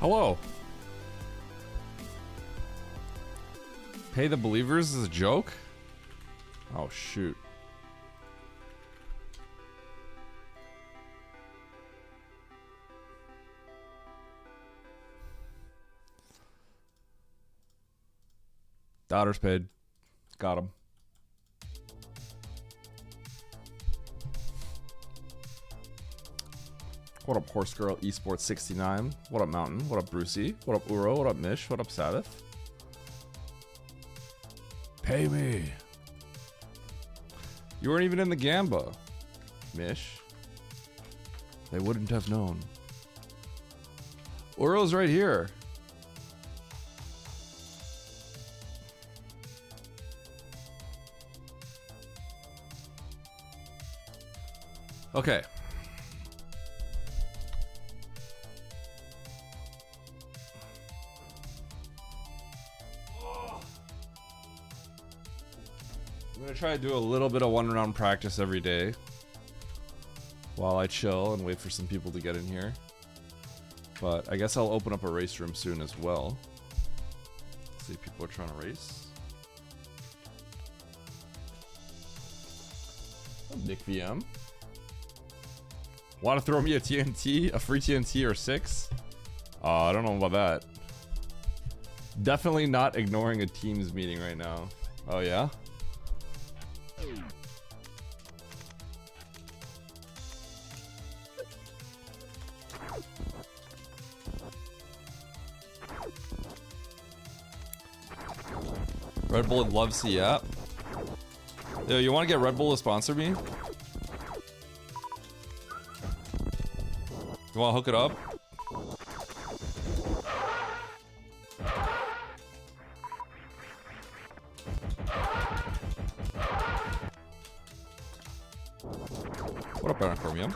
Hello. Pay the believers is a joke? Oh, shoot. Daughter's paid. Got him. What up, Horse Girl Esports 69? What up, Mountain? What up, Brucey? What up, Uro? What up, Mish? What up, Sabbath? Pay me. You weren't even in the Gamba, Mish. They wouldn't have known. Uro's right here. Okay. I'm gonna try to do a little bit of one-round practice every day while I chill and wait for some people to get in here. But I guess I'll open up a race room soon as well. See if people are trying to race. Nick VM. Want to throw me a TNT? A free TNT or 6? I don't know about that. Definitely not ignoring a Teams meeting right now. Oh yeah? Red Bull loves the app. Yo, you want to get Red Bull to sponsor me? You want to hook it up? What up, Anacormium?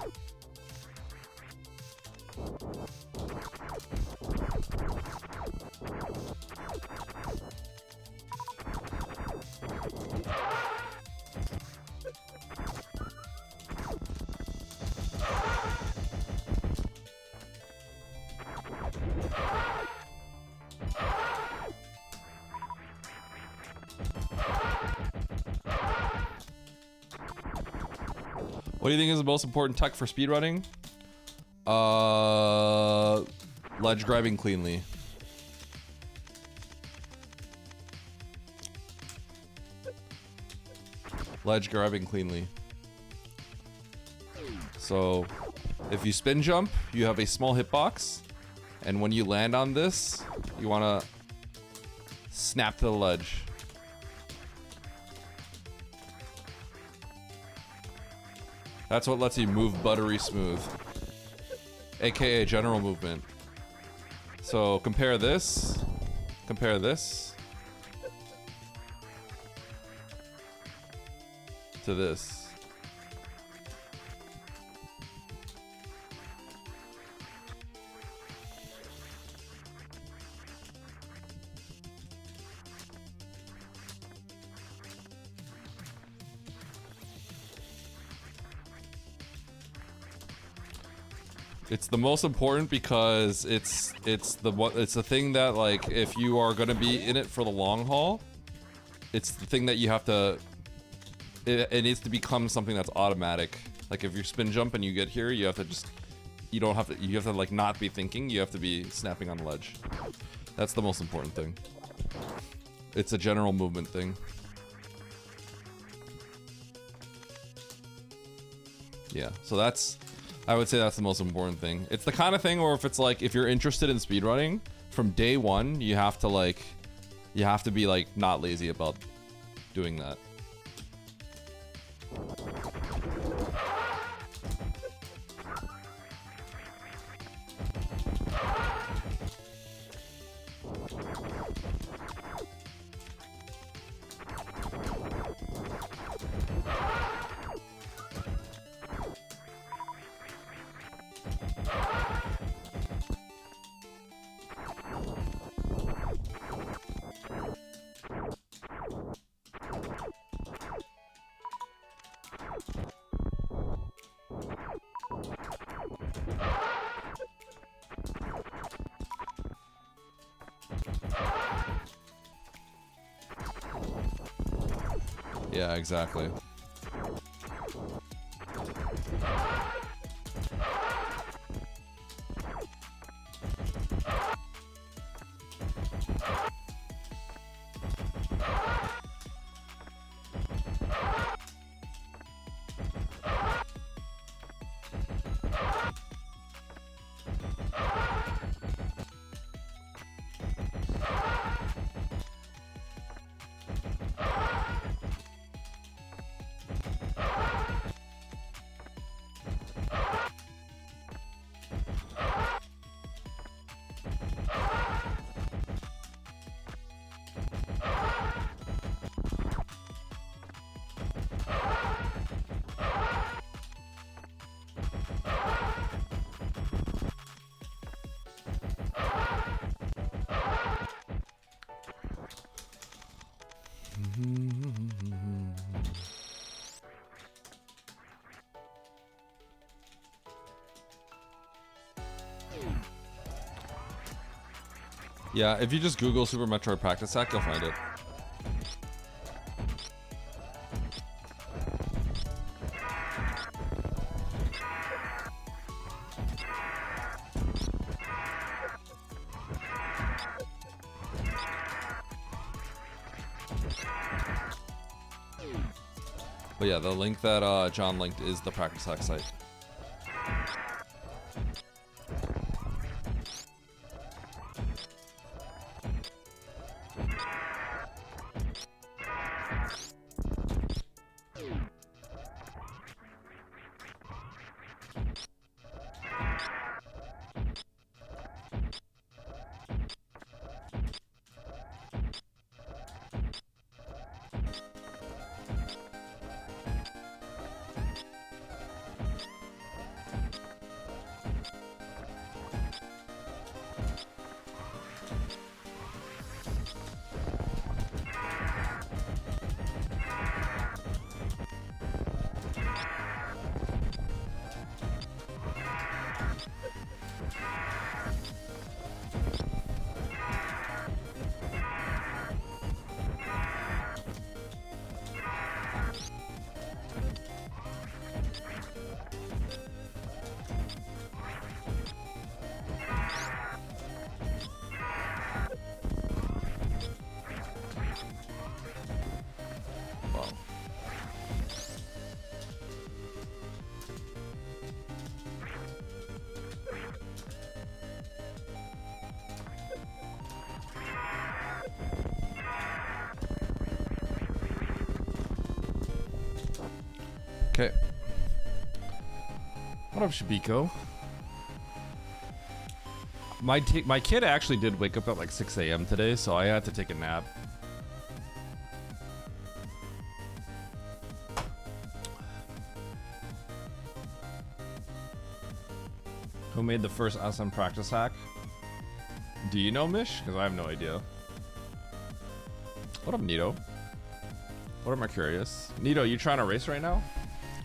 What do you think is the most important tech for speedrunning? Ledge grabbing cleanly. Ledge grabbing cleanly. So, if you spin jump, you have a small hitbox, and when you land on this, you want to snap to the ledge. That's what lets you move buttery smooth, aka general movement. So compare this to this. It's the most important because it's the thing that, like, if you are gonna be in it for the long haul, it's the thing that you have to. It needs to become something that's automatic. Like if you spin jump and you get here, you have to just. You don't have to. You have to like not be thinking. You have to be snapping on the ledge. That's the most important thing. It's a general movement thing. Yeah. So that's. I would say that's the most important thing. It's the kind of thing where if it's like, if you're interested in speedrunning, from day one, you have to be like not lazy about doing that. Yeah, exactly. Yeah, if you just Google Super Metroid Practice Hack, you'll find it. But yeah, the link that John linked is the Practice Hack site. Okay. What up, Shabiko? My kid actually did wake up at like 6 a.m. today, so I had to take a nap. Who made the first SM practice hack? Do you know, Mish? Because I have no idea. What up, Nito? What am I curious? Nito, you trying to race right now?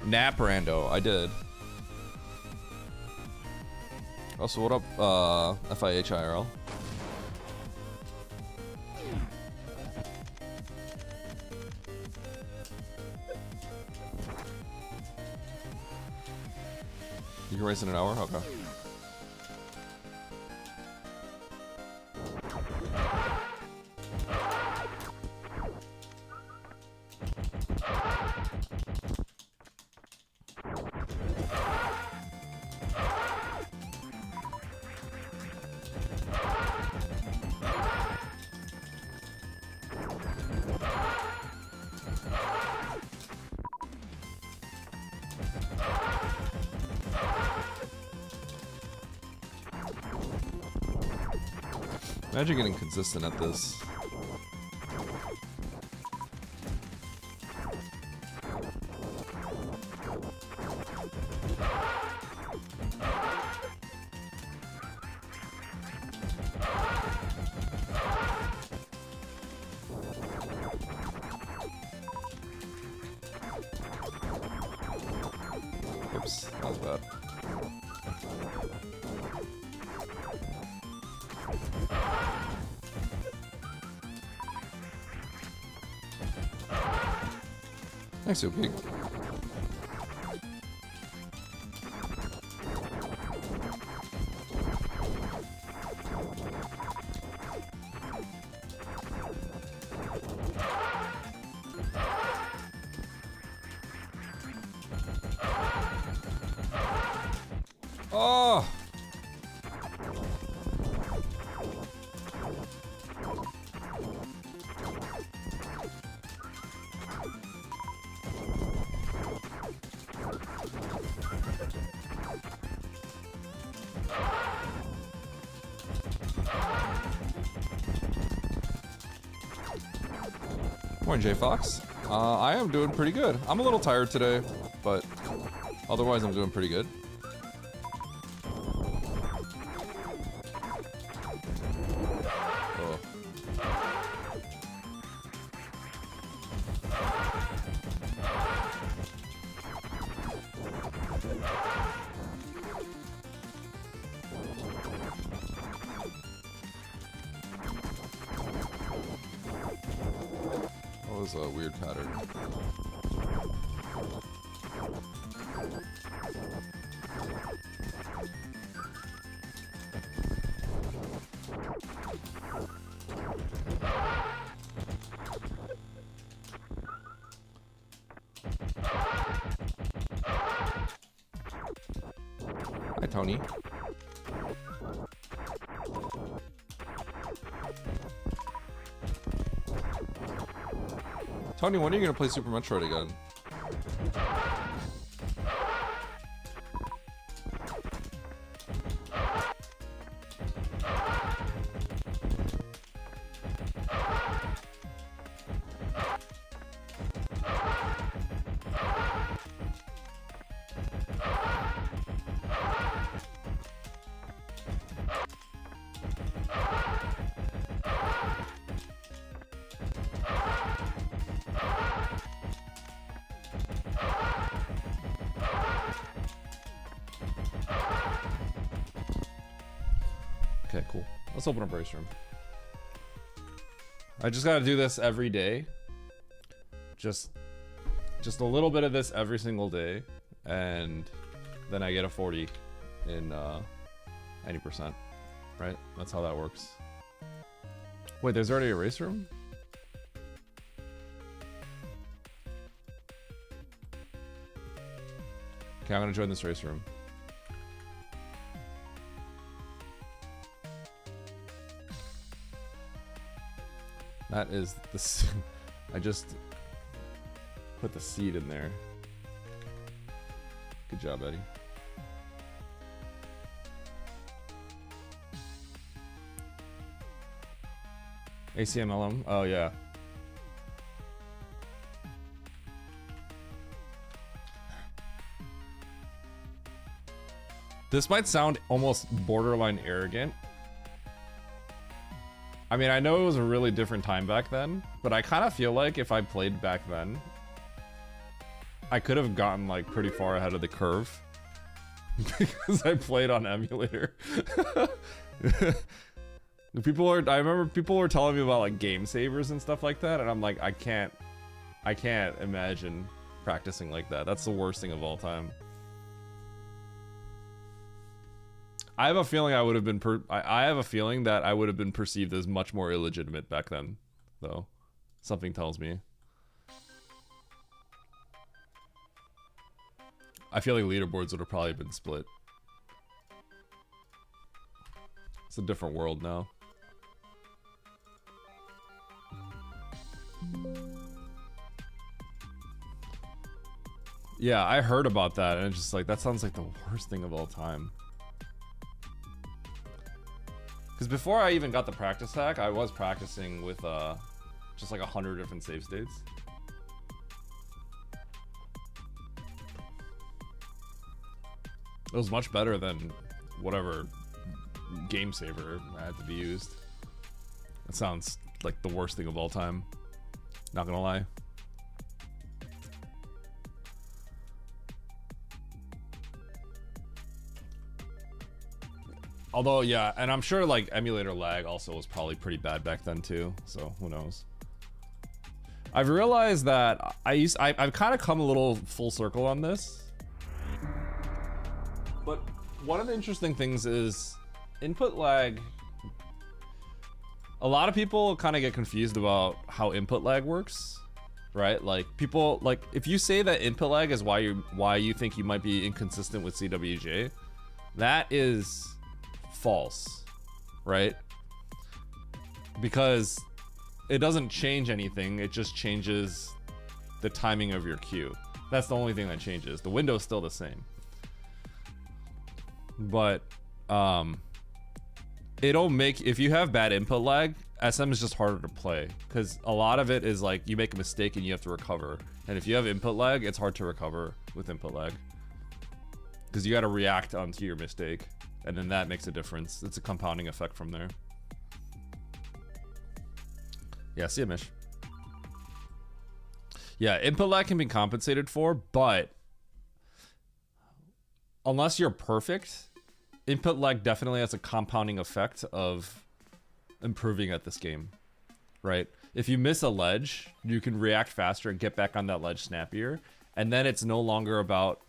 Nap Rando, I did. Also, what up, FIHIRL? You can race in an hour? Okay. Imagine getting consistent at this. Oops, that was bad. Thanks, Yopi. Oh! Morning, J Fox. I am doing pretty good. I'm a little tired today, but otherwise I'm doing pretty good. Oh. That was a weird pattern. Hi, Tony. Tony, when are you gonna play Super Metroid again? Okay, cool. Let's open a brace room. I just gotta do this every day. Just a little bit of this every single day, and then I get a 40 in 90%. Right? That's how that works. Wait, there's already a race room? Okay, I'm gonna join this race room. That is the... I just put the seed in there. Good job, Eddie. ACMLM? Oh, yeah. This might sound almost borderline arrogant. I mean, I know it was a really different time back then, but I kind of feel like if I played back then, I could have gotten like pretty far ahead of the curve because I played on emulator. I remember people were telling me about like game savers and stuff like that, and I'm like, I can't imagine practicing like that. That's the worst thing of all time. I have a feeling I would have been I have a feeling that I would have been perceived as much more illegitimate back then, though. Something tells me. I feel like leaderboards would have probably been split. It's a different world now. Yeah, I heard about that, and it's just like, that sounds like the worst thing of all time. Because before I even got the practice hack, I was practicing with just like 100 different save states. It was much better than whatever game saver had to be used. That sounds like the worst thing of all time. Not gonna lie. Although, yeah, and I'm sure like emulator lag also was probably pretty bad back then too, so who knows. I've realized that I've kind of come a little full circle on this. But one of the interesting things is input lag. A lot of people kind of get confused about how input lag works, right? Like people, like if you say that input lag is why you think you might be inconsistent with CWJ, that is false, right? Because it doesn't change anything, it just changes the timing of your cue. That's the only thing that changes. The window's still the same. But it'll make, if you have bad input lag, SM is just harder to play because a lot of it is like you make a mistake and you have to recover. And if you have input lag, it's hard to recover with input lag because you got to react onto your mistake, and then that makes a difference. It's a compounding effect from there. Yeah, see ya, Mish. Yeah, input lag can be compensated for, but unless you're perfect, input lag definitely has a compounding effect of improving at this game, right? If you miss a ledge, you can react faster and get back on that ledge snappier, and then it's no longer about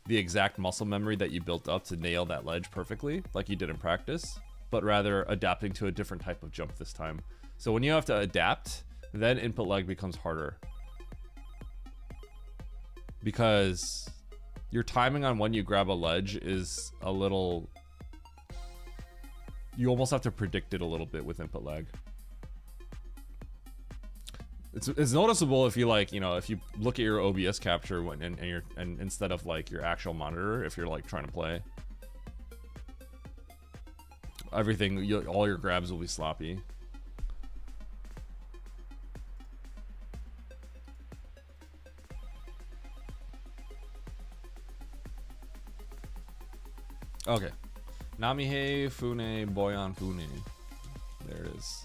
the exact muscle memory that you built up to nail that ledge perfectly, like you did in practice, but rather adapting to a different type of jump this time. So when you have to adapt, then input lag becomes harder. Because your timing on when you grab a ledge is a little... You almost have to predict it a little bit with input lag. It's noticeable if you like, you know, if you look at your OBS capture when and instead of like your actual monitor, if you're like trying to play. Everything, all your grabs will be sloppy. Okay. Namihei Fune Boyan Fune. There it is.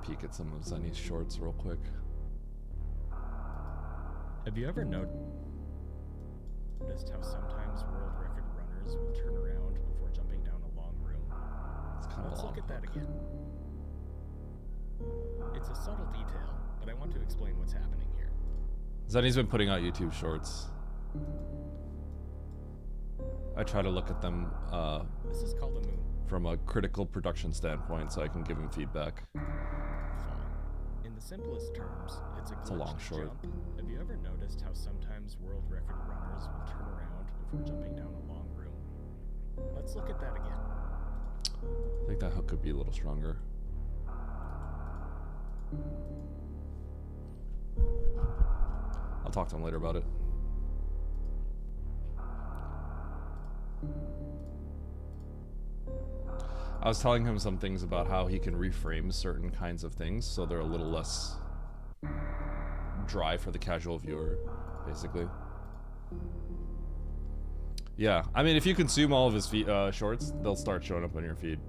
Peek at some of Zenny's shorts real quick. Have you ever noticed how sometimes world record runners will turn around before jumping down a long room? It's kind of Let's long. look at that again. It's a subtle detail, but I want to explain what's happening here. Zenny's been putting out YouTube shorts. I try to look at them This is called a moon. from a critical production standpoint so I can give him feedback. In the simplest terms, it's a a long glitched short. jump. Have you ever noticed how sometimes world record runners will turn around before jumping down a long room? Let's look at that again. I think that hook could be a little stronger. I'll talk to him later about it. I was telling him some things about how he can reframe certain kinds of things so they're a little less dry for the casual viewer, basically. Yeah, I mean, if you consume all of his shorts, they'll start showing up on your feed.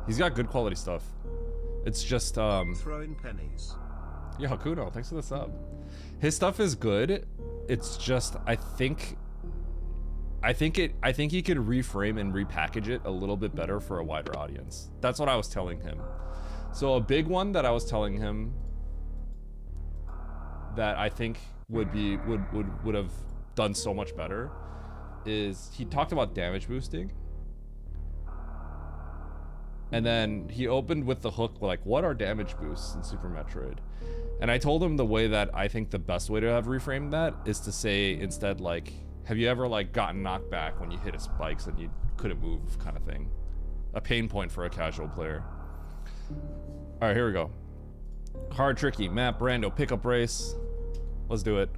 He's got good quality stuff. It's just, Throwing pennies. Yeah, Hakuno, thanks for the sub. His stuff is good. It's just, I think he could reframe and repackage it a little bit better for a wider audience. That's what I was telling him. So a big one that I was telling him that I think would have done so much better is he talked about damage boosting. And then he opened with the hook like, what are damage boosts in Super Metroid? And I told him the way that I think the best way to have reframed that is to say instead like, have you ever like gotten knocked back when you hit a spikes and you couldn't move kind of thing? A pain point for a casual player. All right, here we go. Hard tricky, map, rando, pickup race. Let's do it.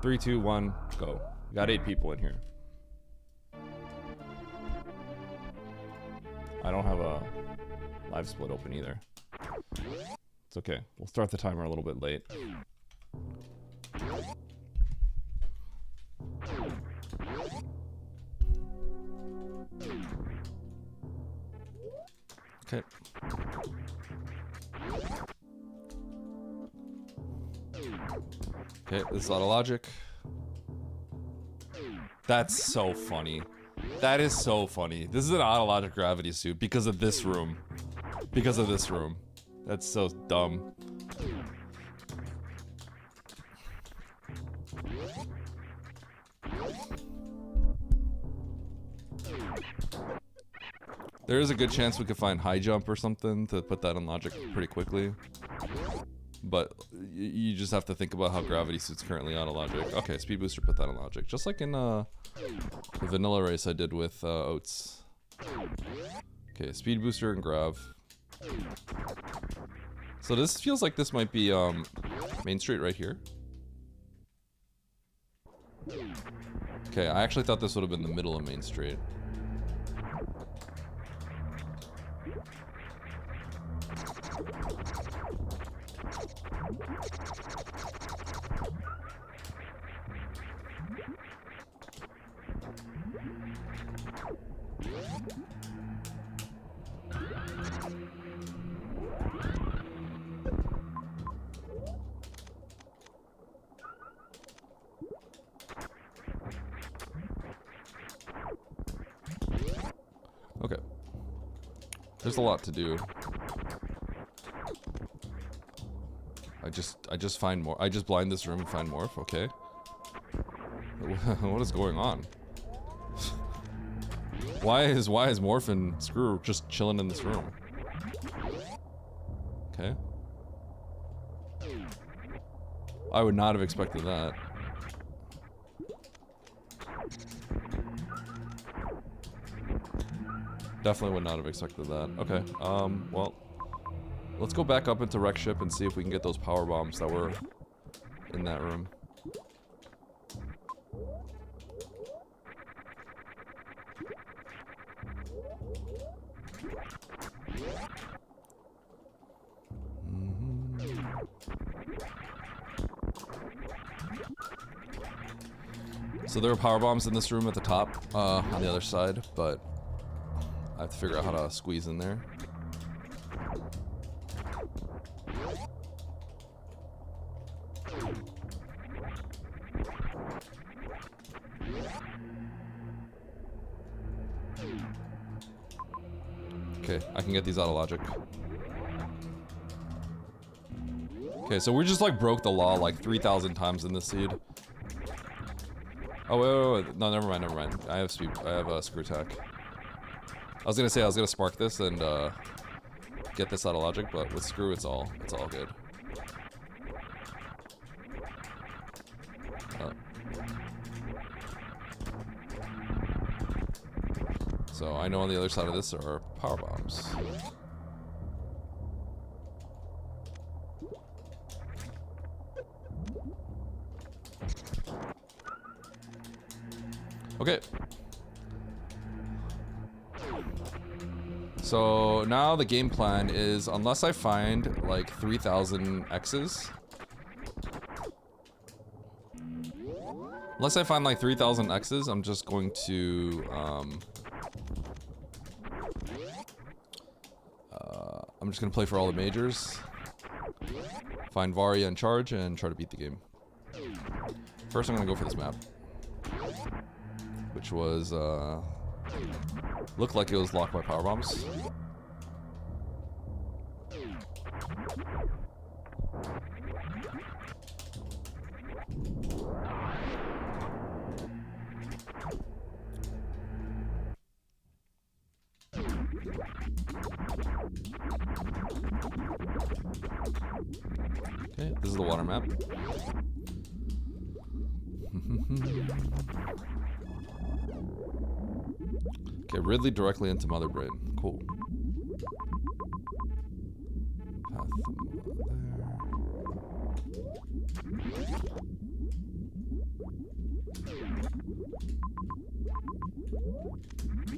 3, 2, 1, go. Got 8 people in here. I don't have a live split open either. It's okay. We'll start the timer a little bit late. Okay. Okay, this is auto logic. That's so funny. That is so funny. This is an auto logic gravity suit because of this room. Because of this room. That's so dumb. There is a good chance we could find high jump or something to put that in logic pretty quickly. But you just have to think about how gravity suit's currently auto logic. Okay, speed booster, put that in logic. Just like in the vanilla race I did with Oats. Okay, speed booster and grav. So this feels like this might be Main Street right here. Okay, I actually thought this would have been the middle of Main Street. Okay. There's a lot to do. I just find more. I just blind this room and find morph. Okay. What is going on? Why is morph and screw just chilling in this room? Okay. I would not have expected that. Definitely would not have expected that. Okay, well, let's go back up into Wreck Ship and see if we can get those power bombs that were in that room. So there are power bombs in this room at the top, on the other side, but I have to figure out how to squeeze in there. Okay, I can get these out of logic. Okay, so we just like broke the law like 3,000 times in this seed. Oh, wait. No, never mind. I have speed. I have a screw attack. I was gonna say I was gonna spark this and get this out of logic, but with screw, it's all good. So I know on the other side of this are power bombs. Okay. So now the game plan is, unless I find like 3,000 X's. Unless I find like 3,000 X's, I'm just going to I'm just gonna play for all the majors, find Varia and charge, and try to beat the game. First, I'm gonna go for this map, which was looked like it was locked by power bombs. Okay, this is the water map. Okay, Ridley directly into Mother Brain. Cool.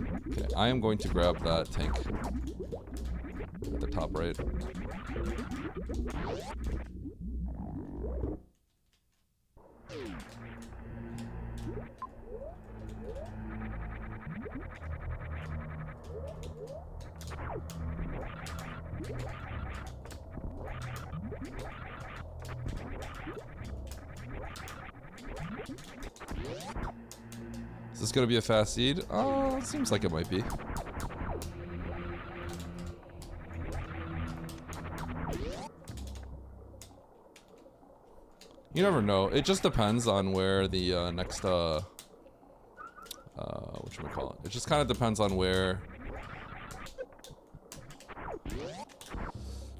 Path there. Okay, I am going to grab that tank at the top right. Is this gonna be a fast seed? Oh, seems like it might be. You never know. It just depends on where the next whatchamacallit. It just kind of depends on where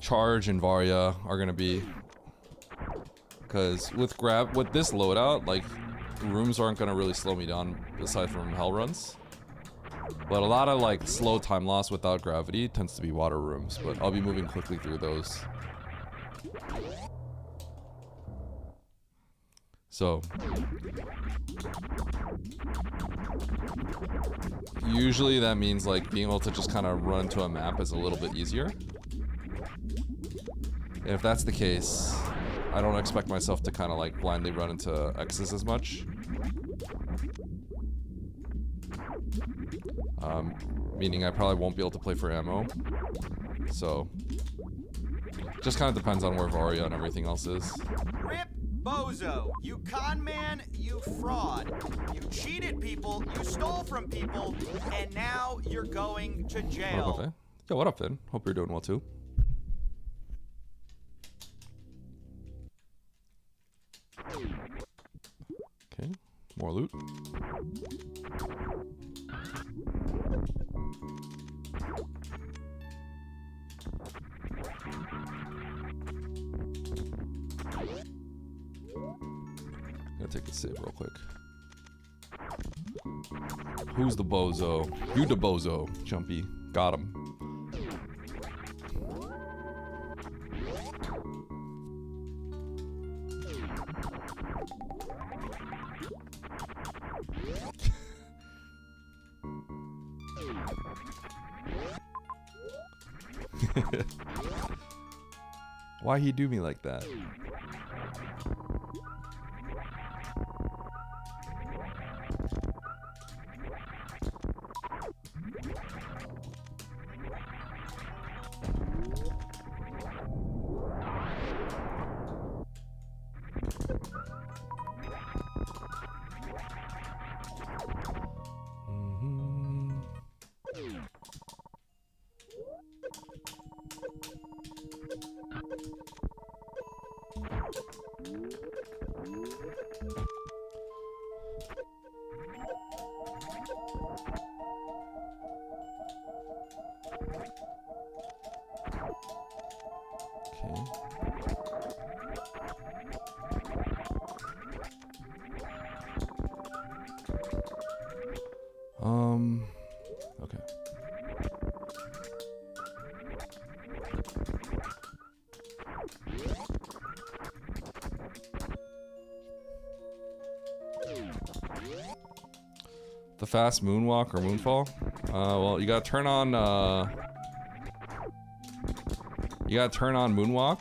Charge and Varya are gonna be. Because with this loadout, like, rooms aren't gonna really slow me down aside from hell runs. But a lot of like slow time loss without gravity tends to be water rooms, but I'll be moving quickly through those. So usually that means like being able to just kind of run to a map is a little bit easier. And if that's the case, I don't expect myself to kind of like blindly run into X's as much. Meaning I probably won't be able to play for ammo. So, just kind of depends on where Varya and everything else is. Rip Bozo, you con man, you fraud. You cheated people, you stole from people, and now you're going to jail. What up, Yo, what up, Finn? Hope you're doing well too. Okay, more loot. Gonna take a save real quick. Who's the bozo? You the bozo, Jumpy. Got him. Why he do me like that? Okay. The fast moonwalk or moonfall? Well, you gotta turn on moonwalk.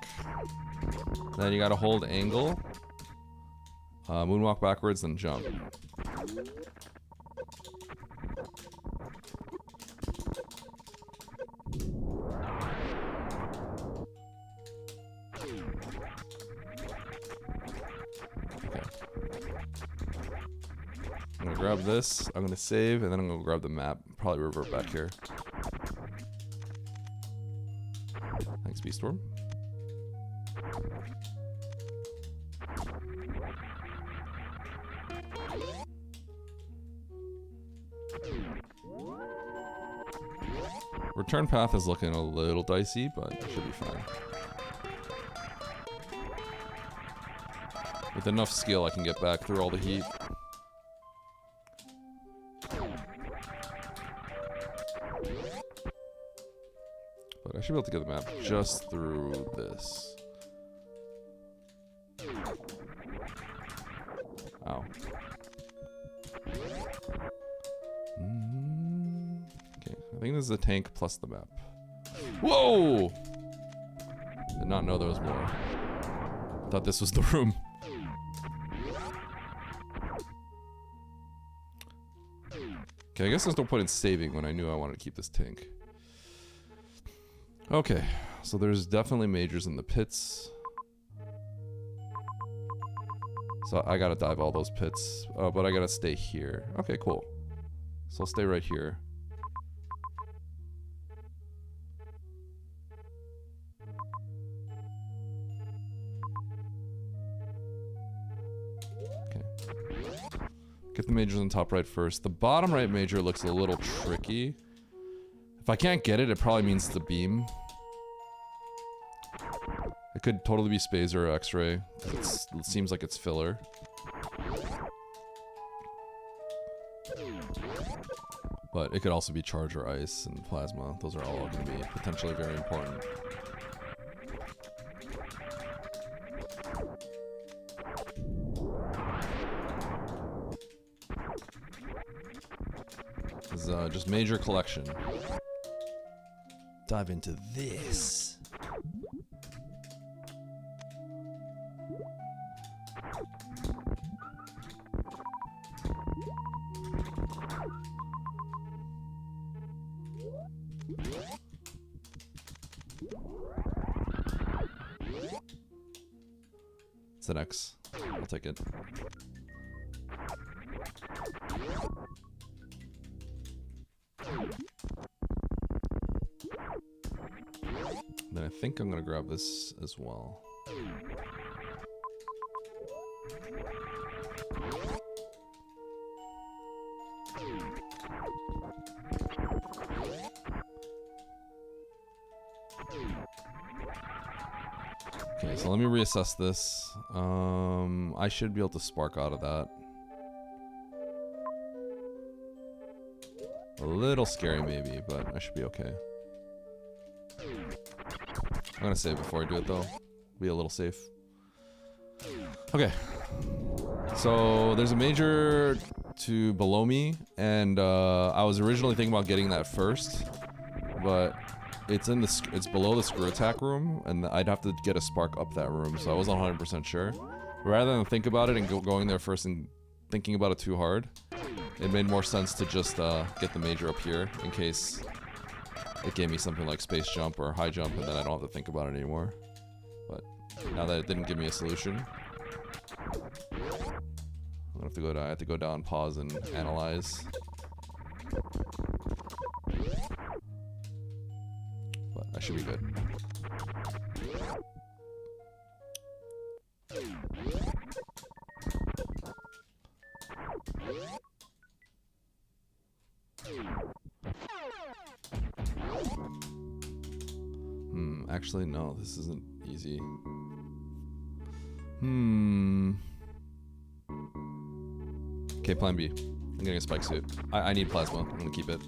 Then you gotta hold angle. Moonwalk backwards, then jump. Grab this, I'm gonna save, and then I'm gonna grab the map. Probably revert back here. Thanks, Beastorm. Return path is looking a little dicey, but it should be fine. With enough skill, I can get back through all the heat. But I should be able to get the map just through this. Ow. I think this is a tank plus the map. Whoa! Did not know there was more. Thought this was the room. Okay, I guess there's no point in saving when I knew I wanted to keep this tank. Okay, so there's definitely majors in the pits. So I gotta dive all those pits, but I gotta stay here. Okay, cool. So I'll stay right here. Okay. Get the majors on top right first. The bottom right major looks a little tricky. If I can't get it, it probably means it's a beam. It could totally be Spazer or X-ray. It seems like it's filler. But it could also be charge or ice and plasma. Those are all going to be potentially very important. This is just major collection. Dive into this. It's an X. I'll take it. Then I think I'm gonna grab this as well. Okay, so let me reassess this. I should be able to spark out of that. A little scary maybe, but I should be okay. I'm gonna save before I do it though. Be a little safe. Okay. So there's a major to below me, and I was originally thinking about getting that first, but it's below the screw attack room, and I'd have to get a spark up that room, so I wasn't 100% sure. Rather than think about it and going there first and thinking about it too hard, it made more sense to just get the major up here in case it gave me something like space jump or high jump, and then I don't have to think about it anymore. But now that it didn't give me a solution, I'm gonna have to go down. I have to go down, pause, and analyze. But I should be good. Actually, no, this isn't easy. Okay, plan B. I'm getting a spike suit. I need plasma. I'm gonna keep it.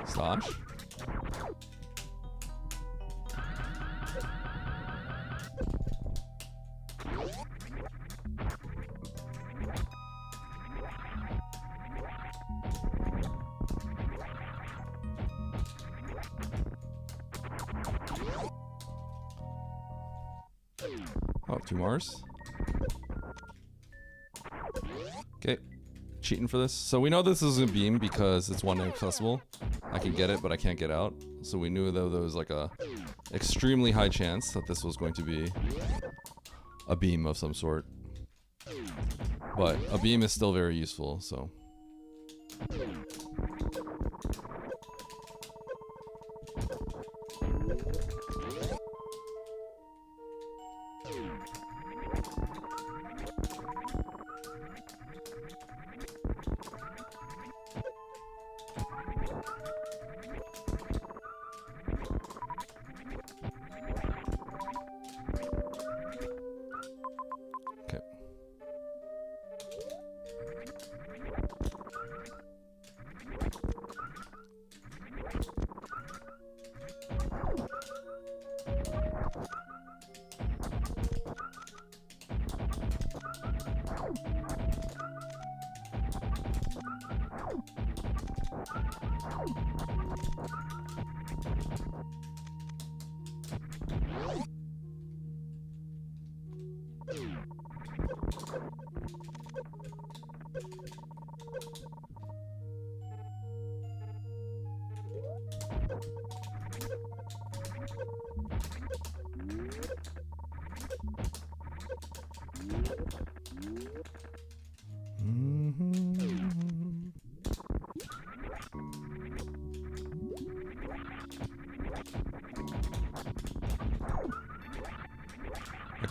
Slash. Oh, 2 Mars. Okay. Cheating for this. So we know this is a beam because it's one inaccessible. I can get it, but I can't get out. So we knew though there was like a extremely high chance that this was going to be a beam of some sort. But a beam is still very useful, so.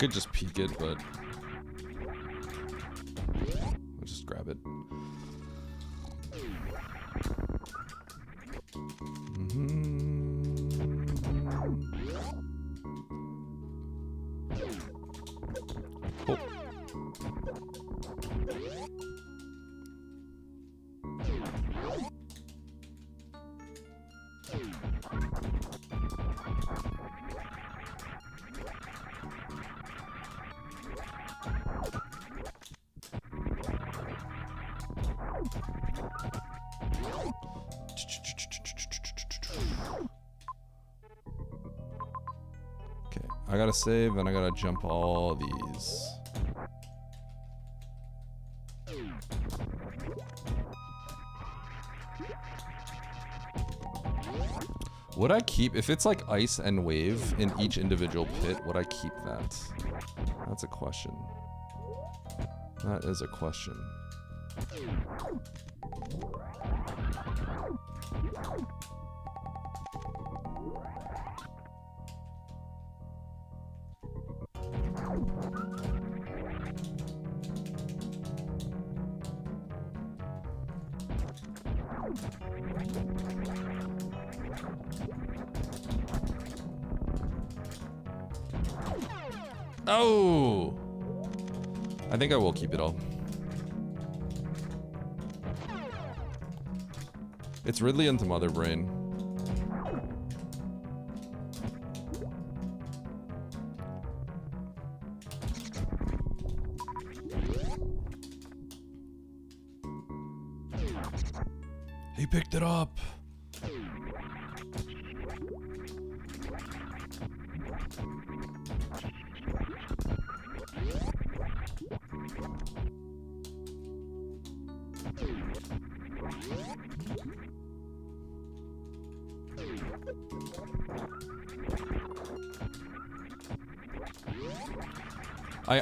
could just peek it, but I'll just grab it. Cool. Okay, I gotta save and I gotta jump all these. Would I keep, if it's like ice and wave in each individual pit, would I keep that? That's a question. That is a question. Oh! I think I will keep it all. It's Ridley into Mother Brain. He picked it up.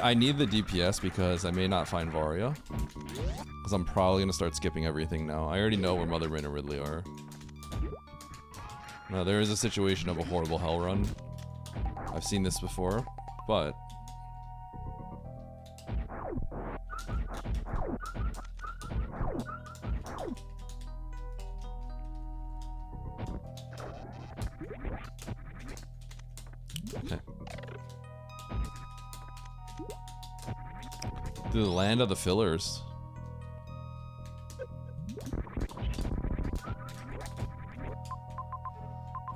I need the DPS because I may not find Varia. Because I'm probably going to start skipping everything now. I already know where Mother Brain and Ridley are. Now, there is a situation of a horrible hell run. I've seen this before, but... Okay. Through the land of the fillers.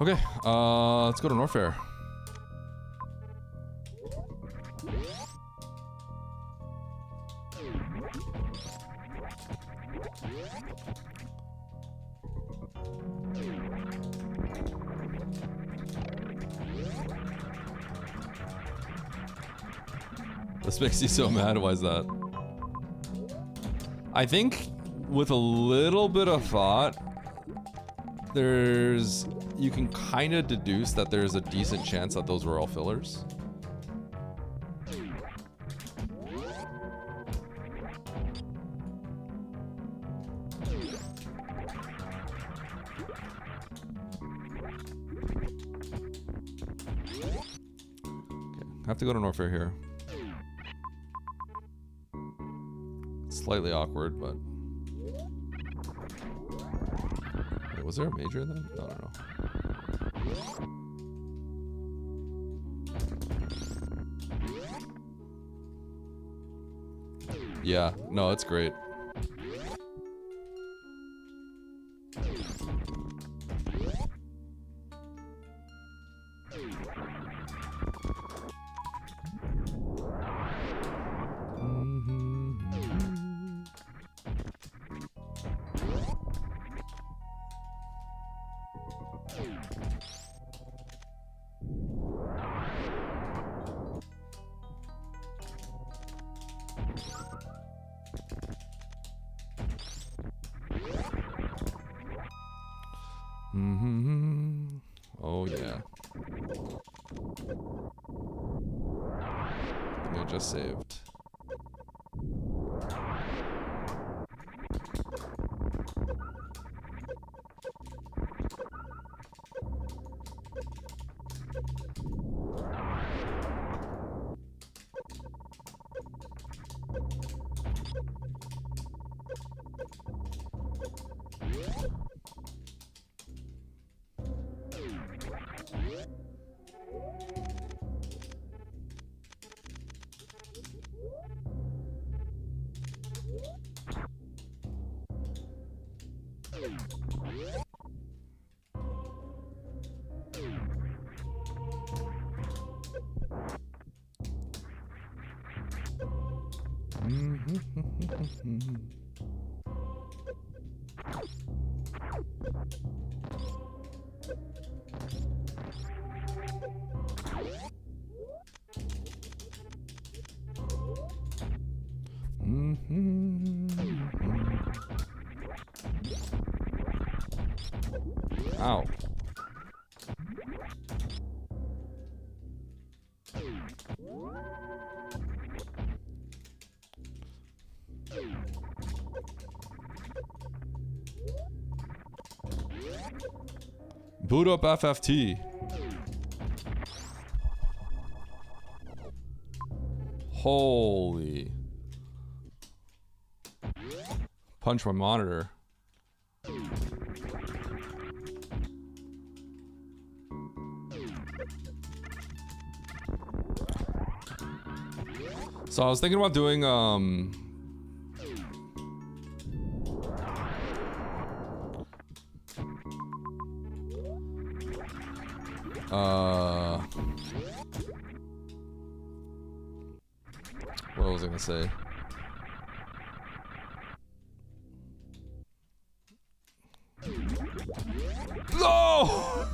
Okay, let's go to Norfair. This makes you so mad. Why is that? I think with a little bit of thought, you can kind of deduce that there's a decent chance that those were all fillers. Okay, I have to go to Norfair here. Slightly awkward, but... Wait, was there a major then? I don't know. Yeah, no, it's great. Oh yeah. I just saved. Ow. Boot up FFT. Holy. Punch my monitor. So I was thinking about doing what was I gonna say? No!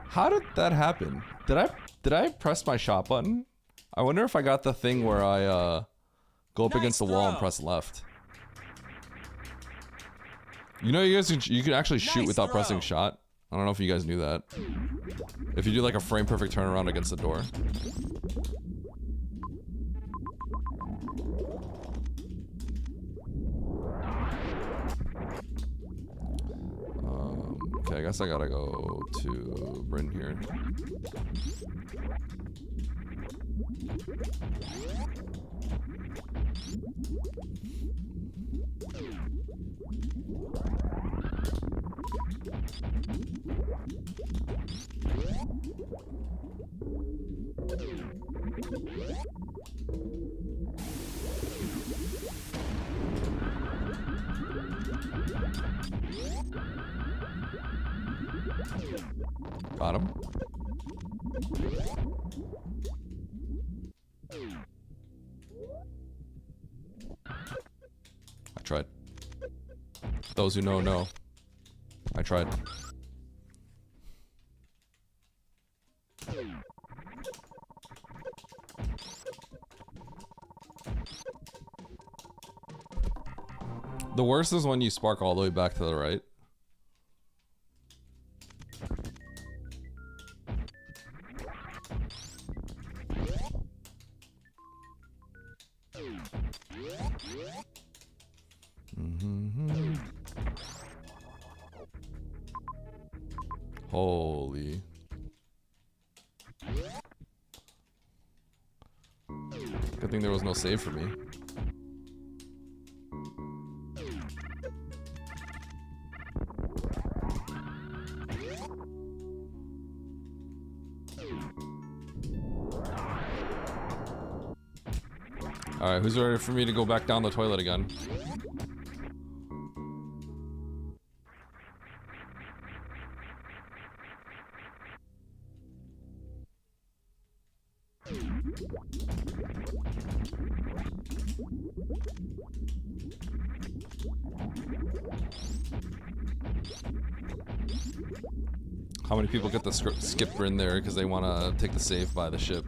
How did that happen? Did I press my shot button? I wonder if I got the thing where I go up against the wall and press left. You know, you can actually shoot without pressing shot. I don't know if you guys knew that. If you do like a frame perfect turnaround against the door. Okay, I guess I gotta go to Bryn here. Got him. I tried. Those who know, know. I tried. The worst is when you spark all the way back to the right. Holy. Good thing there was no save for me. Alright, who's ready for me to go back down the toilet again? How many people get the skipper in there because they want to take the save by the ship?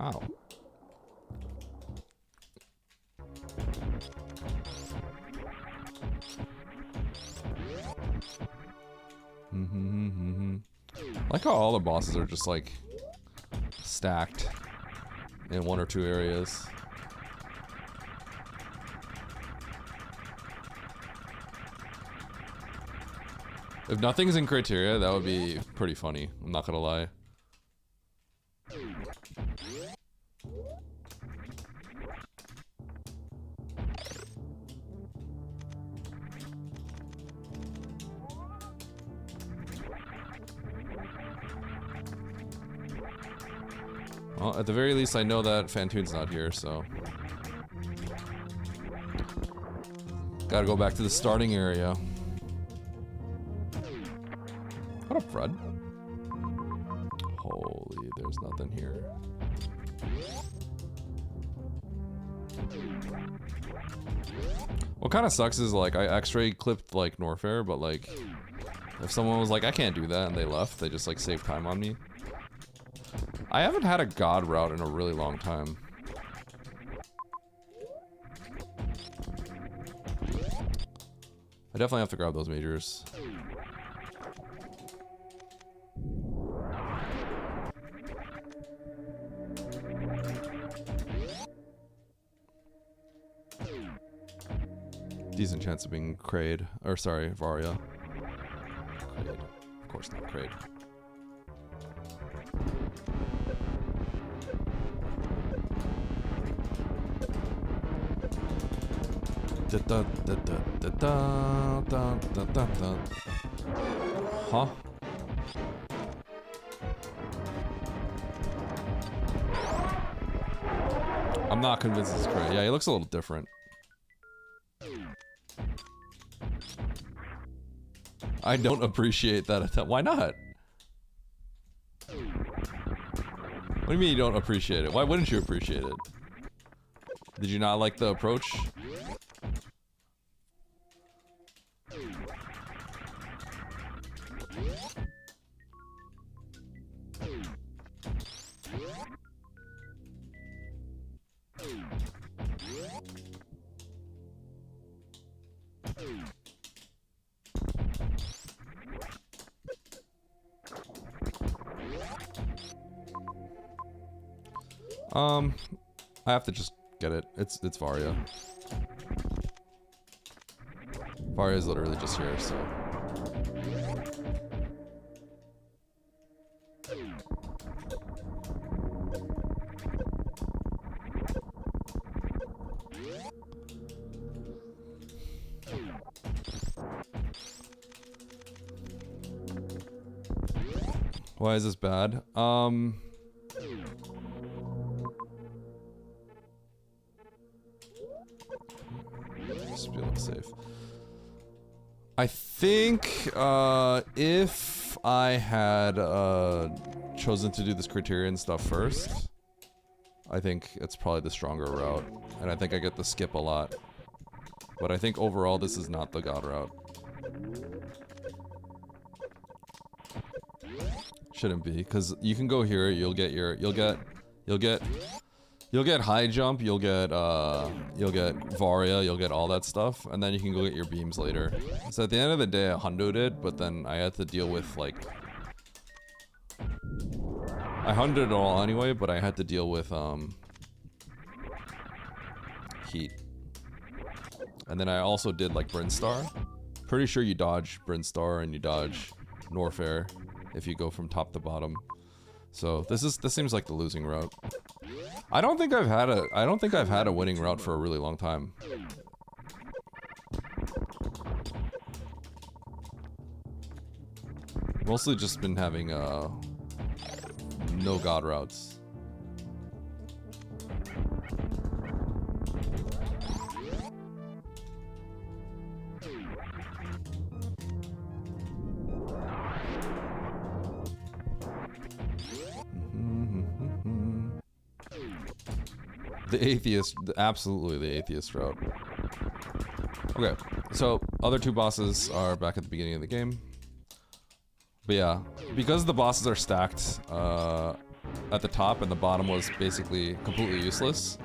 Ow. I like how all the bosses are just like stacked in one or two areas. If nothing's in criteria, that would be pretty funny. I'm not gonna lie. Well, at the very least, I know that Fantoon's not here, so gotta go back to the starting area. What up, Fred? Holy, there's nothing here. What kind of sucks is like I X-ray clipped like Norfair, but like if someone was like I can't do that and they left, they just like saved time on me. I haven't had a god route in a really long time. I definitely have to grab those majors. Decent chance of being Kraid. Or sorry, Varia. Kraid. Of course not Kraid. Huh? I'm not convinced it's Kraid. Yeah, he looks a little different. I don't appreciate that attempt. Why not? What do you mean you don't appreciate it? Why wouldn't you appreciate it? Did you not like the approach? I have to just get it. It's Varia. Varia is literally just here, so. Why is this bad? Just be a little safe. I think if I had chosen to do this criterion stuff first, I think it's probably the stronger route, and I think I get the skip a lot. But I think overall this is not the god route. Shouldn't be, because you can go here, you'll get high jump, you'll get Varia, you'll get all that stuff, and then you can go get your beams later. So at the end of the day, I hundoed it, but then I had to deal with like I hunted it all anyway, but I had to deal with heat. And then I also did like Brinstar. Pretty sure you dodge Brinstar and you dodge Norfair if you go from top to bottom. So this seems like the losing route. I don't think I've had a winning route for a really long time. Mostly just been having no god routes. The atheist, absolutely the atheist route. Okay, so other two bosses are back at the beginning of the game. But yeah, because the bosses are stacked at the top and the bottom was basically completely useless,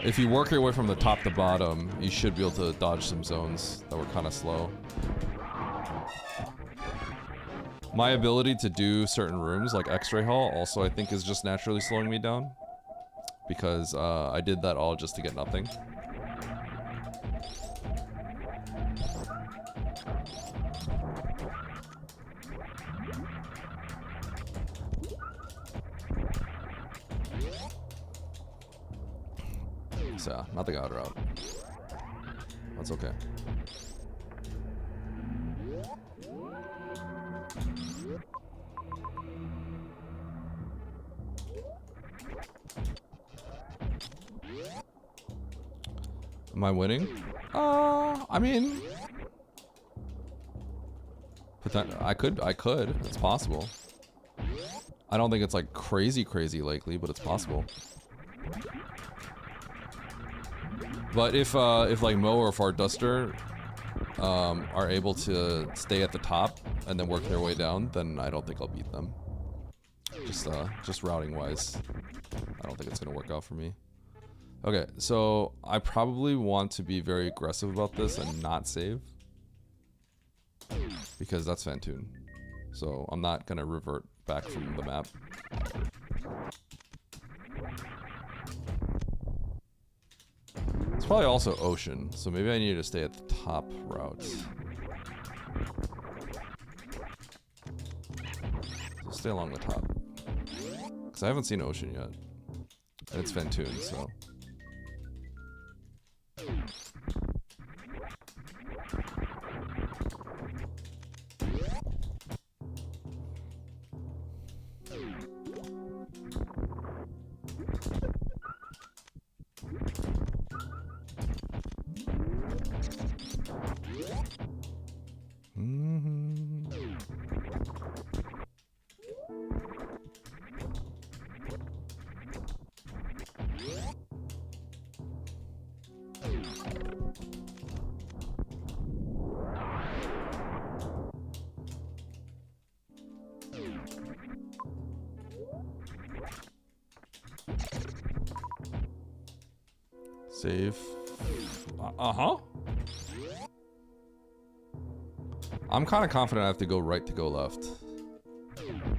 if you work your way from the top to bottom, you should be able to dodge some zones that were kind of slow. My ability to do certain rooms, like X-Ray Hall, also I think is just naturally slowing me down. Because I did that all just to get nothing. So, not the god route. That's okay. Am I winning? I mean, I could. It's possible. I don't think it's like crazy likely, but it's possible. But if like Mo or Fart Duster are able to stay at the top and then work their way down, then I don't think I'll beat them. Just routing wise, I don't think it's gonna work out for me. Okay, so I probably want to be very aggressive about this and not save. Because that's Fantoon. So I'm not gonna revert back from the map. It's probably also ocean, so maybe I need to stay at the top route. So stay along the top. Because I haven't seen ocean yet. And it's Fantoon, so... Save. Uh-huh. I'm kind of confident I have to go right to go left.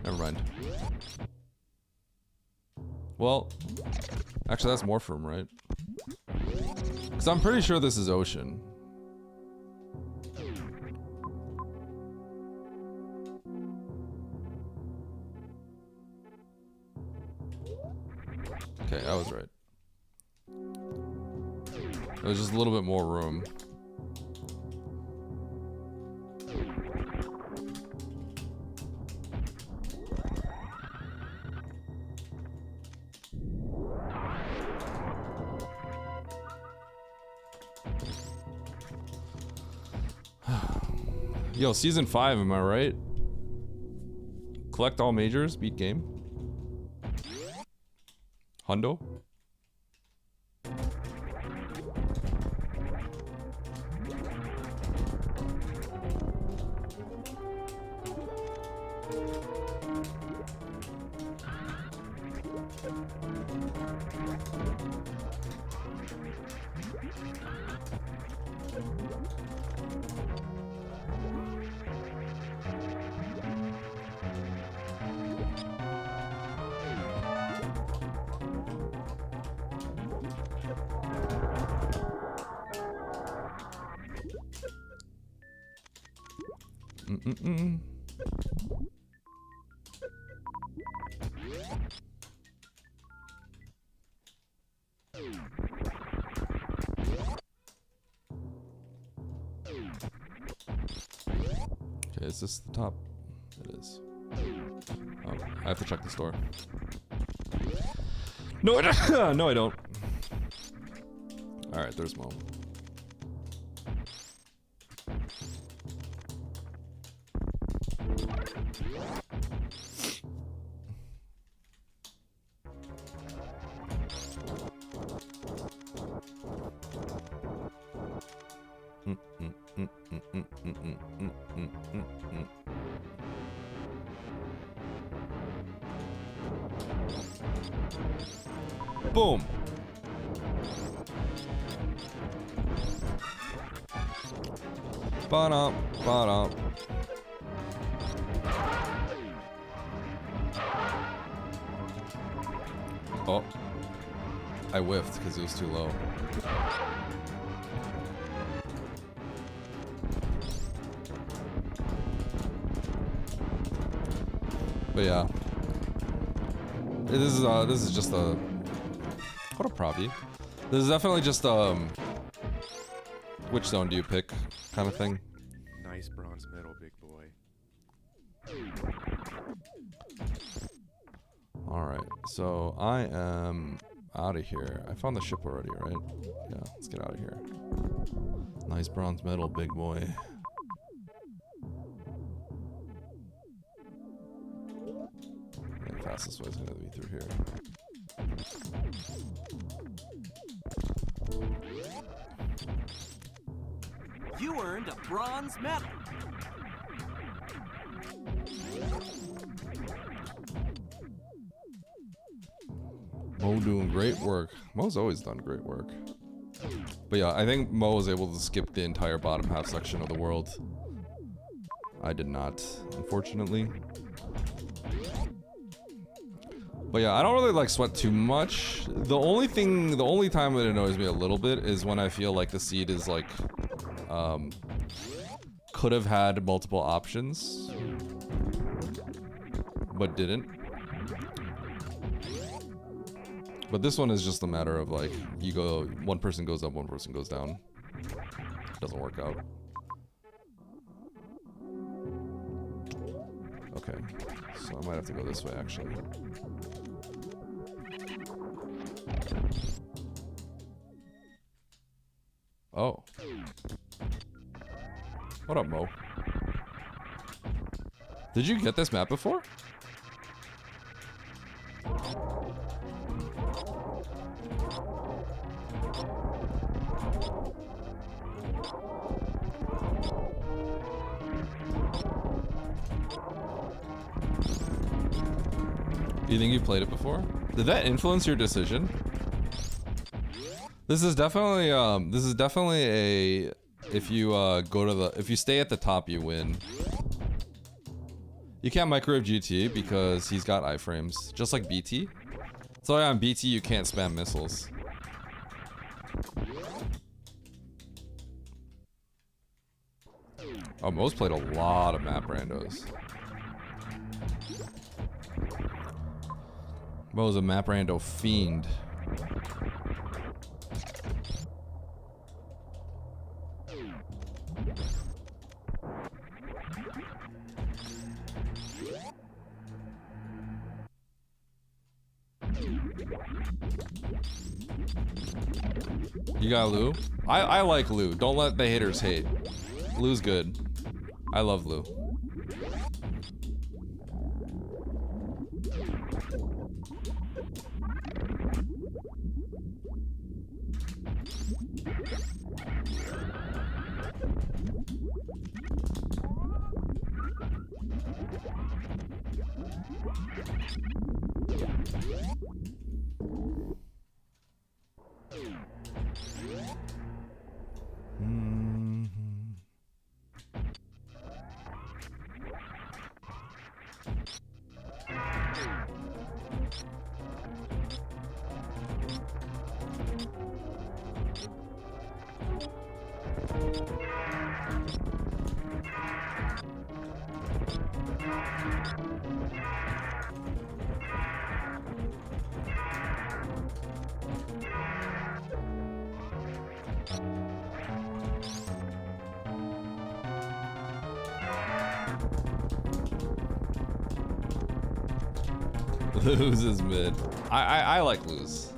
Never mind. Well, actually that's Morphroom, right? Because I'm pretty sure this is ocean. Okay, I was right. There's just a little bit more room. Yo, season 5, am I right? Collect all majors, beat game. Hundo? Okay, is this the top? It is. Oh, I have to check the store. No, I don't. No, I don't. All right, there's Mo. Boom. Ba-dum, ba-dum. Oh. I whiffed because it was too low. But yeah. This is just a what a probby. This is definitely just which zone do you pick kind of thing. Nice bronze medal, big boy. Alright, so I am out of here. I found the ship already, right? Yeah, let's get out of here. Nice bronze medal, big boy. The fastest way is gonna be through here. You earned a bronze medal. Mo doing great work. Mo's always done great work. But yeah, I think Mo was able to skip the entire bottom half section of the world. I did not, unfortunately. But yeah, I don't really like sweat too much. The only time it annoys me a little bit is when I feel like the seed is like, could have had multiple options, but didn't. But this one is just a matter of like, you go, one person goes up, one person goes down. It doesn't work out. Okay, so I might have to go this way actually. Oh. What up, Mo? Did you get this map before? You think you played it before? Did that influence your decision? This is definitely a if you stay at the top you win. You can't microwave GT because he's got iframes, just like BT. So on BT you can't spam missiles. Oh, Mo's played a lot of map randos. Mo's a map rando fiend. You got Lou? I like Lou. Don't let the haters hate. Lou's good. I love Lou. Lose is mid. I like lose.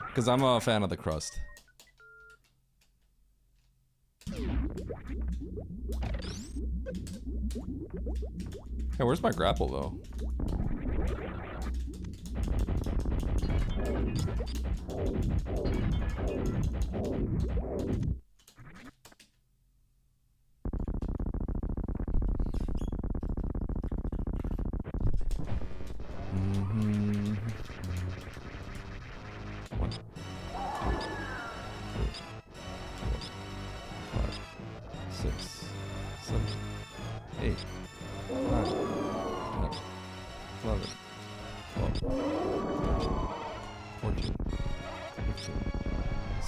Because I'm a fan of the crust. Hey, where's my grapple though?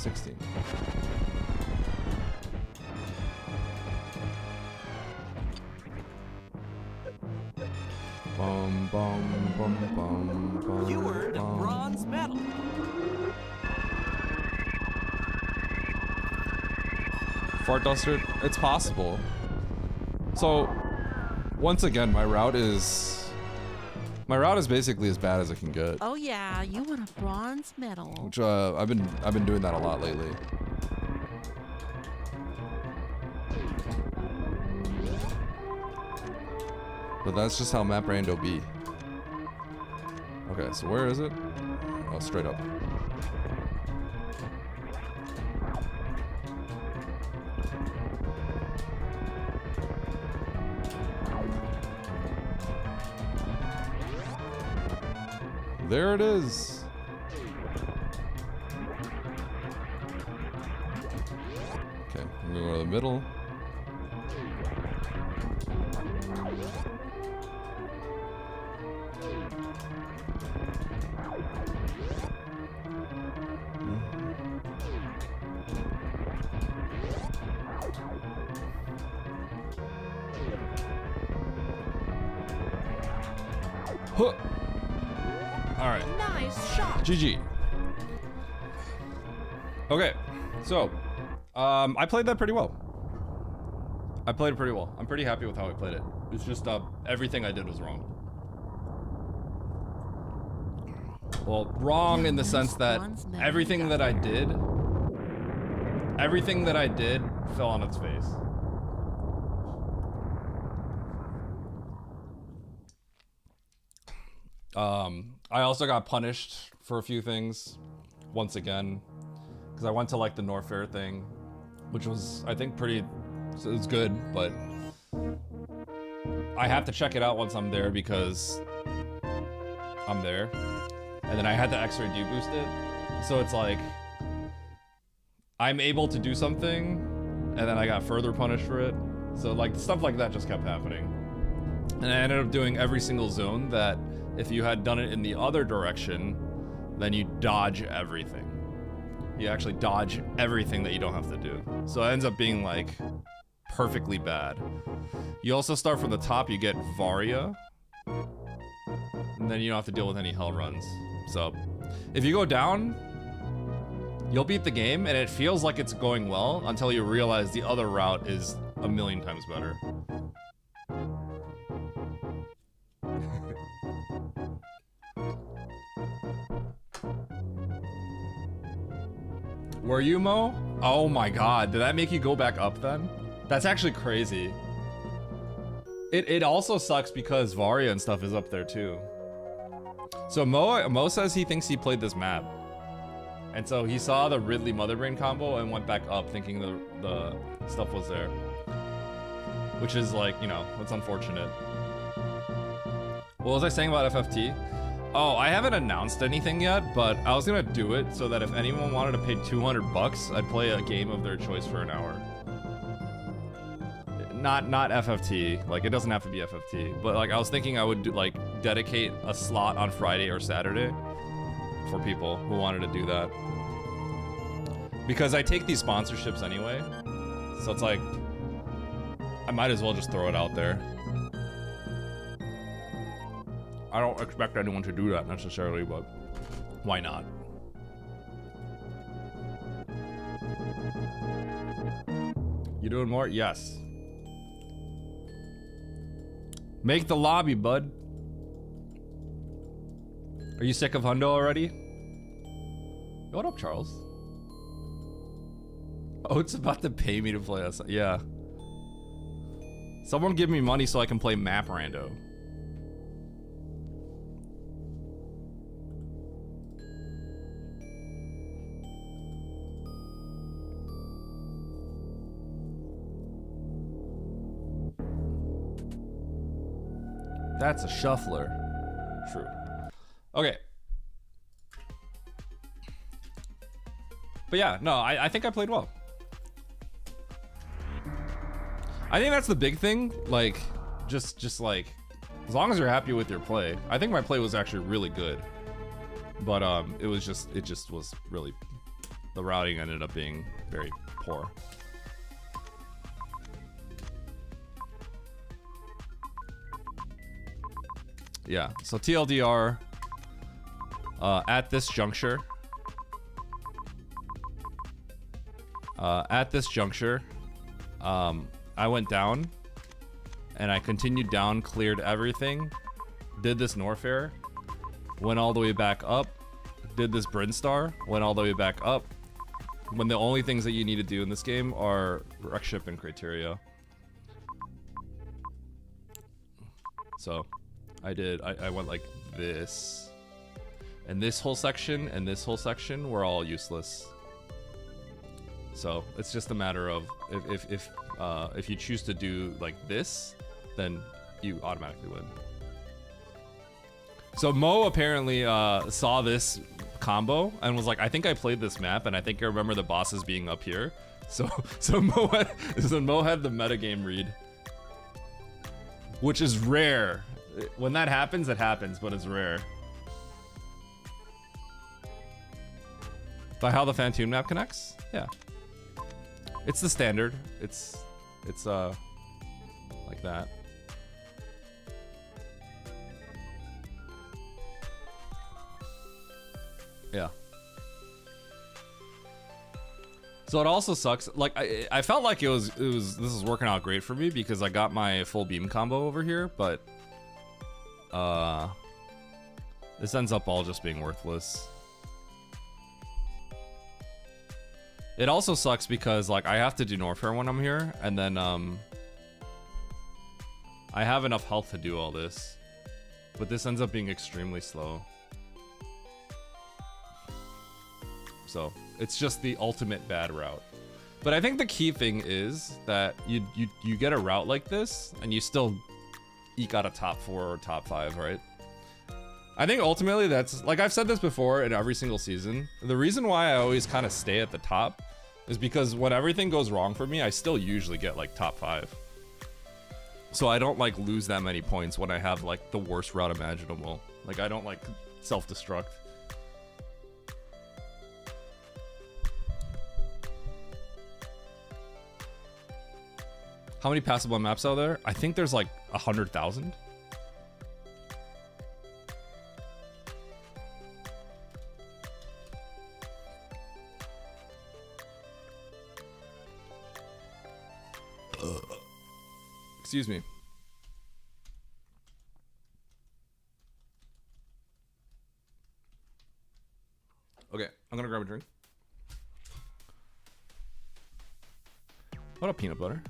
16. Bum, bum, bum, bum, bum, You earned a bum. bronze medal. Fart duster, it's possible. So, once again, my route is basically as bad as it can get. Oh yeah, you won a bronze medal. Which I've been doing that a lot lately. But that's just how map rando be. Okay, so where is it? Oh, straight up. There it is. Okay, I'm gonna go to the middle. Huh. All right. Nice shot. GG. Okay, so I played that pretty well. I played it pretty well. I'm pretty happy with how I played it. It's just everything I did was wrong. Well, wrong in the sense that everything that I did fell on its face. I also got punished for a few things once again because I went to like the Norfair thing, which was I think it was good, but I have to check it out once I'm there because I'm there, and then I had the X-ray deboost it, so it's like I'm able to do something and then I got further punished for it, so like stuff like that just kept happening, and I ended up doing every single zone that if you had done it in the other direction, then you dodge everything. You actually dodge everything that you don't have to do. So it ends up being like perfectly bad. You also start from the top, you get Varia, and then you don't have to deal with any hell runs. So if you go down, you'll beat the game and it feels like it's going well until you realize the other route is a million times better. Were you, Mo? Oh my god, did that make you go back up then? That's actually crazy. It also sucks because Varia and stuff is up there too. So Mo says he thinks he played this map. And so he saw the Ridley Motherbrain combo and went back up thinking the stuff was there. Which is like, you know, it's unfortunate. What was I saying about FFT? Oh, I haven't announced anything yet, but I was gonna do it so that if anyone wanted to pay 200 bucks, I'd play a game of their choice for an hour. Not FFT, like it doesn't have to be FFT, but like I was thinking I would do, like dedicate a slot on Friday or Saturday for people who wanted to do that. Because I take these sponsorships anyway, so it's like, I might as well just throw it out there. I don't expect anyone to do that necessarily, but why not? You doing more? Yes. Make the lobby, bud. Are you sick of Hundo already? What up, Charles? Oh, it's about to pay me to play us. Yeah. Someone give me money so I can play Map Rando. That's a shuffler. True. Okay. But yeah, no, I think I played well. I think that's the big thing. Like, just like, as long as you're happy with your play. I think my play was actually really good. But it just was really the routing ended up being very poor. Yeah, so TLDR, at this juncture, I went down, and I continued down, cleared everything, did this Norfair, went all the way back up, did this Brinstar, went all the way back up, when the only things that you need to do in this game are wreck ship and criteria. So I went like this, and this whole section and this whole section were all useless. So it's just a matter of if you choose to do like this, then you automatically win. So Mo apparently saw this combo and was like, I think I played this map and I think I remember the bosses being up here. So Mo had the metagame read, which is rare. When that happens, it happens, but it's rare. By how the Fantoon map connects? Yeah. It's the standard. It's like that. Yeah. So it also sucks. Like I felt like this is working out great for me because I got my full beam combo over here, but this ends up all just being worthless. It also sucks because like I have to do Norfair when I'm here, and then I have enough health to do all this, but this ends up being extremely slow. So it's just the ultimate bad route. But I think the key thing is that you get a route like this and you still eke out a top 4 or top 5, right? I think ultimately that's, like I've said this before in every single season, the reason why I always kind of stay at the top is because when everything goes wrong for me, I still usually get like top 5. So I don't like lose that many points when I have like the worst route imaginable. Like I don't like self-destruct. How many passable maps are there? I think there's like 100,000. Excuse me. Okay, I'm gonna grab a drink. What up, peanut butter?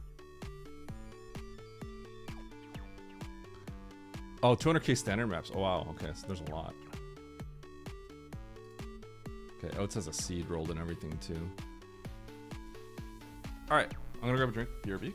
Oh, 200k standard maps. Oh, wow. Okay, so there's a lot. Okay, oh, it says a seed rolled and everything, too. All right, I'm gonna grab a drink. BRB.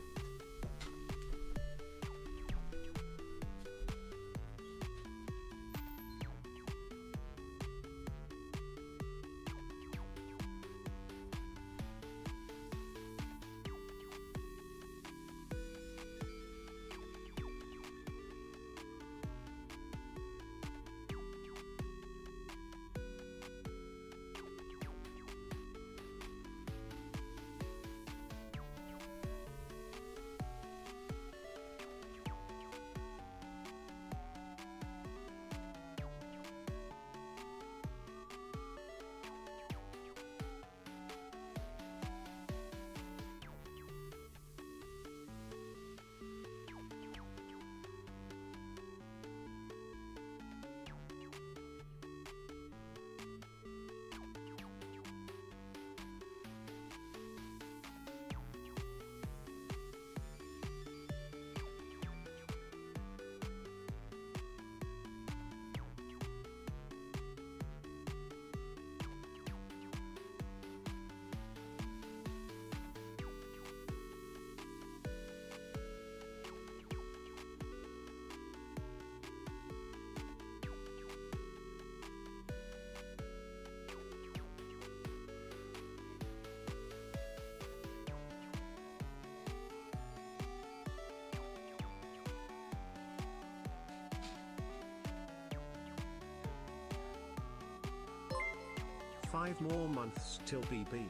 5 more months till BB.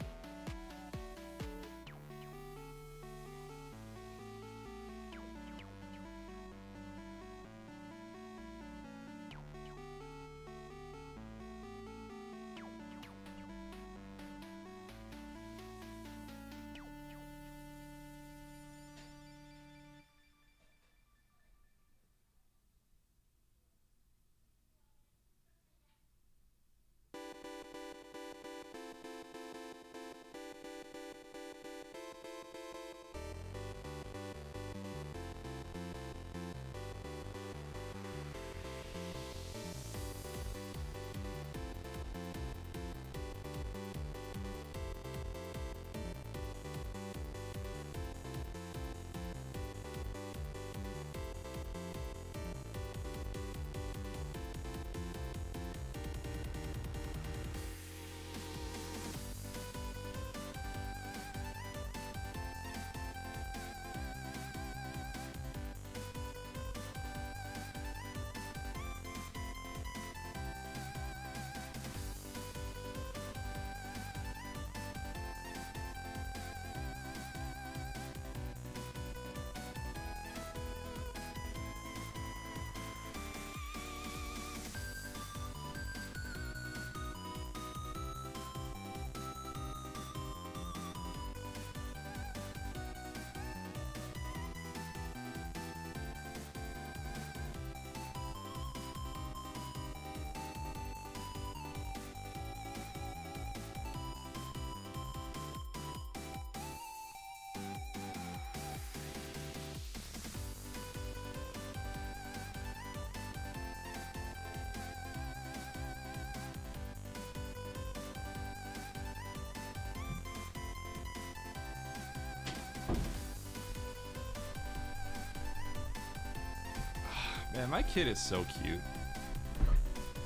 Man, my kid is so cute.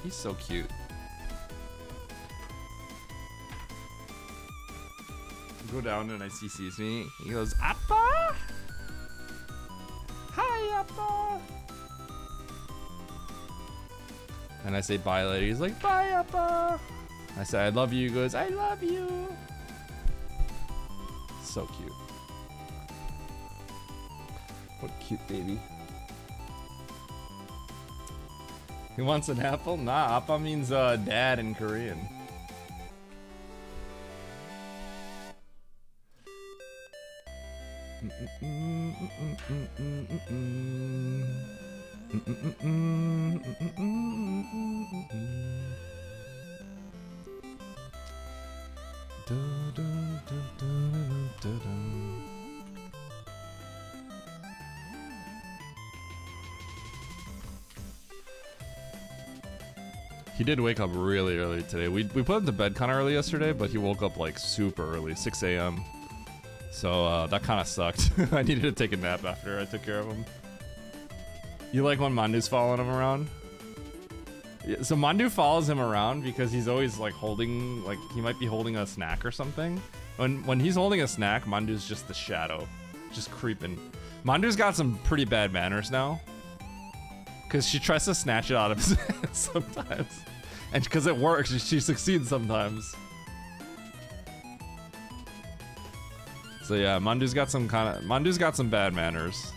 He's so cute. Go down and he sees me. He goes, Appa! Hi, Appa! And I say bye later. He's like, bye, Appa! I say, I love you. He goes, I love you. So cute. What a cute baby. He wants an apple? Nah, appa means dad in Korean. He did wake up really early today. We put him to bed kind of early yesterday, but he woke up like super early, 6 a.m. So that kind of sucked. I needed to take a nap after I took care of him. You like when Mandu's following him around? Yeah, so Mandu follows him around because he's always like holding, like he might be holding a snack or something. When he's holding a snack, Mandu's just the shadow, just creeping. Mandu's got some pretty bad manners now. Because she tries to snatch it out of his hand sometimes. And because it works, she succeeds sometimes. So yeah, Mandu's got some bad manners.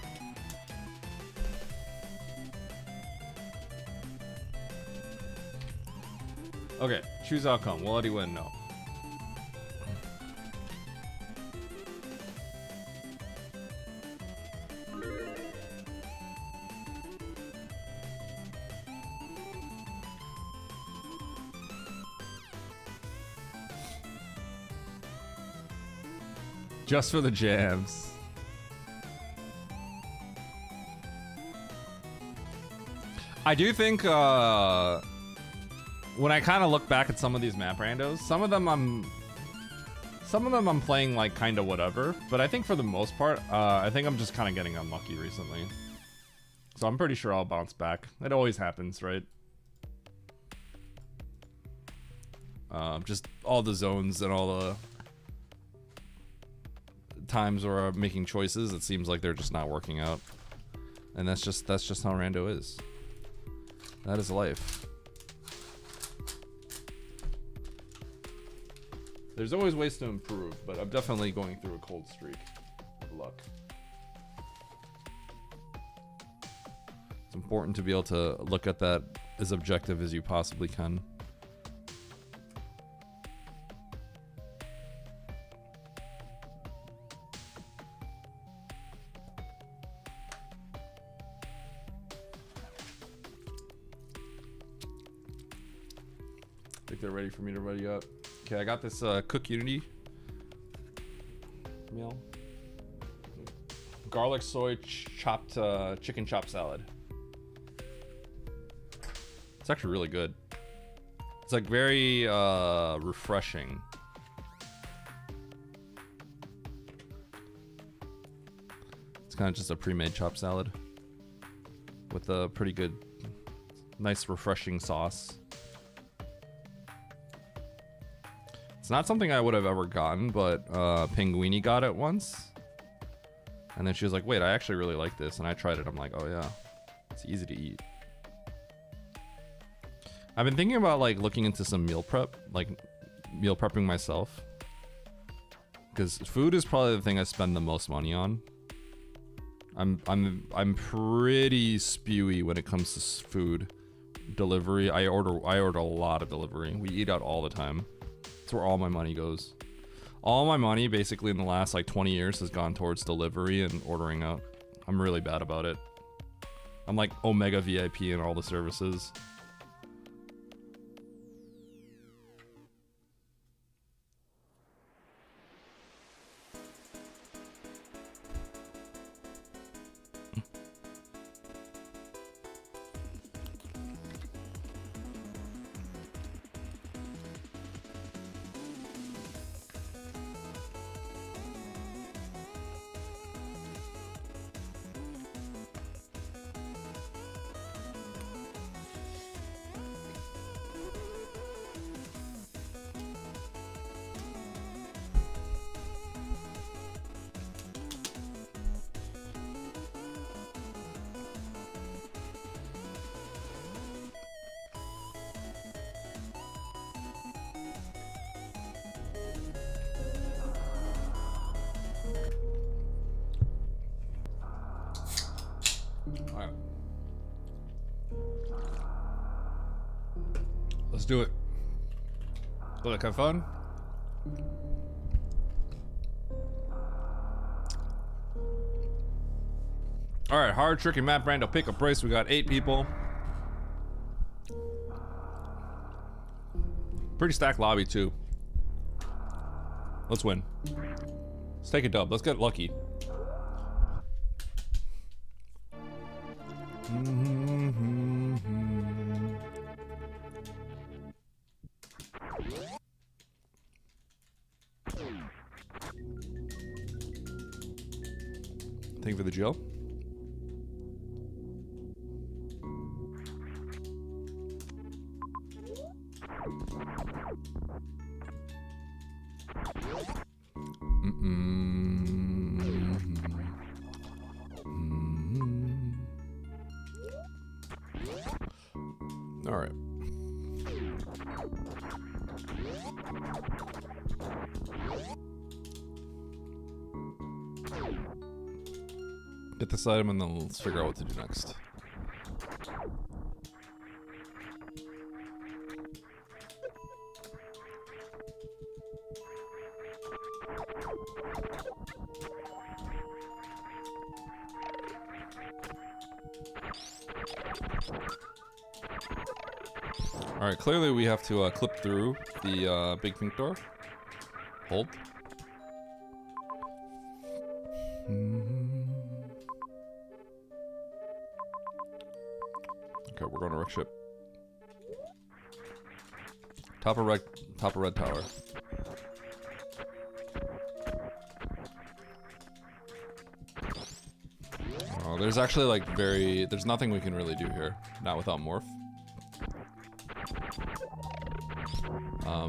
Okay, choose outcome. Will Eddie win? No. Just for the jams. I do think when I kind of look back at some of these map randos, some of them I'm playing like kind of whatever, but I think for the most part, I think I'm just kind of getting unlucky recently. So I'm pretty sure I'll bounce back. It always happens, right? Just all the zones and all the times where I'm making choices, it seems like they're just not working out, and that's just how Rando is. That is life. There's always ways to improve, but I'm definitely going through a cold streak of luck. It's important to be able to look at that as objective as you possibly can. I think they're ready for me to ready up. Okay, I got this Cook Unity meal. Garlic soy chopped chicken chop salad. It's actually really good. It's like very refreshing. It's kind of just a pre-made chopped salad with a pretty good, nice refreshing sauce. It's not something I would have ever gotten, but Pinguini got it once. And then she was like, wait, I actually really like this. And I tried it. I'm like, oh yeah, it's easy to eat. I've been thinking about like looking into some meal prep, like meal prepping myself. Because food is probably the thing I spend the most money on. I'm pretty spewy when it comes to food delivery. I order a lot of delivery. We eat out all the time. That's where all my money goes. All my money basically in the last like 20 years has gone towards delivery and ordering out. I'm really bad about it. I'm like Omega VIP in all the services. Alright. Let's do it. Look, have fun. Alright, hard, tricky map, Rando, pick up race. We got 8 people. Pretty stacked lobby, too. Let's win. Let's take a dub. Let's get lucky. Thank you for the gel. All right. Get this item and then let's figure out what to do next. All right, clearly we have to clip through the big pink door. Hold. Okay, we're going to wreck ship. Top of red tower. Oh, there's actually like there's nothing we can really do here. Not without morph.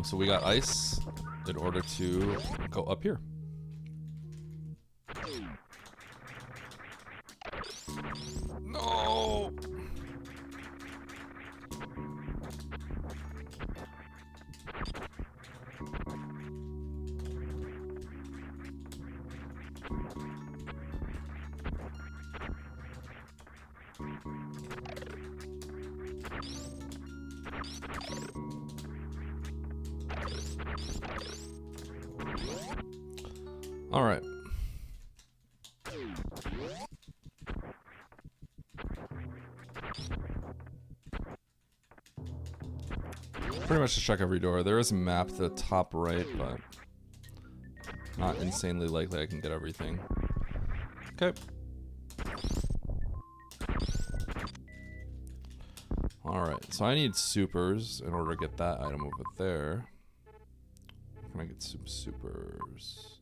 So we got ice in order to go up here. No. All right. Pretty much just check every door. There is a map to the top right, but not insanely likely I can get everything. Okay. Alright, so I need supers in order to get that item over there. Can I get some supers?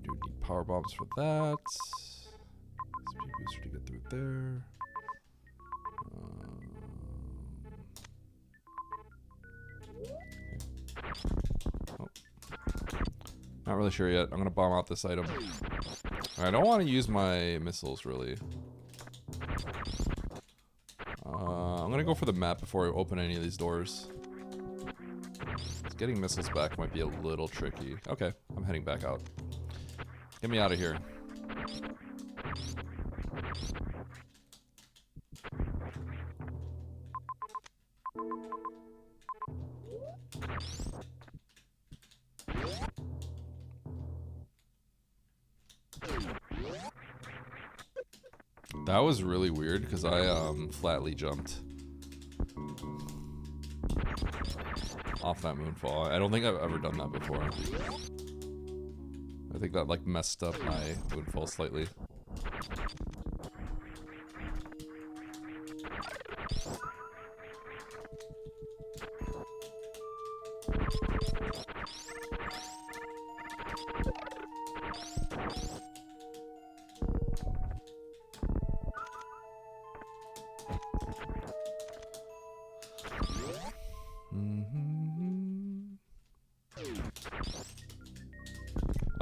Do need power bombs for that. Speed booster to get through there. Oh. Not really sure yet. I'm gonna bomb out this item. I don't want to use my missiles really. I'm gonna go for the map before I open any of these doors. Getting missiles back might be a little tricky. Okay, I'm heading back out. Get me out of here. That was really weird because I flatly jumped off that moonfall. I don't think I've ever done that before. I think that like messed up my moonfall slightly.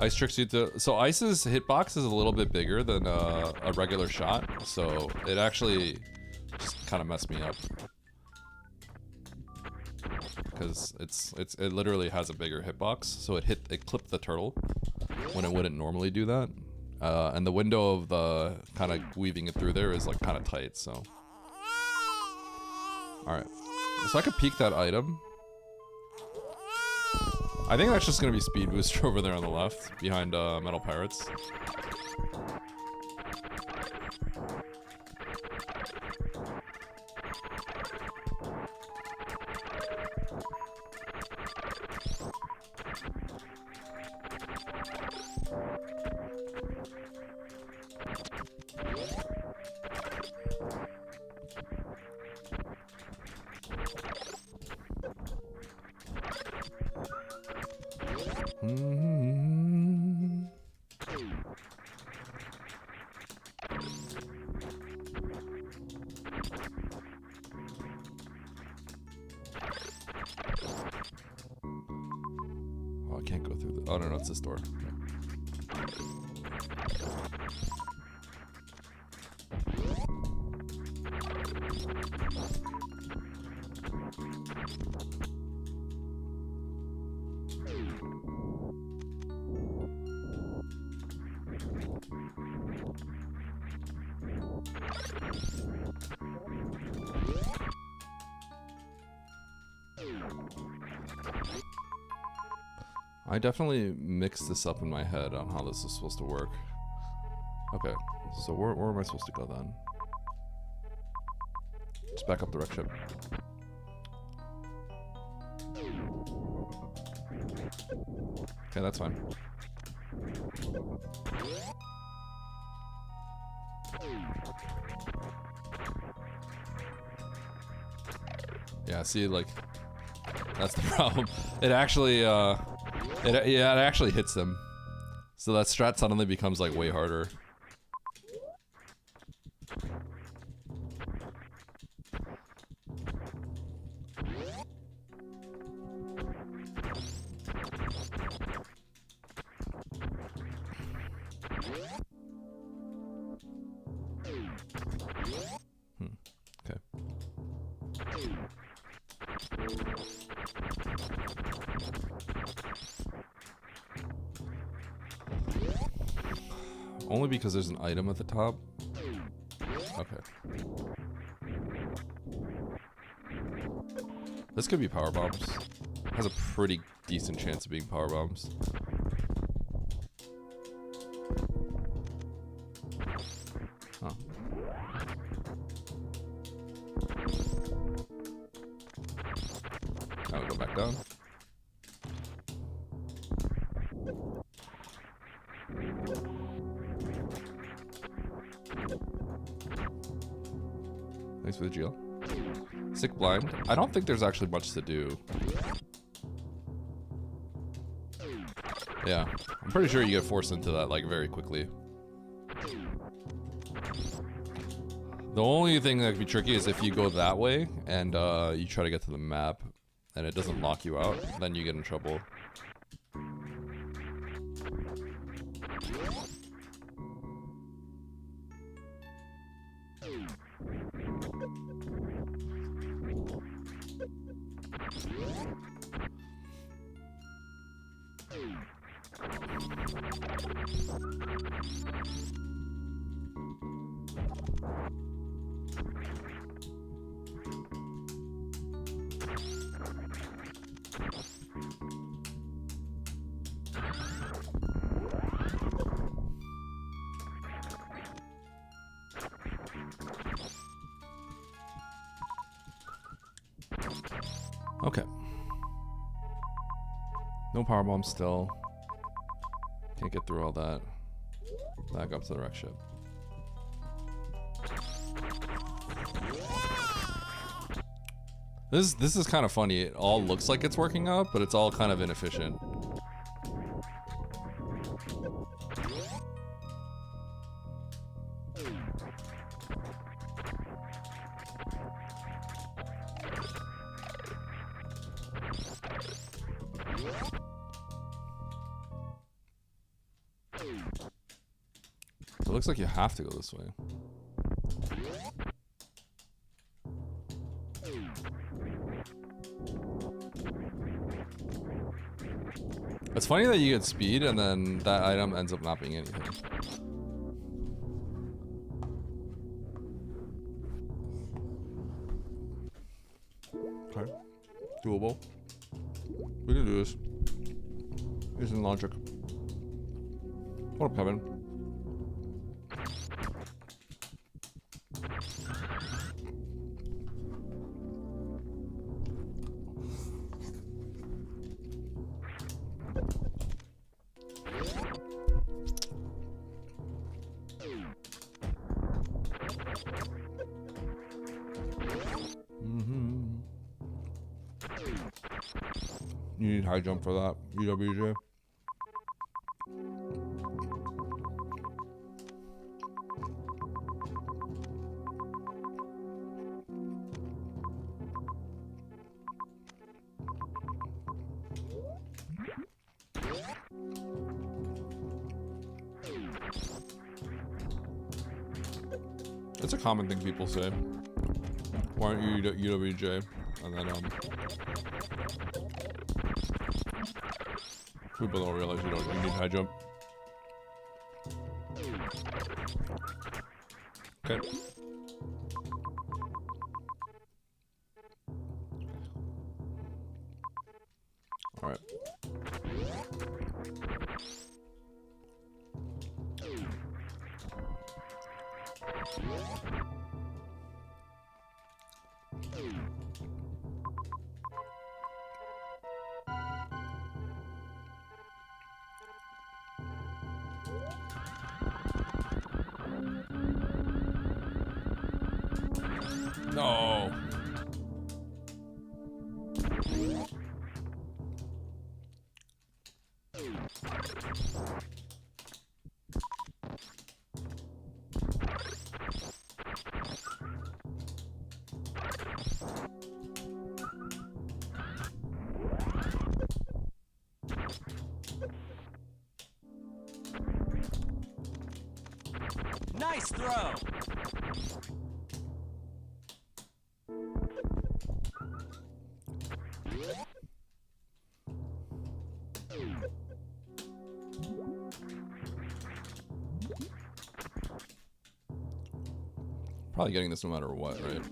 Ice tricks you to... So Ice's hitbox is a little bit bigger than a regular shot, so it actually just kind of messed me up. Because it literally has a bigger hitbox, so it clipped the turtle when it wouldn't normally do that. And the window of the kind of weaving it through there is like kind of tight, so... Alright. So I could peek that item. I think that's just gonna be speed booster over there on the left, behind Metal Pirates. Oh, I can't go through the... Oh, no, it's this door. Okay. I definitely mixed this up in my head on how this is supposed to work. Okay, so where am I supposed to go then? Just back up the wreck ship. Okay, that's fine. Yeah, see, like, that's the problem. It actually, it actually hits them. So that strat suddenly becomes, like, way harder. Okay. only because there's an item at the top. Okay. This could be power bombs. Has a pretty decent chance of being power bombs. Huh. Now we go back down. Thanks for the GL. Sick blind. I don't think there's actually much to do. Yeah, I'm pretty sure you get forced into that like very quickly. The only thing that could be tricky is if you go that way and you try to get to the map and it doesn't lock you out, then you get in trouble. Okay. No power bomb still. Can't get through all that. Back up to the wreck ship. This is kind of funny. It all looks like it's working out, but it's all kind of inefficient. It looks like you have to go this way. It's funny that you get speed and then that item ends up not being anything. Okay. Doable. We can do this. Using logic. What up, Kevin? You need high jump for that, UWJ. It's a common thing people say. Why aren't you UWJ? And then people don't realize you need high jump. Okay. All right. No. Nice throw! Probably getting this no matter what, right?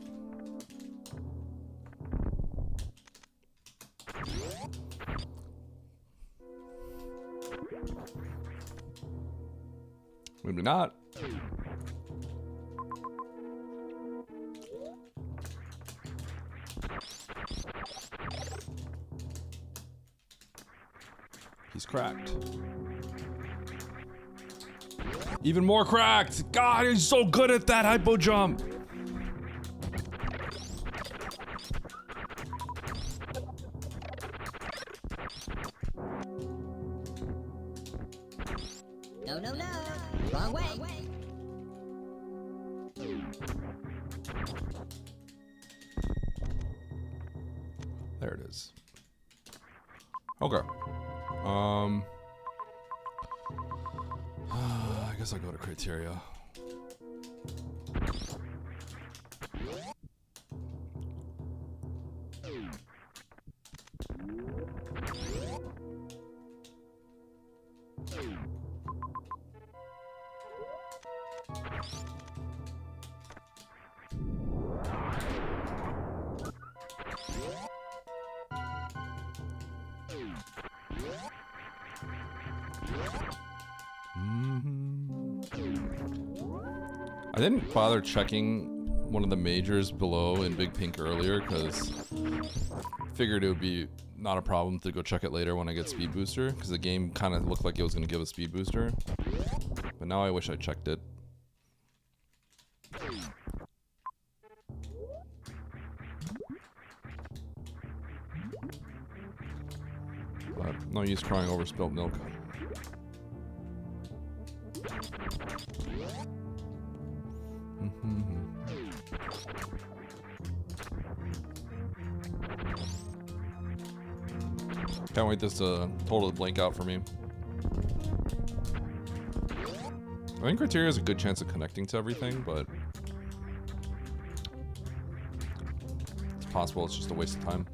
Maybe not. He's cracked. Even more cracked! God, he's so good at that hypo jump! No, no, no. Wrong way. There it is. Okay. I guess I'll go to criteria. I didn't bother checking one of the majors below in Big Pink earlier because figured it would be not a problem to go check it later when I get Speed Booster because the game kind of looked like it was going to give a Speed Booster. But now I wish I checked it. But no use crying over spilt milk. Can't wait this to totally blank out for me. I think criteria has a good chance of connecting to everything, but it's possible it's just a waste of time.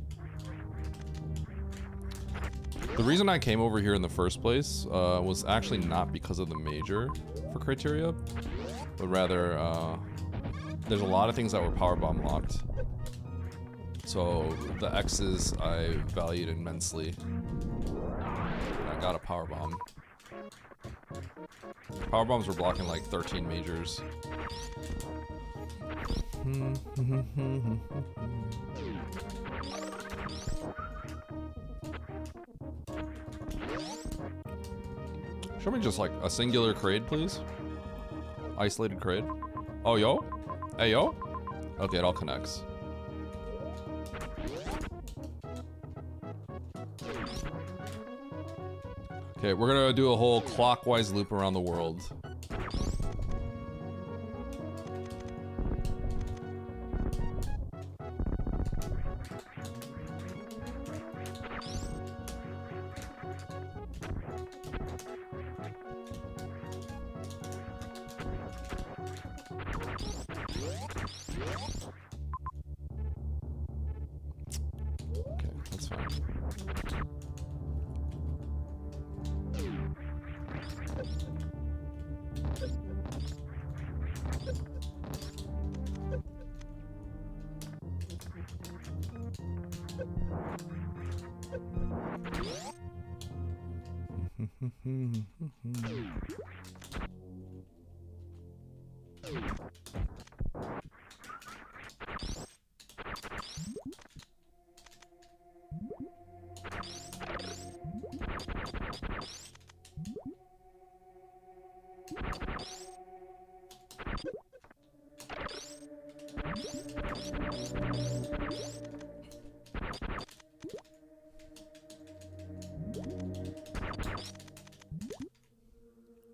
The reason I came over here in the first place was actually not because of the major for criteria, but rather there's a lot of things that were powerbomb locked. So the X's I valued immensely. I got a powerbomb. Powerbombs were blocking like 13 majors. Show me just like a singular crate, please. Isolated crate. Oh, yo? Hey, yo? Okay, it all connects. Okay, we're gonna do a whole clockwise loop around the world. Okay, that's fine.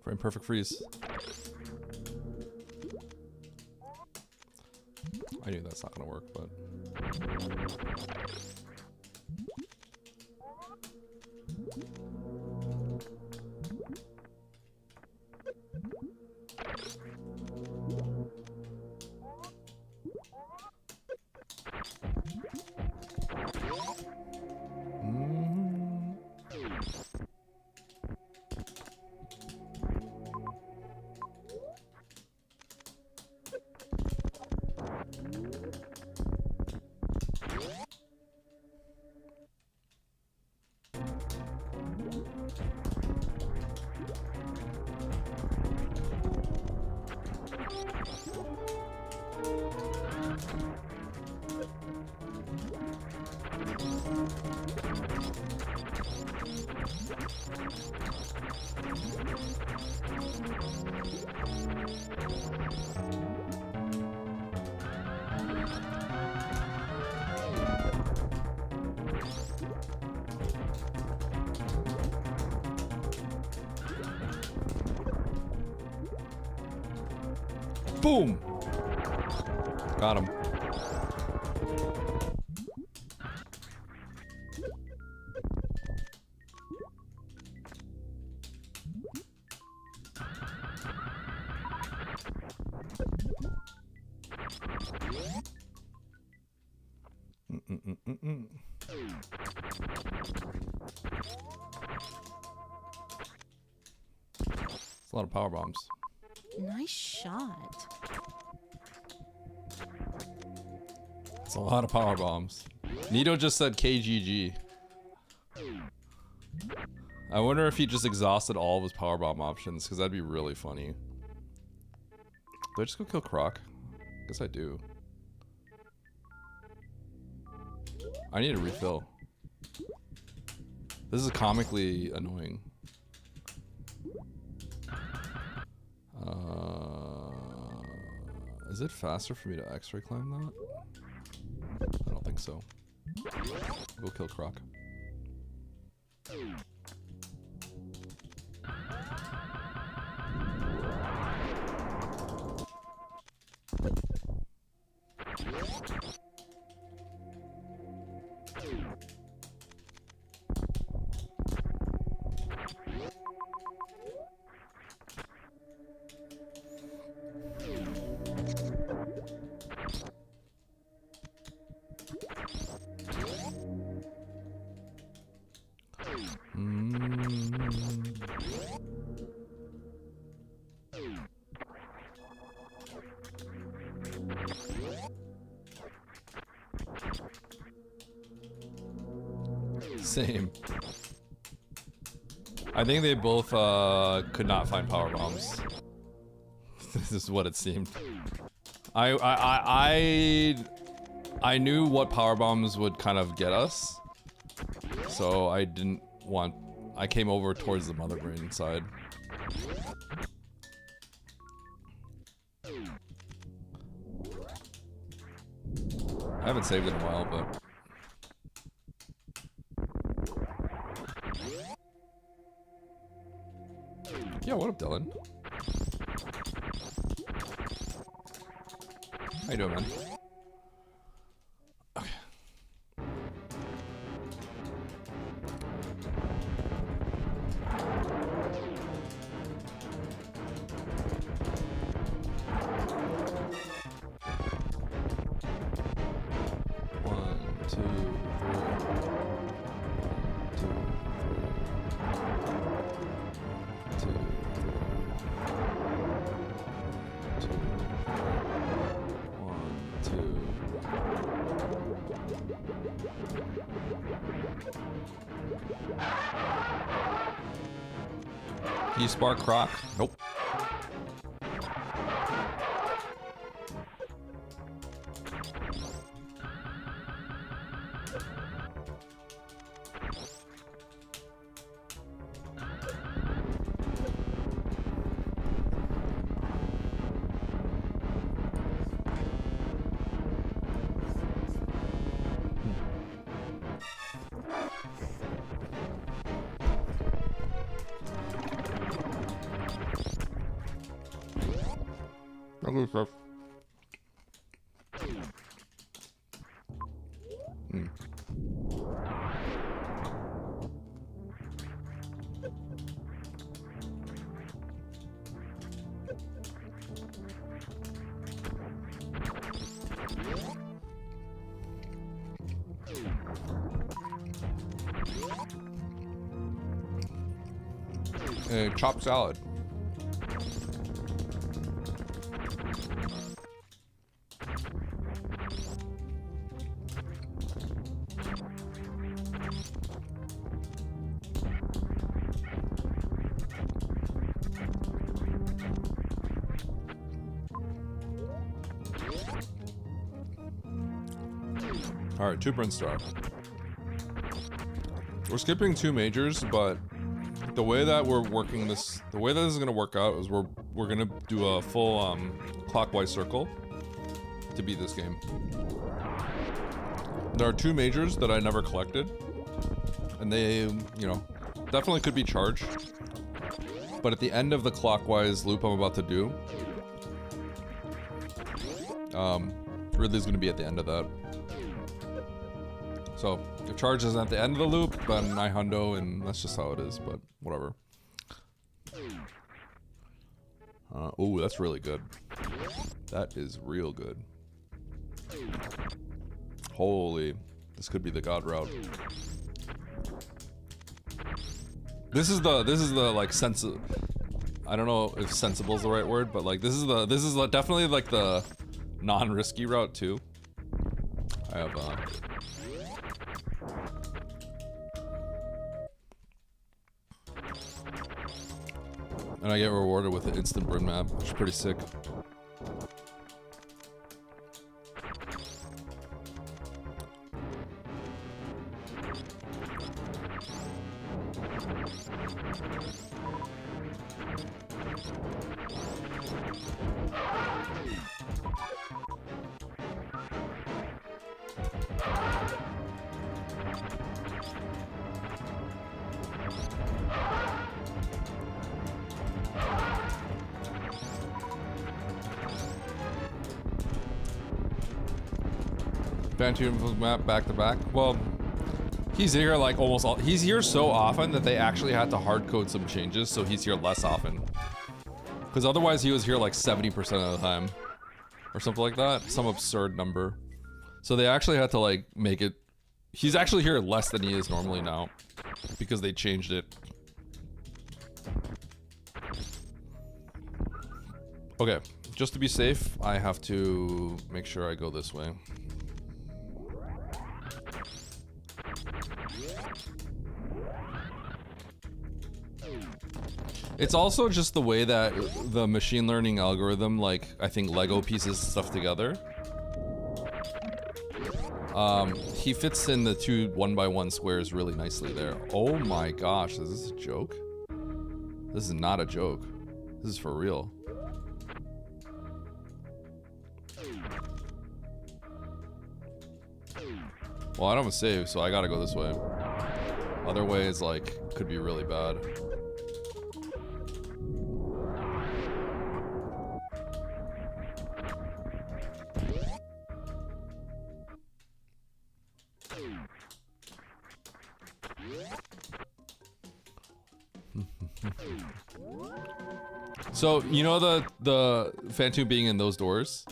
Frame perfect freeze. I knew that's not gonna work, but Boom! Got him. It's a lot of power bombs. Nice shot. It's a lot of power bombs. Nito just said KGG. I wonder if he just exhausted all of his power bomb options, because that'd be really funny. Do I just go kill Croc? Guess I do. I need a refill. This is comically annoying. Is it faster for me to X-ray climb that? I don't think so. Go kill Croc. Same. I think they both could not find power bombs. This is what it seemed. I knew what power bombs would kind of get us, so I didn't want. I came over towards the mother brain side. I haven't saved it in a while, but. Yeah, what up, Dylan? How you doing, man? Okay. One, two, three. Can you spark Croc? Nope. Ugly stuff. Chopped salad. All right, 2 Brinstar. We're skipping 2 majors, but the way that we're working this, the way that this is gonna work out is we're gonna do a full clockwise circle to beat this game. There are 2 majors that I never collected, and they, you know, definitely could be charged. But at the end of the clockwise loop I'm about to do, Ridley's gonna be at the end of that. So if Charge isn't at the end of the loop, then I hundo, and that's just how it is. But whatever. Oh, that's really good. That is real good. Holy, this could be the god route. This is the like I don't know if sensible is the right word, but like this is definitely like the non-risky route too. I have and I get rewarded with an instant burn map, which is pretty sick. Phantom map back to back. Well, he's here like almost all. He's here so often that they actually had to hard code some changes, so he's here less often. Because otherwise, he was here like 70% of the time, or something like that. Some absurd number. So they actually had to like make it. He's actually here less than he is normally now, because they changed it. Okay, just to be safe, I have to make sure I go this way. It's also just the way that the machine learning algorithm, like, I think Lego pieces stuff together. He fits in the two 1x1 squares really nicely there. Oh my gosh, is this a joke? This is not a joke. This is for real. Well, I don't have a save, so I gotta go this way. Other ways, like, could be really bad. So, you know the Phantoon being in those doors?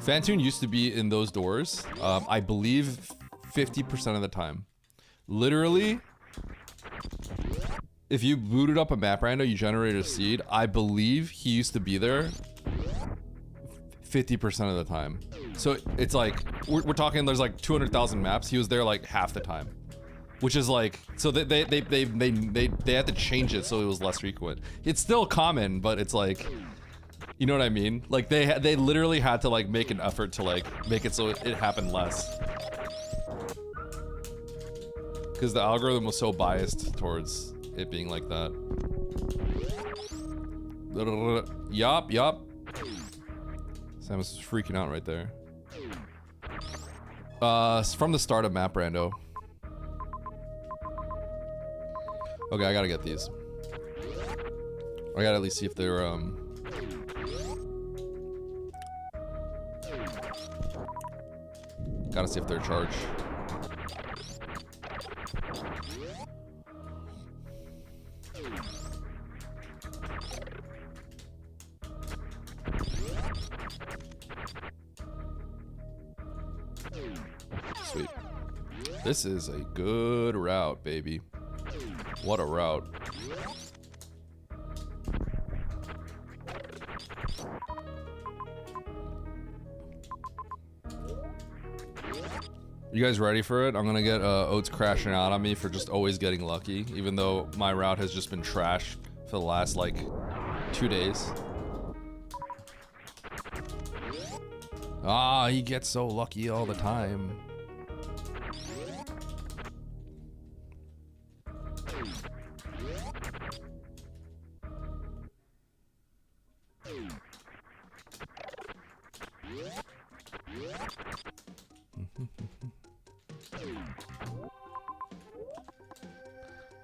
Phantoon used to be in those doors, I believe 50% of the time. Literally, if you booted up a map rando, you generated a seed, I believe he used to be there 50% of the time. So it's like, we're talking there's like 200,000 maps, he was there like half the time. Which is like, so they had to change it so it was less frequent. It's still common, but it's like, you know what I mean? Like they literally had to like make an effort to like make it so it happened less. Because the algorithm was so biased towards it being like that. Yup. Sam was freaking out right there. From the start of map rando. Okay, I gotta get these. I gotta at least see if they're gotta see if they're charged. Sweet. This is a good route, baby. What a route. You guys ready for it? I'm gonna get Oats crashing out on me for just always getting lucky, even though my route has just been trash for the last like 2 days. Ah, he gets so lucky all the time.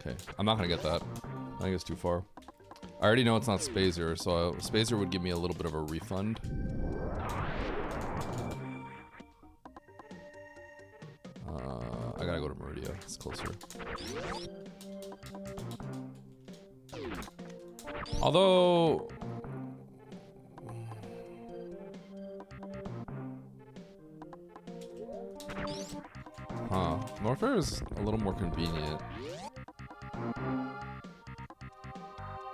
Okay, I'm not gonna get that. I think it's too far. I already know it's not Spazer, so Spazer would give me a little bit of a refund. it's closer. Although... Huh. Norfair is a little more convenient.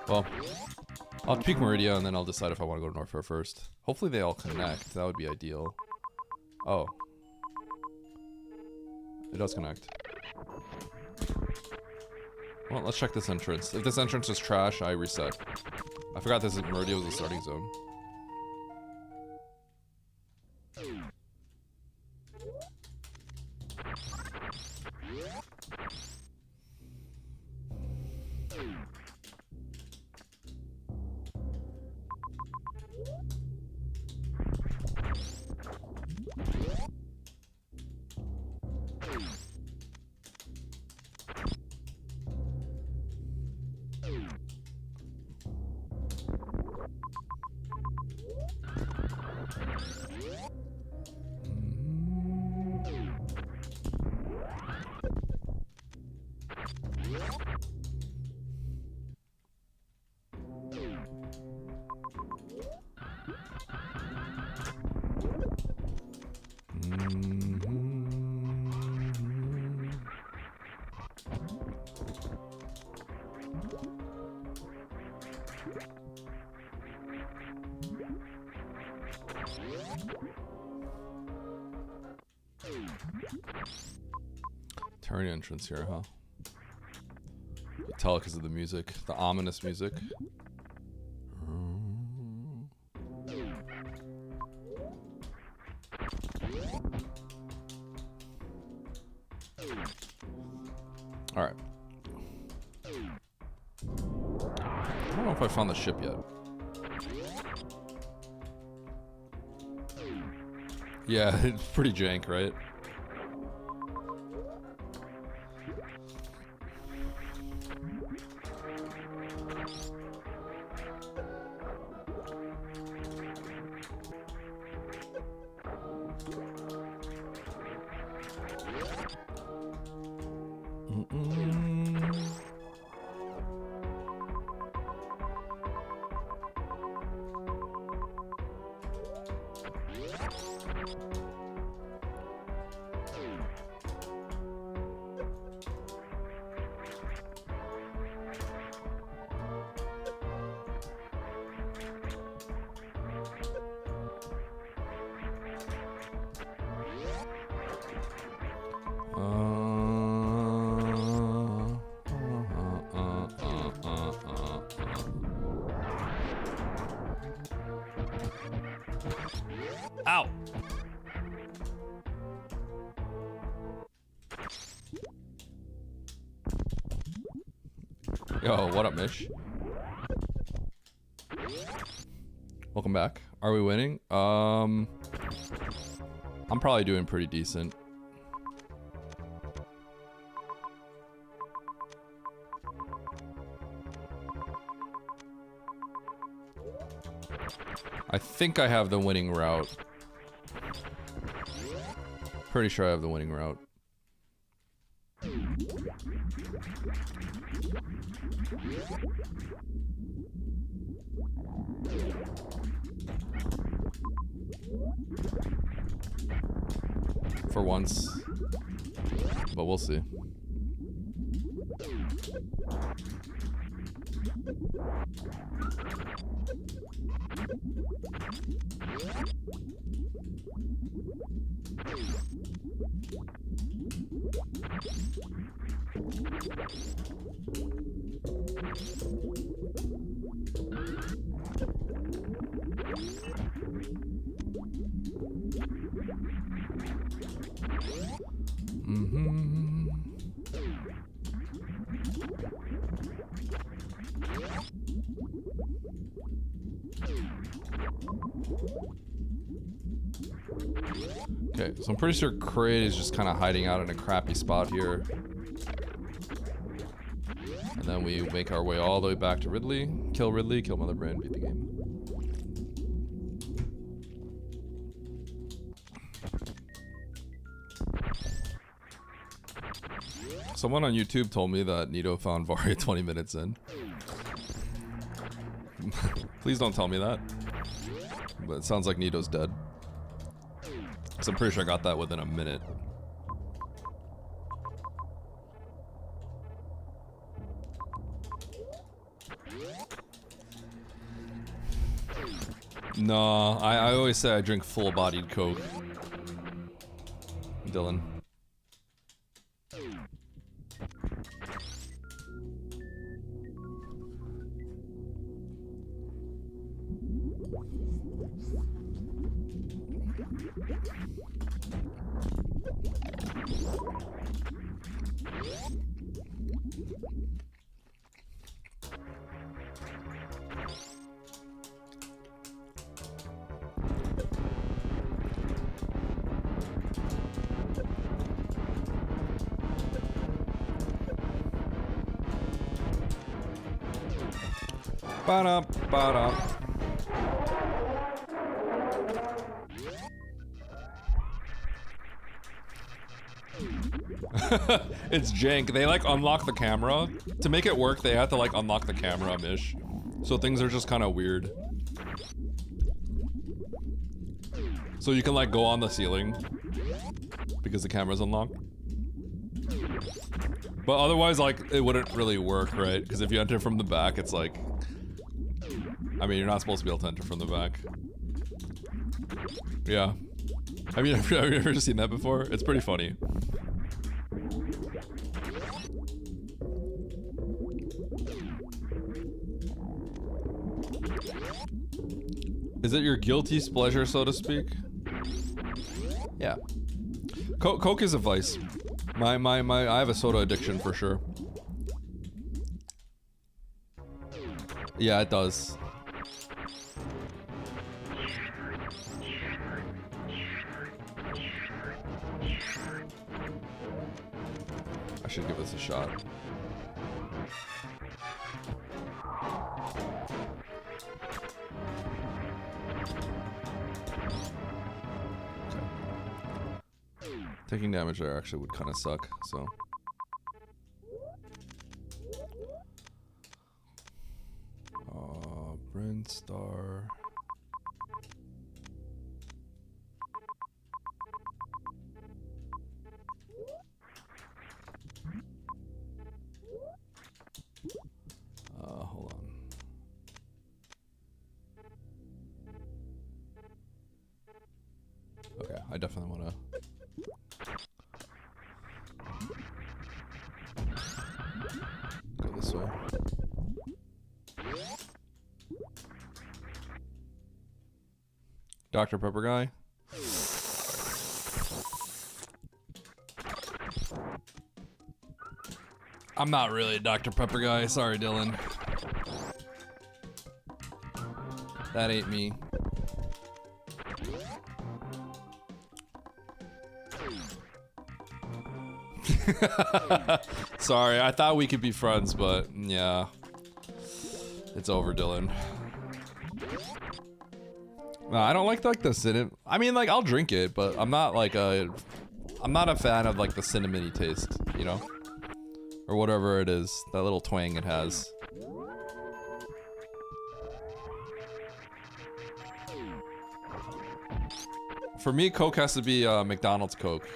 Well, I'll have to peek Meridia and then I'll decide if I want to go to Norfair first. Hopefully they all connect. That would be ideal. Oh. It does connect. Well, let's check this entrance. If this entrance is trash, I reset. I forgot this Meridia was the starting zone. Turn entrance here, huh? You can tell because of the music, the ominous music. All right. I don't know if I found the ship yet. Yeah, it's pretty jank, right? Ow! Yo, what up, Mish? Welcome back. Are we winning? I'm probably doing pretty decent. I think I have the winning route. Pretty sure I have the winning route. For once. But we'll see. Okay, so I'm pretty sure Kraid is just kind of hiding out in a crappy spot here. And then we make our way all the way back to Ridley, kill Mother Brand, beat the game. Someone on YouTube told me that Nito found Varia 20 minutes in. Please don't tell me that. But it sounds like Nito's dead. Because I'm pretty sure I got that within a minute. No, I always say I drink full-bodied Coke. Dylan. Ba-da, ba-da. It's jank. They like unlock the camera. To make it work, they have to like unlock the camera, Mish. So things are just kind of weird. So you can like go on the ceiling because the camera's unlocked. But otherwise, like, it wouldn't really work, right? Because if you enter from the back, it's like... I mean, you're not supposed to be able to enter from the back. Yeah. Have you ever seen that before? It's pretty funny. Is it your guilty pleasure, so to speak? Yeah. Coke is a vice. I have a soda addiction for sure. Yeah, it does. I should give this a shot. Taking damage there actually would kind of suck, so. Bryn Star. Hold on. Okay, I definitely want to. Go this way. Dr. Pepper guy. I'm not really a Dr. Pepper guy. Sorry, Dylan. That ain't me. Sorry, I thought we could be friends, but yeah. It's over, Dylan. No, I don't like the cinnamon. I mean, like, I'll drink it, but I'm not like I'm not a fan of like the cinnamony taste, you know? Or whatever it is, that little twang it has. For me, Coke has to be McDonald's Coke.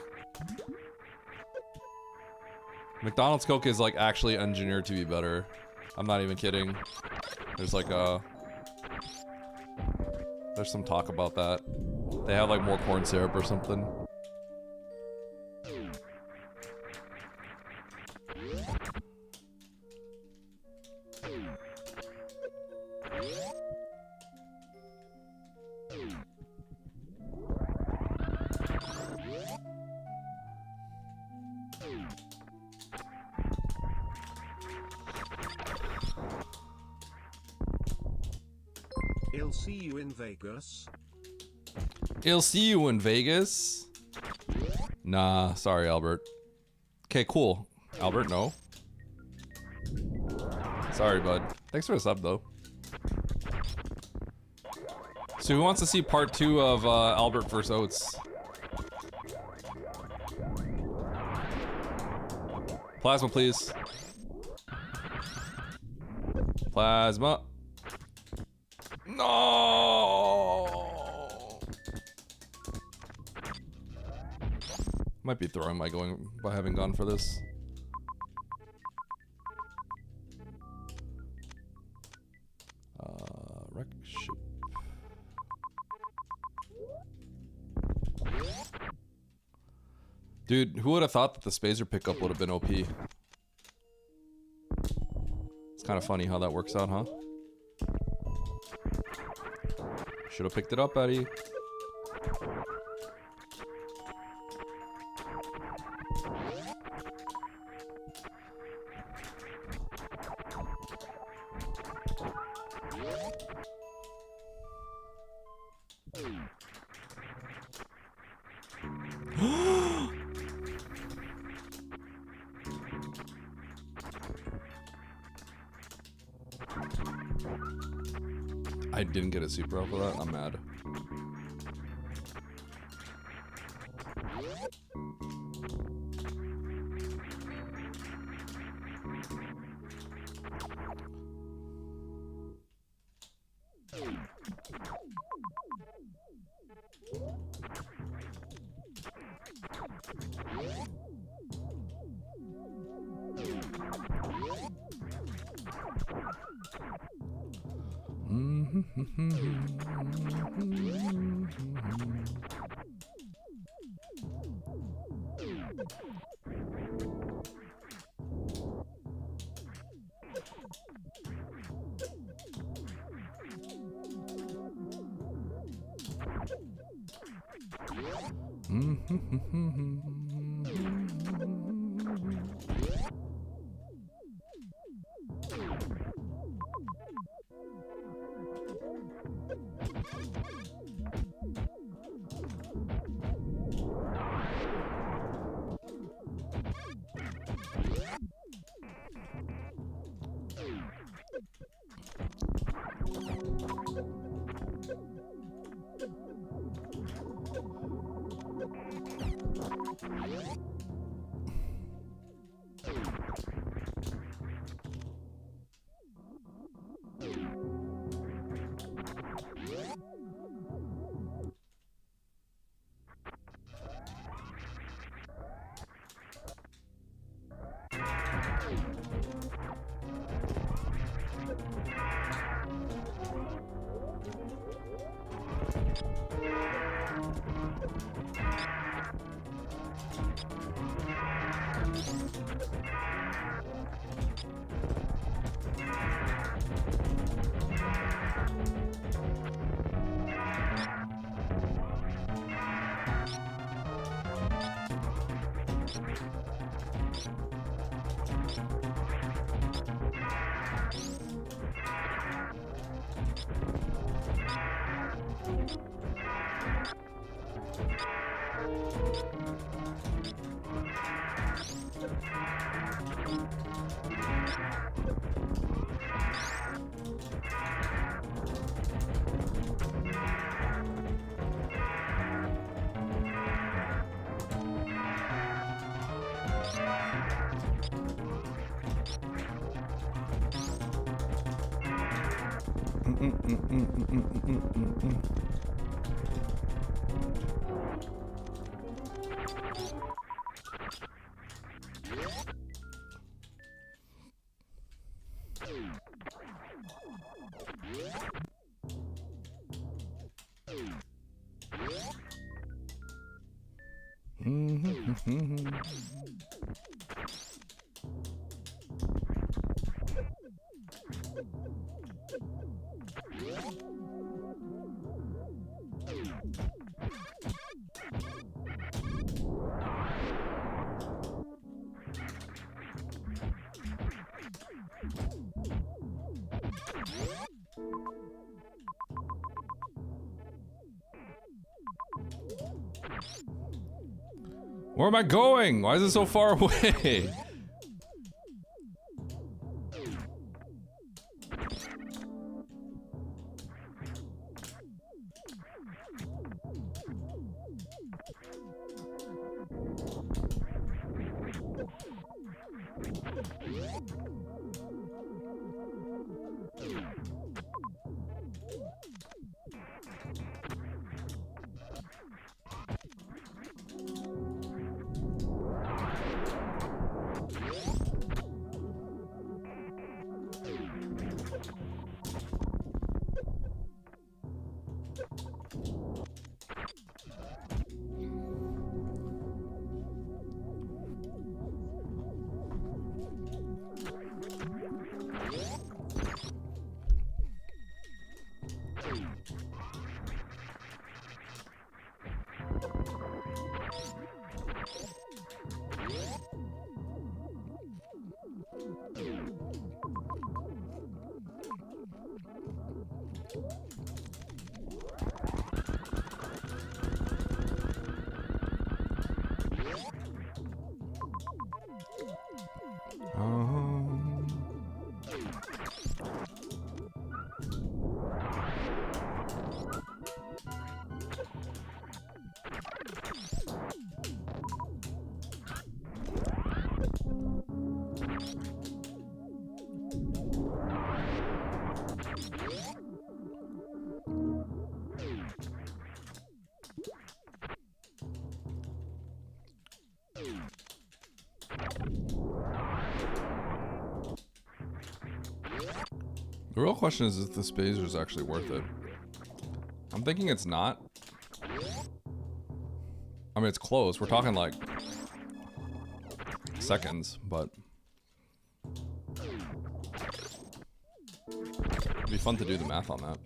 McDonald's Coke is like actually engineered to be better. I'm not even kidding. There's like there's some talk about that. They have like more corn syrup or something. I'll see you in Vegas. I'll see you in Vegas? Nah, sorry, Albert. Okay, cool. Albert, no. Sorry, bud. Thanks for the sub, though. So who wants to see part 2 of Albert vs. Oates? Plasma, please. Plasma. No. Might be throwing by having gone for this. Wreck ship. Dude, who would have thought that the Spazer pickup would have been OP? It's kind of funny how that works out, huh? Should have picked it up, Eddie. I didn't get a super off of that. I'm mad. Where am I going? Why is it so far away? The real question is if the Spazer is actually worth it. I'm thinking it's not. I mean, it's close. We're talking like seconds, but it'd be fun to do the math on that.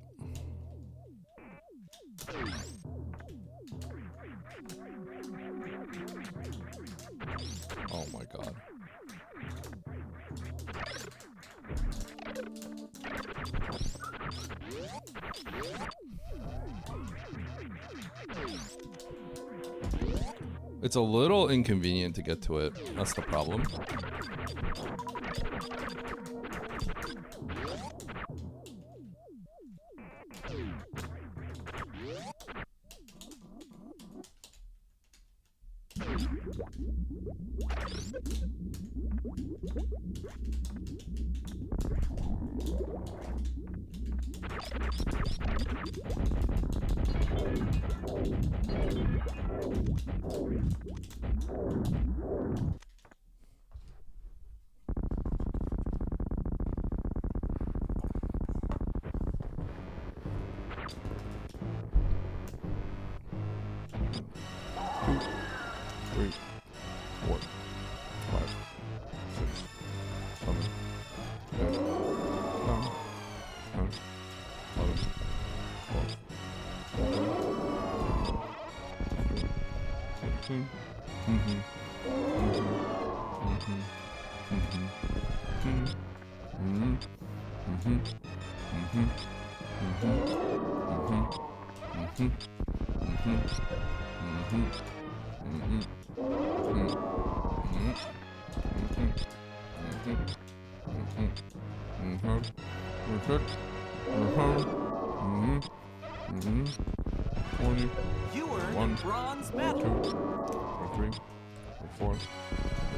Oh my god. It's a little inconvenient to get to it. That's the problem. You earned a bronze medal. 2, 3, 4,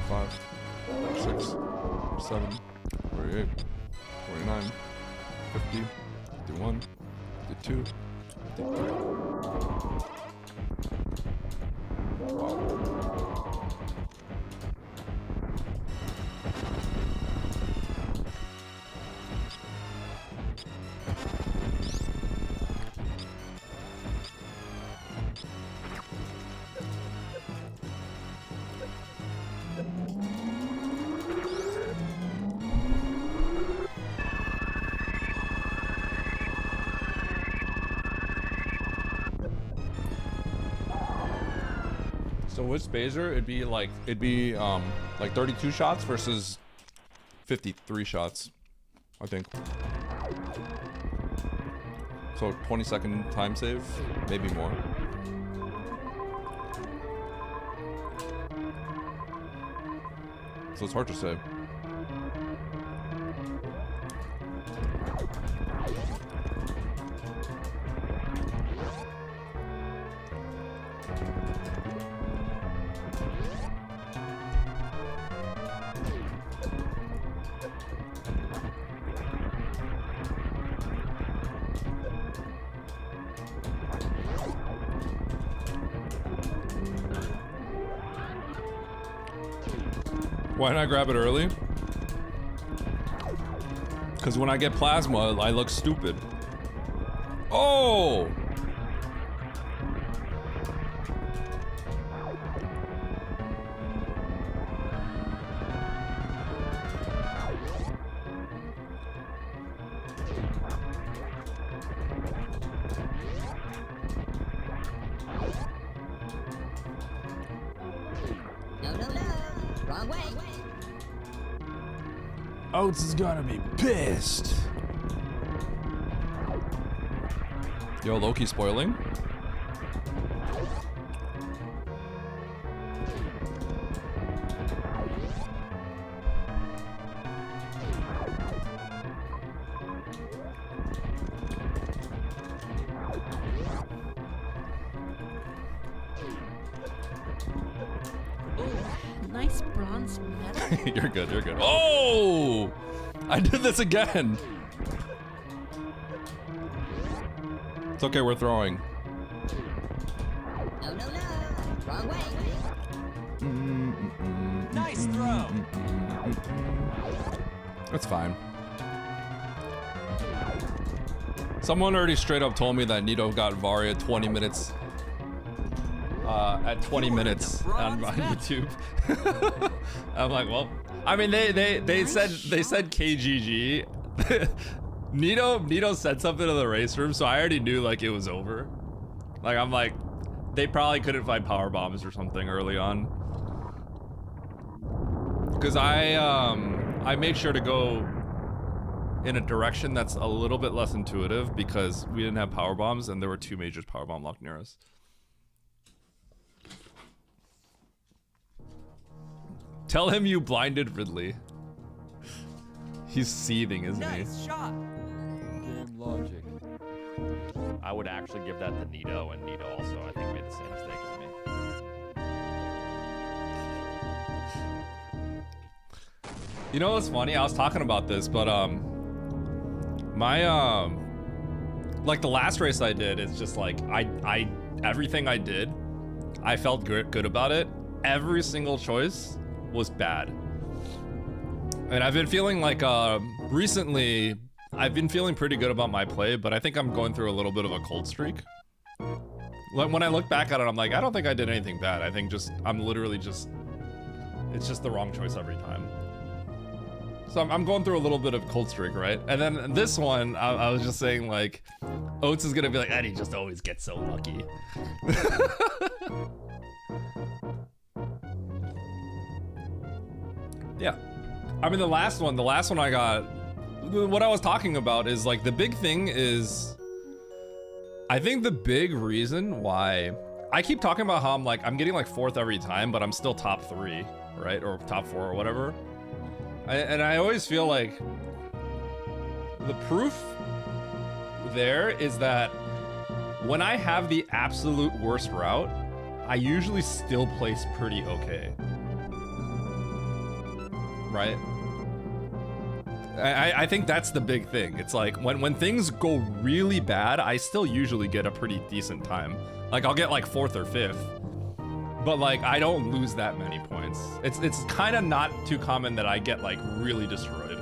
5, 6, 7, 48, 49, 50, 51, 52, 53. So with Spazer, it'd be like 32 shots versus 53 shots, I think. So 20-second time save, maybe more. So it's hard to say. Why not grab it early? Because when I get plasma, I look stupid. Oh! No, no, no. Wrong way. Oats is gonna be pissed. Yo, Loki spoiling? Nice bronze medal. You're good, you're good. Oh! I did this again! It's okay, we're throwing. No, no, no. Wrong way. Nice throw. That's fine. Someone already straight up told me that Nito got Varia 20 minutes. At 20 minutes on YouTube. I'm like, well, I mean, they said KGG. Nito said something in the race room, so I already knew like it was over. Like I'm like, they probably couldn't find power bombs or something early on. Cause I made sure to go in a direction that's a little bit less intuitive because we didn't have power bombs and there were 2 majors power bomb locked near us. Tell him you blinded Ridley. He's seething, isn't he? Nice shot. Game logic. I would actually give that to Nito, and Nito also, I think, made the same mistake as me. You know what's funny? I was talking about this, but my like the last race I did is just like I everything I did, I felt good about it. Every single choice was bad. And I've been feeling like recently I've been feeling pretty good about my play, but I think I'm going through a little bit of a cold streak. When I look back at it, I'm like, I don't think I did anything bad. I think I'm literally just, it's just the wrong choice every time. So I'm going through a little bit of cold streak, right? And then this one, I was just saying like, Oates is gonna be like, Eddie just always gets so lucky. Yeah. I mean, the last one I got, what I was talking about is like, the big thing is, I think the big reason why, I keep talking about how I'm getting like 4th every time, but I'm still top 3, right? Or top 4 or whatever. And I always feel like the proof there is that when I have the absolute worst route, I usually still place pretty okay. Right? I think that's the big thing. It's like when things go really bad, I still usually get a pretty decent time. Like I'll get like 4th or 5th. But like I don't lose that many points. It's kind of not too common that I get like really destroyed.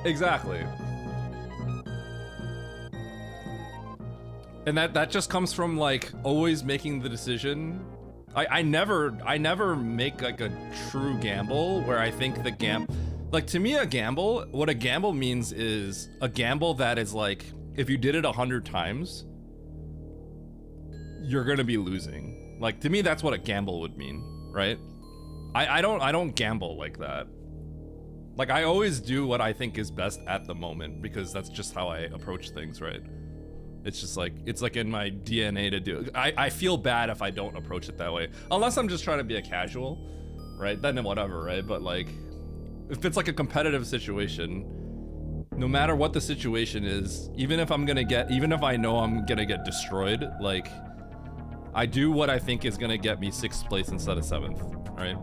Exactly. And that just comes from like always making the decision. I never make like a true gamble where I think the like to me a gamble, what a gamble means is a gamble that is like, if you did it 100 times, you're gonna be losing. Like to me, that's what a gamble would mean, right? I don't gamble like that. Like I always do what I think is best at the moment because that's just how I approach things, right? It's just like, it's like in my DNA to do it. I feel bad if I don't approach it that way. Unless I'm just trying to be a casual, right? Then whatever, right? But like, if it's like a competitive situation, no matter what the situation is, even if I know I'm gonna get destroyed, like, I do what I think is gonna get me 6th place instead of 7th, right?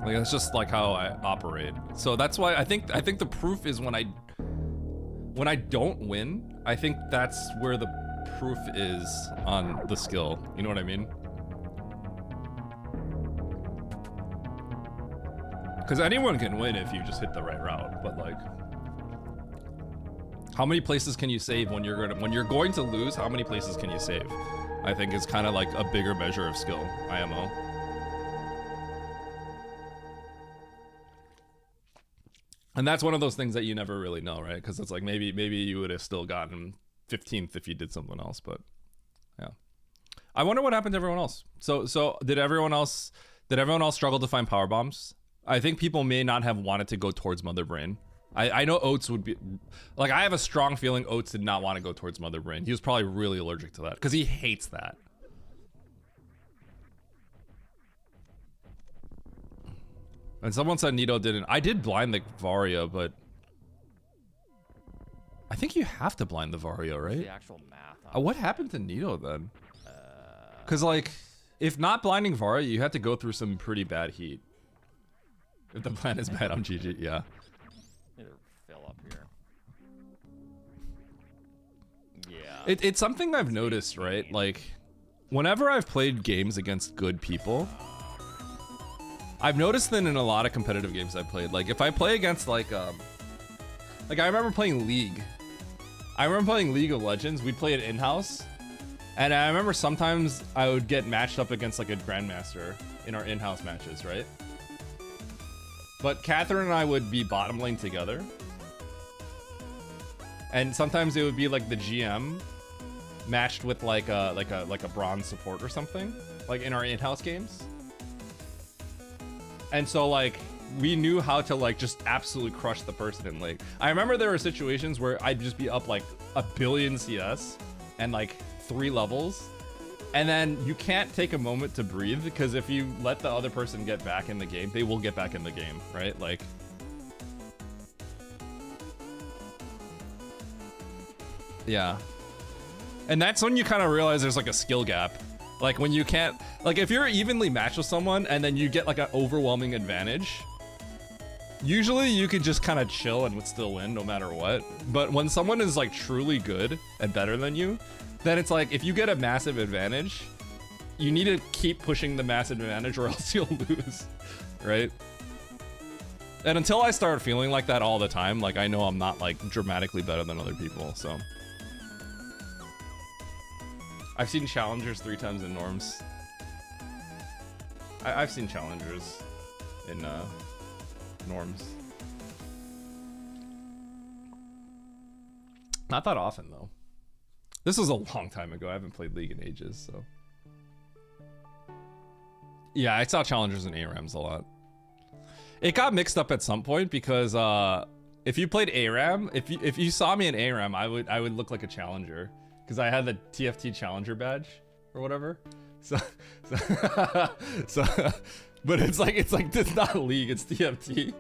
Like, that's just like how I operate. So that's why I think the proof is when I don't win, I think that's where the proof is on the skill. You know what I mean? Because anyone can win if you just hit the right route, but like, how many places can you save when you're going to lose? How many places can you save? I think is kind of like a bigger measure of skill, IMO. And that's one of those things that you never really know, right? Because it's like maybe you would have still gotten 15th if you did something else, but yeah. I wonder what happened to everyone else. So did everyone else struggle to find power bombs? I think people may not have wanted to go towards Mother Brain. I know Oates would be like, I have a strong feeling Oates did not want to go towards Mother Brain. He was probably really allergic to that because he hates that. And someone said Nito didn't. I did blind the Varia, but I think you have to blind the Varia, right? The actual math. What happened to Nito then? Because like, if not blinding Varia, you had to go through some pretty bad heat. If the plan is bad on GG, yeah. Either fill up here. Yeah. It's something I've noticed, right? Like, whenever I've played games against good people, I've noticed that in a lot of competitive games I've played, like if I play against like Like I remember playing League. I remember playing League of Legends. We'd play it in-house. And I remember sometimes I would get matched up against like a grandmaster in our in-house matches, right? But Catherine and I would be bottom lane together. And sometimes it would be like the GM matched with like a bronze support or something, like in our in-house games. And so like we knew how to like just absolutely crush the person in lane. I remember there were situations where I'd just be up like a billion CS and like 3 levels, and then you can't take a moment to breathe, because if you let the other person get back in the game, they will get back in the game, right? Like yeah. And that's when you kind of realize there's like a skill gap. Like when you can't, like if you're evenly matched with someone and then you get like an overwhelming advantage, usually you can just kind of chill and would still win no matter what. But when someone is like truly good and better than you, then it's like if you get a massive advantage, you need to keep pushing the massive advantage or else you'll lose, right? And until I start feeling like that all the time, like I know I'm not like dramatically better than other people, so. I've seen challengers 3 times in norms. I've seen challengers in norms. Not that often though. This was a long time ago. I haven't played League in ages, so. Yeah, I saw challengers in ARAMs a lot. It got mixed up at some point because if you played ARAM, if you saw me in ARAM, I would look like a challenger. Because I had the TFT Challenger badge or whatever, so but it's like it's not League, it's TFT.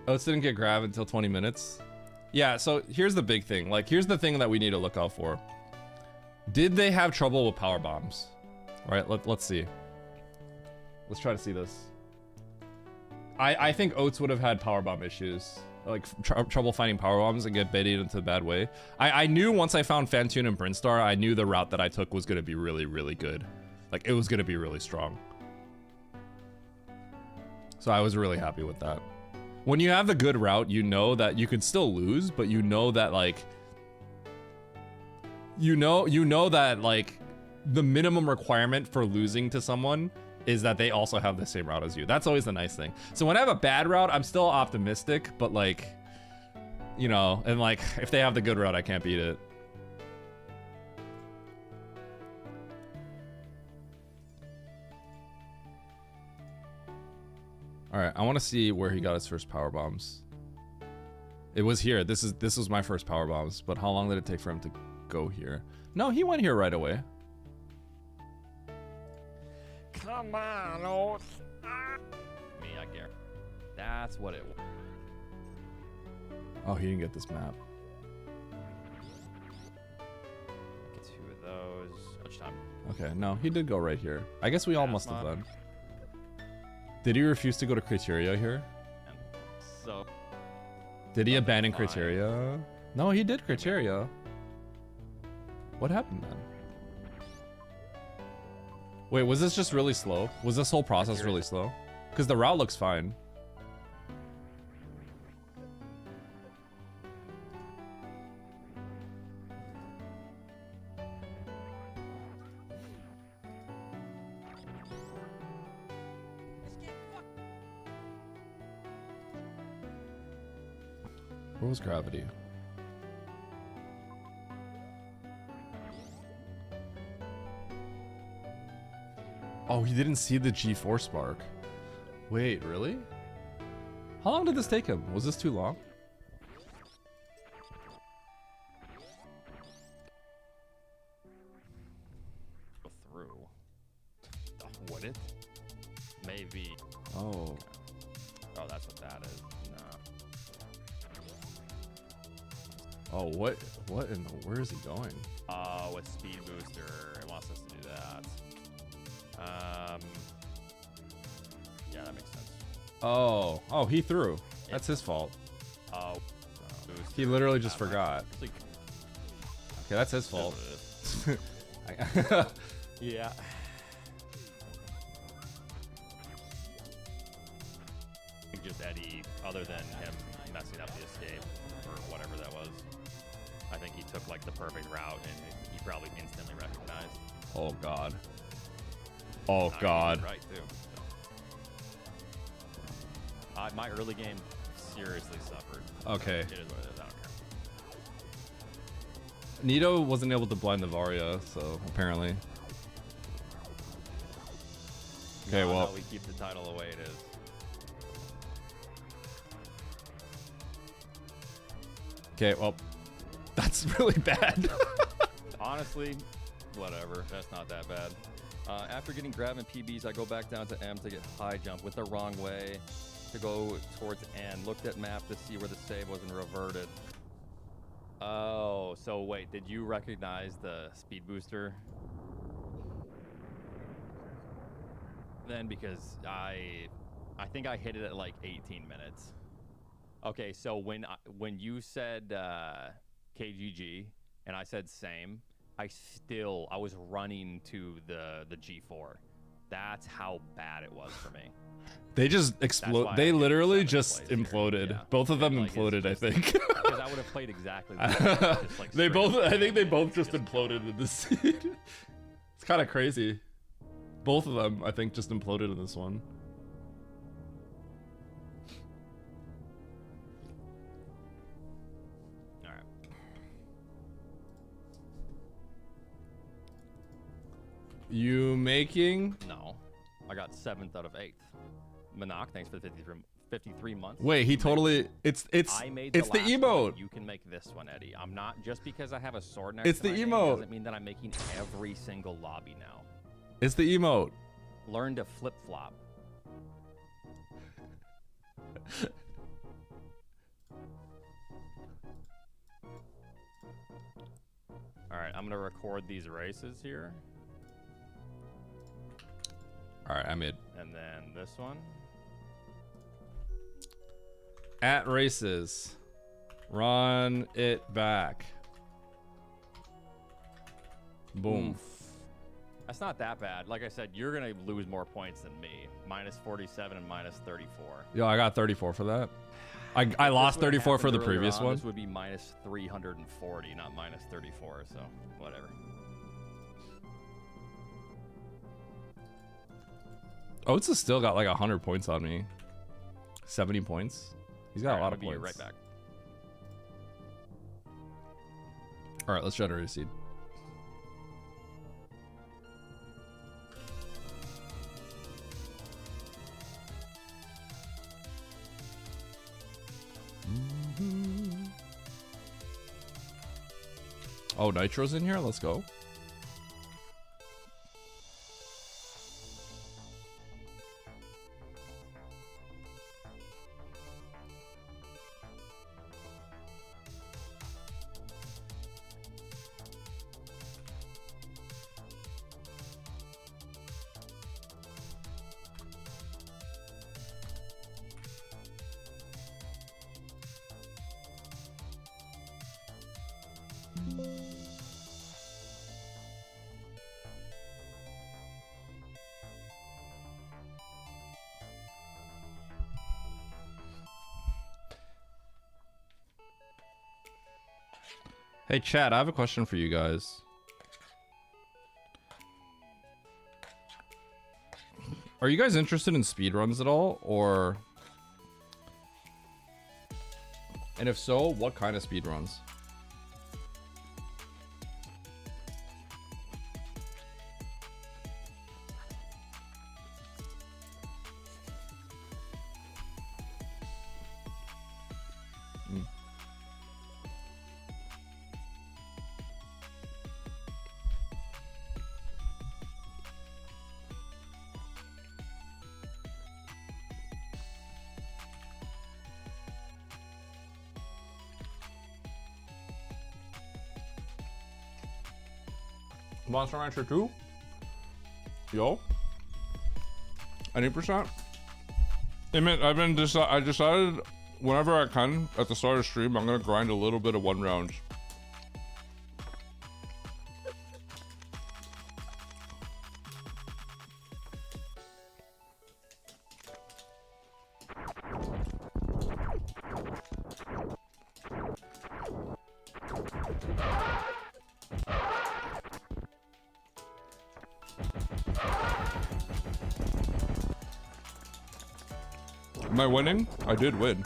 Oats didn't get grabbed until 20 minutes. Yeah, so here's the big thing. Like here's the thing that we need to look out for. Did they have trouble with power bombs? All right, let's see. Let's try to see this. I think Oats would have had powerbomb issues, like trouble finding powerbombs and get baited into a bad way. I knew once I found Fantune and Brinstar, I knew the route that I took was going to be really, really good. Like it was going to be really strong. So I was really happy with that. When you have the good route, you know that you can still lose, but you know that like, you know that like the minimum requirement for losing to someone is that they also have the same route as you. That's always the nice thing. So when I have a bad route, I'm still optimistic, but like, you know, and like if they have the good route, I can't beat it. All right, I want to see where he got his first power bombs. It was here. This was my first power bombs, but how long did it take for him to go here? No, he went here right away. Come on, Oats. Me, I care. That's what it was. Oh, he didn't get this map. Get 2 of those. Lunchtime. Okay, no, he did go right here. I guess we all must have done. Did he refuse to go to criteria here? And so. Did he abandon criteria? No, he did criteria. What happened then? Wait, was this just really slow? Was this whole process really slow? Because the route looks fine. Where was gravity? Oh, he didn't see the G4 spark. Wait, really? How long did this take him? Was this too long? Go through. Oh, would it? Maybe. Oh. Oh, that's what that is. No. Oh, what in the, where is he going? With speed booster, it wants us to do that. Yeah, that makes sense. Oh, he threw. That's his fault. Oh, He literally just forgot. Okay, that's his fault. Yeah. think just Eddie, other than him messing up the escape or whatever that was, I think he took like the perfect route and he probably instantly recognized. Oh god. Oh He god. did right too. So. My early game seriously suffered. Okay. It is what it is. I don't care. Nito wasn't able to blind the Varia, so apparently. Okay, No, well. no, we keep the title the way it is. Okay, well. That's really bad. Honestly, whatever. That's not that bad. After getting grab and PBs, I go back down to M to get high jump with the wrong way to go towards N. Looked at map to see where the save was and reverted. Oh, so wait, did you recognize the speed booster? Then because I think I hit it at like 18 minutes. Okay, so when you said KGG and I said same, I was running to the G4. That's how bad it was for me. They just explode. They literally just imploded. Yeah. Both of them Like, imploded, I think. Because I would have played exactly the same. Just, like, They straight both. up I think they both just just imploded in this scene. It's kind of crazy. Both of them, I think, just imploded in this one. All right. You making? No, I got 7th out of 8th. Manak, thanks for the 53 months. Wait, he totally. It's I made it's the last one. emote. You can make this one, Eddie. I'm not just because I have a sword next It's to the my name emote. doesn't mean that I'm making every single lobby now. It's the emote. Learn to flip flop. All right, I'm gonna record these races here, All right, I'm in. and then this one. At races, run it back. Boom. That's not that bad. Like I said, you're gonna lose more points than me. Minus 47 and minus 34. Yo, I got 34 for that. I If lost this would've 34 for the happened earlier previous on, one. This would be minus 340, not minus 34. So whatever. Oates has still got like 100 points on me. 70 points. He's got a lot of I'll be points. right back. All right, let's generate a seed. Oh, Nitro's in here? Let's go. Hey, chat, I have a question for you guys. Are you guys interested in speedruns at all, or... And if so, what kind of speedruns? Monster Rancher 2? Yo? Any percent? I decided whenever I can at the start of stream, I'm gonna grind a little bit of 1 round. Am I winning? I did win.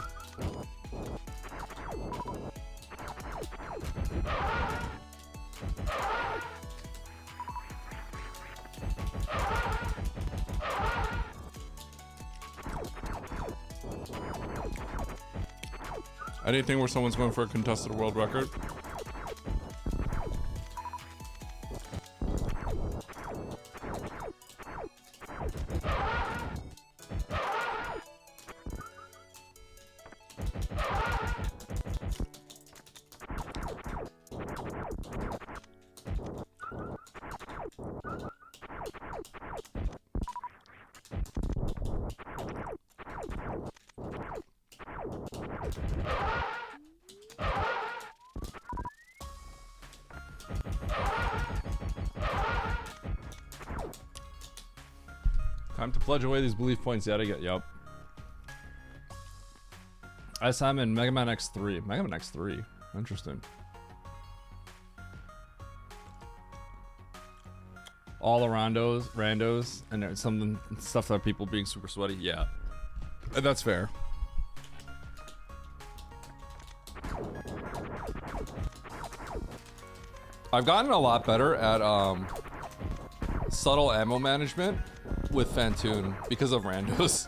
Anything where someone's going for a contested world record? Time to pledge away these belief points yet again. Yep. SM and Mega Man X3. Mega Man X3. Interesting. All the randos, and there's some stuff that people being super sweaty. Yeah. That's fair. I've gotten a lot better at subtle ammo management with Fantoon because of randos.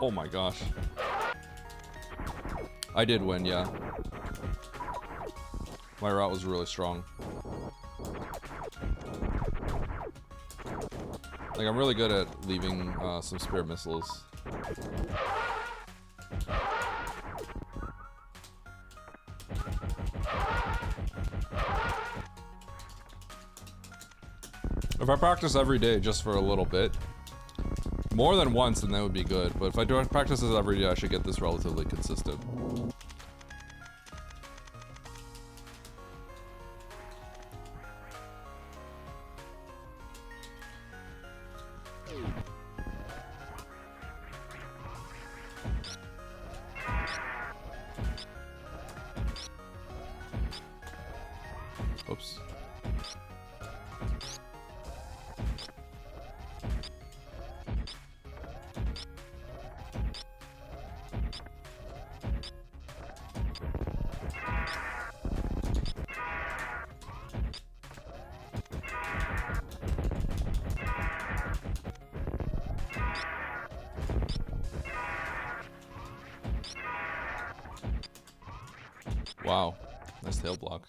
Oh my gosh. I did win, yeah. My route was really strong. Like, I'm really good at leaving some spare missiles. If I practice every day just for a little bit, more than once, then that would be good. But if I don't practice this every day, I should get this relatively consistent. Oops. Wow, nice tail block.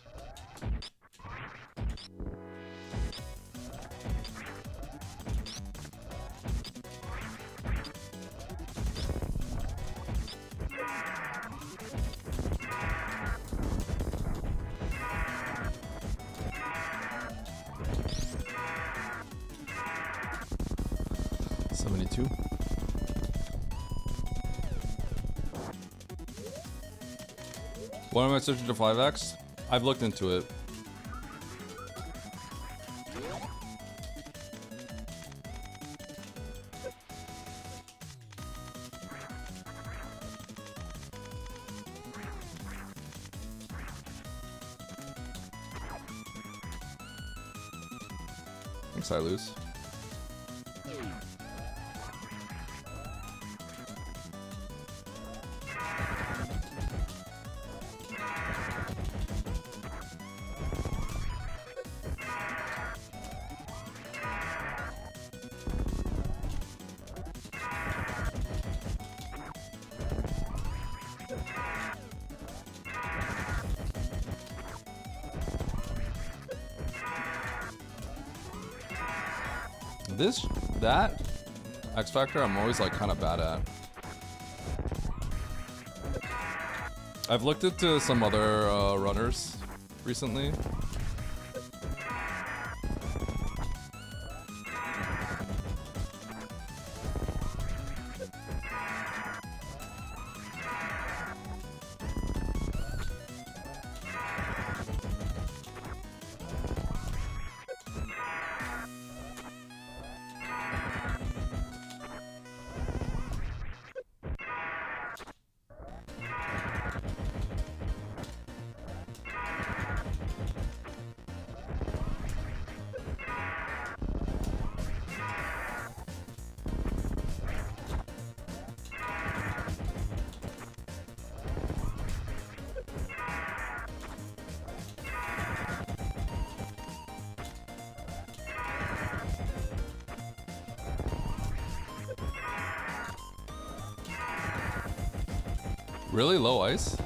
Why am I switching to 5X? I've looked into it. Thanks, I lose. That X Factor I'm always like kind of bad at. I've looked into some other runners recently. Really low ice?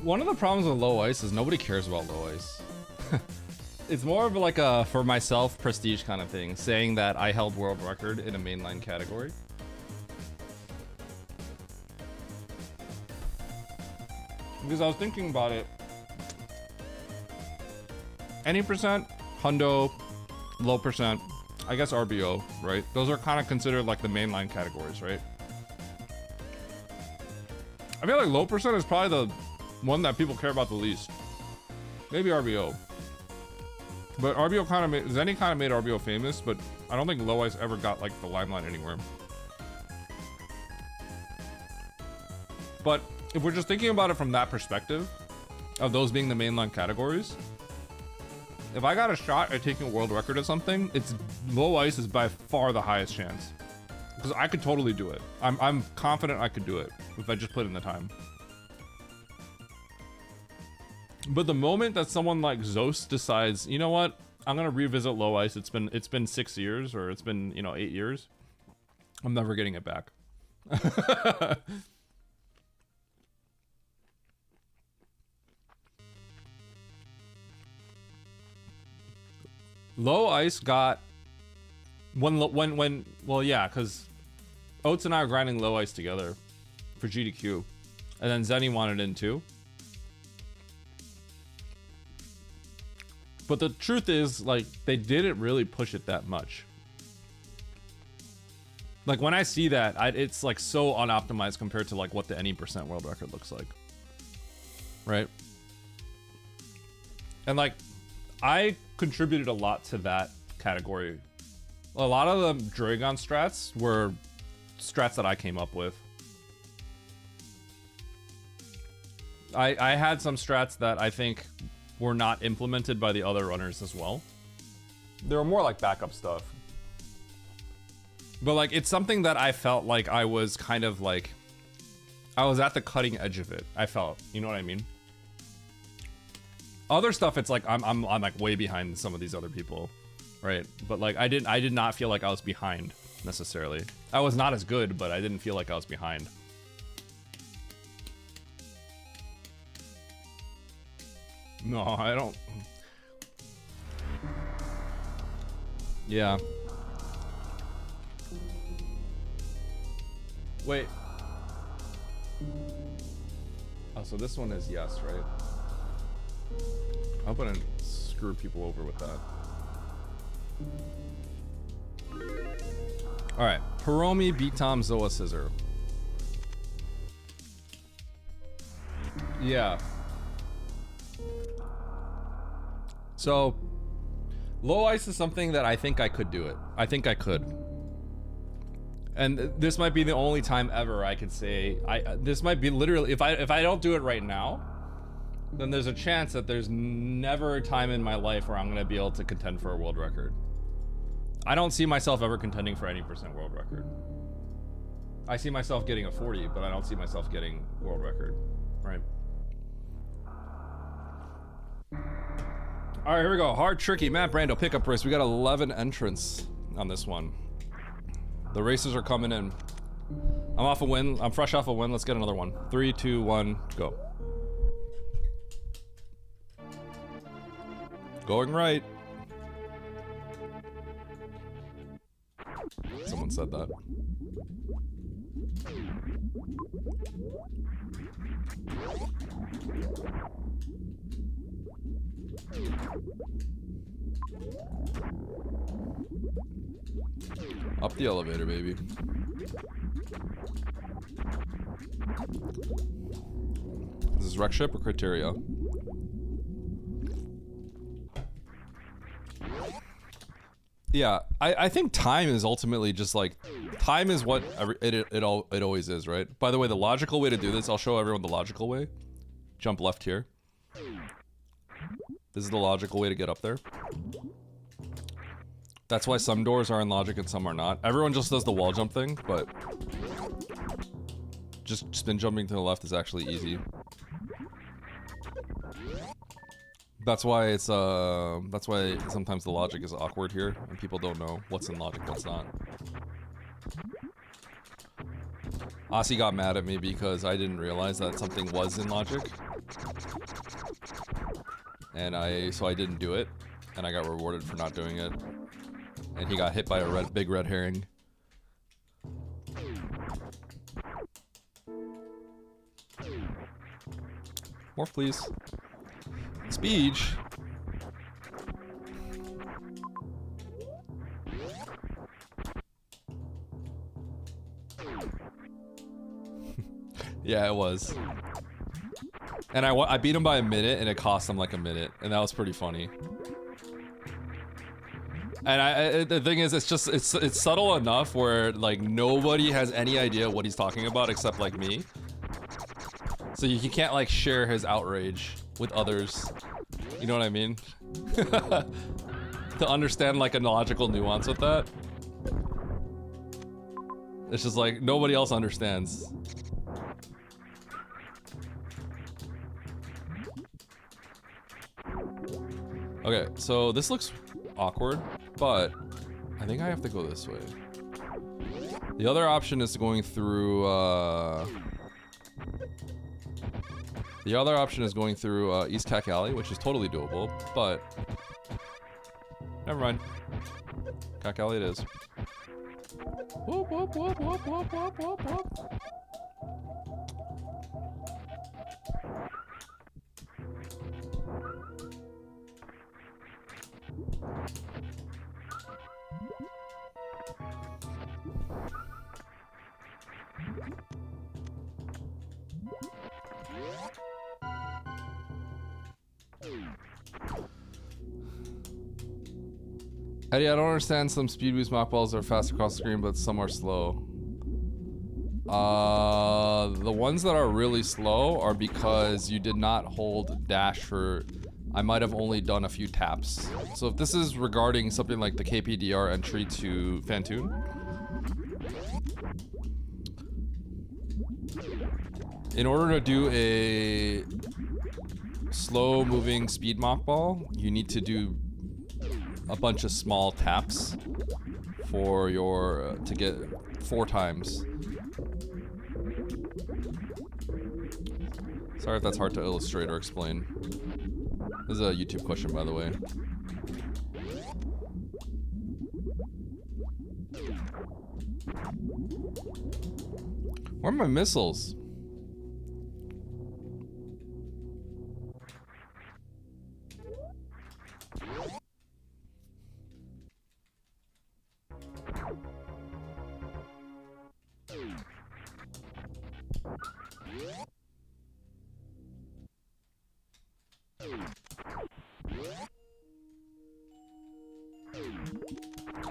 One of the problems with low ice is nobody cares about low ice. It's more of like a for myself prestige kind of thing, saying that I held world record in a mainline category. Because I was thinking about it. Any percent, hundo, low percent, I guess RBO, right? Those are kind of considered like the mainline categories, right? I feel like low percent is probably the one that people care about the least. Maybe RBO. But RBO kind of made, Zenny kind of made RBO famous, but I don't think low ice ever got like the limelight anywhere. But if we're just thinking about it from that perspective, of those being the mainline categories, if I got a shot at taking a world record at something, it's low ice is by far the highest chance. Because I could totally do it. I'm confident I could do it if I just put in the time. But the moment that someone like Zos decides, you know what, I'm gonna revisit low ice. It's been 6 years, or it's been 8 years. I'm never getting it back. Low ice got well, yeah, because Oats and I are grinding low ice together for GDQ, and then Zenny wanted in too. But the truth is, like, they didn't really push it that much. Like, when I see that, it's like so unoptimized compared to like what the any percent world record looks like. Right? And like, I contributed a lot to that category. A lot of the Dragon strats were strats that I came up with. I had some strats that I think were not implemented by the other runners as well. They were more like backup stuff. But like, it's something that I felt like I was kind of like, I was at the cutting edge of it. I felt, you know what I mean? Other stuff, it's like I'm like way behind some of these other people, right? But like I did not feel like I was behind necessarily. I was not as good, but I didn't feel like I was behind. No, I don't. Yeah. Wait. Oh, so this one is yes, right? I hope I didn't screw people over with that. Alright. Hiromi, beat Tom, Zoa, Scissor. Yeah. So, low ice is something that I think I could do it. I think I could. And this might be the only time ever I could say, this might be literally, if I don't do it right now, then there's a chance that there's never a time in my life where I'm gonna be able to contend for a world record. I don't see myself ever contending for any percent world record. I see myself getting a 40, but I don't see myself getting world record, right? All right, here we go. Hard, tricky. Matt Brando, pickup race. We got 11 entrants on this one. The races are coming in. I'm off a win. I'm fresh off a win. Let's get another one. 3, 2, 1, go. Going right. Someone said that. Up the elevator, baby. Is this wreck ship or criteria? Yeah, I think time is ultimately just like, time is what it always is, right? By the way, the logical way to do this, I'll show everyone the logical way. Jump left here. This is the logical way to get up there. That's why some doors are in logic and some are not. Everyone just does the wall jump thing, but just spin jumping to the left is actually easy. That's why it's that's why sometimes the logic is awkward here and people don't know what's in logic, what's not. Aussie got mad at me because I didn't realize that something was in logic. And so I didn't do it, and I got rewarded for not doing it. And he got hit by a big red herring. More, please. Speech. Yeah, it was. And I beat him by a minute, and it cost him like a minute, and that was pretty funny. And the thing is, it's subtle enough where like nobody has any idea what he's talking about except like me. So you can't like share his outrage with others. You know what I mean? To understand like a logical nuance with that. It's just like nobody else understands. Okay, so this looks awkward, but I think I have to go this way. The other option is going through, East Cack Alley, which is totally doable, but never mind. Cack Alley it is. Whoop, whoop, whoop, whoop, whoop, whoop, whoop, whoop. Eddie, I don't understand. Some speed boost mock balls are fast across the screen, but some are slow. The ones that are really slow are because you did not hold dash for... I might have only done a few taps. So if this is regarding something like the KPDR entry to Fantoon, in order to do a slow moving speed mock ball, you need to do a bunch of small taps for your to get 4 times. Sorry if that's hard to illustrate or explain. This is a YouTube question, by the way. Where are my missiles?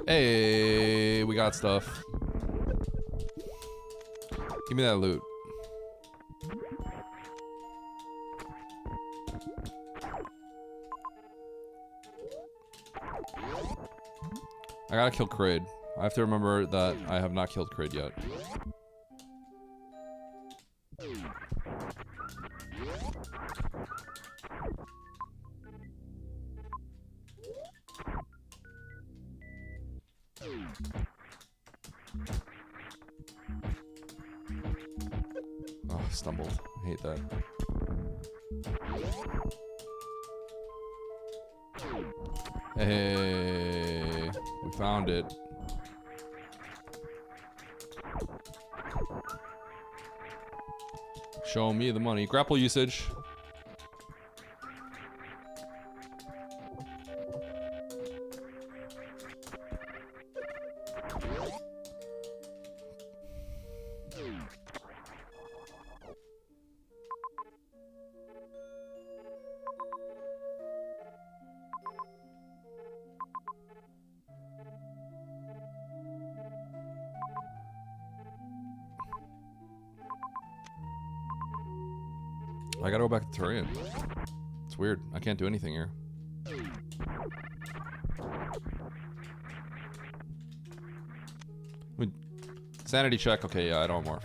Hey, we got stuff. Give me that loot. I gotta kill Kraid. I have to remember that I have not killed Kraid yet. Oh, stumbled. I hate that. Hey, we found it. Show me the money. Grapple usage. I gotta go back to Turian. It's weird. I can't do anything here. Sanity check. Okay, yeah, I don't morph.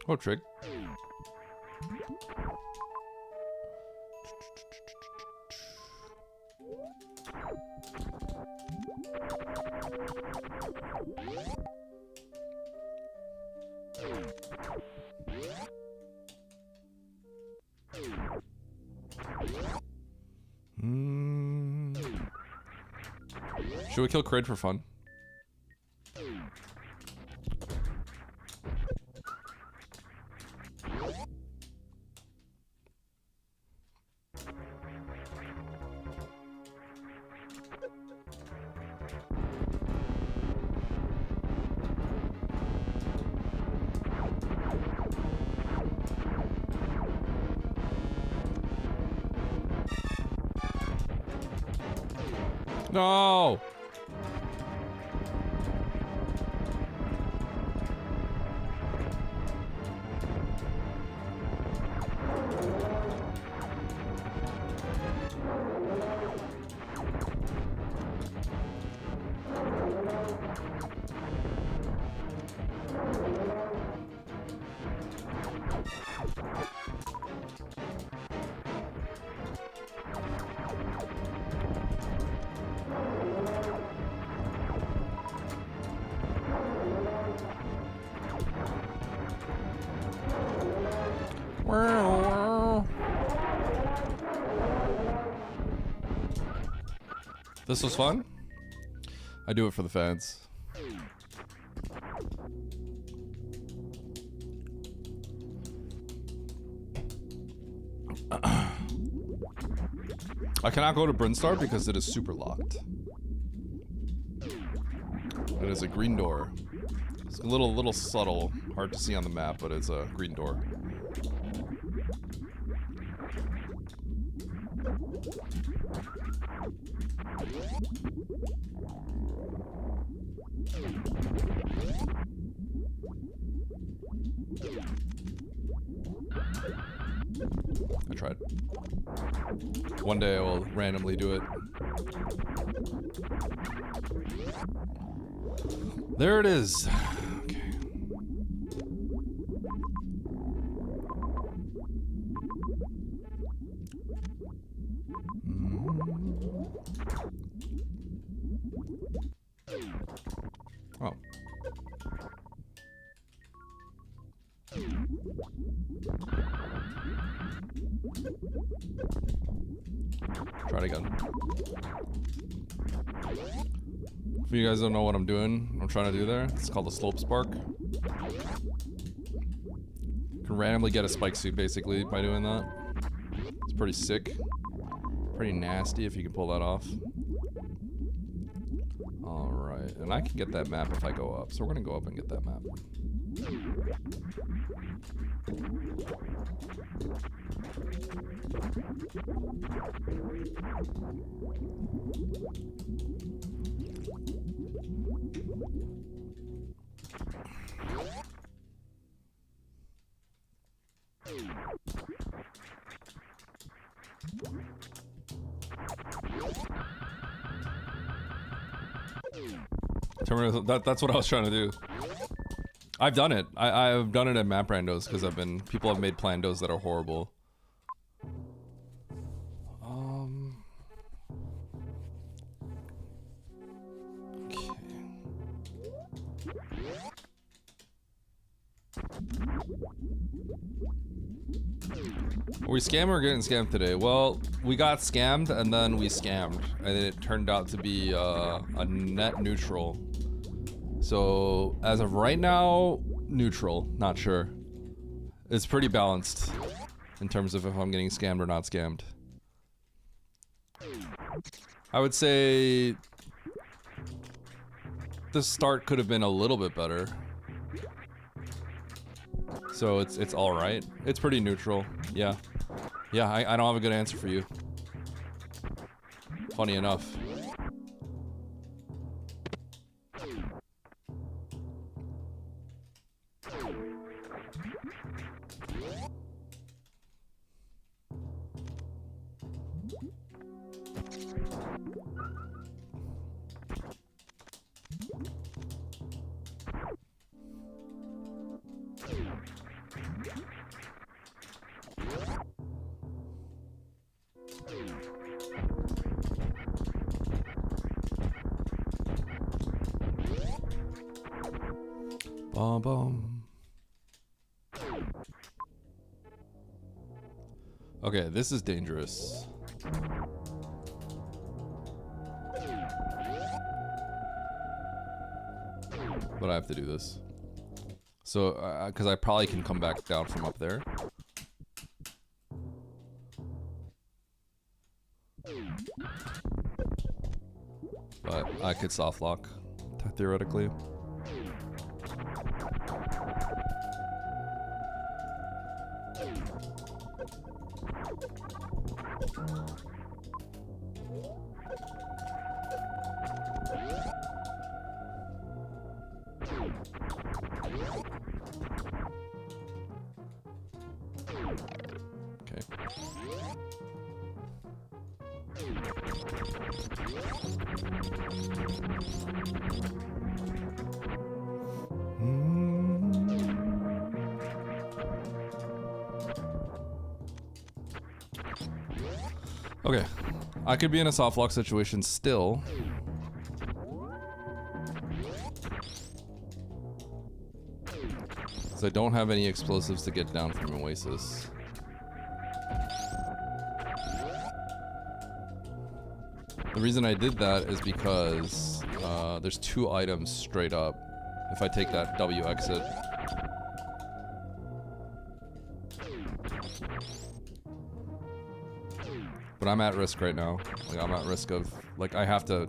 Oh, trig. Should we kill Crid for fun? No! This was fun. I do it for the fans. I cannot go to Brinstar because it is super locked. It is a green door. It's a little subtle, hard to see on the map, but it's a green door. I tried. One day I will randomly do it. There it is. Okay. Oh. Try it again. If you guys don't know what I'm doing, I'm trying to do there, it's called a slope spark. You can randomly get a spike suit basically by doing that. It's pretty sick. Pretty nasty if you can pull that off. Alright, and I can get that map if I go up, so we're gonna go up and get that map. That's what I was trying to do. I've done it. I've done it at map randos because people have made plandos that are horrible. Okay. Are we scammed or getting scammed today? Well, we got scammed and then we scammed, and it turned out to be a net neutral. So as of right now, neutral. Not sure. It's pretty balanced in terms of if I'm getting scammed or not scammed. I would say this start could have been a little bit better. So it's all right. It's pretty neutral. Yeah. Yeah, I don't have a good answer for you. Funny enough. Bum bum. Okay, this is dangerous. But I have to do this. So, because I probably can come back down from up there. But I could soft lock, theoretically. Okay, I could be in a soft lock situation still. Because I don't have any explosives to get down from Oasis. The reason I did that is because there's 2 items straight up if I take that W exit. But I'm at risk right now. Like, I'm at risk of, like, I have to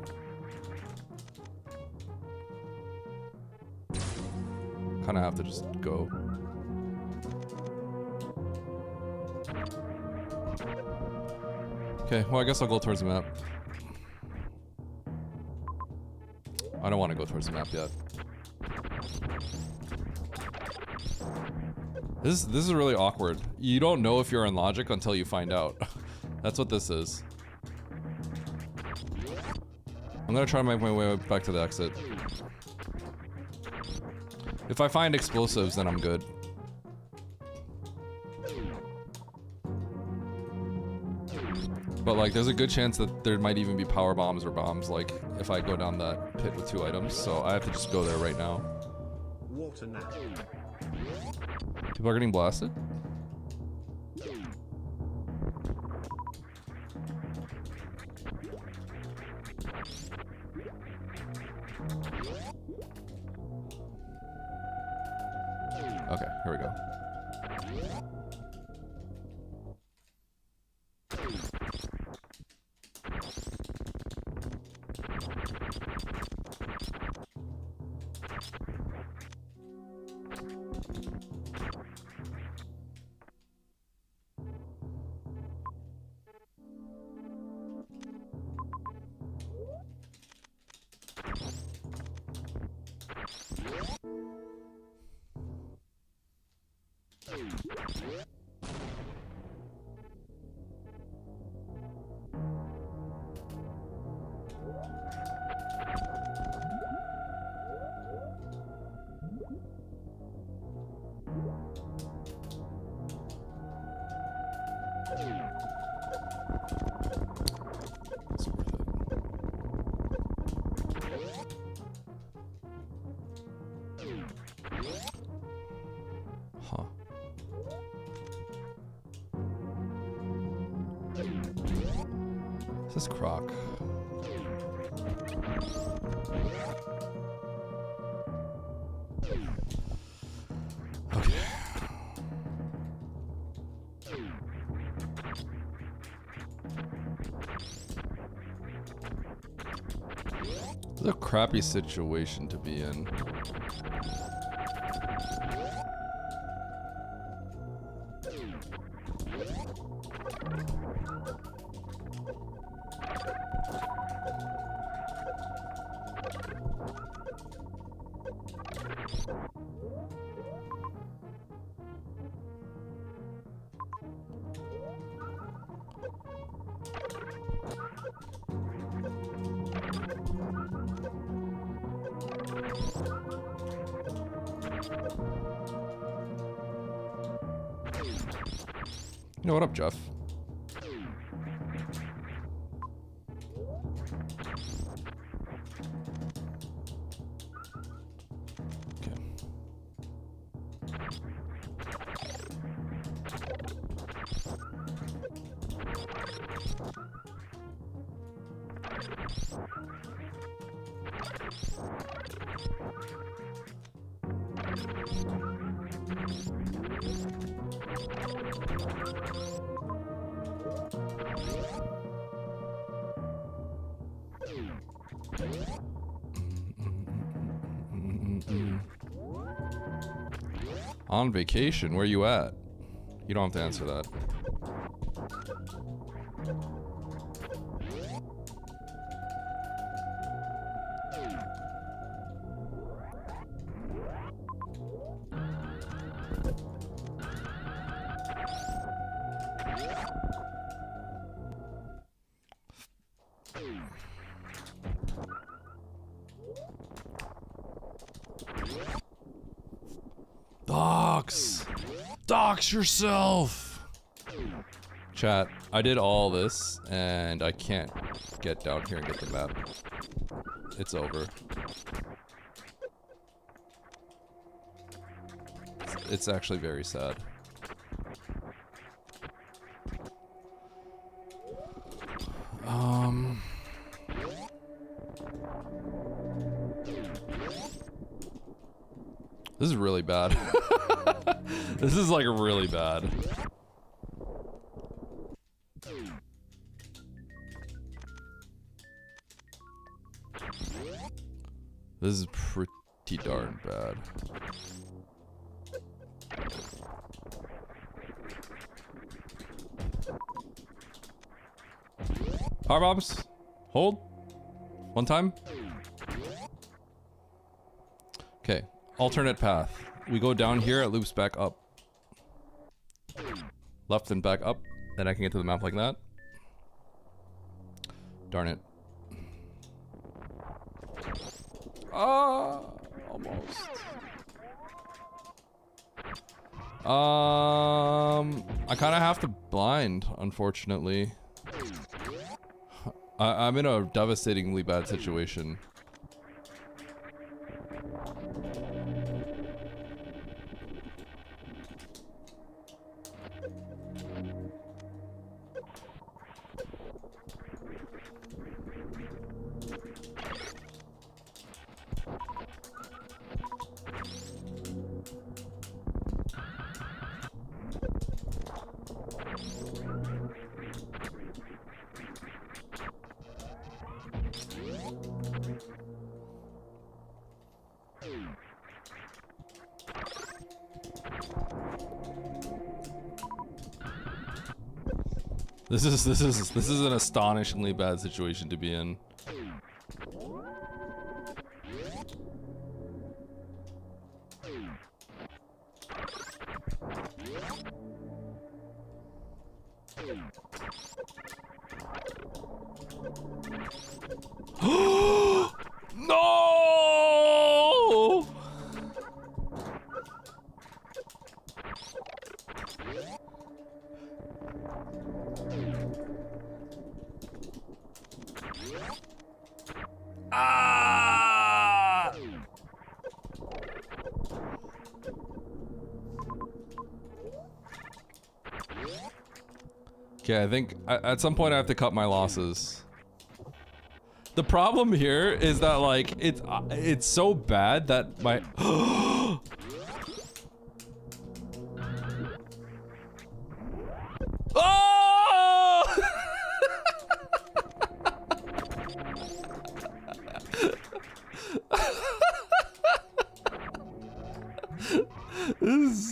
kind of have to just go. Okay, well, I guess I'll go towards the map. I don't want to go towards the map yet. This is really awkward. You don't know if you're in logic until you find out. That's what this is. I'm gonna try to make my way back to the exit. If I find explosives, then I'm good. But like, there's a good chance that there might even be power bombs or bombs, like, if I go down that pit with 2 items, so I have to just go there right now. Water nap. People are getting blasted? Okay, here we go. It's worth it. Huh. This is Croc. Okay. is a crappy situation to be in. Yo, what up, Jeff? Okay. On vacation? Where you at? You don't have to answer that. Dox yourself! Chat, I did all this, and I can't get down here and get the map. It's over. It's actually very sad. This is really bad. This is like really bad. This is pretty darn bad. Power bombs. Hold. One time. Okay. Alternate path. We go down here, it loops back up. Left and back up. Then I can get to the map like that. Darn it. Ah, almost. I kind of have to blind, unfortunately. I'm in a devastatingly bad situation. This is an astonishingly bad situation to be in. No! Ah! Okay, I think at some point I have to cut my losses. The problem here is that like it's so bad that my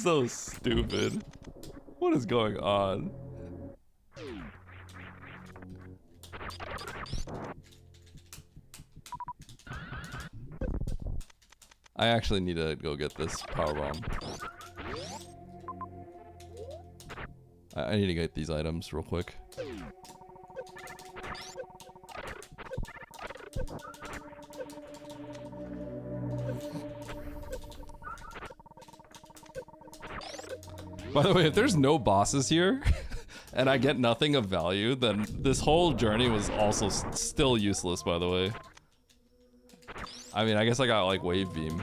so stupid. What is going on? I actually need to go get this power bomb. I need to get these items real quick. By the way, if there's no bosses here and I get nothing of value, then this whole journey was also still useless, by the way. I mean, I guess I got like wave beam.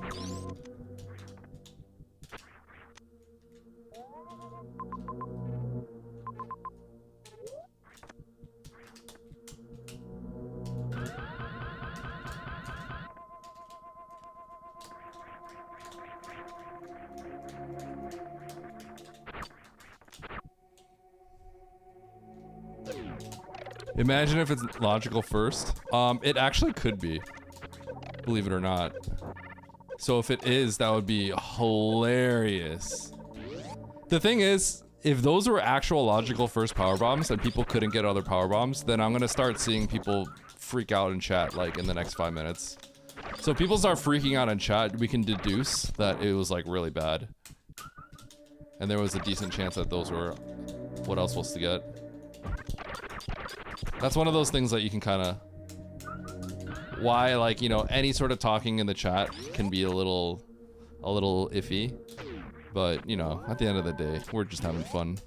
Imagine if it's logical first. It actually could be, believe it or not. So if it is, that would be hilarious. The thing is, if those were actual logical first power bombs and people couldn't get other power bombs, then I'm gonna start seeing people freak out in chat like in the next 5 minutes. So if people start freaking out in chat, we can deduce that it was like really bad. And there was a decent chance that those were what I was supposed to get. That's one of those things that you can kind of... Why, like, you know, any sort of talking in the chat can be a little iffy. But, you know, at the end of the day, we're just having fun.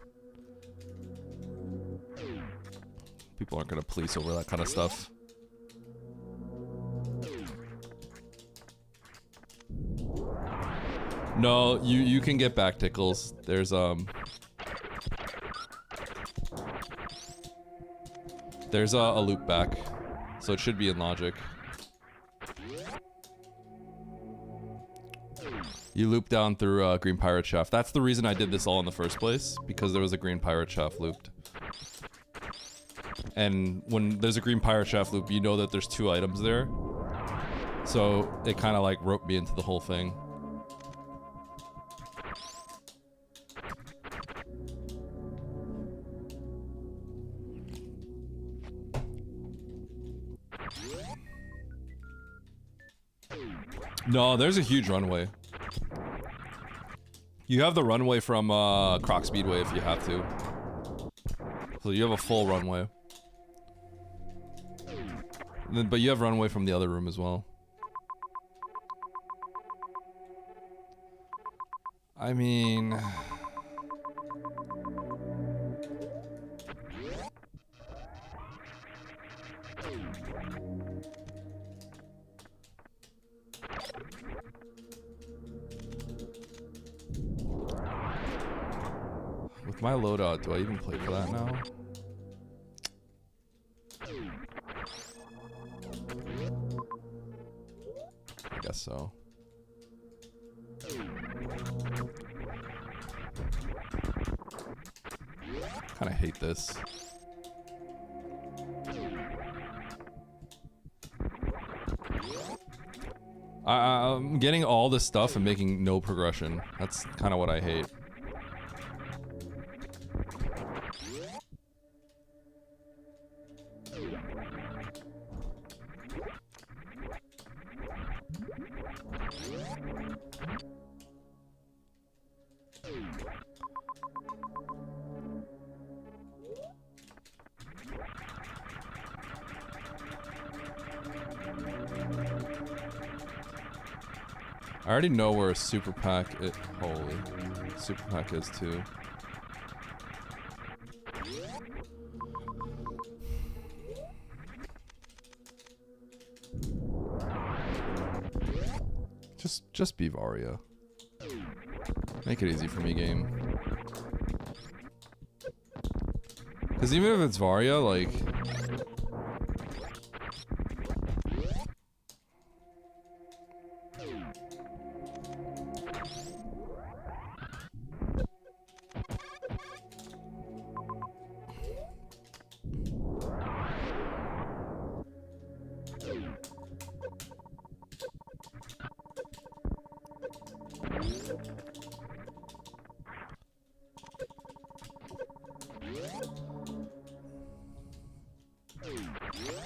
People aren't going to police over that kind of stuff. No, you can get back tickles. There's a loop back, so it should be in logic. You loop down through green pirate shaft. That's the reason I did this all in the first place, because there was a green pirate shaft looped. And when there's a green pirate shaft loop, you know that there's 2 items there. So it kind of like roped me into the whole thing. No, there's a huge runway. You have the runway from Croc Speedway if you have to. So you have a full runway. But you have runway from the other room as well. I mean... With my loadout, do I even play for that now? I guess so. Kinda hate this. I'm getting all this stuff and making no progression. That's kind of what I hate. I already know where a super pack holy super pack is too. Just be Varia. Make it easy for me, game. Cause even if it's Varia, like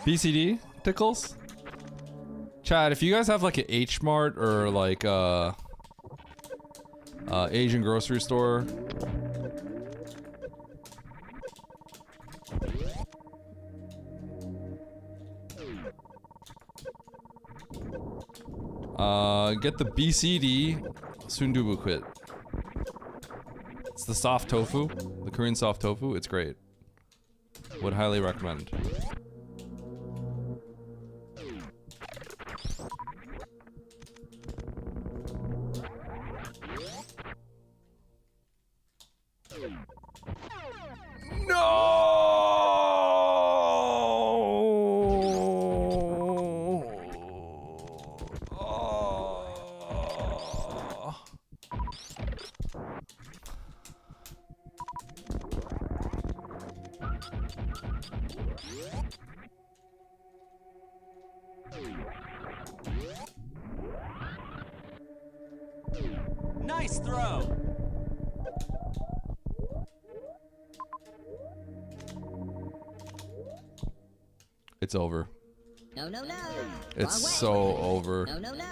BCD tickles? Chad, if you guys have like an H Mart or like Asian grocery store. Get the BCD Sundubu Quit. It's the soft tofu, the Korean soft tofu. It's great. Would highly recommend. Nice throw. It's over. No, no, no. It's Wrong way. so over. No, no, no.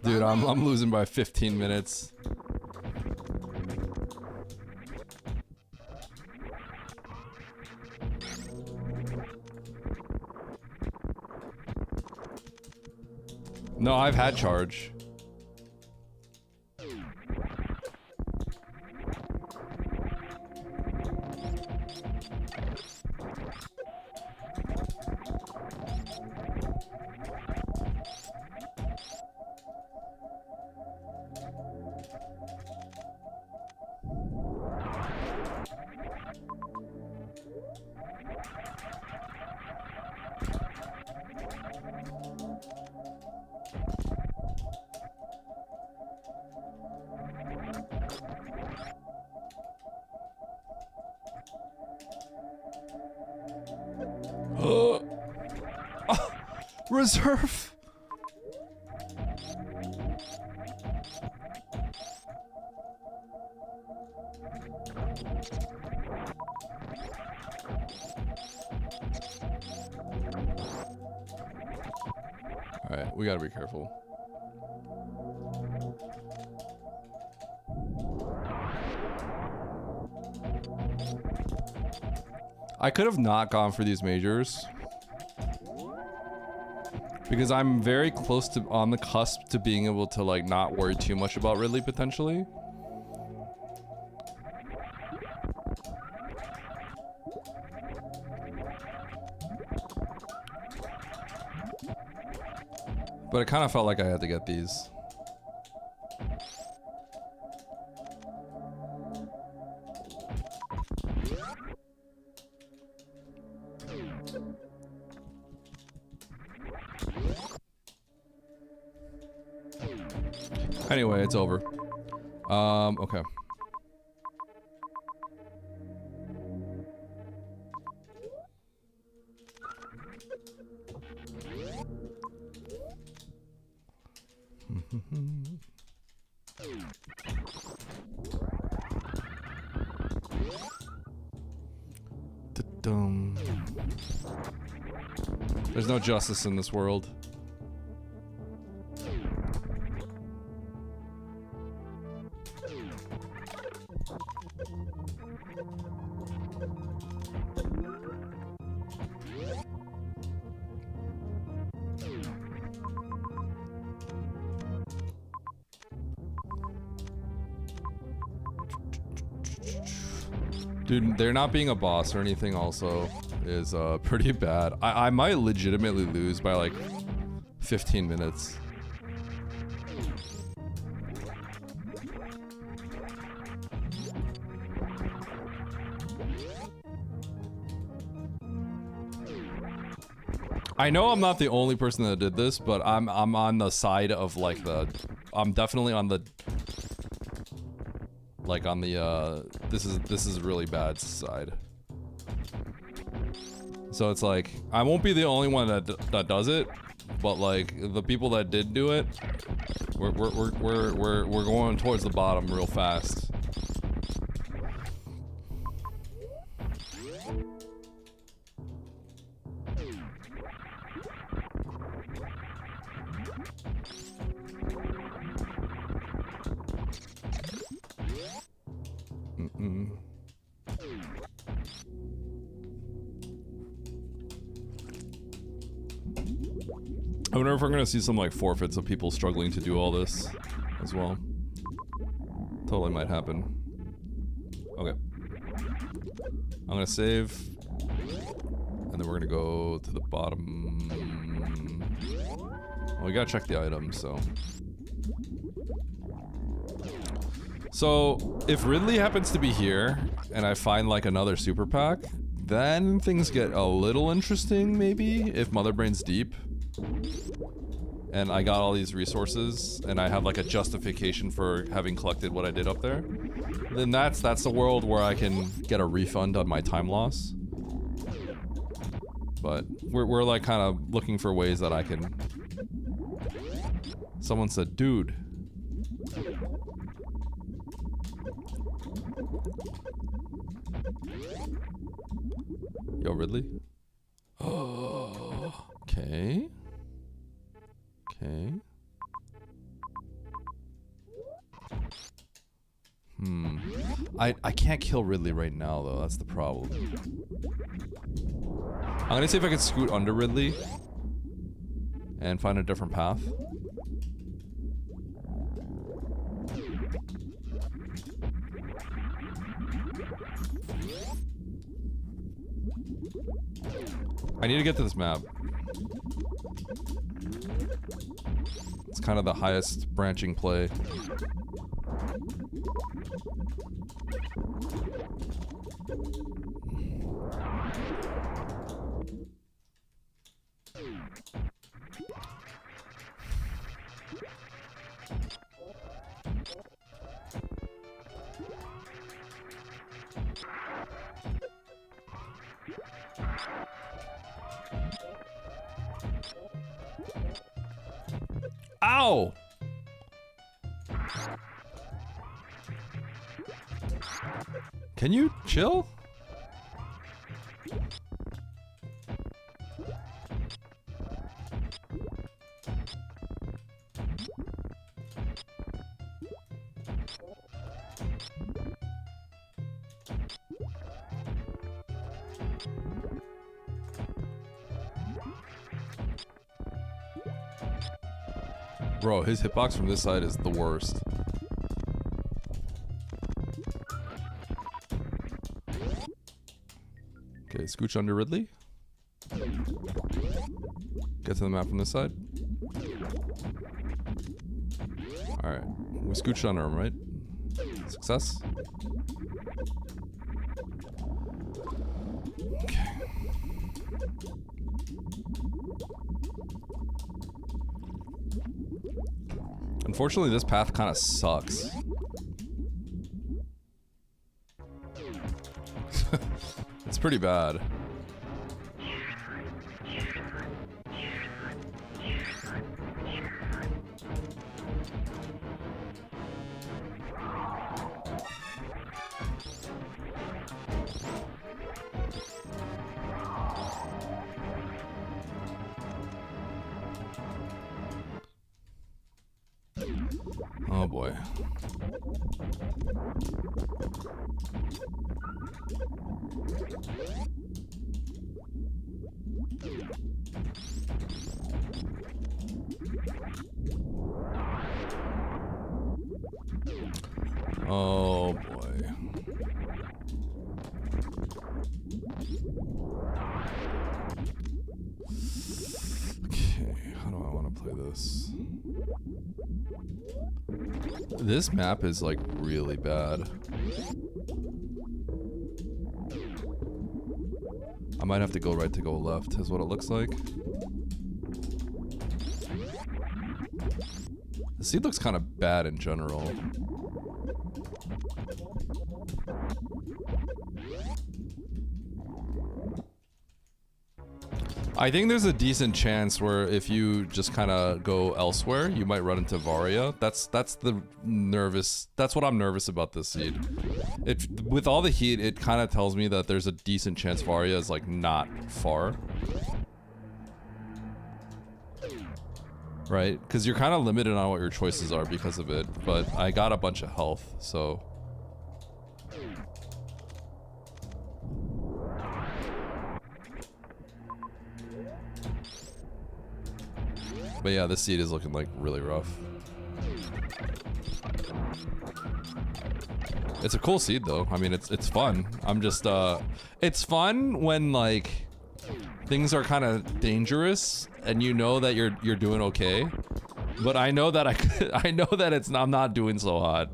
Dude, Wrong way. I'm losing by 15 minutes. No, I've had charge. Reserve. All right, we gotta be careful. I could have not gone for these majors. Because I'm very close to, on the cusp to being able to like not worry too much about Ridley potentially. But it kind of felt like I had to get these. Anyway, it's over. Okay. Da-dum. There's no justice in this world. Dude, they're not being a boss or anything also is pretty bad. I might legitimately lose by like 15 minutes. I know I'm not the only person that did this, but I'm on the side of like I'm definitely on the like on the this is really bad side. So it's like I won't be the only one that does it, but like the people that did do it, we're going towards the bottom real fast. I wonder if we're gonna see some like forfeits of people struggling to do all this as well. Totally might happen. Okay. I'm gonna save. And then we're gonna go to the bottom. Well, we gotta check the items, so. So, if Ridley happens to be here, and I find like another super pack, then things get a little interesting, maybe, if Mother Brain's deep. And I got all these resources, and I have like a justification for having collected what I did up there. Then that's the world where I can get a refund on my time loss. But we're like kind of looking for ways that I can. Someone said, dude. Yo, Ridley? Oh, okay. Okay. I can't kill Ridley right now, though. That's the problem. I'm gonna see if I can scoot under Ridley and find a different path. I need to get to this map. It's kind of the highest branching play. Ow! Can you chill? Bro, his hitbox from this side is the worst. Okay, scooch under Ridley. Get to the map from this side. Alright, we scooched under him, right? Success? Okay. Unfortunately, this path kind of sucks. It's pretty bad. Oh boy. Oh boy. Okay, how do I want to play this? This map is like really bad. I might have to go right to go left is what it looks like. The seed looks kind of bad in general. I think there's a decent chance where if you just kind of go elsewhere, you might run into Varia. That's the nervous. That's what I'm nervous about this seed. With all the heat, it kind of tells me that there's a decent chance Varia is like not far. Right? Because you're kind of limited on what your choices are because of it. But I got a bunch of health, so But yeah, this seed is looking like really rough. It's a cool seed though. I mean, it's fun. I'm just it's fun when like things are kind of dangerous and you know that you're doing okay. But I know that I know that I'm not doing so hot.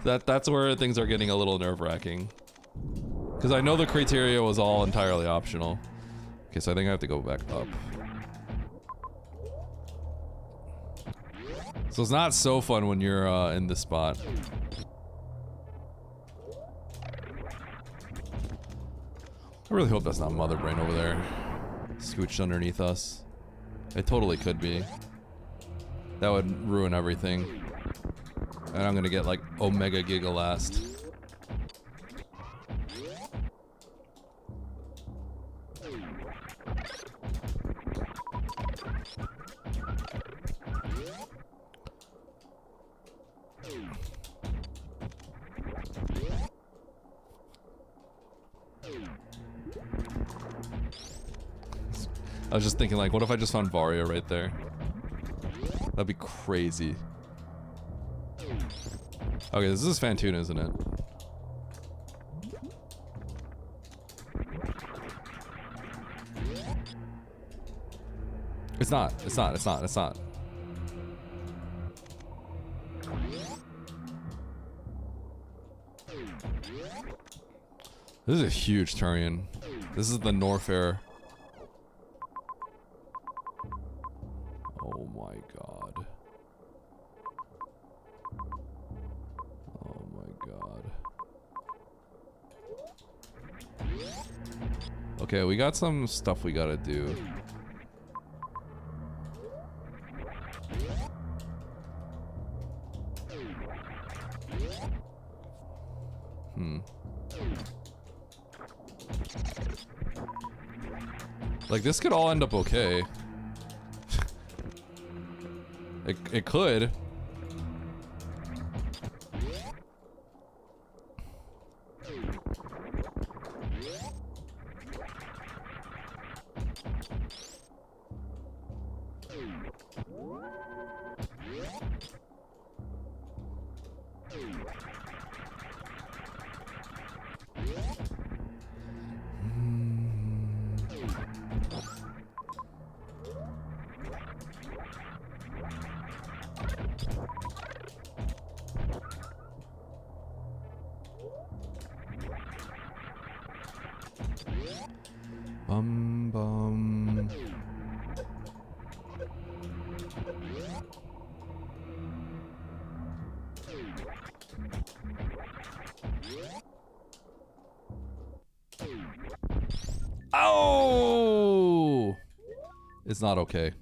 That's where things are getting a little nerve-wracking. Because I know the criteria was all entirely optional. Okay, so I think I have to go back up. So it's not so fun when you're in this spot. I really hope that's not Mother Brain over there, scooched underneath us. It totally could be. That would ruin everything. And I'm gonna get like Omega Giga last. I was just thinking, like, what if I just found Varia right there? That'd be crazy. Okay, this is Fantuna, isn't it? It's not. It's not. It's not. It's not. This is a huge Turian. This is the Norfair. Oh my god. Oh my god. Okay, we got some stuff we gotta do. Like, this could all end up okay. It could. Bum bum. Oh! It's not okay.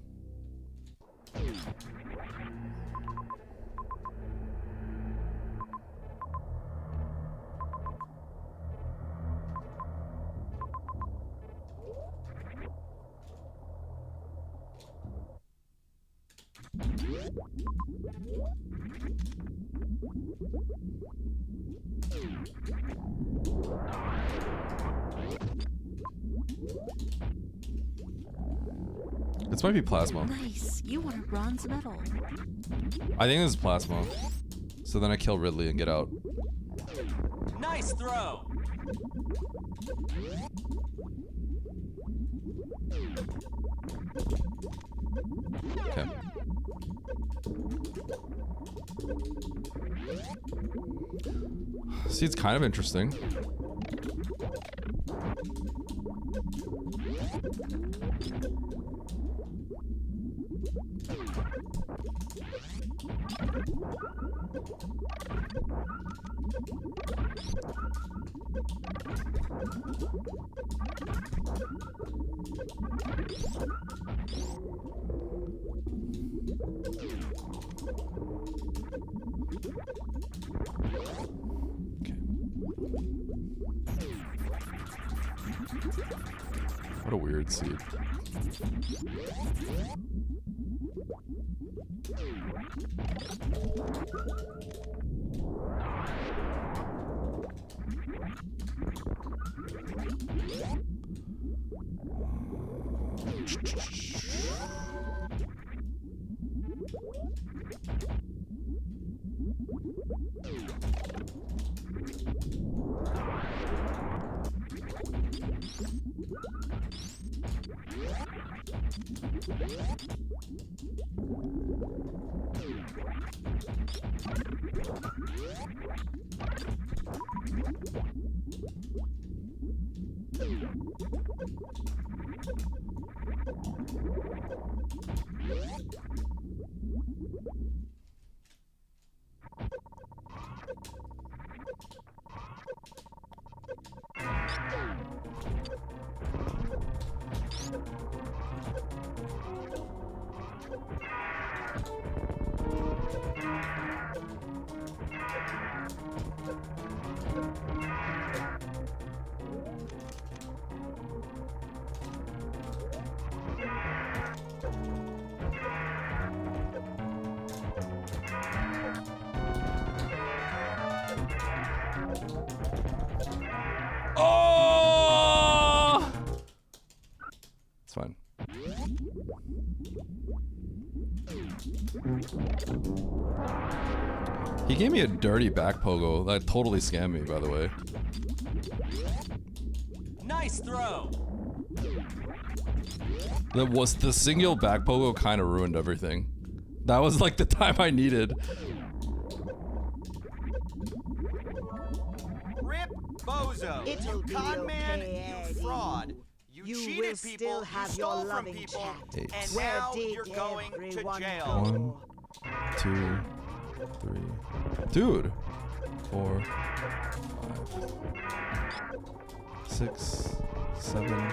This might be plasma. Nice. You want a bronze medal. I think this is plasma. So then I kill Ridley and get out. Nice throw. Okay. See, it's kind of interesting. What a weird seed. Oh! It's fine. He gave me a dirty back pogo. That totally scammed me, by the way. Nice throw. That was the single back pogo kind of ruined everything. That was like the time I needed. Rip Bozo. It'll You be con man, okay, you fraud. You You cheated will people, still you have stole your from loving people, chat. Eight. and Where now did you're going to everyone jail. 1, 2, 3. Dude. 4, 5, 6, 7.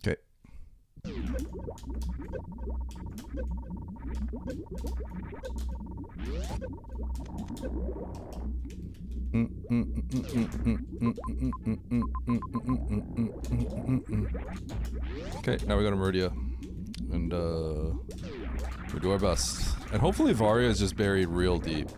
Okay. Okay, now we go to Meridia. And we do our best. And hopefully Varia is just buried real deep.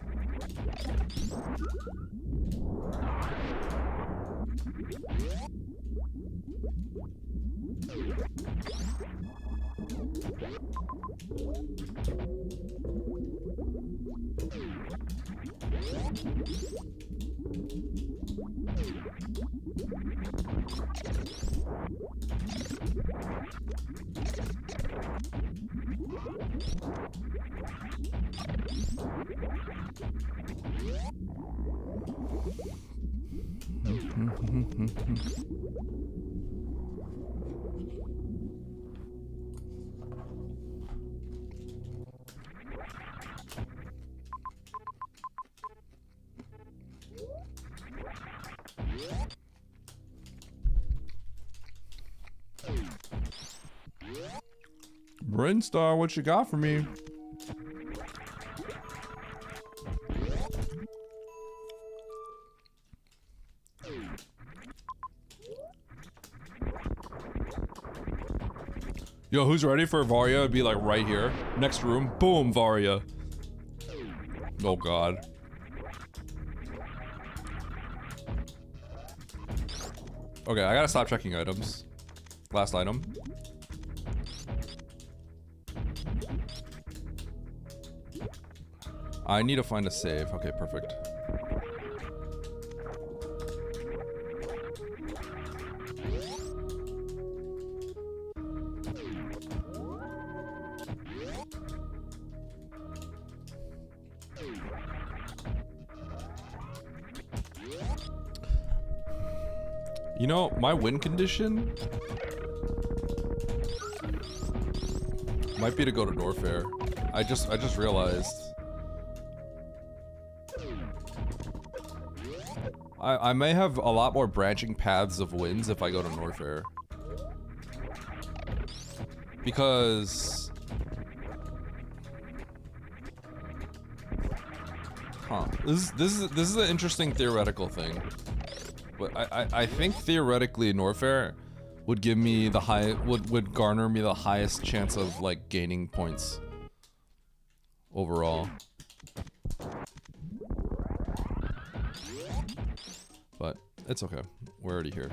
Brinstar, what you got for me? Yo, who's ready for Varia? It'd be like right here. Next room. Boom, Varia. Oh god. Okay, I gotta stop checking items. Last item. I need to find a save. Okay, perfect. You know, my win condition might be to go to Norfair. I just realized. I may have a lot more branching paths of wins if I go to Norfair. Because Huh. This is an interesting theoretical thing. But I think theoretically Norfair would give me the would garner me the highest chance of like gaining points overall. But it's okay. We're already here.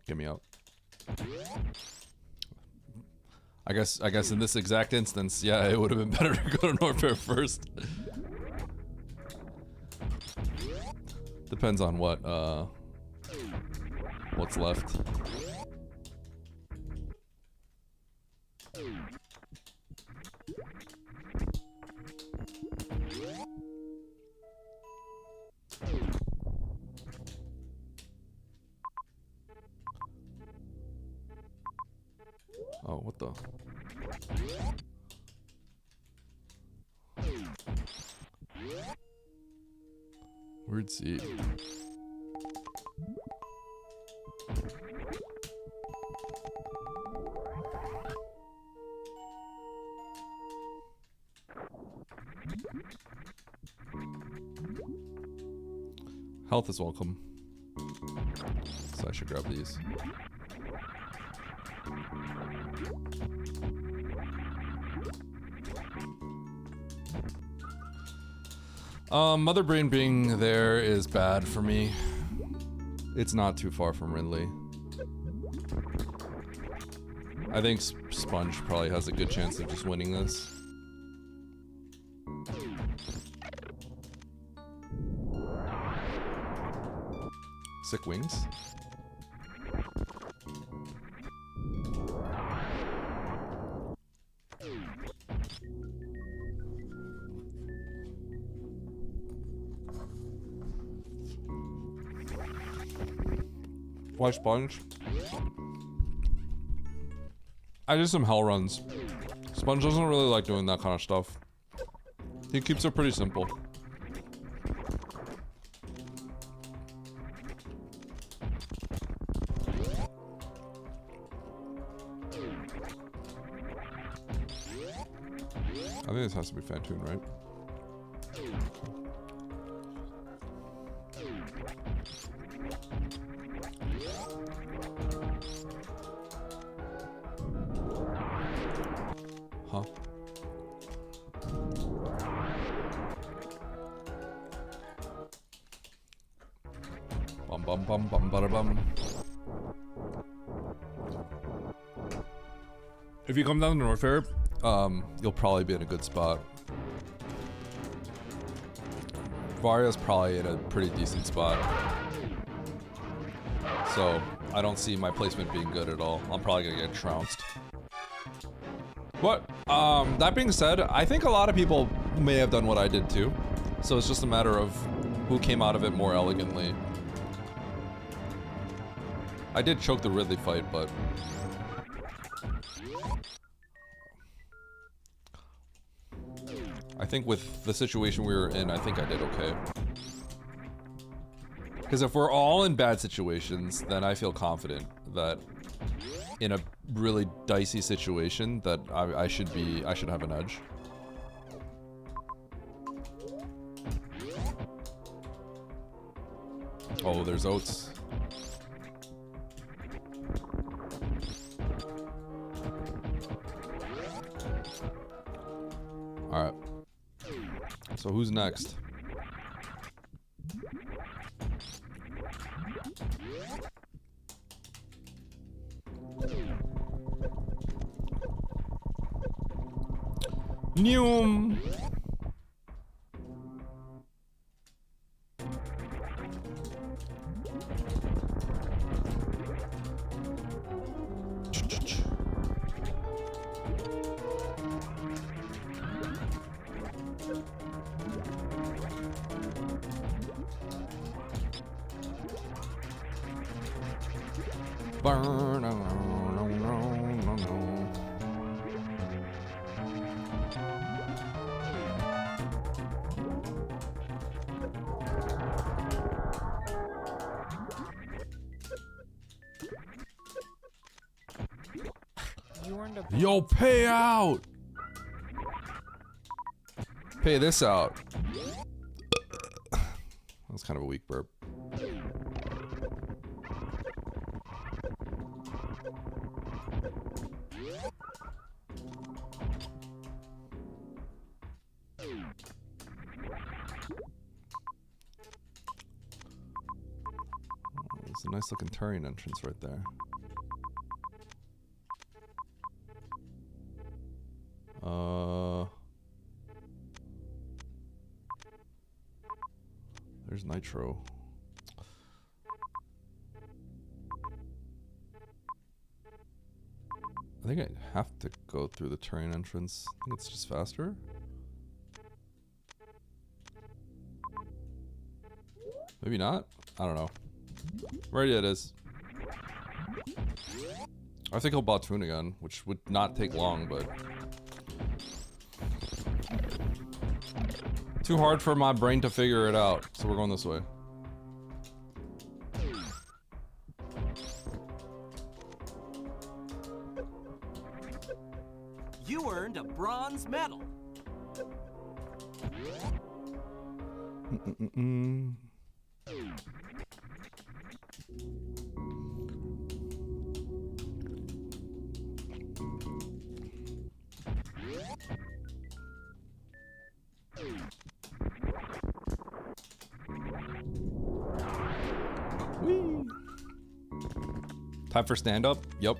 Get me out. I guess in this exact instance, yeah, it would have been better to go to Norfair first. Depends on what's left. Oh, what the? Weird seed. Health is welcome. So I should grab these. Mother Brain being there is bad for me. It's not too far from Ridley. I think Sponge probably has a good chance of just winning this. Sick wings. Why Sponge? I did some hell runs. Sponge doesn't really like doing that kind of stuff. He keeps it pretty simple. I think this has to be Fantoon, right? Huh? Bum bum bum bum bada bum. If you come down to Norfair, you'll probably be in a good spot. Varia's probably in a pretty decent spot. So, I don't see my placement being good at all. I'm probably gonna get trounced. But, that being said, I think a lot of people may have done what I did too. So it's just a matter of who came out of it more elegantly. I did choke the Ridley fight, but... I think with the situation we were in, I think I did okay. Because if we're all in bad situations, then I feel confident that in a really dicey situation that I should have an edge. Oh, there's oats. All right. So who's next? Noom. Burn. You earned a Yo, pay out. Pay this out. That was kind of a weak burp. There's a nice looking turret entrance right there. There's Nitro. I think I have to go through the terrain entrance. I think it's just faster. Maybe not? I don't know. Right, yeah, it is. I think I'll Batoon again, which would not take long, but... Too hard for my brain to figure it out, so we're going this way. You earned a bronze medal. Whee! Time for stand up? Yup.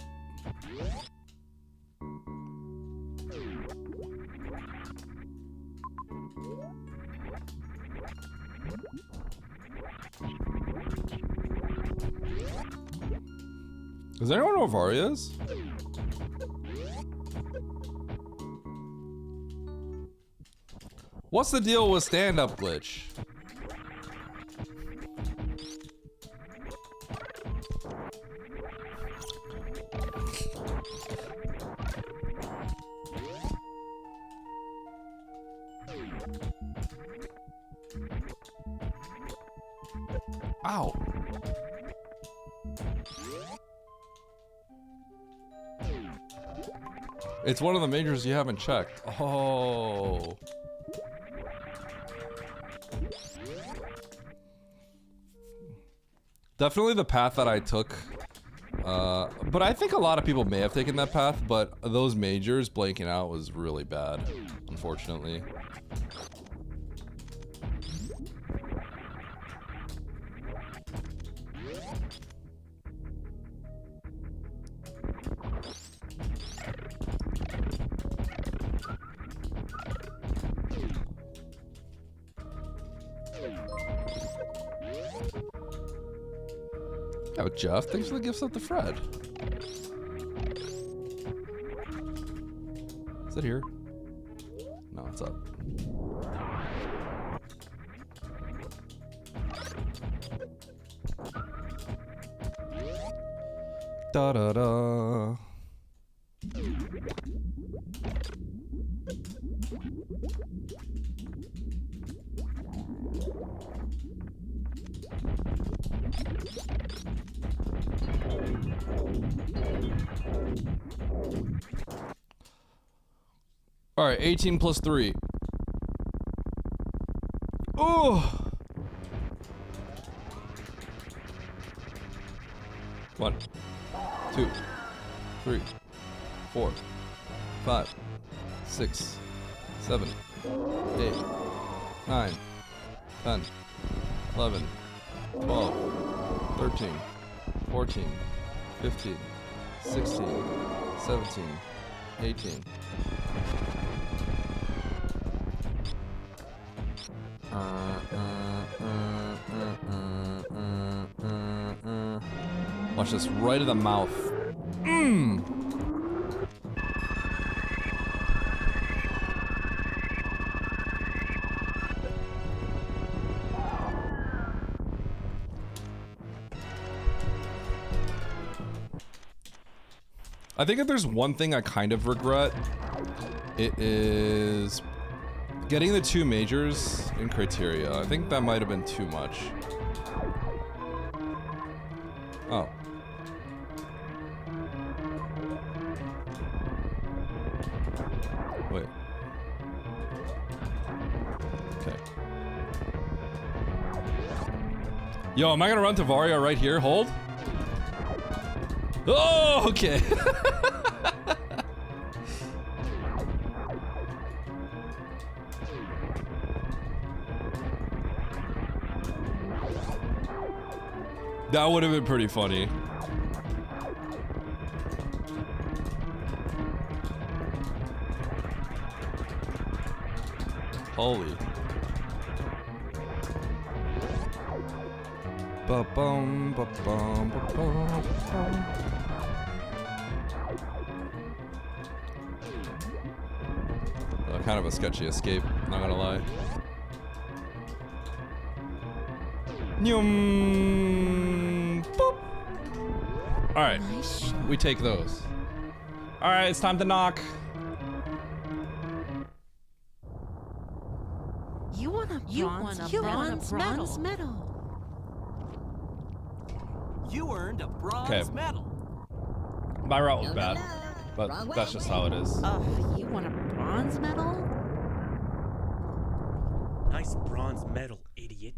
Does anyone know where Varia is? What's the deal with stand-up glitch? Ow. It's one of the majors you haven't checked. Oh. Definitely the path that I took. But I think a lot of people may have taken that path, but those majors blanking out was really bad, unfortunately. Oh, Jeff, thanks for the gifts up to Fred. Is it here? No, it's up. Da da da. All right, 18 plus 3. Oh! 1, 2, 3, 4, 5, 6, 7, 8, 9, 10, 11, 12, 13, 14, 15, 16, 17, 18. Watch this, right in the mouth. Mmm. I think if there's one thing I kind of regret, it is getting the 2 majors in criteria. I think that might have been too much. Oh. Wait. Okay. Yo, am I gonna run to Varia right here? Hold. Oh, okay. That would have been pretty funny. Holy. Ba-bum, ba-bum, ba-bum, ba-bum. Kind of a sketchy escape, not gonna lie. Nyum, boop. All right, Nice. we take those. All right, it's time to knock. You want a bronze medal. You earned a bronze Okay. medal. My route was No, no, bad, no. but Wrong way. that's just how it is. You want a bronze medal? Nice bronze medal, idiot.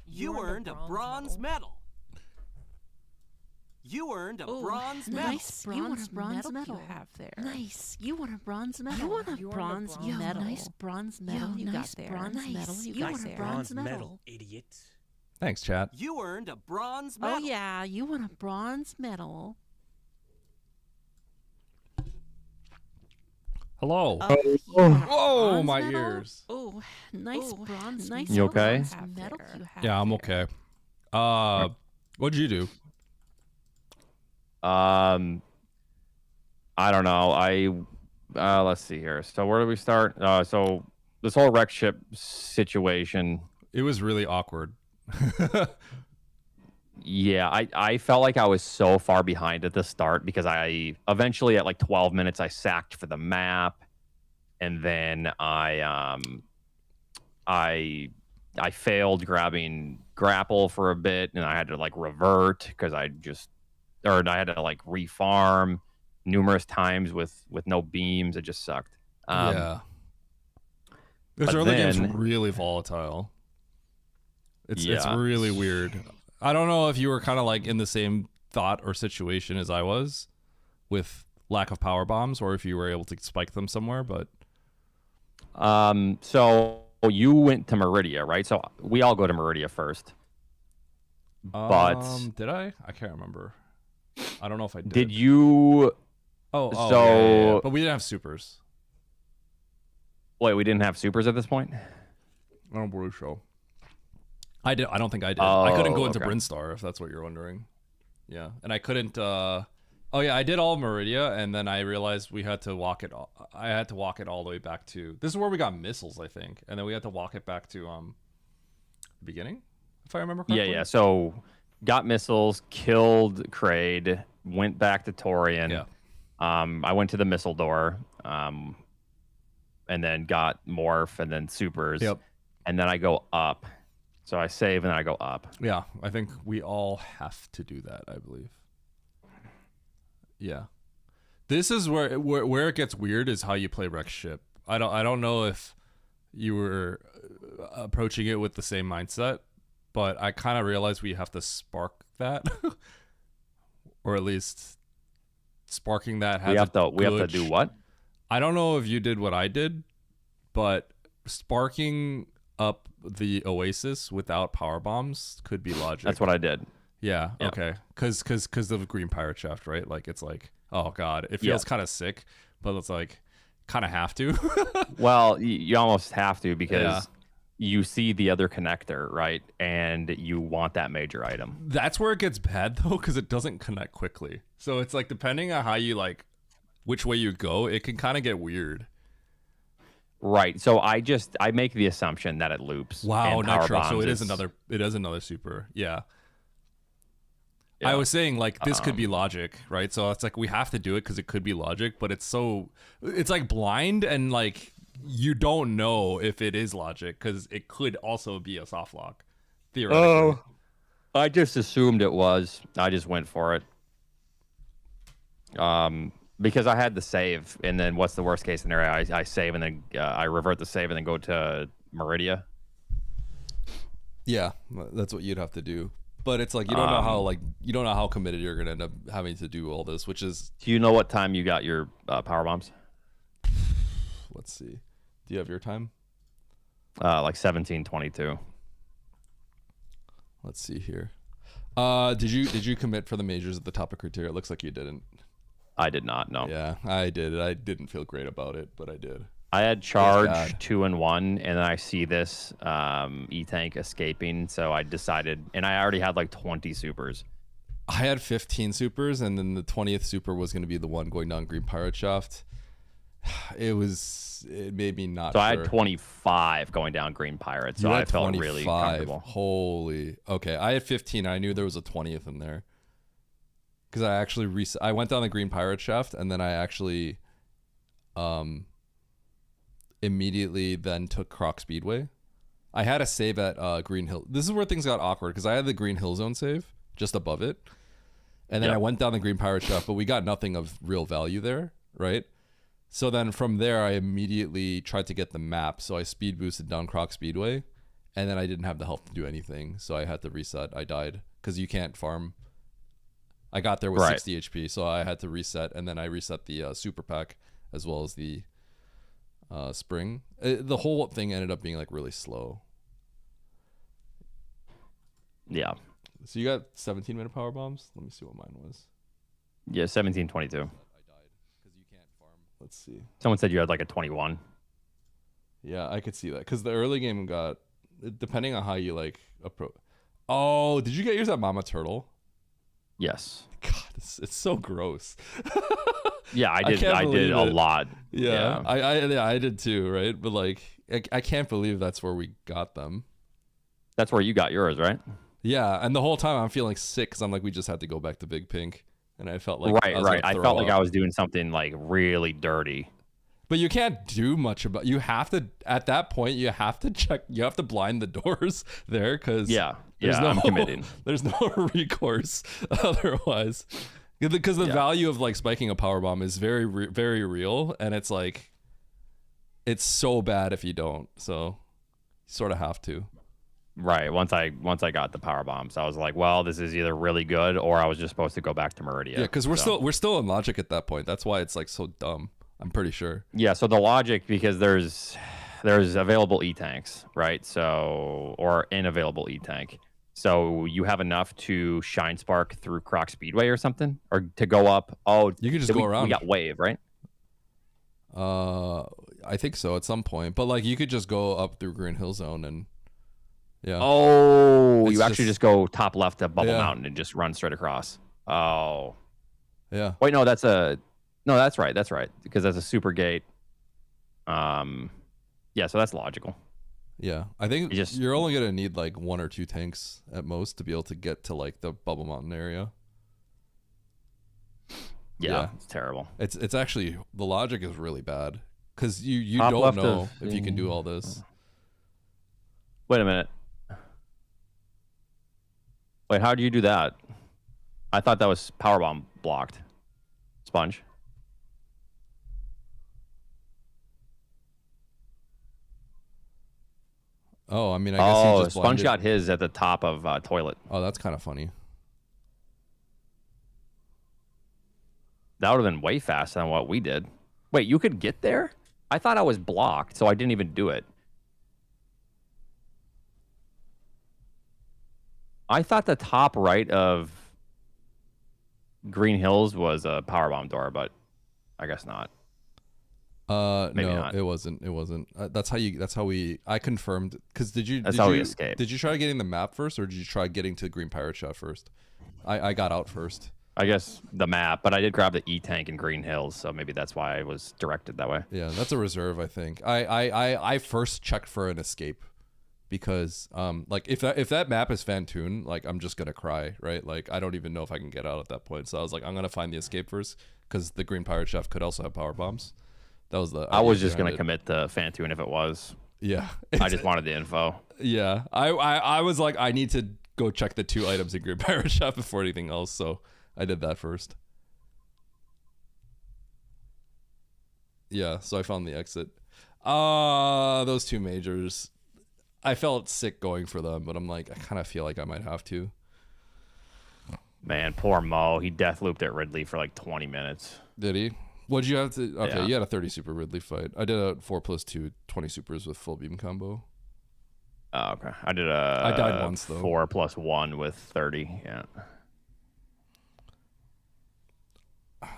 You earned a bronze medal. You earned a bronze medal. Nice bronze medal you have there. Nice. You want a bronze medal? You want a bronze medal? Nice bronze medal you got there. Bronze medal you got there. Bronze medal, idiot. Thanks, chat. You earned a bronze medal. Oh yeah, you want a bronze medal? Hello. You want a Whoa, bronze my medal? ears. Oh, nice bronze. Nice You okay? bronze medal you have Yeah, I'm there. okay. What'd you do? I don't know. Let's see here. So where do we start? So this whole wreck ship situation. It was really awkward. Yeah, I felt like I was so far behind at the start because I eventually at like 12 minutes I sacked for the map, and then I failed grabbing grapple for a bit, and I had to like revert because I had to like refarm numerous times with no beams. It just sucked. Yeah. This but early game's then- really volatile. It's Yeah. really weird. I don't know if you were kind of like in the same thought or situation as I was with lack of power bombs, or if you were able to spike them somewhere, but So you went to Meridia, right? So we all go to Meridia first. But did I? I can't remember. I don't know if I did. did you? Oh, so- yeah. But we didn't have supers. Wait, we didn't have supers at this point? I don't believe so. I did. I don't think I did. I couldn't go into okay. Brinstar, if that's what you're wondering. Yeah, and I couldn't. Oh yeah, I did all of Meridia, and then I realized we had to walk it. I had to walk it all the way back to. This is where we got missiles, I think, and then we had to walk it back to the beginning, if I remember correctly. Yeah. So got missiles, killed Kraid, went back to Torian. Yeah. I went to the missile door, and then got morph, and then supers. Yep. And then I go up. So I save and then I go up. Yeah, I think we all have to do that. I believe. Yeah, this is where it gets weird is how you play Wreck Ship. I don't know if you were approaching it with the same mindset, but I kind of realized we have to spark that, or at least sparking that has We have to good do what? I don't know if you did what I did, but sparking up the Oasis without power bombs could be logic. That's what I did. Yeah. Yeah. Okay. Because of Green Pirate Shaft, right? Like it's like, oh god, it feels kind of sick, but it's like kind of have to. Well, you almost have to because Yeah. you see the other connector, right? And you want that major item. That's where it gets bad though, because it doesn't connect quickly. So it's like depending on how you like, which way you go, it can kind of get weird. Right. So I make the assumption that it loops. Wow, and power Nitro. So bombs it is another super. Yeah. I was saying like this could be logic, right? So it's like we have to do it because it could be logic, but it's like blind and like you don't know if it is logic because it could also be a soft lock, theoretically. Oh, I just assumed it was. I just went for it. Because I had the save, and then what's the worst case scenario? I save and then I revert the save and then go to Meridia. Yeah, that's what you'd have to do. But it's like you don't know how committed you're gonna end up having to do all this, which is. Do you know what time you got your power bombs? Let's see. Do you have your time? Like 17:22. Let's see here. Did you commit for the majors at the top of criteria? It looks like you didn't. I did not. No. Yeah, I did. I didn't feel great about it, but I did. I had charge 2 and 1, and then I see this E-Tank escaping, so I decided, and I already had like 20 supers. I had 15 supers, and then the 20th super was going to be the one going down Green Pirate Shaft. It made me not. So I had 25 going down Green Pirate, so I felt really comfortable. Holy. Okay, I had 15. I knew there was a 20th in there. Because I actually I went down the Green Pirate Shaft, and then I actually immediately then took Croc Speedway. I had a save at Green Hill. This is where things got awkward because I had the Green Hill Zone save just above it. And then I went down the Green Pirate Shaft, but we got nothing of real value there, right? So then from there, I immediately tried to get the map. So I speed boosted down Croc Speedway, and then I didn't have the health to do anything. So I had to reset. I died because you can't farm. I got there with 60 HP, so I had to reset, and then I reset the super pack as well as the spring. The whole thing ended up being like really slow. Yeah. So you got 17-minute power bombs? Let me see what mine was. Yeah, 17:22. I died because you can't farm. Let's see. Someone said you had like a 21. Yeah, I could see that because the early game got, depending on how you like approach. Oh, did you get yours at Mama Turtle? Yes. God, it's so gross. Yeah, I did a lot. Yeah, I did too, right? But like, I can't believe that's where we got them. That's where you got yours, right? Yeah, and the whole time I'm feeling sick because I'm like, we just had to go back to Big Pink, and I felt like right. I felt like I was doing something like really dirty. But you can't do much about. You have to at that point. You have to check. You have to blind the doors there because I'm committing. There's no recourse otherwise, because the value of like spiking a power bomb is very very real, and it's like it's so bad if you don't. So you sort of have to. Right. Once I got the power bombs, I was like, well, this is either really good or I was just supposed to go back to Meridia. Yeah, because we're still in logic at that point. That's why it's like so dumb. I'm pretty sure. Yeah, so the logic, because there's available E-Tanks, right? So, or an available E-Tank. So you have enough to Shine Spark through Croc Speedway or something? Or to go up. Oh, you can just go around. We got Wave, right? I think so at some point. But like you could just go up through Green Hill Zone and yeah. Oh, you actually just go top left at Bubble Mountain and just run straight across. Oh. Yeah. Wait, no, that's right. That's right. Because that's a super gate. Yeah, so that's logical. Yeah. I think you're only going to need like 1 or 2 tanks at most to be able to get to like the Bubble Mountain area. Yeah, it's terrible. It's actually, the logic is really bad because you don't know if you can do all this. Wait a minute. Wait, how do you do that? I thought that was powerbomb blocked. Sponge. Oh, I mean, I guess he just Sponge got his at the top of toilet. Oh, that's kind of funny. That would have been way faster than what we did. Wait, you could get there? I thought I was blocked, so I didn't even do it. I thought the top right of Green Hills was a powerbomb door, but I guess not. Maybe no, not. It wasn't. I confirmed because That's how we escaped. Did you try getting the map first, or did you try getting to Green Pirate Shaft first? I got out first. I guess the map, but I did grab the E-Tank in Green Hills, so maybe that's why I was directed that way. Yeah, that's a reserve, I think. I first checked for an escape because like if that map is Fantoon, like I'm just gonna cry, right? Like I don't even know if I can get out at that point. So I was like, I'm gonna find the escape first because the Green Pirate Chef could also have power bombs. That was the. I was just behind gonna it. commit to Fantoon if it was. Yeah, I just wanted the info. Yeah, I was like, I need to go check the 2 items in Green Pirate Chef before anything else, so I did that first. Yeah, so I found the exit. Those 2 majors. I felt sick going for them, but I'm like, I kind of feel like I might have to. Man, poor Mo. He death looped at Ridley for like 20 minutes. Did he? What'd you have to? Okay, Yeah. you had a 30 super Ridley fight. I did a 4+2, 20 supers with full beam combo. Oh, okay. I did I died once, though. 4+1 with 30. Yeah.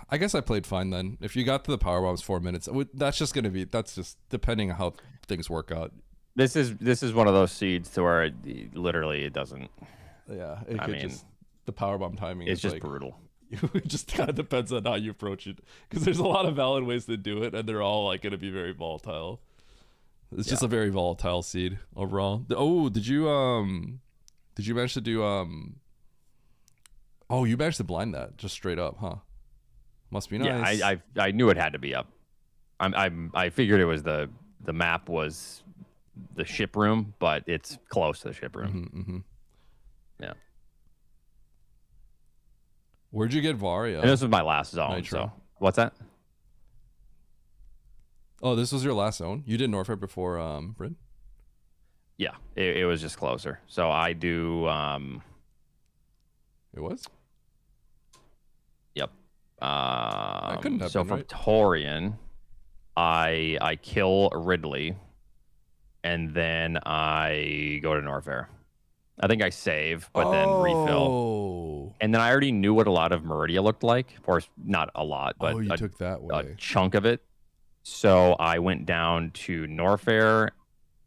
I guess I played fine then. If you got to the power bombs 4 minutes, that's just depending on how things work out. This is one of those seeds to where literally it doesn't. Yeah, the power bomb timing. It's is just like, brutal. It just kind of depends on how you approach it, because there's a lot of valid ways to do it, and they're all like going to be very volatile. It's just a very volatile seed overall. Oh, did you manage to do Oh, you managed to blind that just straight up, huh? Must be nice. Yeah, I knew it had to be up. I figured it was the map was the ship room, but it's close to the ship room. Mm-hmm. Yeah. Where'd you get Varia? And this was my last zone. Nitro. So what's that? Oh, this was your last zone? You did Norfair before Bryn? Yeah, it was just closer. So I do. It was. Yep. I couldn't have so been, from right? Torian, I kill Ridley, and then I go to Norfair. I think I save, but then refill. And then I already knew what a lot of Meridia looked like. Of course, not a lot, but you took that a way. chunk of it. So I went down to Norfair,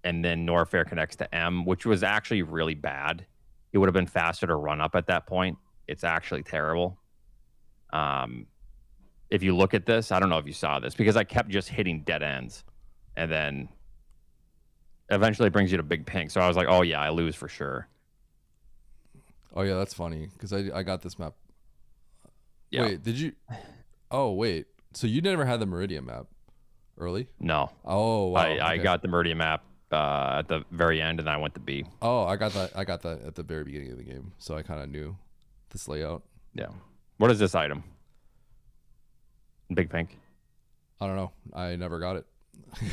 and then Norfair connects to M, which was actually really bad. It would have been faster to run up at that point. It's actually terrible. If you look at this, I don't know if you saw this, because I kept just hitting dead ends, and then eventually it brings you to big pink. So I was like, oh yeah, I lose for sure. Oh yeah, that's funny, because I got this map. Yeah. Wait, did you? Oh wait, so you never had the Meridian map early? No. Oh wow. I got the Meridian map at the very end, and I went to B. Oh, I got that at the very beginning of the game, so I kind of knew this layout. Yeah. What is this item? Big pink. I don't know. I never got it.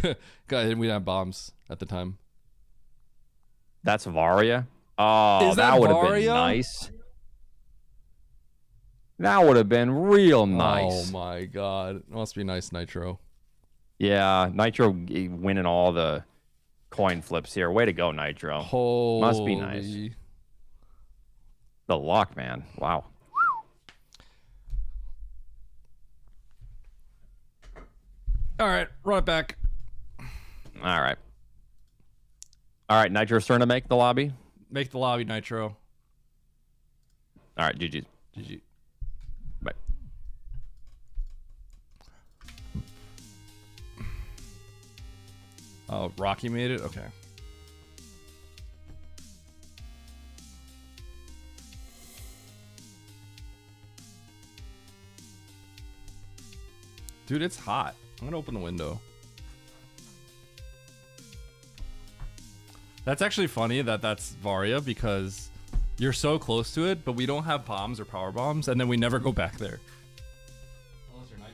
We didn't have bombs at the time. That's Varia. Oh, Is that would have been Varia? nice. That would have been real nice. Oh my god, it must be nice, Nitro. Yeah, Nitro winning all the coin flips here. Way to go, Nitro. Must be nice. Holy. The luck, man. Wow. All right, run it back. All right. All right, Nitro's turn to make the lobby. Make the lobby, Nitro. All right, GG. GG. Bye. Oh, Rocky made it? Okay. Dude, it's hot. I'm gonna open the window. That's actually funny that's Varia, because you're so close to it, but we don't have bombs or power bombs, and then we never go back there. Unless you're Nitro.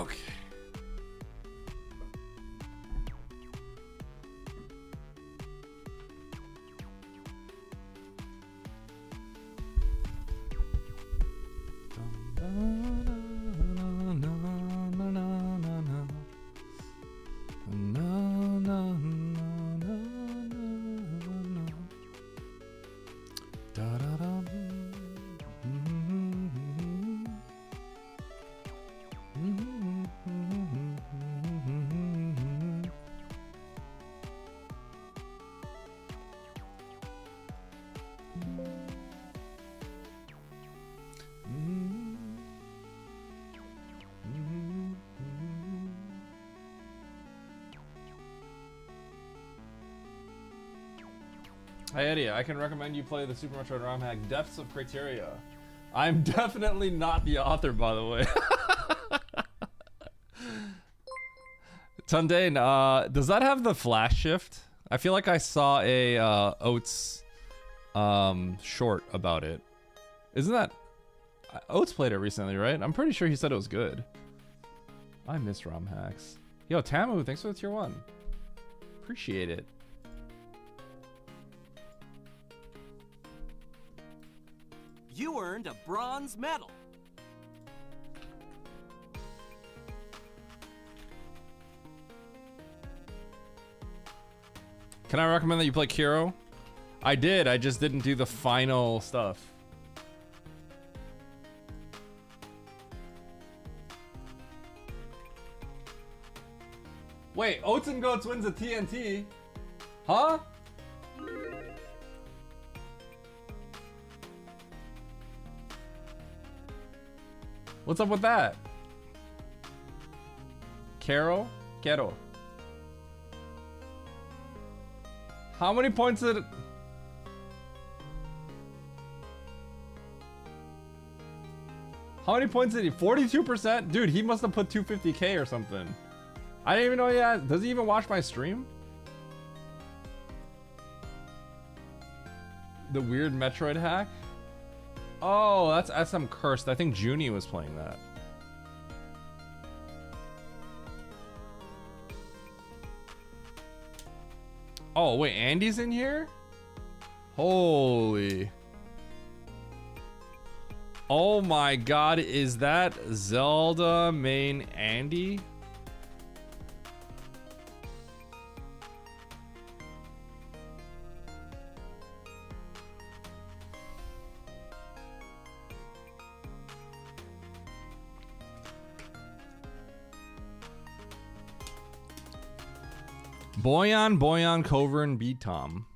Okay. Hey Eddie, I can recommend you play the Super Metroid ROM hack Depths of Criteria. I'm definitely not the author, by the way. Tundane, does that have the flash shift? I feel like I saw a Oats short about it. Isn't that... Oats played it recently, right? I'm pretty sure he said it was good. I miss ROM hacks. Yo, Tamu, thanks for the tier 1. Appreciate it. You earned a bronze medal. Can I recommend that you play Kiro? I did, I just didn't do the final stuff. Wait, Oats and Goats wins a TNT? Huh? What's up with that? Kero? Kero. How many points did it... How many points did he... 42%? Dude, he must have put 250k or something. I didn't even know he had... Does he even watch my stream? The weird Metroid hack? Oh, that's SM Cursed. I think Junie was playing that. Oh, wait, Andy's in here? Holy. Oh my god, is that Zelda main Andy? Boyan, Covern, B Tom.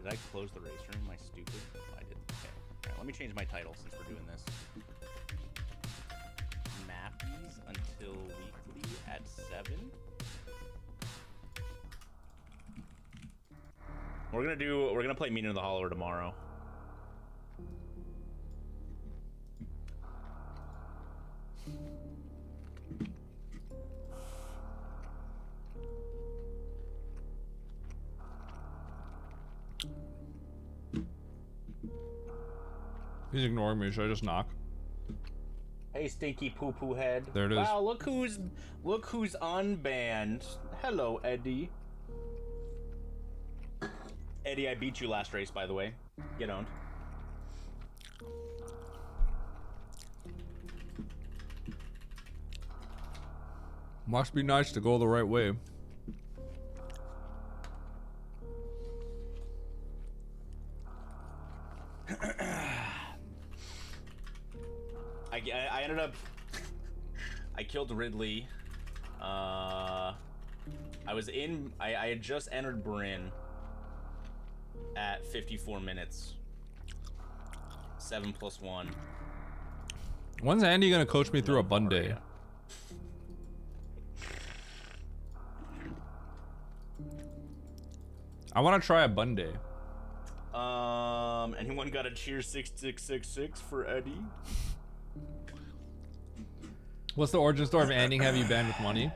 Did I close the race room? Am I stupid? I didn't. Okay. Alright, let me change my title since we're doing this. Mappies until weekly at 7. We're gonna play Meaning of the Hollower tomorrow. He's ignoring me. Should I just knock? Hey, stinky poo poo head. There it is. Wow, look who's unbanned. Hello, Eddie. Eddie, I beat you last race, by the way. Get owned. Must be nice to go the right way. I ended up... I killed Ridley. I had just entered Bryn at 54 minutes. 7 + 1. When's Andy gonna coach me through a bun day? I want to try a bun day. Anyone got a cheer 6666 for Eddie? What's the origin story of Andy having you banned with money?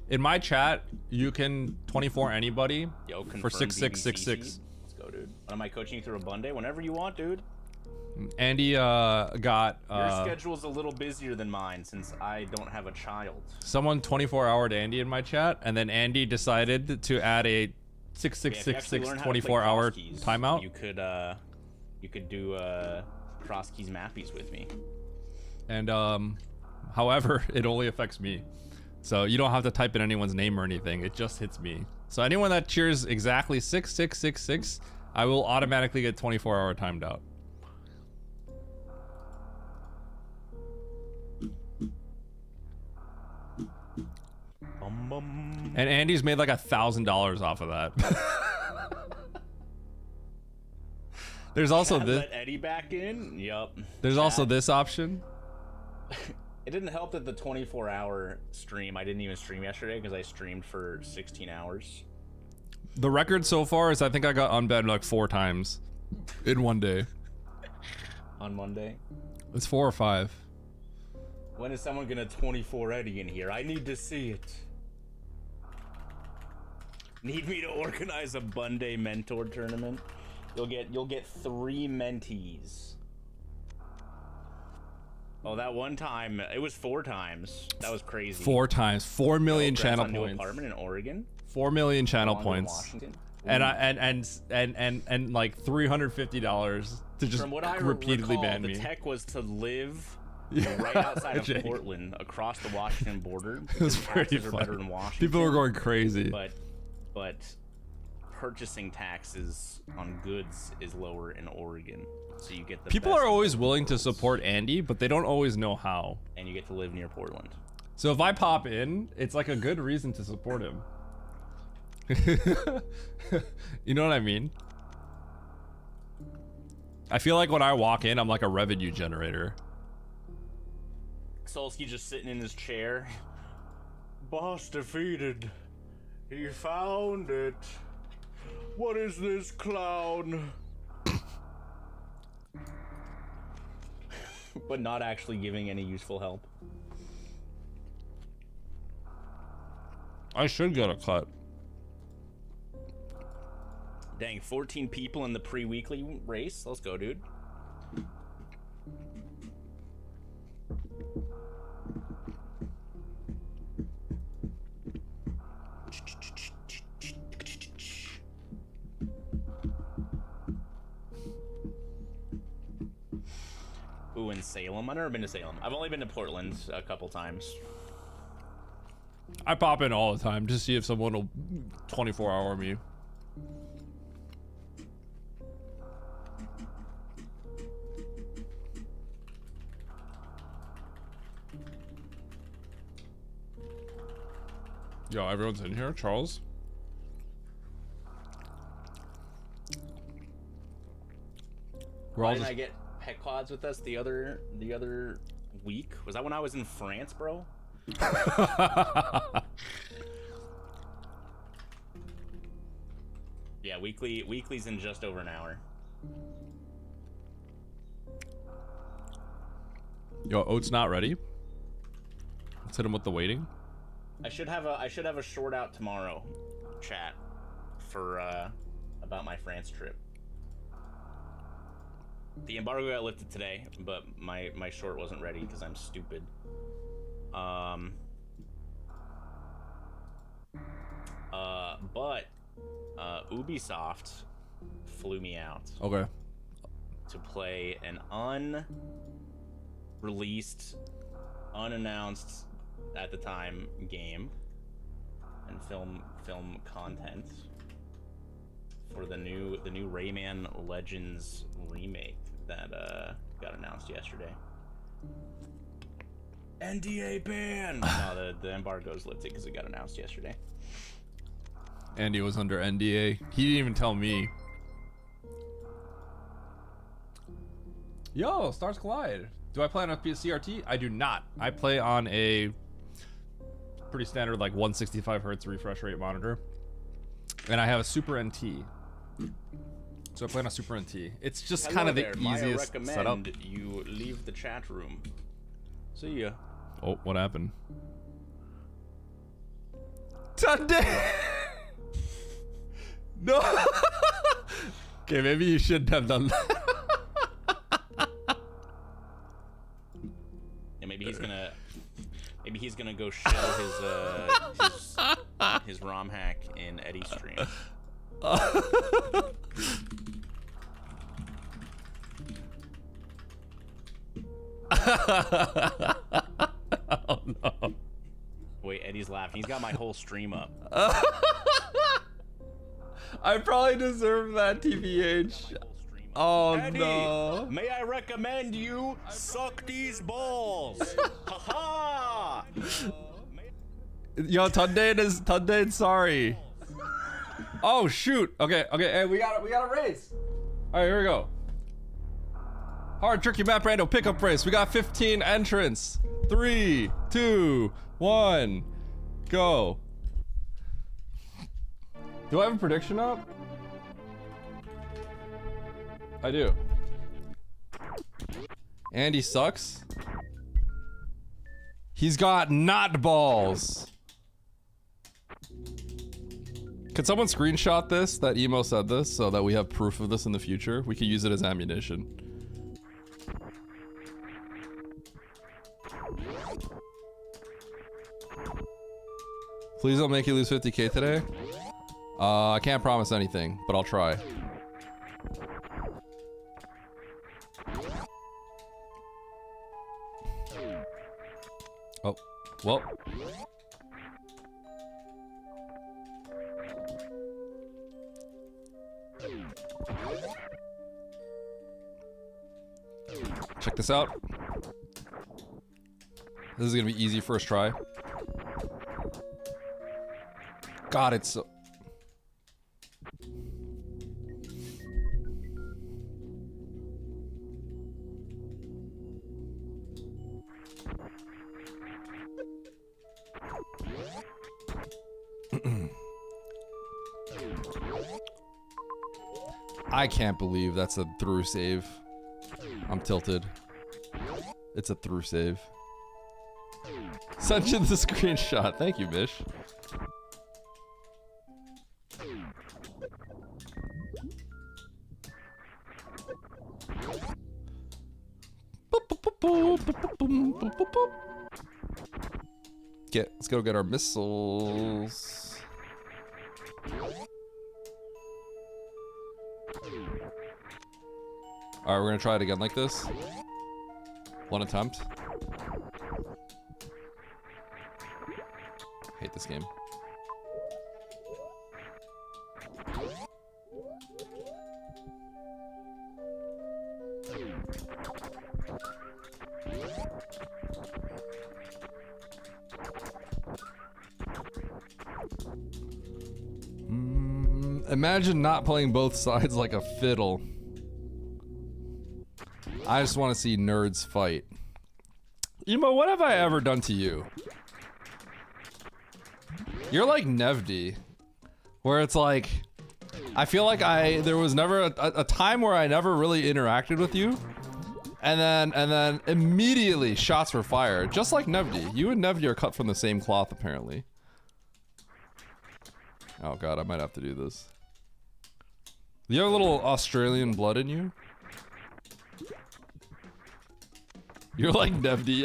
In my chat, you can 24 anybody for 6666. Let's go, dude. When am I coaching you through a bun day? Whenever you want, dude. Andy got your schedule's a little busier than mine since I don't have a child. Someone 24-houred Andy in my chat, and then Andy decided to add a 6666 24-hour timeout. You could do cross keys mappies with me. And however, it only affects me. So you don't have to type in anyone's name or anything. It just hits me. So anyone that cheers exactly 6666, I will automatically get 24-hour timed out. And Andy's made like $1,000 off of that. There's also this. Let Eddie back in. Yup. There's also this option. It didn't help that the 24-hour stream, I didn't even stream yesterday because I streamed for 16 hours. The record so far is I think I got unbanned like 4 times in one day. On Monday? It's 4 or 5. When is someone gonna 24 Eddie in here? I need to see it. Need me to organize a Bunday mentor tournament? You'll get 3 mentees. Oh, that one time it was 4 times. That was crazy. 4 times, 4 million channel on new points. Apartment in Oregon. 4 million channel points. Washington. And like $350 to just From what I repeatedly recall, ban the me. tech was to live right outside of Jake. Portland, across the Washington border. It was Taxes pretty are funny. better in Washington. People were going crazy. But purchasing taxes on goods is lower in Oregon, so you get the People best are of always both willing to worlds. support Andy, but they don't always know how. And you get to live near Portland. So if I pop in, it's like a good reason to support him. You know what I mean? I feel like when I walk in, I'm like a revenue generator. Solsky just sitting in his chair. Boss defeated. He found it. What is this clown? But not actually giving any useful help. I should get a cut. Dang, 14 people in the pre-weekly race. Let's go, dude. Ooh, in Salem? I've never been to Salem. I've only been to Portland a couple times. I pop in all the time to see if someone will 24-hour me. Yo, everyone's in here, Charles. Why didn't I get pet quads with us the other week? Was that when I was in France, bro? Yeah, weekly's in just over an hour. Yo, Oat's not ready. Let's hit him with the waiting. I should have a short out tomorrow, chat, for about my France trip. The embargo got lifted today, but my short wasn't ready because I'm stupid. But Ubisoft flew me out. Okay. To play an unreleased, unannounced at the time game and film content for the new Rayman Legends remake that got announced yesterday. NDA ban. No, the embargo's lifted because it got announced yesterday. Andy was under NDA. He didn't even tell me. Yo, Stars Collide. Do I play on a CRT? I do not. I play on a pretty standard like 165 hertz refresh rate monitor. And I have a Super NT. So I play on a Super NT. It's just kind of the easiest setup. You leave the chat room. See ya. Oh, what happened? Today. No. Okay, maybe you shouldn't have done that. Yeah, maybe he's gonna go shell his ROM hack in Eddie's stream. Oh no. Wait, Eddie's laughing. He's got my whole stream up. I probably deserve that, TBH. Oh Eddie, no. may I recommend you suck these balls? Haha! Yo, Tunde, sorry. Oh shoot. Okay, hey, we got a race. Alright, here we go. Hard tricky map Rando pickup race. We got 15 entrants. 3, 2, 1, go. Do I have a prediction up? I do. Andy sucks. He's got not balls. Could someone screenshot this, that emo said this, so that we have proof of this in the future? We could use it as ammunition. Please don't make you lose 50K today. I can't promise anything, but I'll try. Oh, well. Check this out. This is gonna be easy first try. God, it's so... I can't believe that's a through save. I'm tilted. It's a through save. Sent you the screenshot. Thank you, Bish. Let's go get our missiles. Alright, we're gonna try it again like this. One attempt. Hate this game. Imagine not playing both sides like a fiddle. I just want to see nerds fight. Emo, what have I ever done to you? You're like Nevdi, where it's like, I feel like there was never a time where I never really interacted with you, and then immediately shots were fired, just like Nevdi. You and Nevdi are cut from the same cloth, apparently. Oh god, I might have to do this. You have a little Australian blood in you? You're like Nevdi.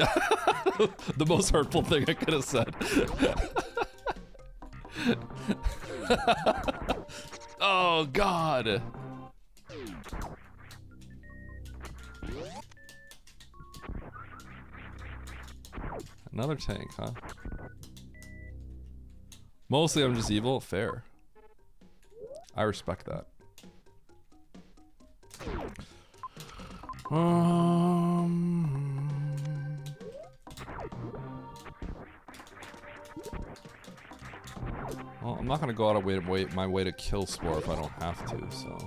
The most hurtful thing I could have said. Oh god. Another tank, huh? Mostly I'm just evil. Fair. I respect that. Well, I'm not gonna go out of my way to kill Spore if I don't have to, so.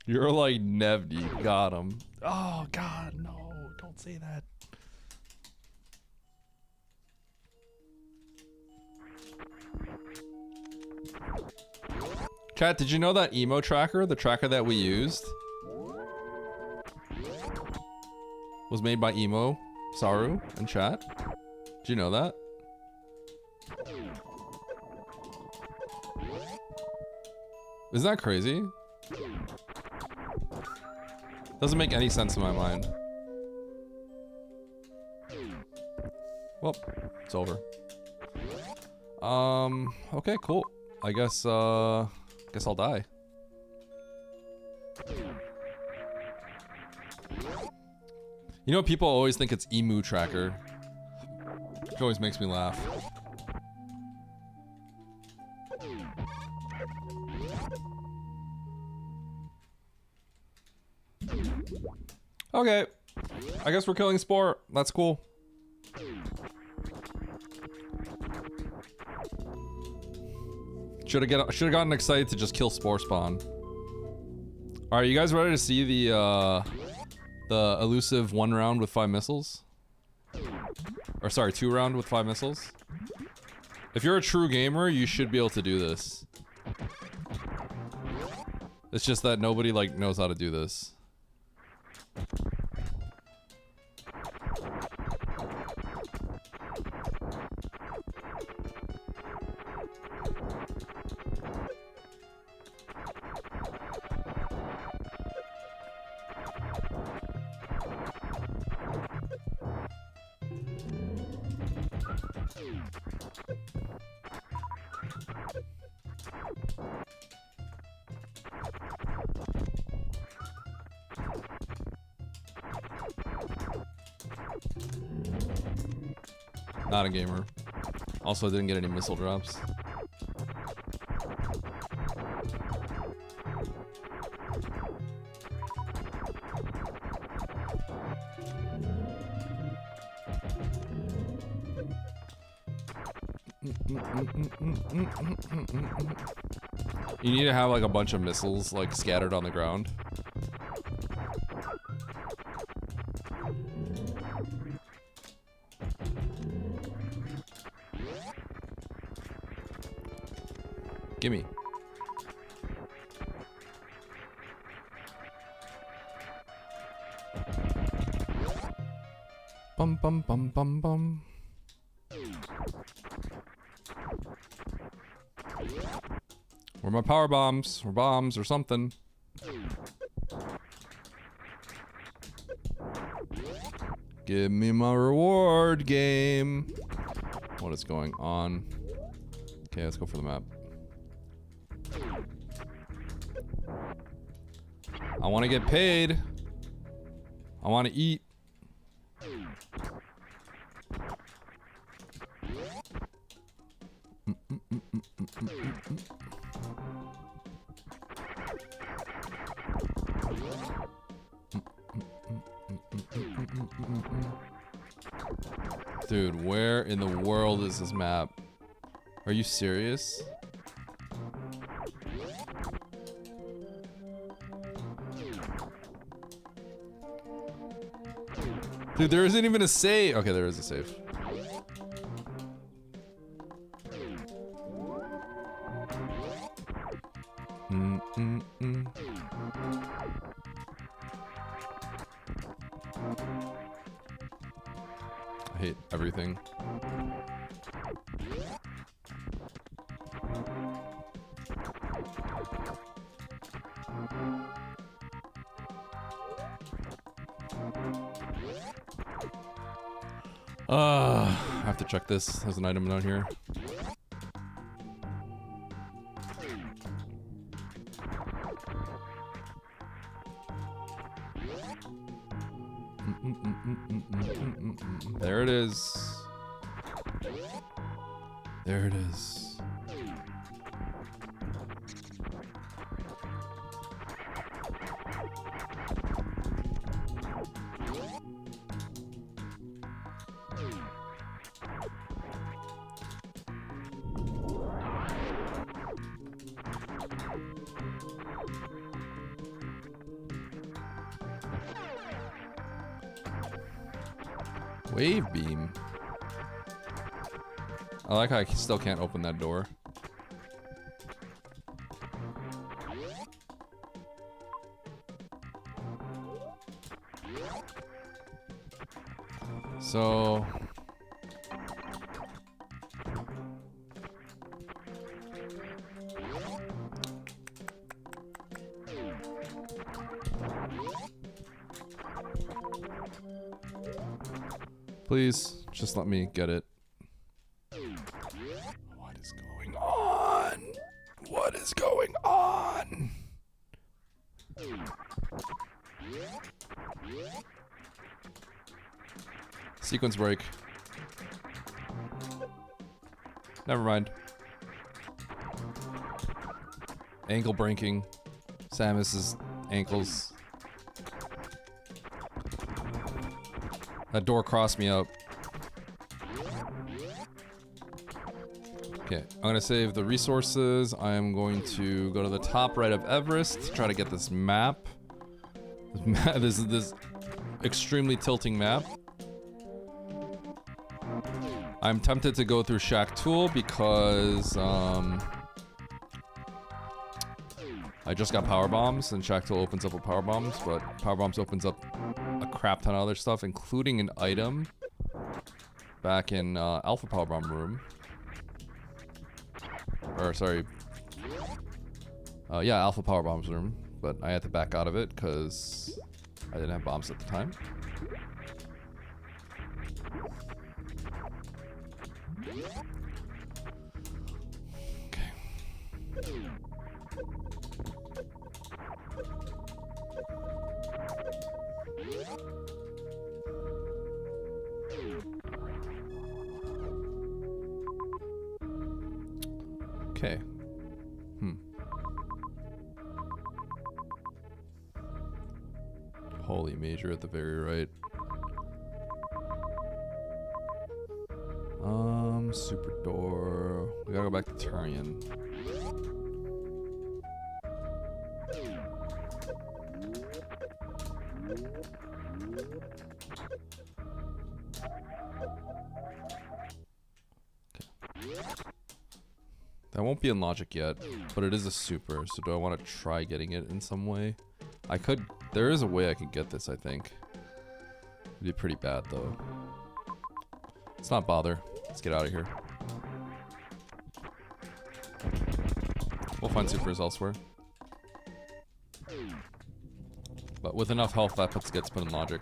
You're like Nevy, got him. Oh god, no, don't say that. Chat, did you know that emo tracker, the tracker that we used, was made by Emo Saru in chat? Did you know that? Isn't that crazy? Doesn't make any sense in my mind. Well, it's over. Okay, cool. I guess I'll die. You know, people always think it's Emu Tracker. Which always makes me laugh. Okay. I guess we're killing Spore. That's cool. Should have gotten excited to just kill Spore spawn. All right, you guys ready to see the elusive 1 round with 5 missiles? Or sorry, 2 round with 5 missiles? If you're a true gamer, you should be able to do this. It's just that nobody like knows how to do this. Not a gamer. Also, I didn't get any missile drops. You need to have like a bunch of missiles like scattered on the ground. Gimme. Bum bum bum bum bum. Where my power bombs or bombs or something. Give me my reward game. What is going on? Okay, let's go for the map. I want to get paid. I want to eat. Dude, where in the world is this map? Are you serious? Dude, there isn't even a save. Okay, there is a save. I hate everything. I have to check this. There's an item down here. There it is. There it is. Wave beam. I like how I still can't open that door. So please, just let me get it. What is going on? What is going on? Sequence break. Never mind. Ankle breaking. Samus's ankles. That door crossed me up. Okay, I'm gonna save the resources. I am going to go to the top right of Everest to try to get this map. This extremely tilting map. I'm tempted to go through Shack Tool because I just got power bombs and Shack Tool opens up with power bombs, but power bombs opens up a crap ton of other stuff, including an item back in Alpha Power Bomb room. Or sorry, yeah, Alpha Power Bombs room, but I had to back out of it because I didn't have bombs at the time. Okay. Holy major at the very right. Super door. We gotta go back to Turian. That won't be in logic yet, but it is a super, so do I want to try getting it in some way? I could, there is a way I can get this, I think. It'd be pretty bad though. Let's not bother. Let's get out of here. We'll find supers elsewhere. But with enough health, that gets put in logic.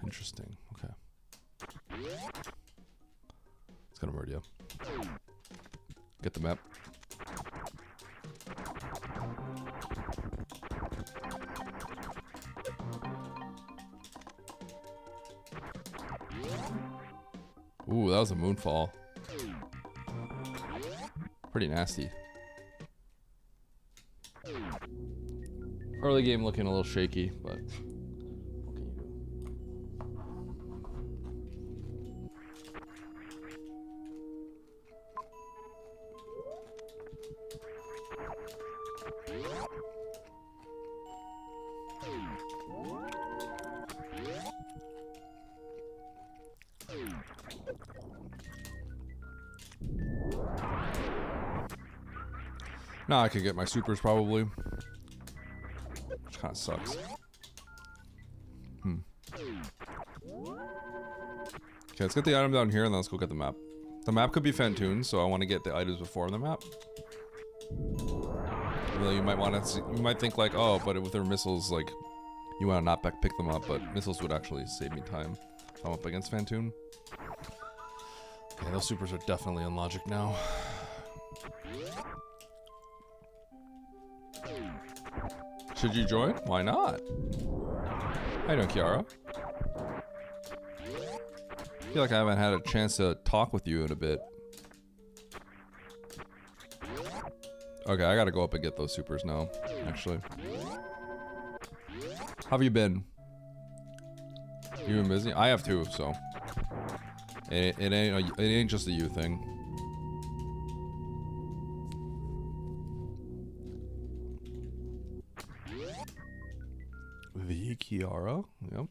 Interesting. Okay. Let's go to Murdia. Get the map. Ooh, that was a moonfall. Pretty nasty. Early game looking a little shaky, but what can you do? Now I could get my supers probably. Which kind of sucks. Okay, let's get the item down here and then let's go get the map. The map could be Fantoon, so I want to get the items before the map. Although you might want to, you might think like, oh, but with their missiles, like, you want to not pick them up, but missiles would actually save me time if I'm up against Fantoon. Okay, those supers are definitely on logic now. Should you join? Why not? How you doing, Kiara? I feel like I haven't had a chance to talk with you in a bit. Okay, I gotta go up and get those supers now, actually. How have you been? You been busy? I have too, so. It ain't just a you thing. The Kiara? Yep.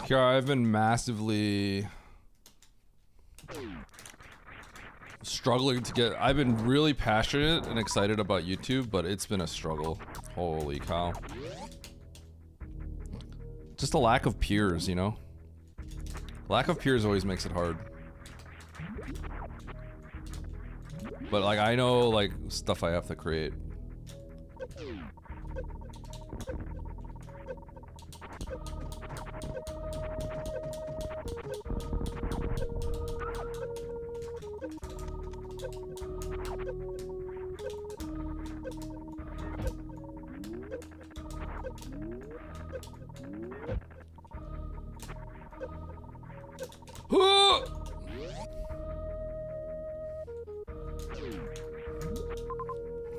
Kiara, I've been massively struggling to get. I've been really passionate and excited about YouTube, but it's been a struggle. Holy cow. Just a lack of peers, you know? Lack of peers always makes it hard. But like, I know like stuff I have to create.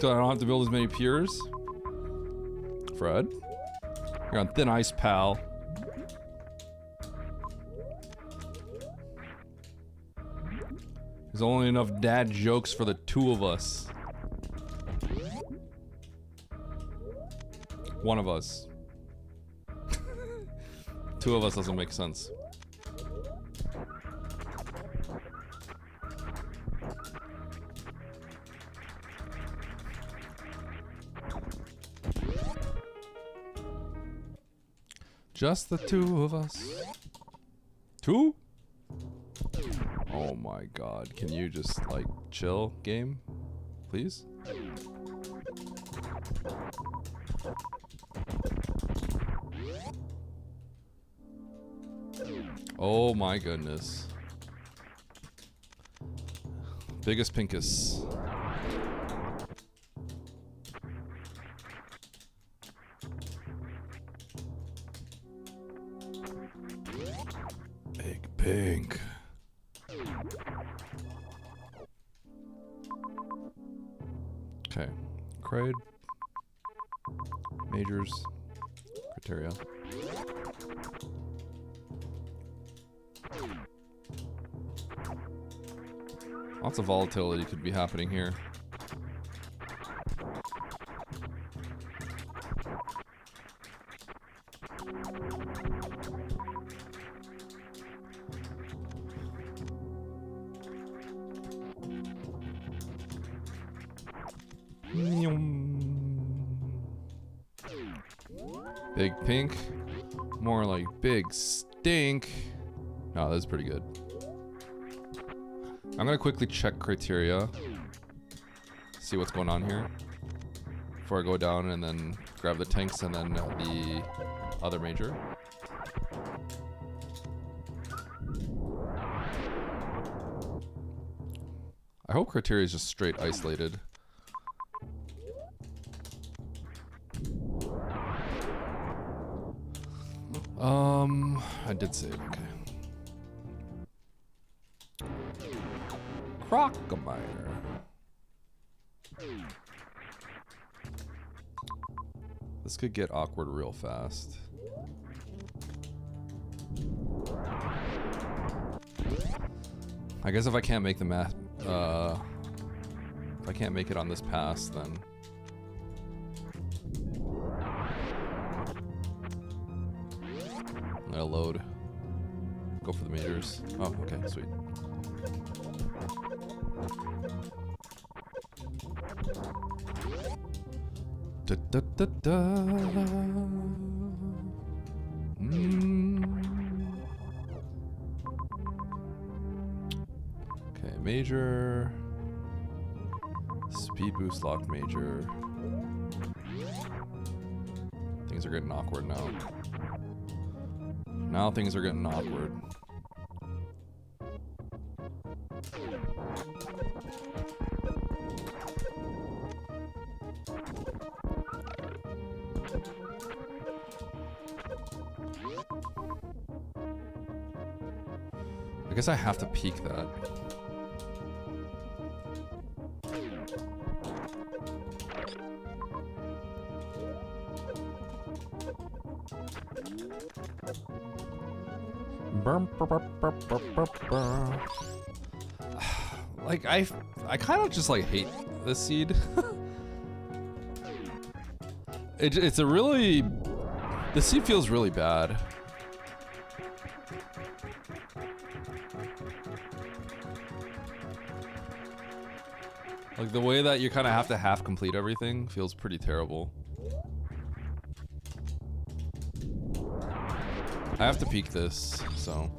So I don't have to build as many piers. Fred, you're on thin ice, pal. There's only enough dad jokes for the two of us. One of us. Two of us doesn't make sense. Just the two of us. Two? Oh my god. Can you just, like, chill, game? Please? Oh my goodness. Biggest Pinkus. Big Pink. Okay. Crade. Majors. Criteria. Lots of volatility could be happening here. Big Pink. More like Big Stink. No, that's pretty good. I'm gonna quickly check criteria. See what's going on here. Before I go down and then grab the tanks and then the other major. I hope criteria is just straight isolated. I did save, okay. Crocomire. This could get awkward real fast. I guess if I can't make the math, if I can't make it on this pass, then I'm gonna load. Go for the meters. Oh, okay, sweet. Da, da, da, da. Okay, major. Speed boost lock major. Things are getting awkward now. Now things are getting awkward. I guess I have to peek that. Like I kind of just like hate this seed. It's a really, the seed feels really bad. Like the way that you kind of have to half complete everything feels pretty terrible. I have to peek this, so.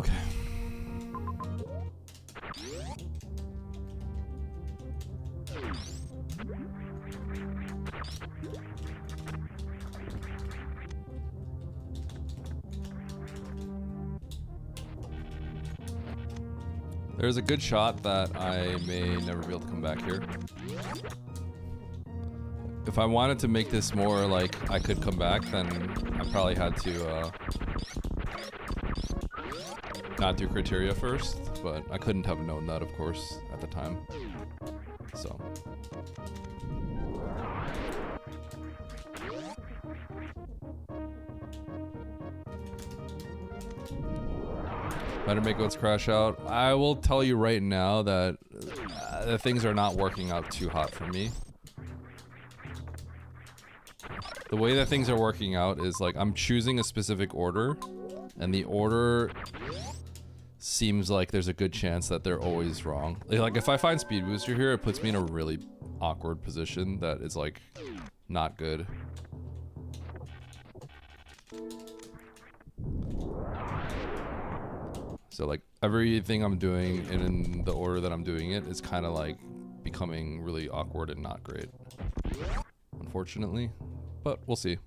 Okay. There's a good shot that I may never be able to come back here. If I wanted to make this more like I could come back, then I probably had to not do criteria first, but I couldn't have known that, of course, at the time. So. Better make goats crash out. I will tell you right now that things are not working out too hot for me. The way that things are working out is like I'm choosing a specific order, and the order seems like there's a good chance that they're always wrong. Like if I find speed booster here, it puts me in a really awkward position that is like not good. So like everything I'm doing in the order that I'm doing it is kind of like becoming really awkward and not great, unfortunately, but we'll see.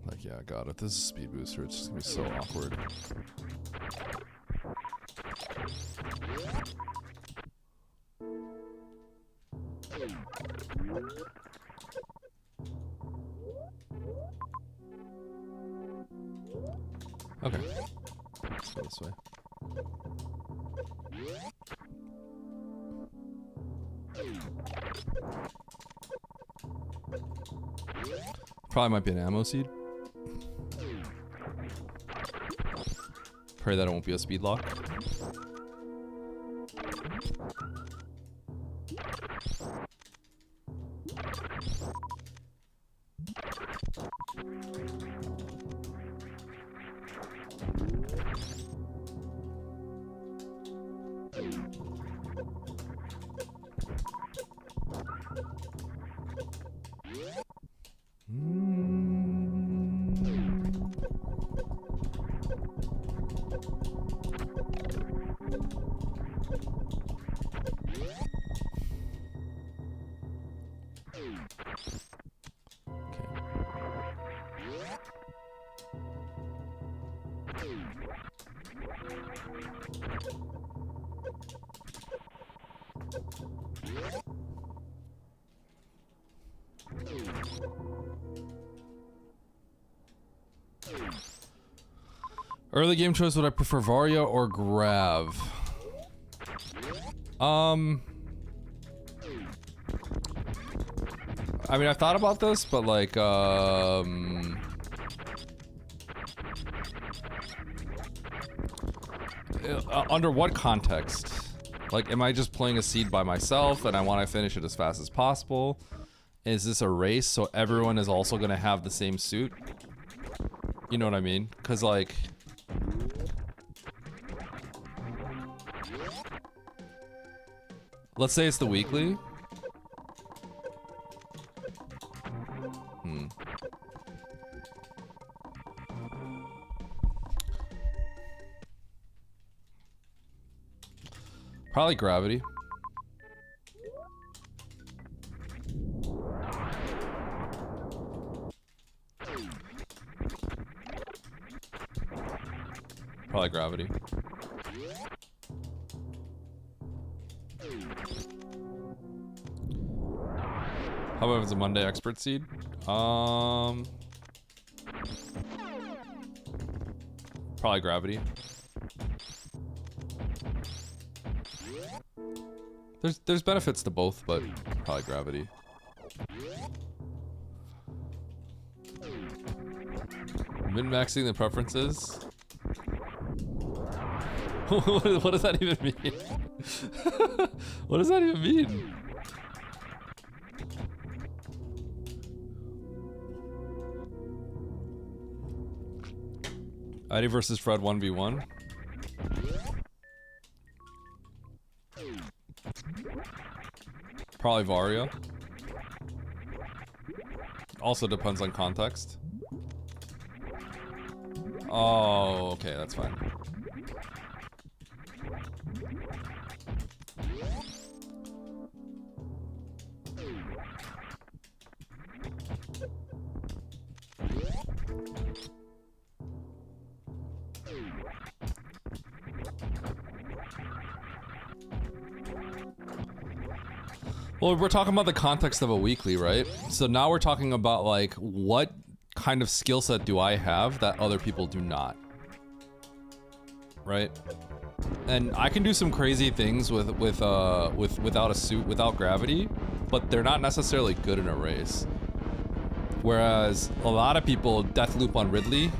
Like, yeah, I got it. This is speed booster. It's just gonna be so awkward. Okay. Let's go this way. Probably might be an ammo seed. Pray that it won't be a speed lock. Early game choice, would I prefer Varia or Grav? I mean, I thought about this, but like, under what context? Like, am I just playing a seed by myself and I want to finish it as fast as possible? Is this a race so everyone is also going to have the same suit? You know what I mean? Because like... let's say it's the weekly. Probably gravity. Probably gravity. How about if it's a Monday expert seed? Probably gravity. There's benefits to both, but probably gravity. Min-maxing the preferences? What does that even mean? What does that even mean? ID versus Fred 1v1. Probably Varia. Also depends on context. Oh, okay, that's fine. Well, we're talking about the context of a weekly, right? So now we're talking about like what kind of skill set do I have that other people do not, right? And I can do some crazy things without a suit, without gravity, but they're not necessarily good in a race. Whereas a lot of people death loop on Ridley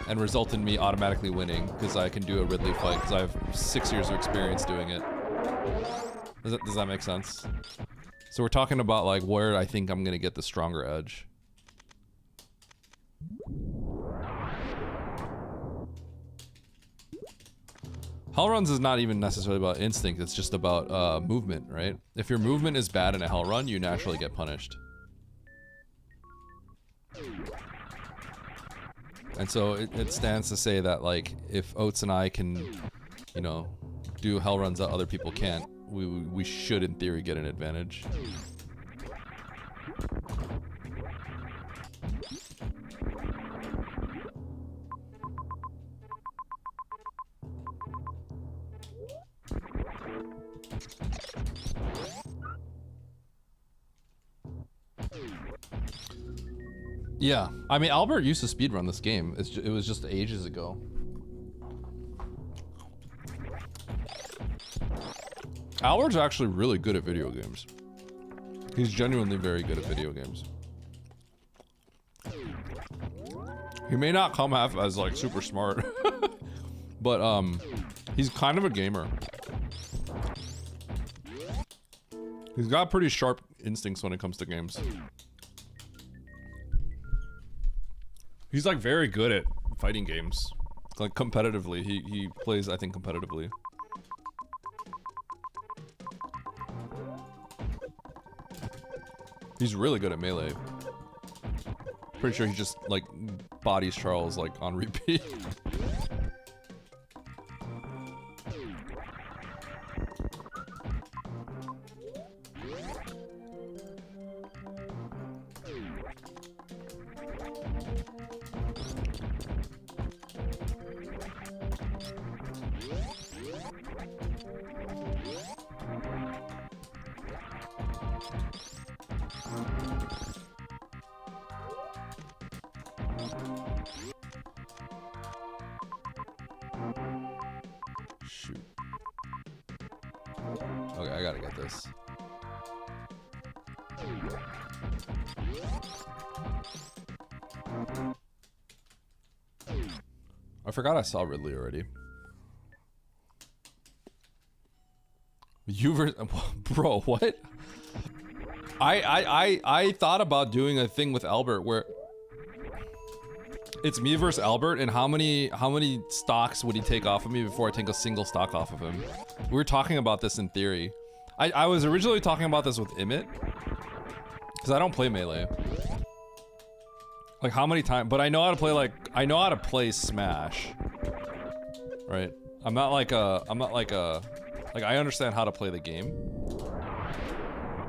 and result in me automatically winning because I can do a Ridley fight because I have 6 years of experience doing it. Does that make sense? So we're talking about like where I think I'm gonna get the stronger edge. Hell runs is not even necessarily about instinct, it's just about movement, right? If your movement is bad in a hell run, you naturally get punished. And so it stands to say that like if Oates and I can, you know, do hell runs that other people can't, we should in theory get an advantage. Yeah, I mean Albert used to speedrun this game. It was just ages ago. Albert's actually really good at video games. He's genuinely very good at video games. He may not come off as like super smart, but he's kind of a gamer. He's got pretty sharp instincts when it comes to games. He's like very good at fighting games. Like competitively, he plays I think competitively. He's really good at melee. Pretty sure he just like bodies Charles like on repeat. Okay, I gotta get this. I forgot I saw Ridley already. Bro, what? I thought about doing a thing with Albert where it's me versus Albert, and how many stocks would he take off of me before I take a single stock off of him? We were talking about this in theory. I was originally talking about this with Emmett, because I don't play Melee. Like how many times? But I know how to play I know how to play Smash. Right? I'm not like I understand how to play the game.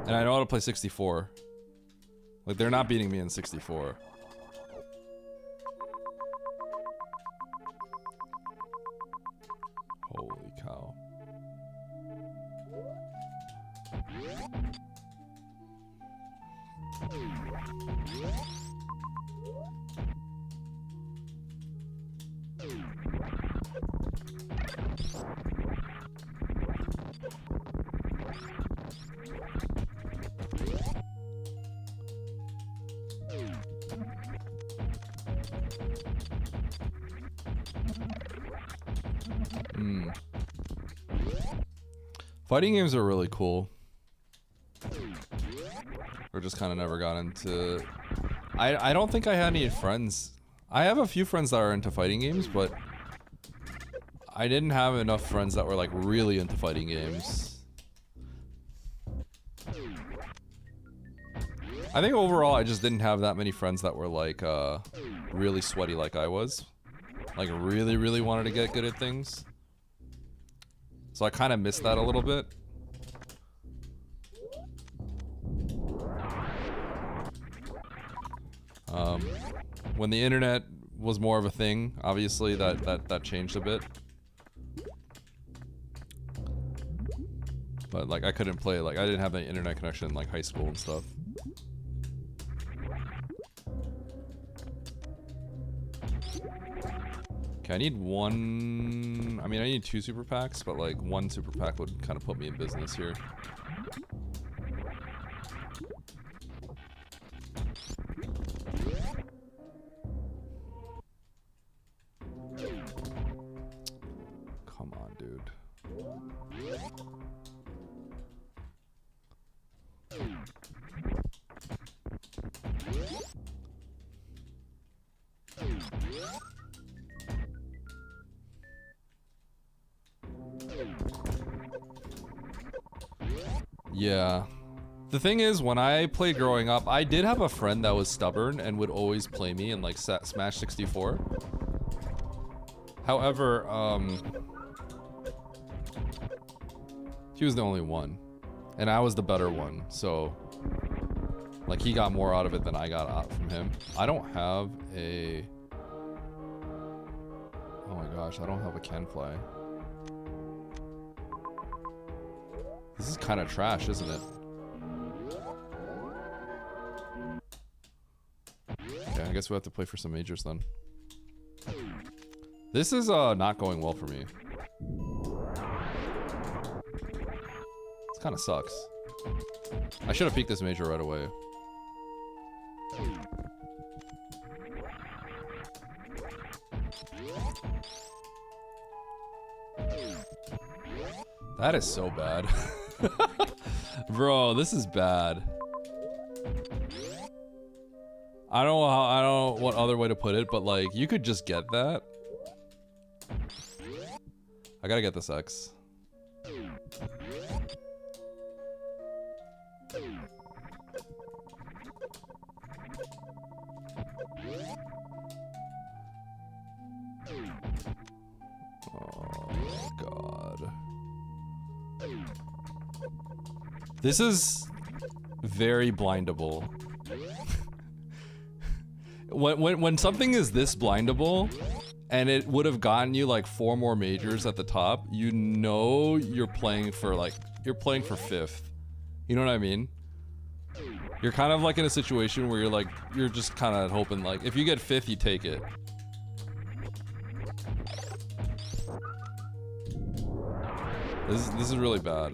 And I know how to play 64. Like they're not beating me in 64. Holy cow. Fighting games are really cool. Or just kind of never got into... I don't think I had any friends. I have a few friends that are into fighting games, but I didn't have enough friends that were like really into fighting games. I think overall I just didn't have that many friends that were like really sweaty like I was. Like really wanted to get good at things. So I kind of missed that a little bit. When the internet was more of a thing, obviously that changed a bit. But like I couldn't play, like I didn't have an internet connection in like high school and stuff. Okay, I need one... I mean, I need 2 super packs, but like 1 super pack would kind of put me in business here. Come on, dude. Yeah. The thing is, when I played growing up, I did have a friend that was stubborn and would always play me in like Smash 64. However, he was the only one. And I was the better one, so... Like, he got more out of it than I got out from him. I don't have a... Oh my gosh, I don't have a can fly. This is kind of trash, isn't it? Okay, I guess we have to play for some majors then. This is not going well for me. This kind of sucks. I should have peeked this major right away. That is so bad. Bro, this is bad. I don't know what other way to put it, but like you could just get that. I gotta get this X. Oh god. This is very blindable. when something is this blindable and it would have gotten you like 4 more majors at the top, you know you're playing for like you're playing for 5th. You know what I mean? You're kind of like in a situation where you're like you're just kind of hoping like if you get 5th, you take it. This is really bad.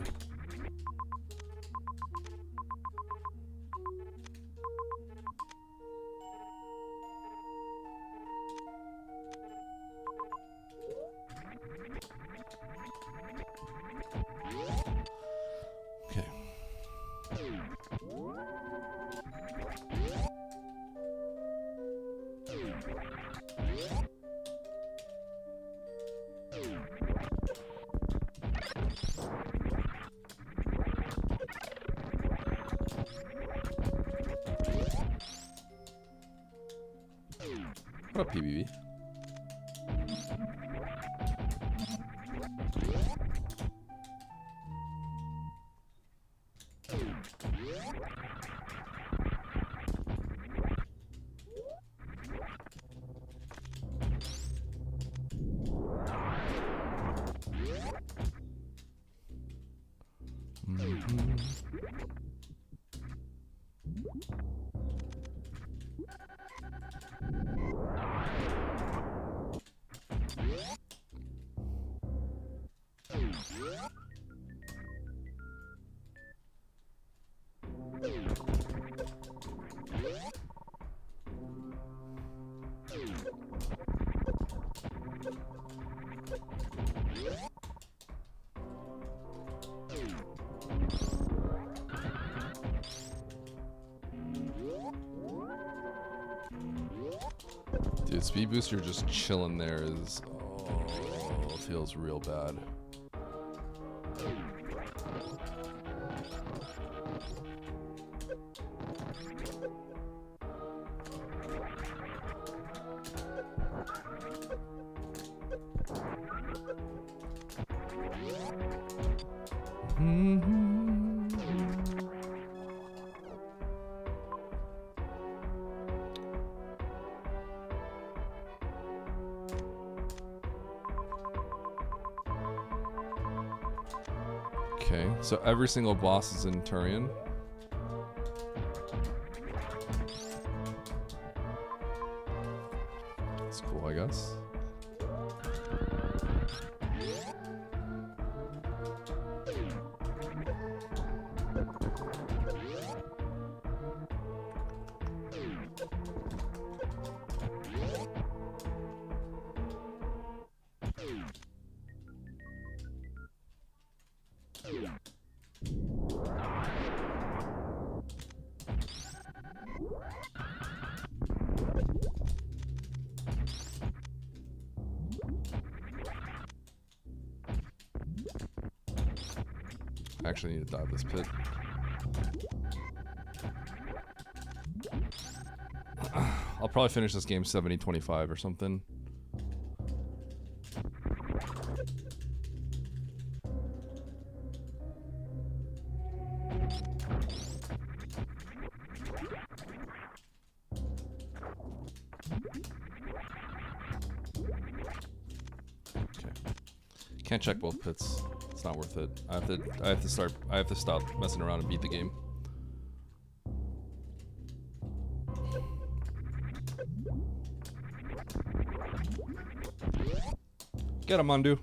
What up, PBB? Dude, speed booster just chilling there is, oh, feels real bad. Okay, so every single boss is in Turian. That's cool, I guess. I actually need to dive this pit. I'll probably finish this game 70-25 or something. Okay. Can't check both pits. It's not worth it. I have to stop messing around and beat the game. Get him, Mandu.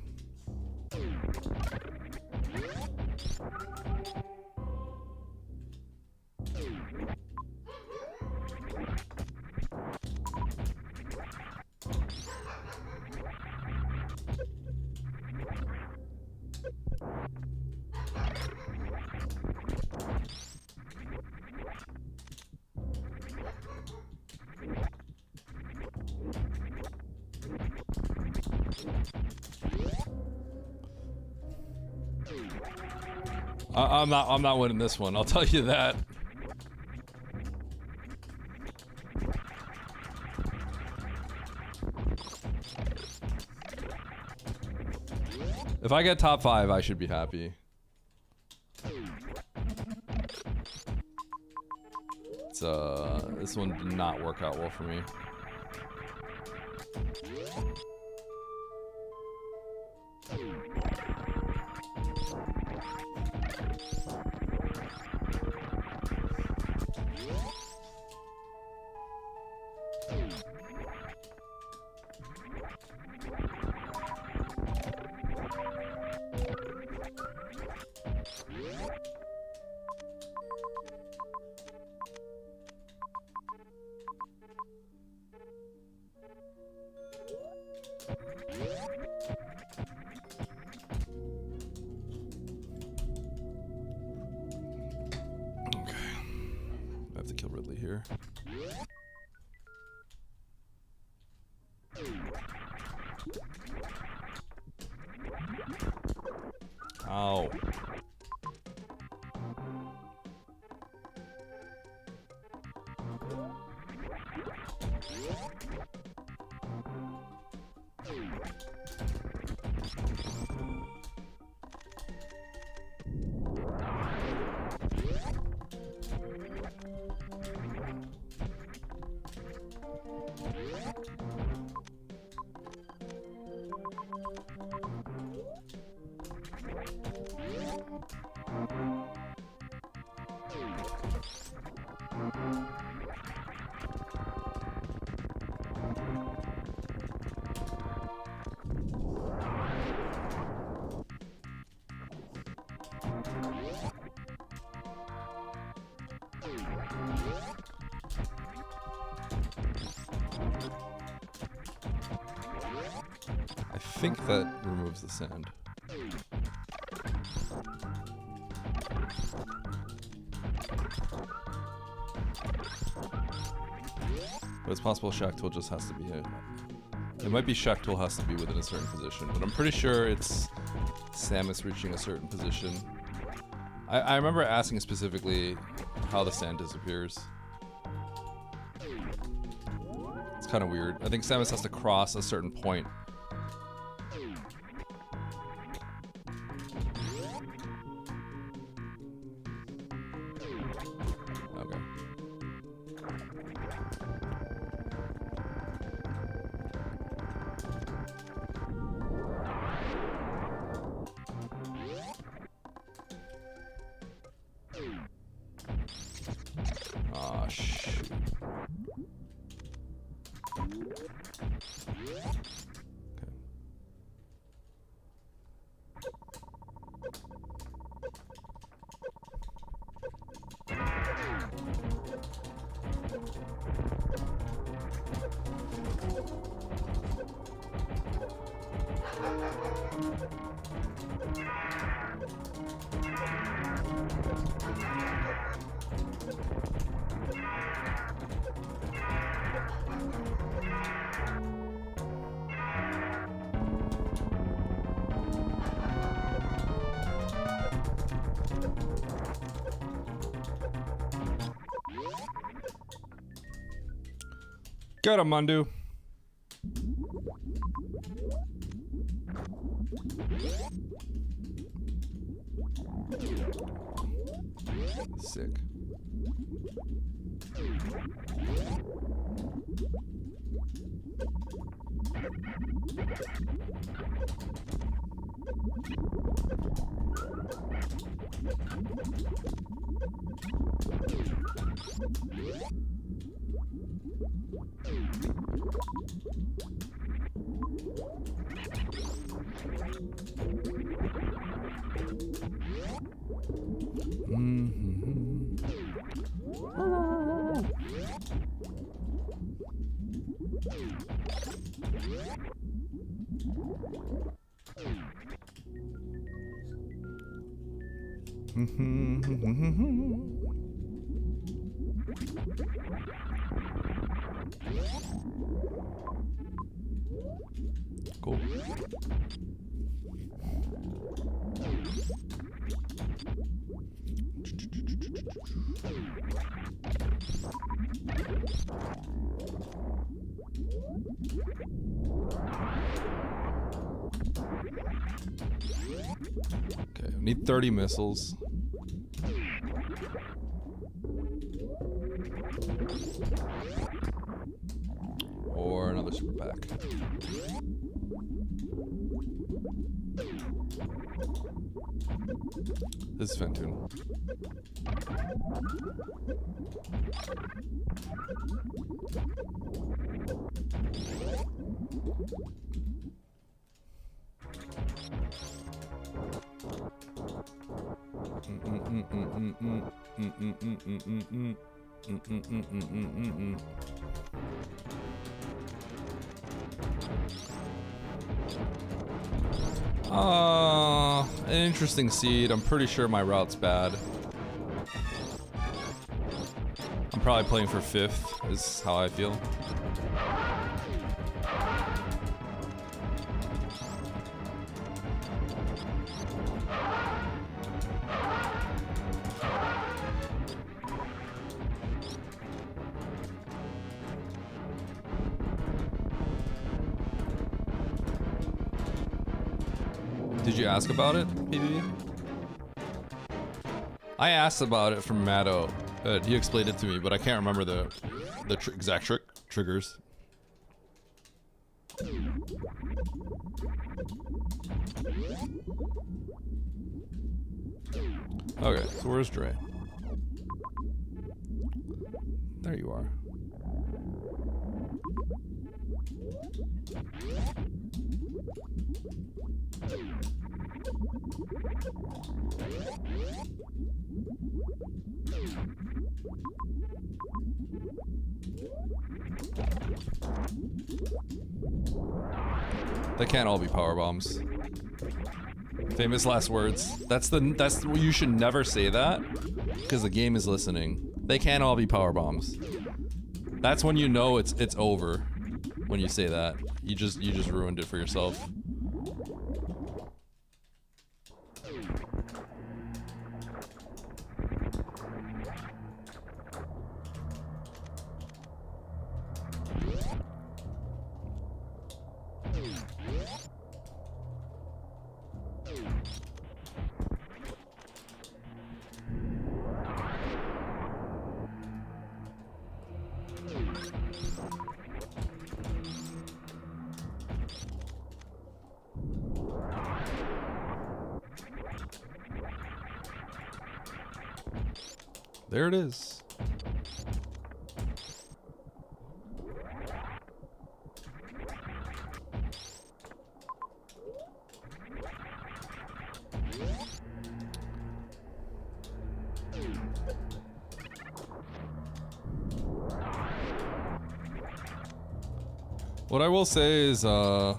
I'm not winning this one, I'll tell you that. If I get top 5, I should be happy. It's this one did not work out well for me. Here. Ow. I think that removes the sand. But it's possible Shack Tool just has to be it might be Shack Tool has to be within a certain position, but I'm pretty sure it's Samus reaching a certain position. I remember asking specifically how the sand disappears. It's kind of weird. I think Samus has to cross a certain point. Okay. Ah, shoot. Get him, Mundu. Sick. Cool. Okay, we need 30 missiles. Or another super pack. This is Fentoon. An interesting seed. I'm pretty sure my route's bad. I'm probably playing for 5th, is how I feel. Did you ask about it, PB? I asked about it from Matto. He explained it to me, but I can't remember the exact triggers. Okay, so where's Dre? There you are. They can't all be power bombs. Famous last words. That's you should never say that because the game is listening. They can't all be power bombs. That's when you know it's over. When you say that, you just ruined it for yourself. There it is. What I will say is, I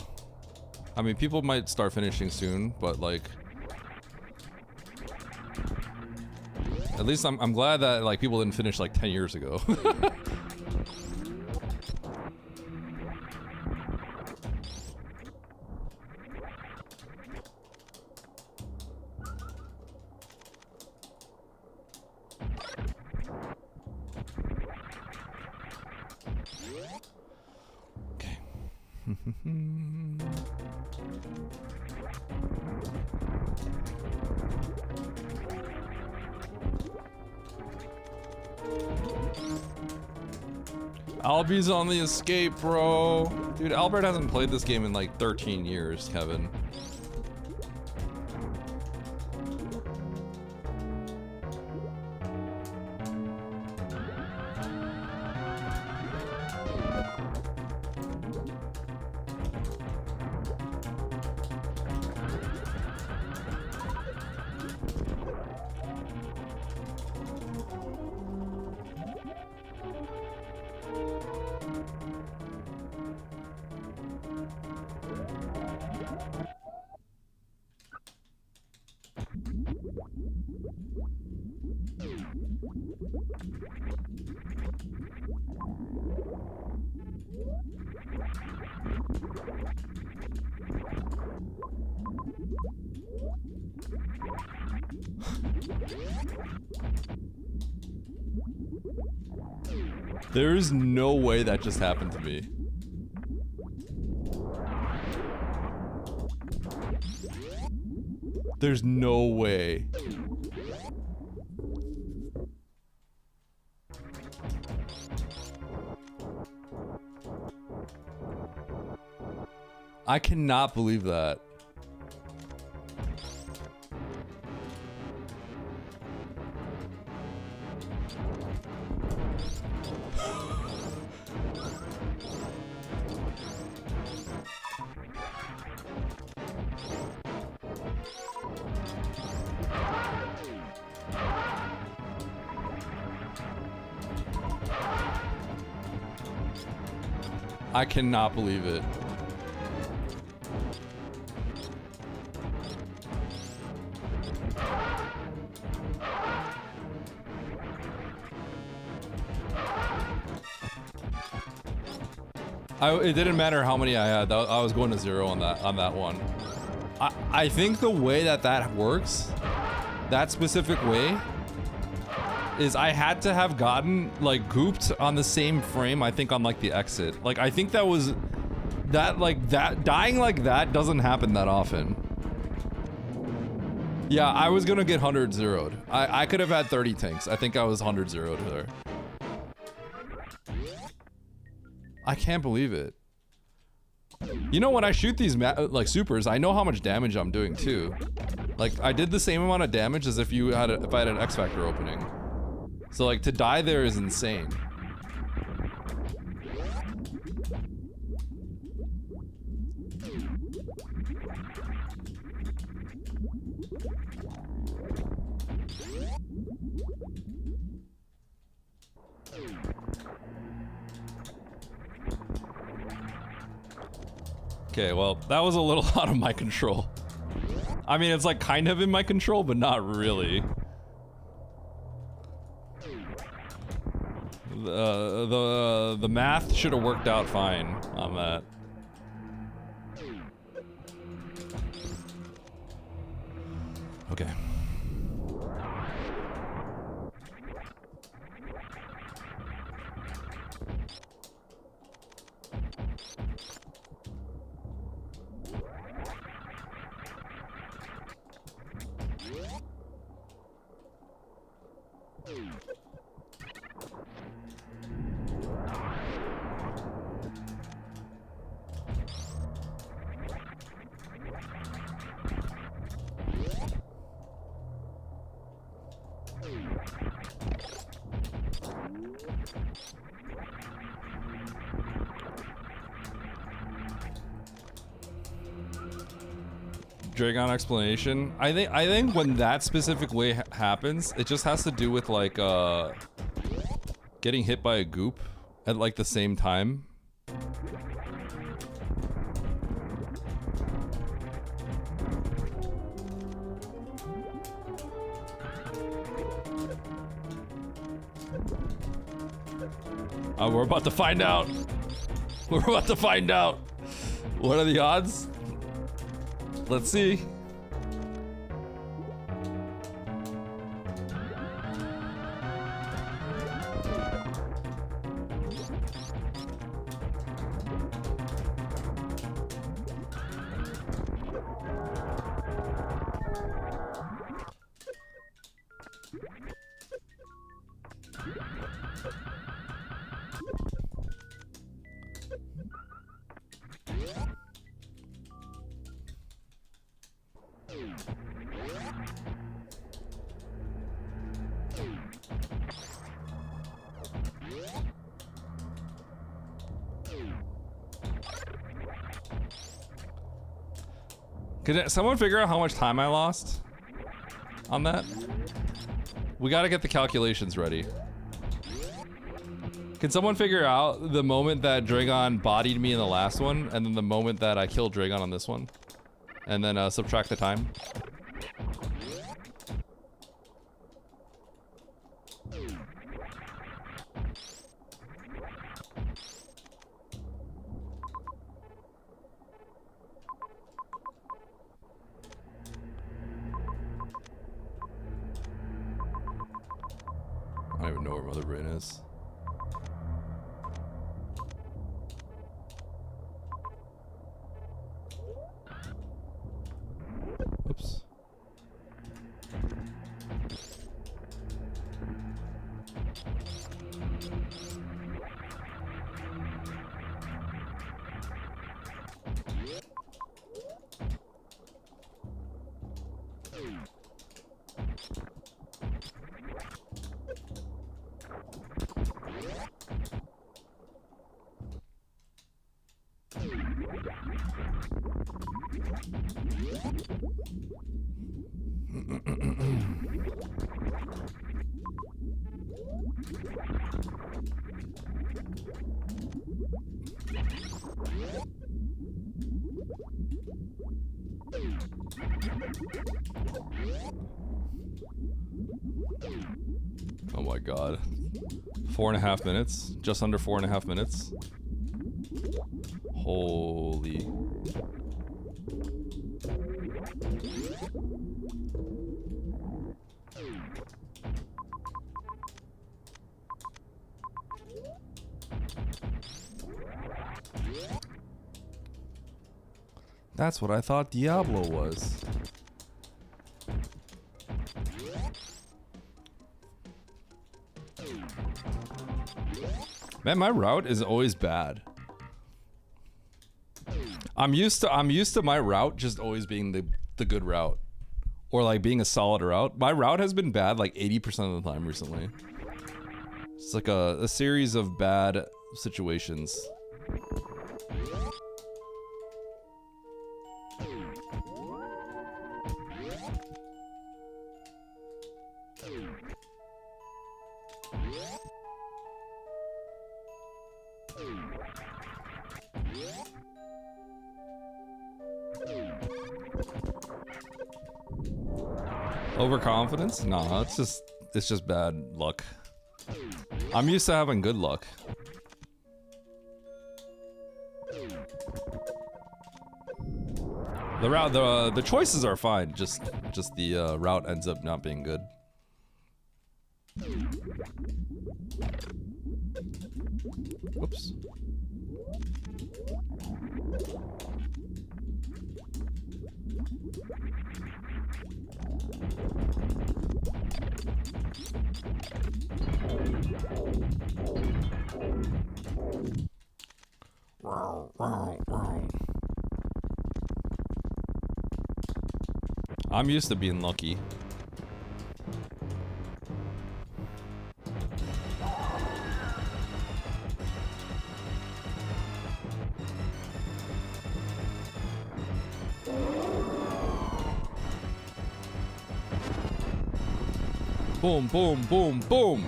mean, people might start finishing soon, but like, at least I'm glad that like people didn't finish like 10 years ago. Okay. Albie's on the escape, bro. Dude, Albert hasn't played this game in like 13 years, Kevin. There's no way that just happened to me. There's no way. I cannot believe that. I cannot believe it. It didn't matter how many I had. I was going to 0 on that one. I think the way that works, that specific way, is I had to have gotten like gooped on the same frame. I think on like the exit. Like I think that was that dying like that doesn't happen that often. Yeah, I was gonna get 100 zeroed. I could have had 30 tanks. I think I was 100 zeroed there. I can't believe it. You know, when I shoot these like supers, I know how much damage I'm doing too. Like, I did the same amount of damage as if I had an X Factor opening. So like, to die there is insane. Okay, well, that was a little out of my control. I mean, it's like kind of in my control, but not really. The math should have worked out fine on that. Okay. Dragon explanation. I think when that specific way happens, it just has to do with like getting hit by a goop at like the same time. We're about to find out. We're about to find out. What are the odds? Let's see. Can someone figure out how much time I lost on that? We gotta get the calculations ready. Can someone figure out the moment that Dragon bodied me in the last one, and then the moment that I killed Dragon on this one? And then subtract the time? I don't even know where Mother Brain is. Oops. Oh my god. 4.5 minutes? Just under 4.5 minutes? Holy. That's what I thought Diablo was. Man, my route is always bad. I'm used to my route just always being the good route. Or like being a solid route. My route has been bad like 80% of the time recently. It's like a series of bad situations. Overconfidence? Nah, it's just bad luck. I'm used to having good luck. The route, the choices are fine. Just the route ends up not being good. Whoops. I'm used to being lucky. Boom, boom, boom, boom.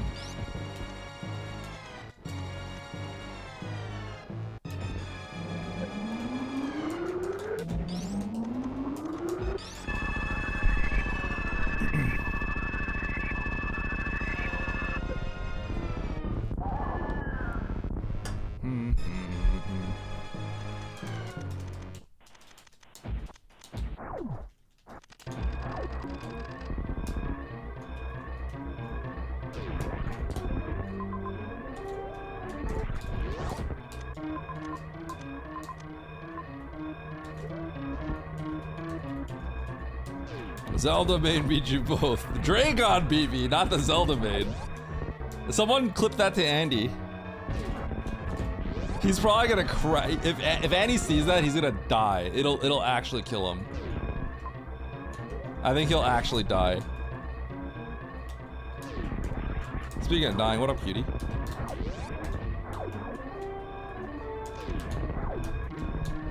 Zelda main beat you both. The Dragon beat me, not the Zelda main. Someone clip that to Andy. He's probably gonna cry. If Andy sees that, he's gonna die. It'll actually kill him. I think he'll actually die. Speaking of dying, what up, cutie?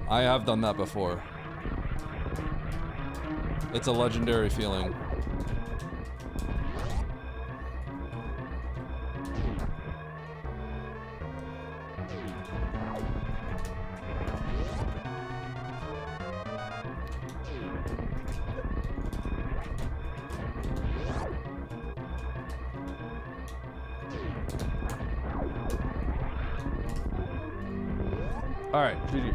I have done that before. It's a legendary feeling. All right, GG.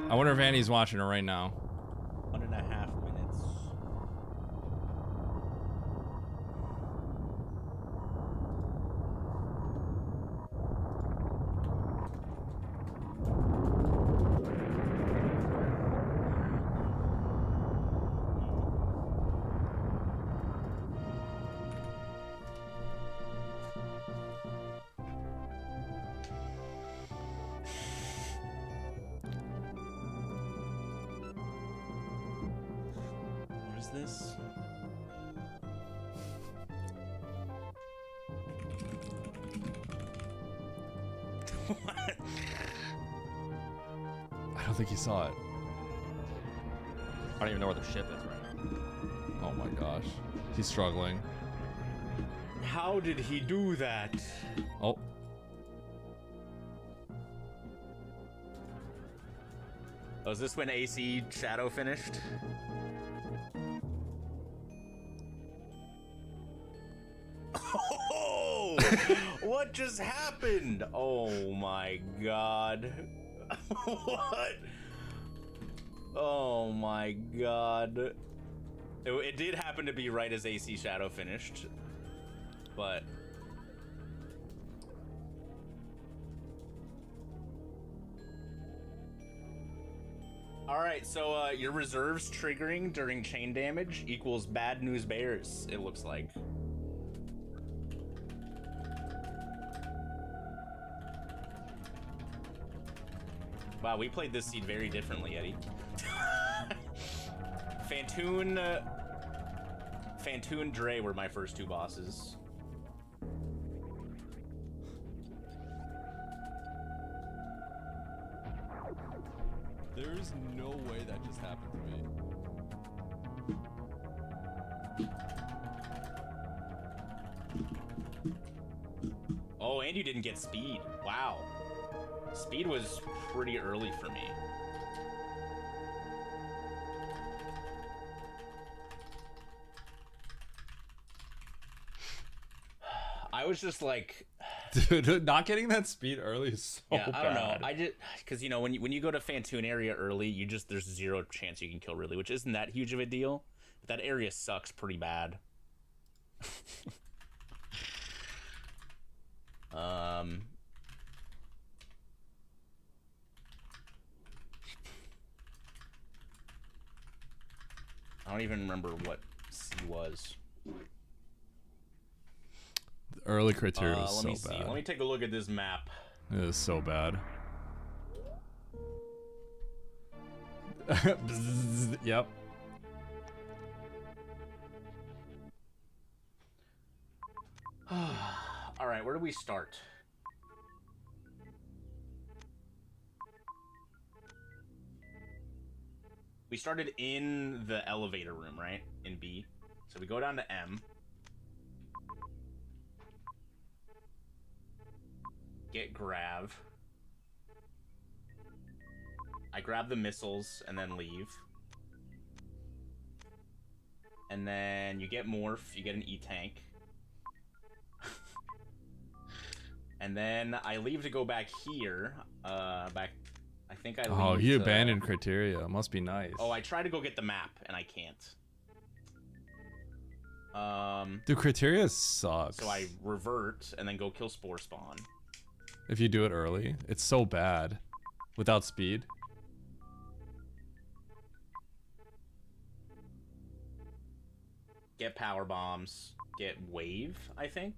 I wonder if Andy's watching it right now. 1.5 minutes. This? What? I don't think he saw it. I don't even know where the ship is right now. Oh my gosh. He's struggling. How did he do that? Oh. Oh, is this when AC Shadow finished? Oh! What just happened? Oh my god. What? Oh my god. It did happen to be right as AC Shadow finished, but... Alright, so your reserves triggering during chain damage equals bad news bears, it looks like. Wow, we played this seed very differently, Eddie. Fantoon, Dre were my first two bosses. There's no way that just happened to me. Oh, and you didn't get speed. Wow. Speed was pretty early for me. I was just like, dude, not getting that speed early is so yeah, I don't know. bad. I just, because you know, when you go to Fantoon area early, there's zero chance you can kill really, which isn't that huge of a deal. But that area sucks pretty bad. I don't even remember what C was. The early criteria is let me so see. bad. Let me take a look at this map. It is so bad. Yep. All right, where do we start? We started in the elevator room, right? In B. So we go down to M. Get Grav. I grab the missiles and then leave. And then you get Morph, you get an E-Tank. And then I leave to go back here. I think I leave. Oh, you abandoned criteria. Must be nice. Oh, I try to go get the map and I can't. Dude, criteria sucks. So I revert and then go kill Spore Spawn. If you do it early, it's so bad. Without speed. Get power bombs. Get wave, I think.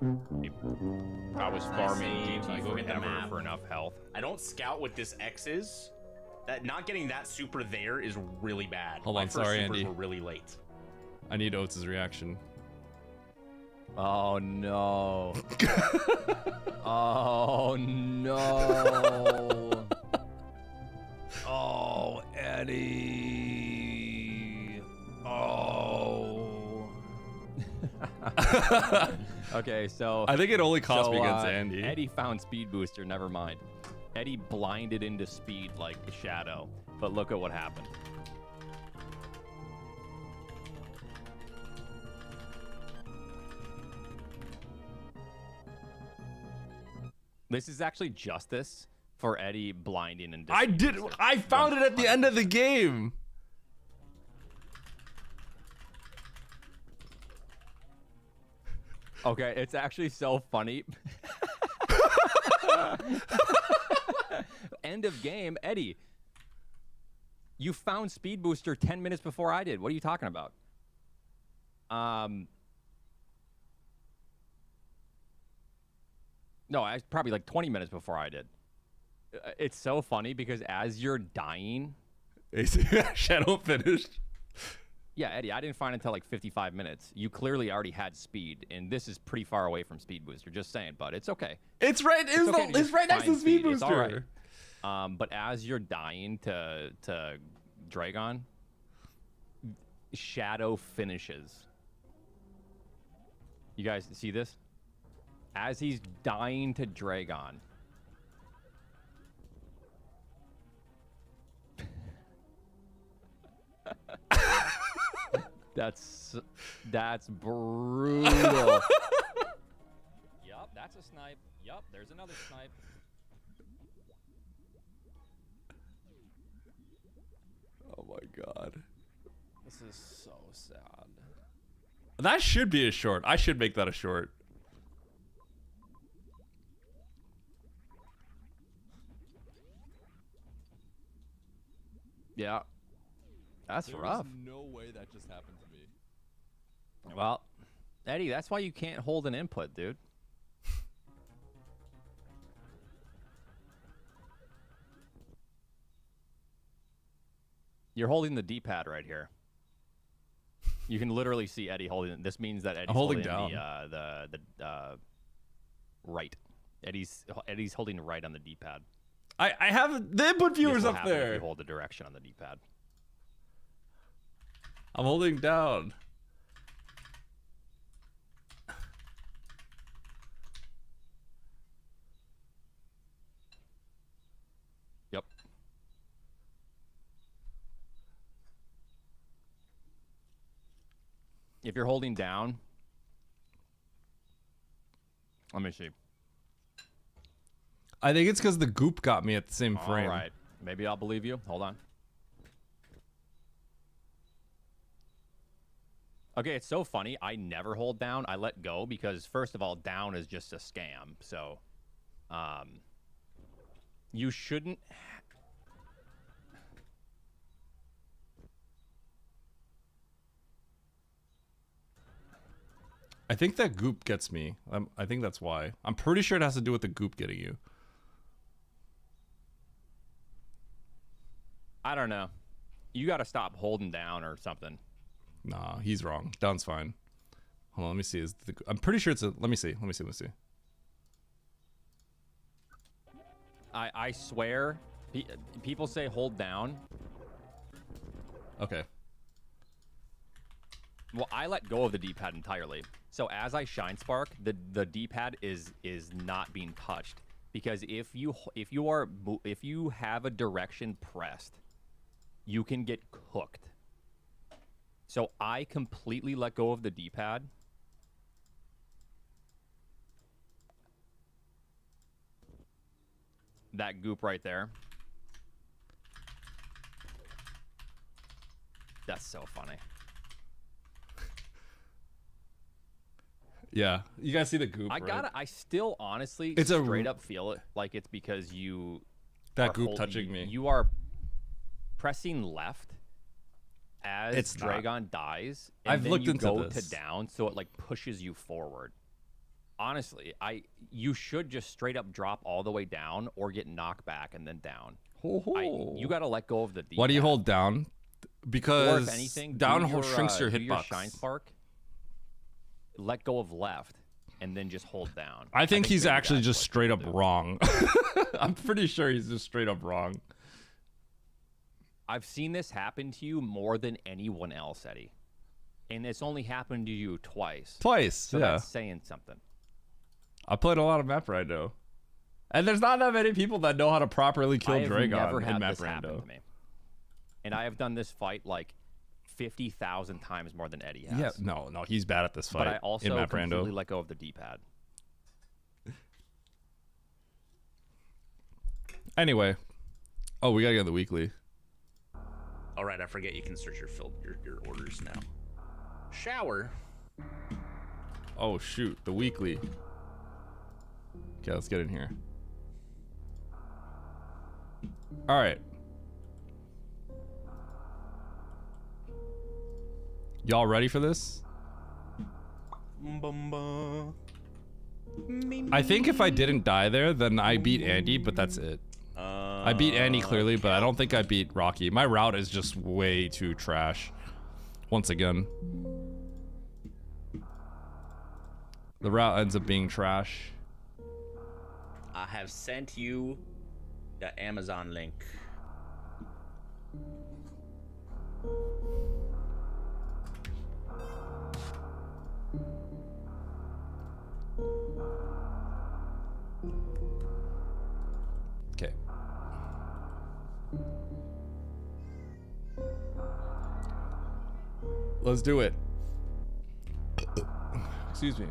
I was farming I GT go get the forever map. for enough health. I don't scout what this X is. That not getting that super there is really bad. Hold My on, first sorry, supers Andy. were really late. I need Oates' reaction. Oh no. Oh no. Oh, Eddie. Oh. Okay, so I think it only cost me against Andy. Eddie found speed booster, never mind. Eddie blinded into speed like a shadow, but look at what happened. This is actually justice for Eddie blinding into I speed did. booster. I found it at the end of the game. Okay, it's actually so funny. End of game, Eddie. You found speed booster 10 minutes before I did. What are you talking about? No, I probably like 20 minutes before I did. It's so funny because as you're dying, Shadow finished. yeah, Eddie, I didn't find it until like 55 minutes. You clearly already had speed, and this is pretty far away from speed booster. Just saying, but it's okay. It's right. It's okay to It's just right next to find speed It's all booster. right. But as you're dying to Dragon, Shadow finishes. You guys see this? As he's dying to Dragon. That's brutal. Yup, that's a snipe. Yup, there's another snipe. Oh my god. This is so sad. That should be a short. I should make that a short. Yeah. That's There's rough. no way that just happened to me. Well, Eddie, that's why you can't hold an input, dude. You're holding the D-pad right here. You can literally see Eddie holding it. This means that Eddie's holding holding down. the right. Eddie's holding right on the D-pad. I have the input viewers This will up happen if there. you hold the direction on the D-pad. I'm holding down. Yep. If you're holding down, let me see. I think it's because the goop got me at the same frame. All right. Maybe I'll believe you. Hold on. Okay, it's so funny. I never hold down. I let go because, first of all, down is just a scam. So, you shouldn't. I think that goop gets me. I think that's why. I'm pretty sure it has to do with the goop getting you. I don't know. You got to stop holding down or something. Nah, he's wrong. Down's fine. Hold on, let me see. I'm pretty sure it's a. Let me see. Let me see. I swear, people say hold down. Okay. Well, I let go of the D-pad entirely. So as I shine spark, the D-pad is not being touched because if you have a direction pressed, you can get cooked. So I completely let go of the D-pad. That goop right there. That's so funny. Yeah, you guys see the goop. I still honestly It's straight up feel it like it's because you that goop touching me. You are pressing left as It's not. Dragon dies, and I've then looked you into go this. to down, so it like pushes you forward. Honestly, you should just straight up drop all the way down or get knocked back and then down. You got to let go of the D-pad. Why do you hold down? Because or if anything, down do shrinks your do hitbox. Shine spark. Let go of left and then just hold down. I think he's maybe actually that's just what straight you up do. wrong. I'm pretty sure he's just straight up wrong. I've seen this happen to you more than anyone else, Eddie. And it's only happened to you twice. So yeah. that's saying something. I played a lot of map Rando. And there's not that many people that know how to properly kill I have Dragon never in had map this happen Rando. to me. And I have done this fight like 50,000 times more than Eddie has. Yeah, no, he's bad at this fight. But I also in map completely Rando. let go of the D-pad. Anyway. Oh, we gotta get the weekly. All right, I forget you can search your orders now. Shower. Oh shoot, the weekly. Okay, let's get in here. All right. Y'all ready for this? I think if I didn't die there, then I beat Andy, but that's it. I beat Andy clearly, but I don't think I beat Rocky. My route is just way too trash. Once again. The route ends up being trash. I have sent you the Amazon link. Okay. Let's do it. Excuse me.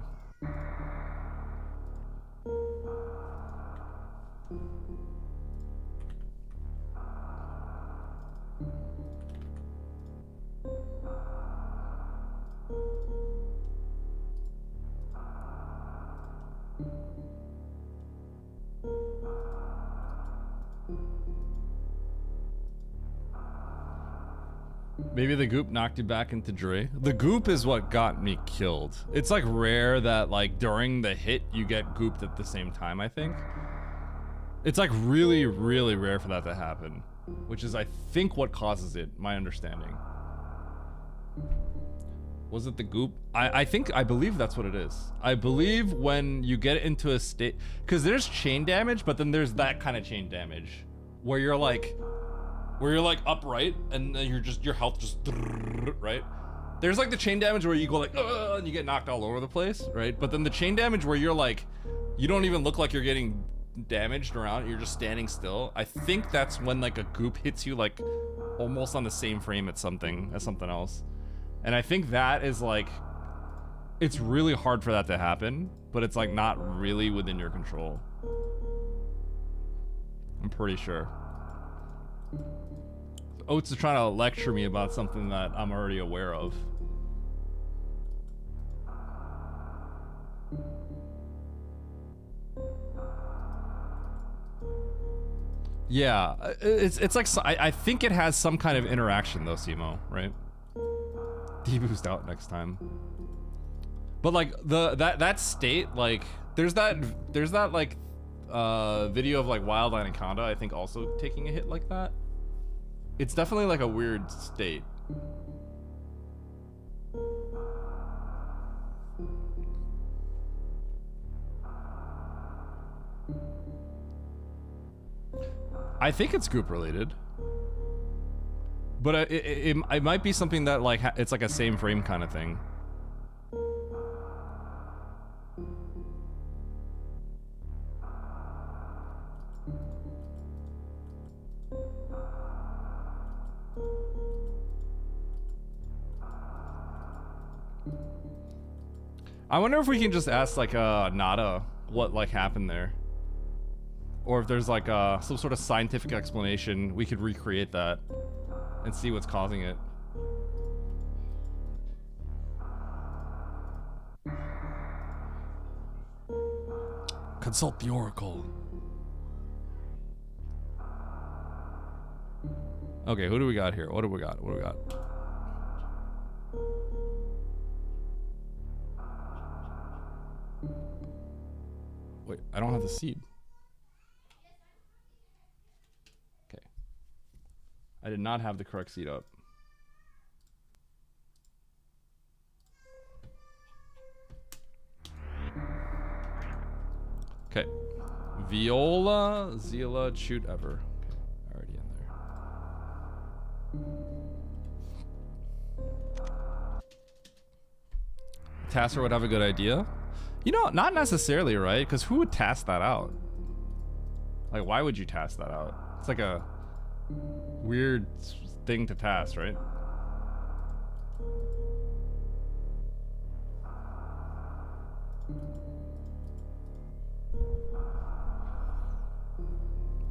Maybe the goop knocked you back into Dre. The goop is what got me killed. It's like rare that like during the hit you get gooped at the same time, I think. It's like really, really rare for that to happen. Which is I think what causes it, my understanding. Was it the goop? I believe that's what it is. I believe when you get into a state, because there's chain damage, but then there's that kind of chain damage. Where you're like upright and then your health just, right? There's like the chain damage where you go like, and you get knocked all over the place, right? But then the chain damage where you're like, you don't even look like you're getting damaged around, you're just standing still. I think that's when like a goop hits you like almost on the same frame as something else. And I think that is like, it's really hard for that to happen, but it's like not really within your control. I'm pretty sure. Oates is trying to lecture me about something that I'm already aware of. Yeah, it's like, I think it has some kind of interaction though, Simo, right? Deboost out next time. But like that state, like there's that like video of like Wild Anaconda, I think also taking a hit like that. It's definitely like a weird state. I think it's goop related. But it might be something that like it's like a same frame kind of thing. I wonder if we can just ask like Nada what like happened there. Or if there's like some sort of scientific explanation, we could recreate that and see what's causing it. Consult the Oracle. Okay, who do we got here? What do we got? What do we got? Wait, I don't have the seed. Okay. I did not have the correct seed up. Okay. Viola, Zila, Shoot Ever. Okay, already in there. Tasser would have a good idea. You know, not necessarily, right? Because who would task that out? Like, why would you task that out? It's like a weird thing to task, right?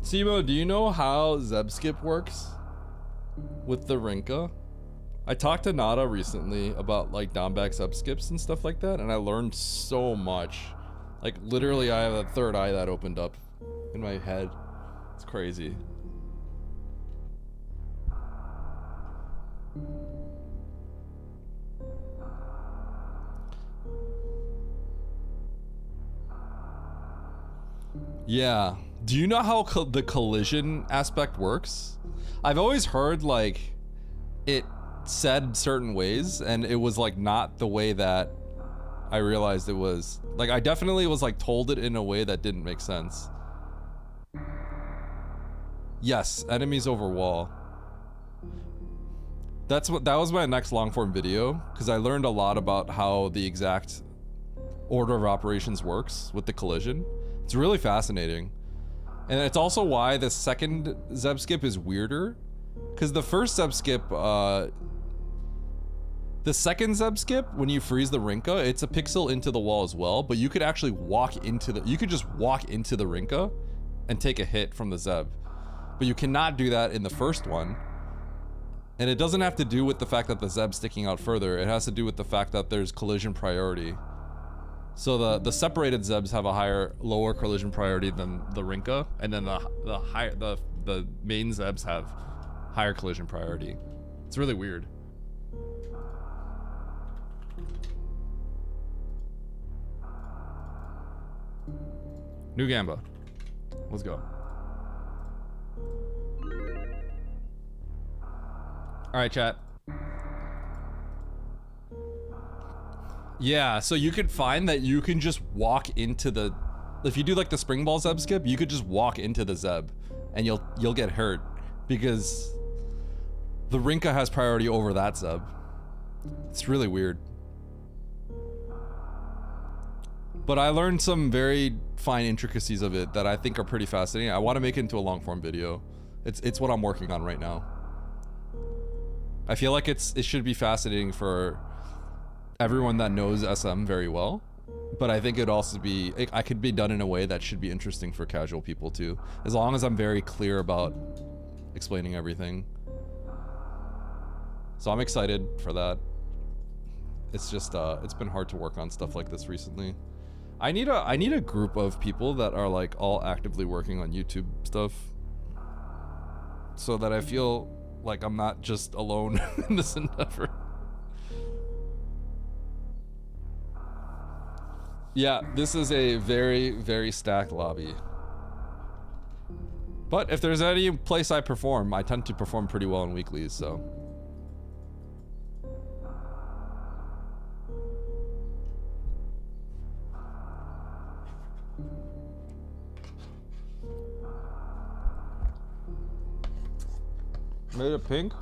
Simo, do you know how Zeb Skip works with the Rinka? I talked to Nada recently about like Domback Zeb Skips and stuff like that, and I learned so much. Like literally I have a third eye that opened up in my head. It's crazy. Yeah. Do you know how the collision aspect works? I've always heard like it said certain ways and it was like not the way that I realized it was. Like I definitely was like told it in a way that didn't make sense. Yes, enemies over wall. That was my next long form video because I learned a lot about how the exact order of operations works with the collision. It's really fascinating. And it's also why the second Zeb Skip is weirder. Because the first Zeb Skip, the second Zeb Skip, when you freeze the Rinka, it's a pixel into the wall as well, but you could actually walk into the, you could just walk into the Rinka and take a hit from the Zeb. But you cannot do that in the first one. And it doesn't have to do with the fact that the Zeb's sticking out further, it has to do with the fact that there's collision priority. So the separated Zebs have a lower collision priority than the Rinka, and then the main Zebs have higher collision priority. It's really weird. New Gamba. Let's go. All right, chat. Yeah, so you could find that you can just walk into the, if you do like the spring ball Zeb skip, you could just walk into the Zeb and you'll get hurt because the Rinka has priority over that Zeb. It's really weird. But I learned some very fine intricacies of it that I think are pretty fascinating. I want to make it into a long form video. It's what I'm working on right now. I feel like it should be fascinating for everyone that knows SM very well, but I think it'd also be, I could be done in a way that should be interesting for casual people too, as long as I'm very clear about explaining everything. So I'm excited for that. It's just, it's been hard to work on stuff like this recently. I need a group of people that are like all actively working on YouTube stuff, so that I feel like I'm not just alone in this endeavor. Yeah, this is a very, very stacked lobby. But if there's any place I perform, I tend to perform pretty well in weeklies, so. Made it pink?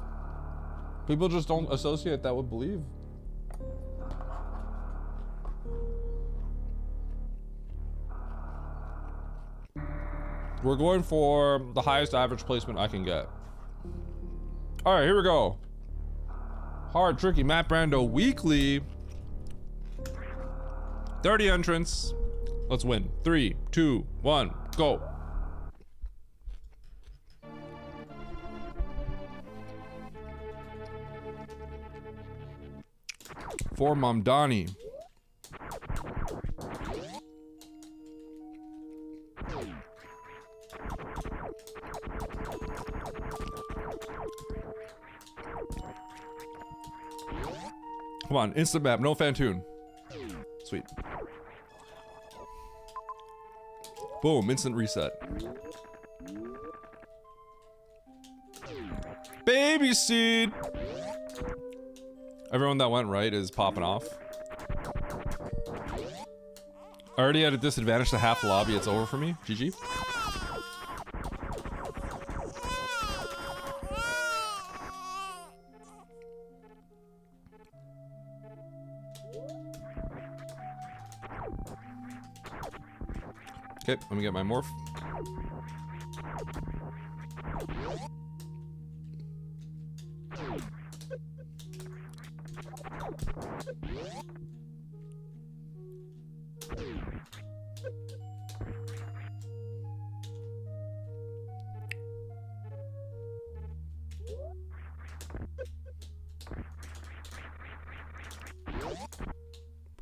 People just don't associate that with believe. We're going for the highest average placement I can get. All right, here we go. Hard, tricky, Matt Rando weekly. 30 entrants. Let's win. 3, 2, 1, go. For Mamdani. Come on, instant map, no Fantoon. Sweet. Boom, instant reset. Baby seed! Everyone that went right is popping off. Already at a disadvantage to half the lobby, it's over for me. GG. Okay, let me get my morph.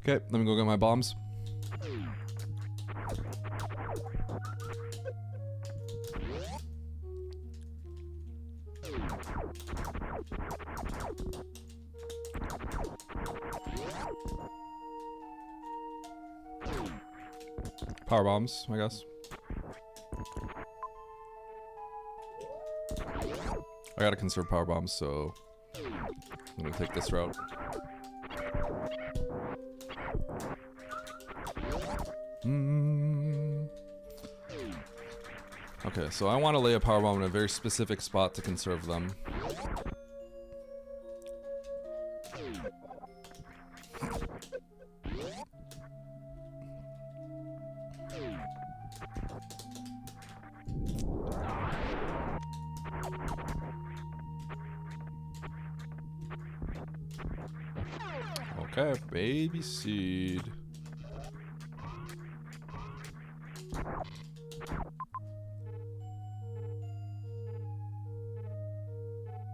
Okay, let me go get my bombs. Power bombs, I guess. I gotta conserve power bombs, so I'm gonna take this route. Okay, so I want to lay a power bomb in a very specific spot to conserve them. Okay, baby seed.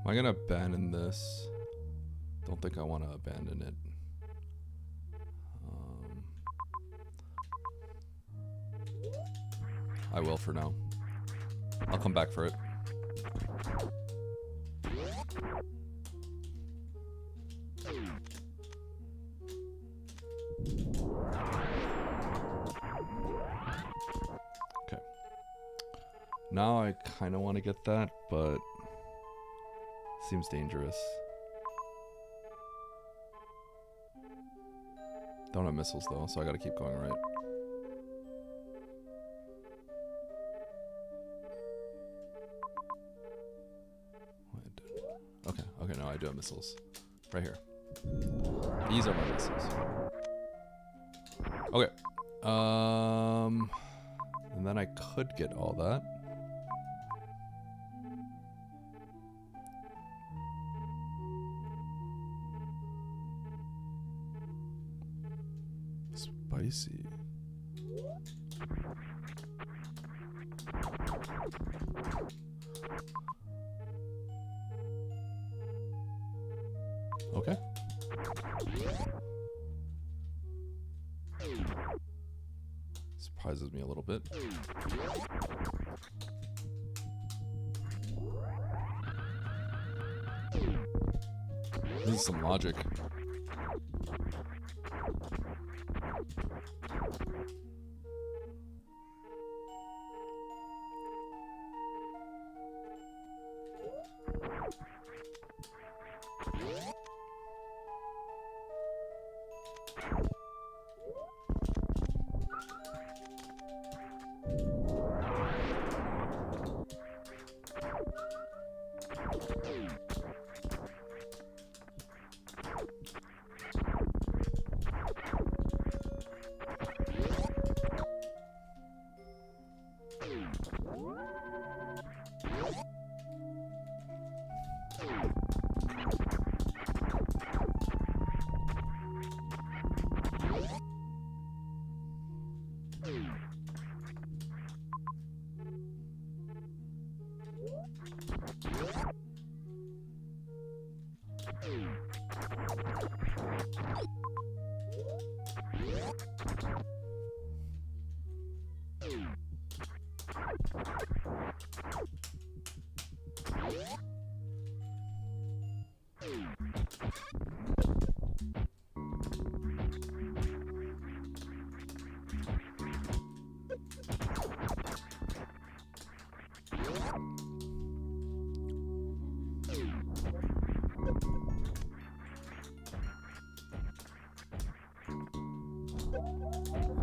Am I gonna abandon this? Don't think I want to abandon it. I will for now. I'll come back for it. Now I kind of want to get that, but seems dangerous. Don't have missiles though, so I gotta keep going right. Okay, okay, no, I do have missiles. Right here. These are my missiles. Okay. And then I could get all that. Spicy. Okay. Surprises me a little bit. This is some logic.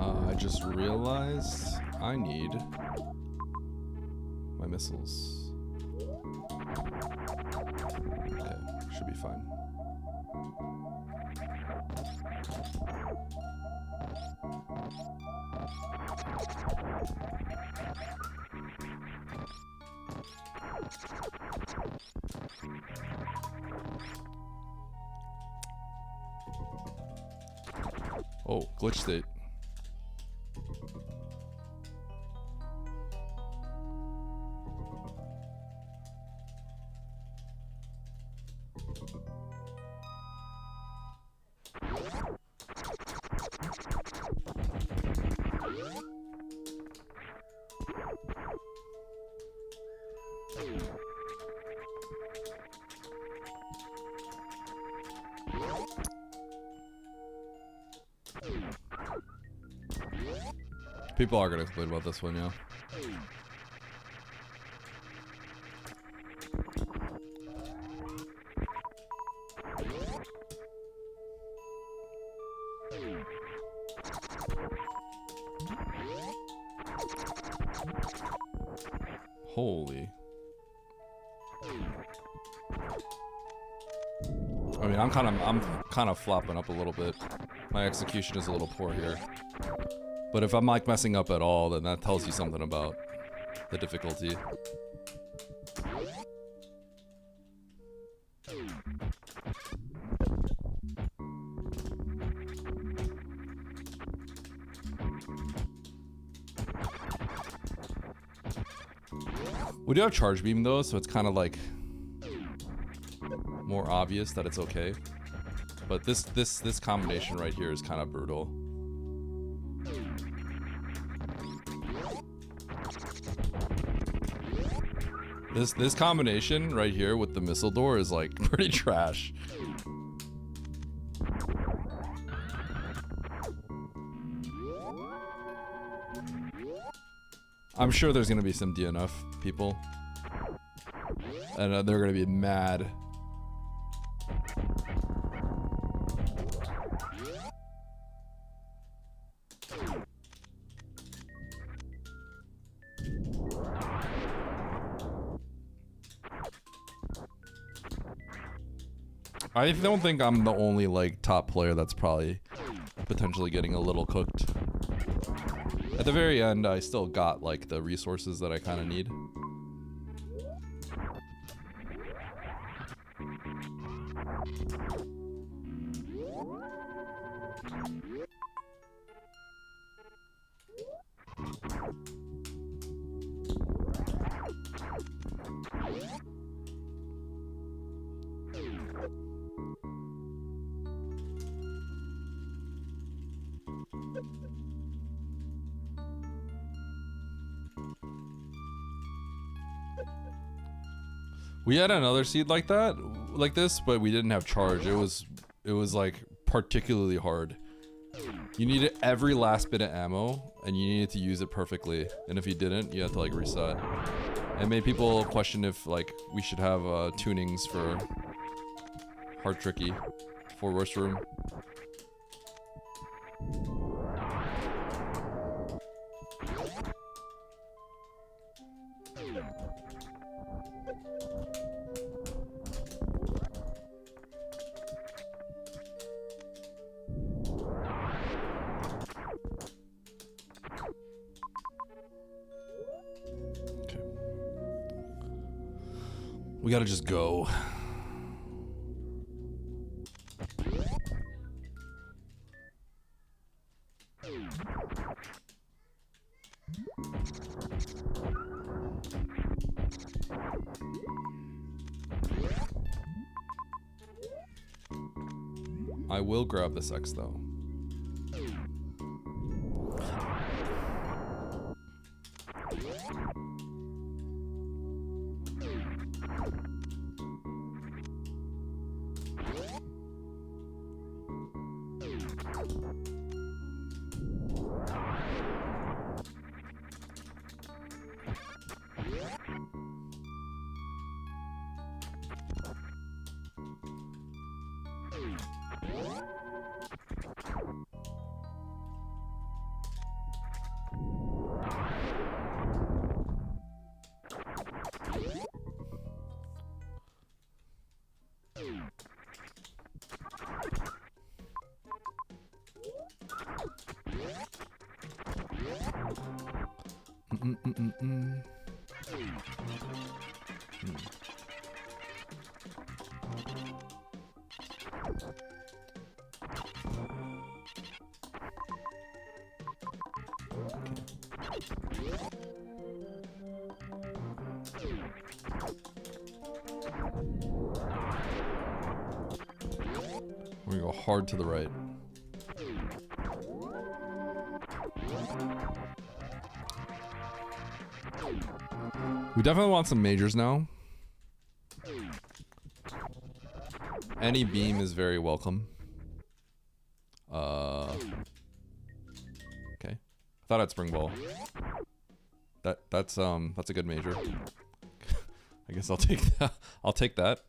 I just realized I need my missiles. Okay, should be fine. Oh, glitch state. People are gonna complain about this one, yeah. Holy. I mean, I'm kind of flopping up a little bit. My execution is a little poor here. But if I'm like messing up at all, then that tells you something about the difficulty. We do have charge beam though, so it's kind of like more obvious that it's okay. But this combination right here is kind of brutal. This combination right here with the missile door is like pretty trash. I'm sure there's gonna be some DNF people. And they're gonna be mad. I don't think I'm the only like top player that's probably potentially getting a little cooked. At the very end, I still got like the resources that I kind of need. We had another seed like that, like this, but we didn't have charge. It was like particularly hard. You needed every last bit of ammo, and you needed to use it perfectly. And if you didn't, you had to like reset. It made people question if like we should have tunings for hard tricky for worst room. We gotta just go. I will grab this X though. We're gonna go hard to the right. We definitely want some majors now. Any beam is very welcome. Okay. I thought I'd spring ball. That's a good major. I guess I'll take that. I'll take that.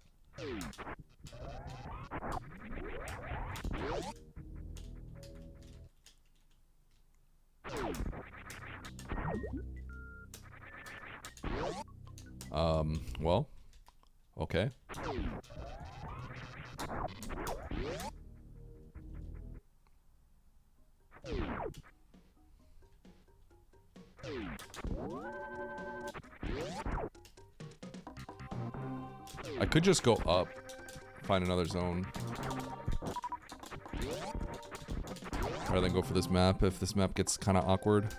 Well, okay. I could just go up, find another zone. Rather than go for this map if this map gets kind of awkward.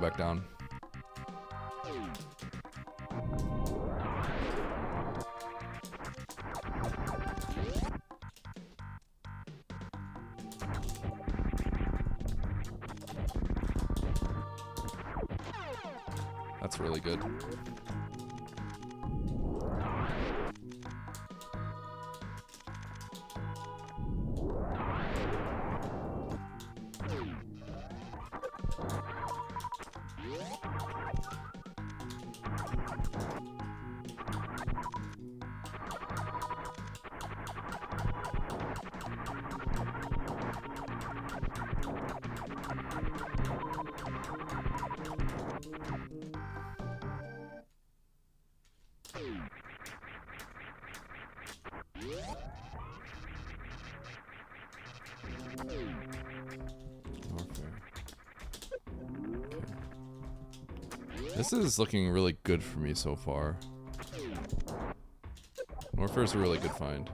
back down. That's really good. This is looking really good for me so far. Warfare's a really good find.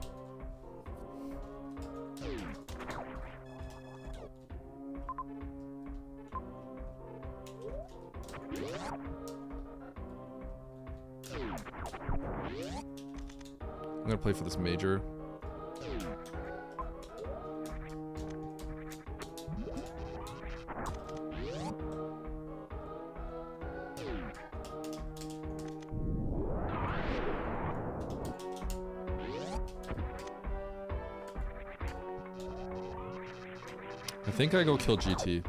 I'm gonna play for this major. I think I go kill GT.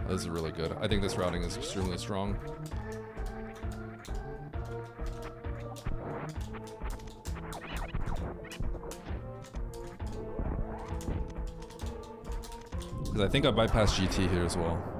This is really good. I think this routing is extremely strong. Because I think I bypassed GT here as well.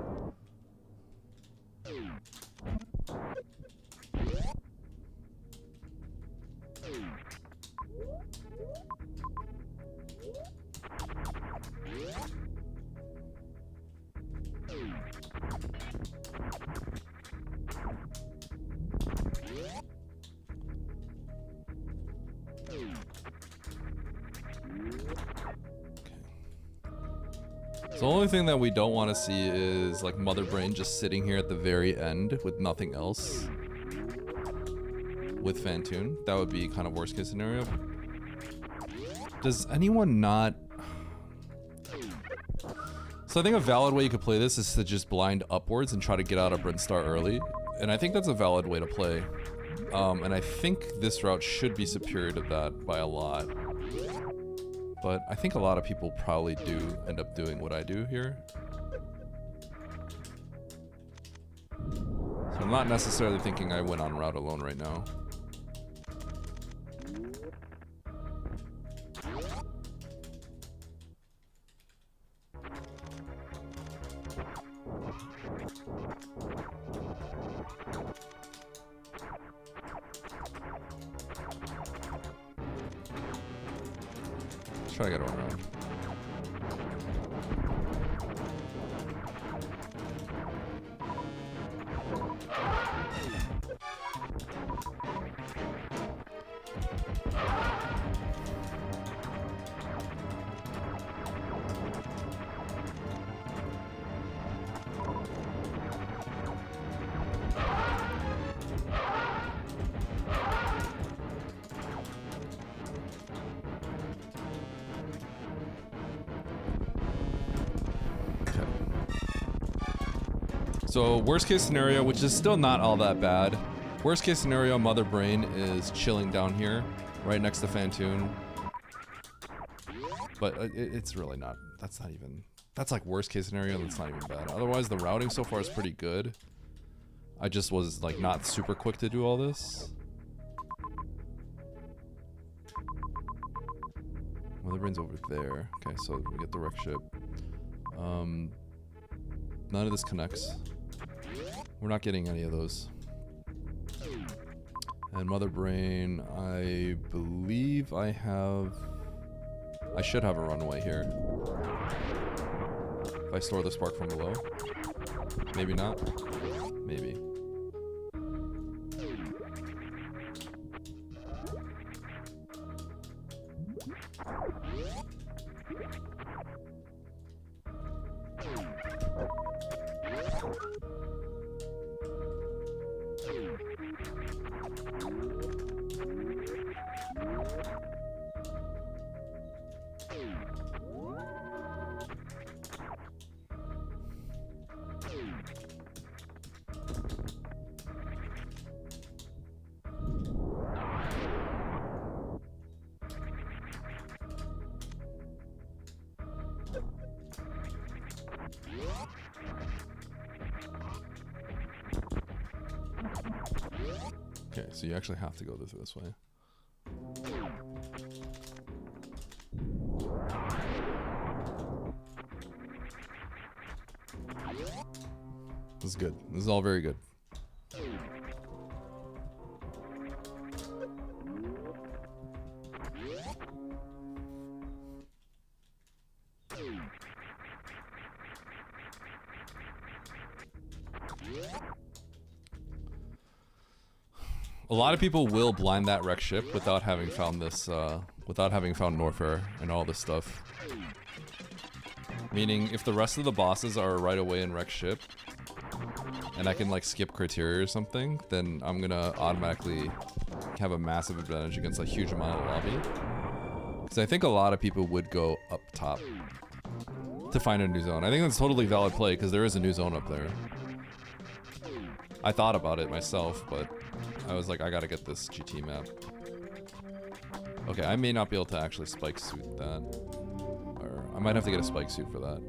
So the only thing that we don't want to see is like Mother Brain just sitting here at the very end with nothing else. With Fantoon. That would be kind of worst case scenario. Does anyone not... So I think a valid way you could play this is to just blind upwards and try to get out of Brinstar early. And I think that's a valid way to play. And I think this route should be superior to that by a lot. But I think a lot of people probably do end up doing what I do here. So I'm not necessarily thinking I win on route alone right now. Try to get one around. So worst case scenario, which is still not all that bad. Worst case scenario, Mother Brain is chilling down here, right next to Fantoon. But it's really not, that's not even, that's like worst case scenario, that's not even bad. Otherwise, the routing so far is pretty good. I just was like not super quick to do all this. Mother Brain's over there. Okay, so we get the wreck ship. None of this connects. We're not getting any of those. And Mother Brain, I believe I have I should have a runway here. If I store the spark from below. Maybe not. Maybe. Okay, so you actually have to go this way. This is good. This is all very good. A lot of people will blind that wreck ship without having found this, without having found Norfair and all this stuff. Meaning, if the rest of the bosses are right away in wreck ship, and I can like skip criteria or something, then I'm gonna automatically have a massive advantage against a huge amount of lobby. Because I think a lot of people would go up top to find a new zone. I think that's totally valid play because there is a new zone up there. I thought about it myself, but I was like, I gotta get this GT map. Okay, I may not be able to actually spike suit that. Or I might have to get a spike suit for that.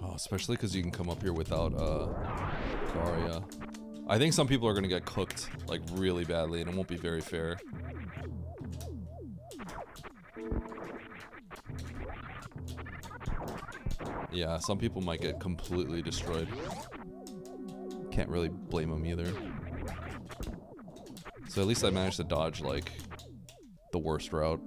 Oh, especially because you can come up here without Daria. I think some people are gonna get cooked like really badly, and it won't be very fair. Yeah, some people might get completely destroyed. Can't really blame them either. So at least I managed to dodge like the worst route.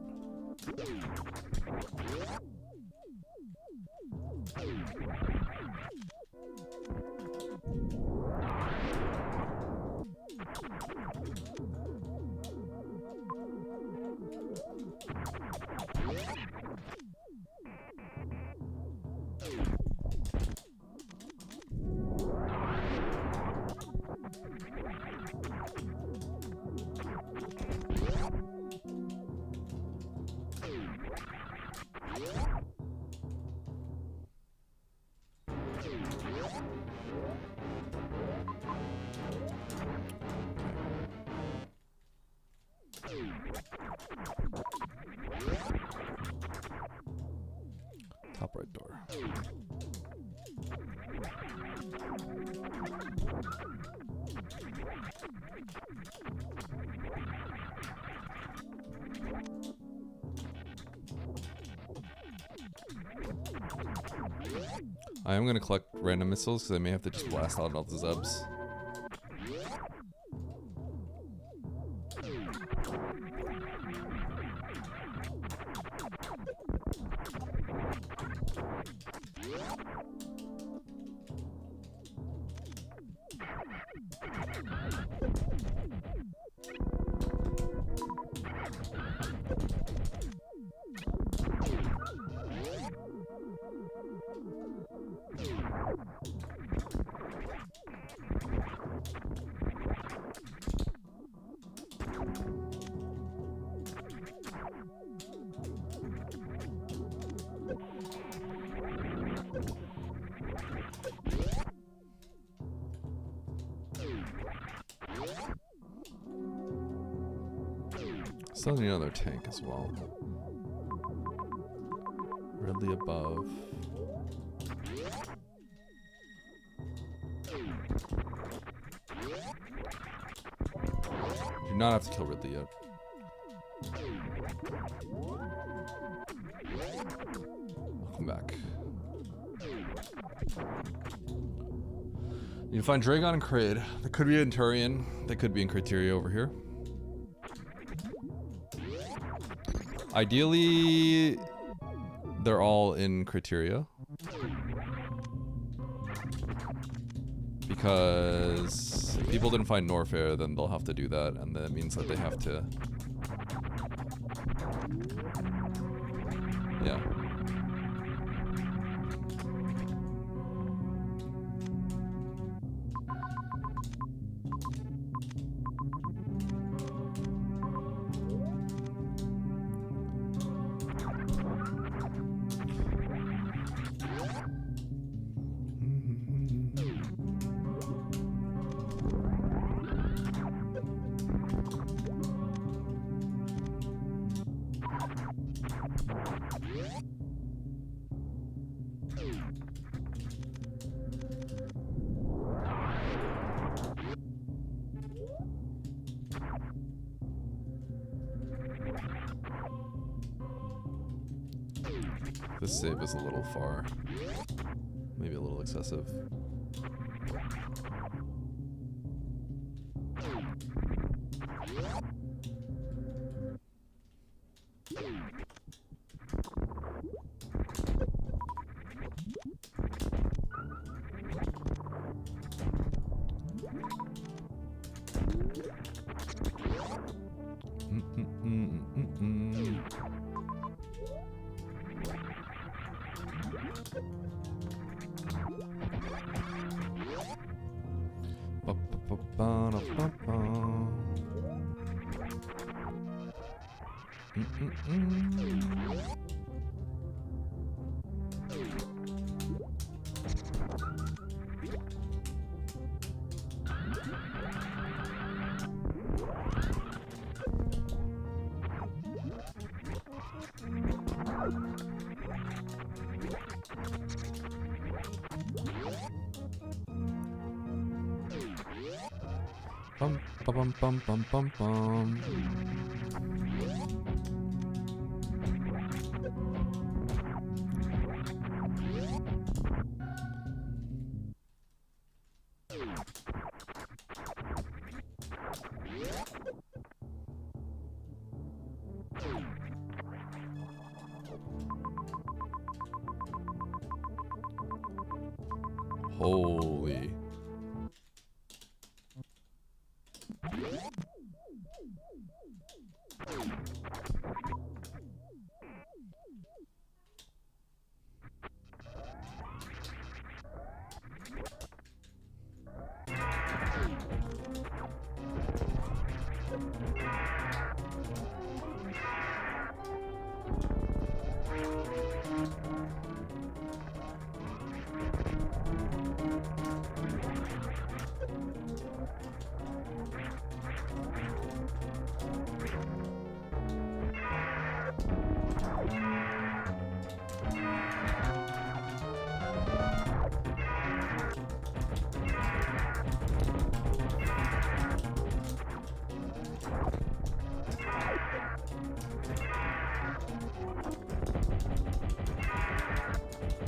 Top right door. I am going to collect random missiles because I may have to just blast out all the Zebs. Still need another tank as well. Ridley above. Do not have to kill Ridley yet. welcome back. You find Dragon and Kraid. They could be in Turian. They could be in Criteria over here. Ideally, they're all in Criteria. Because if people didn't find Norfair, then they'll have to do that, and that means that they have to... Yeah. This save is a little far. Maybe a little excessive. Bum bum bum bum bum bum. Holy.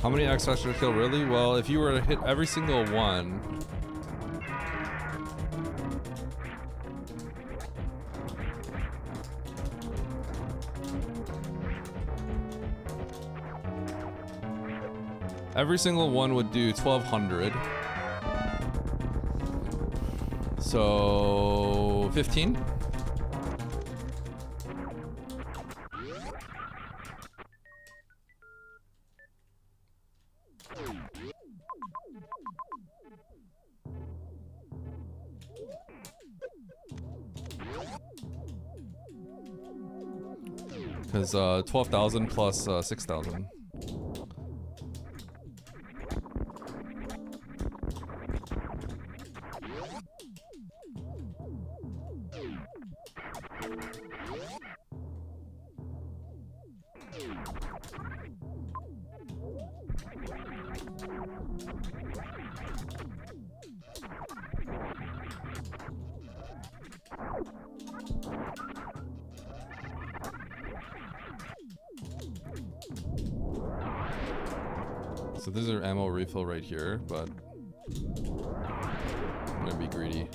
How many X Factor kill really? Well, if you were to hit every single one, every single one would do 1200. So 15. Because 12,000 plus 6,000. So there's an ammo refill right here, but I'm gonna be greedy.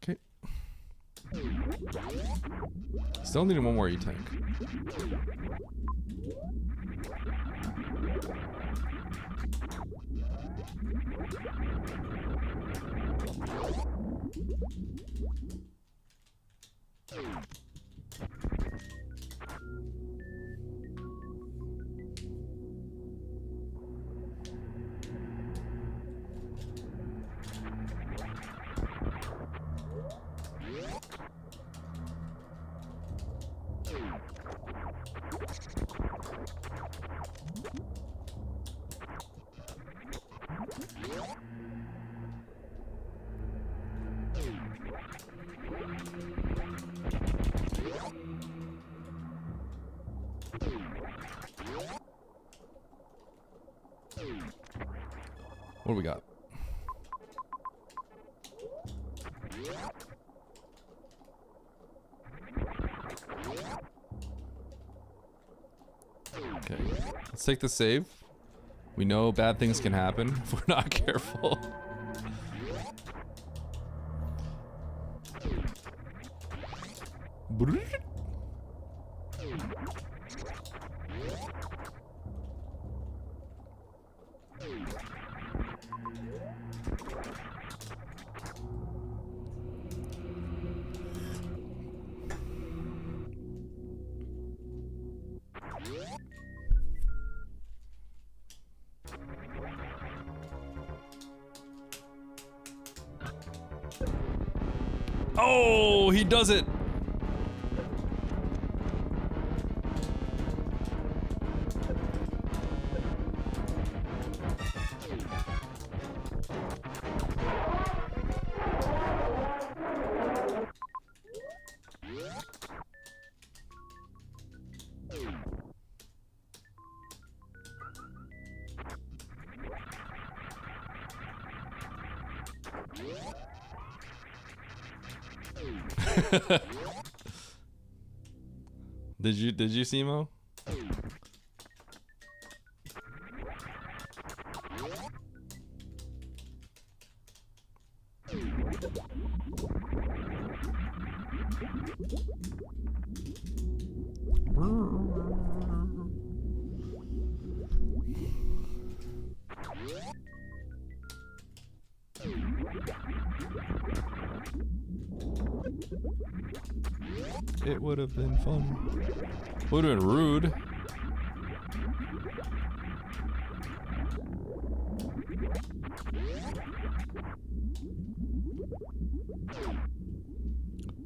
Okay. Still need one more E-tank. What do we got? Okay, let's take the save. We know bad things can happen if we're not careful. Oh, he does it. Did you see Mo? It would have been fun. Would have been rude.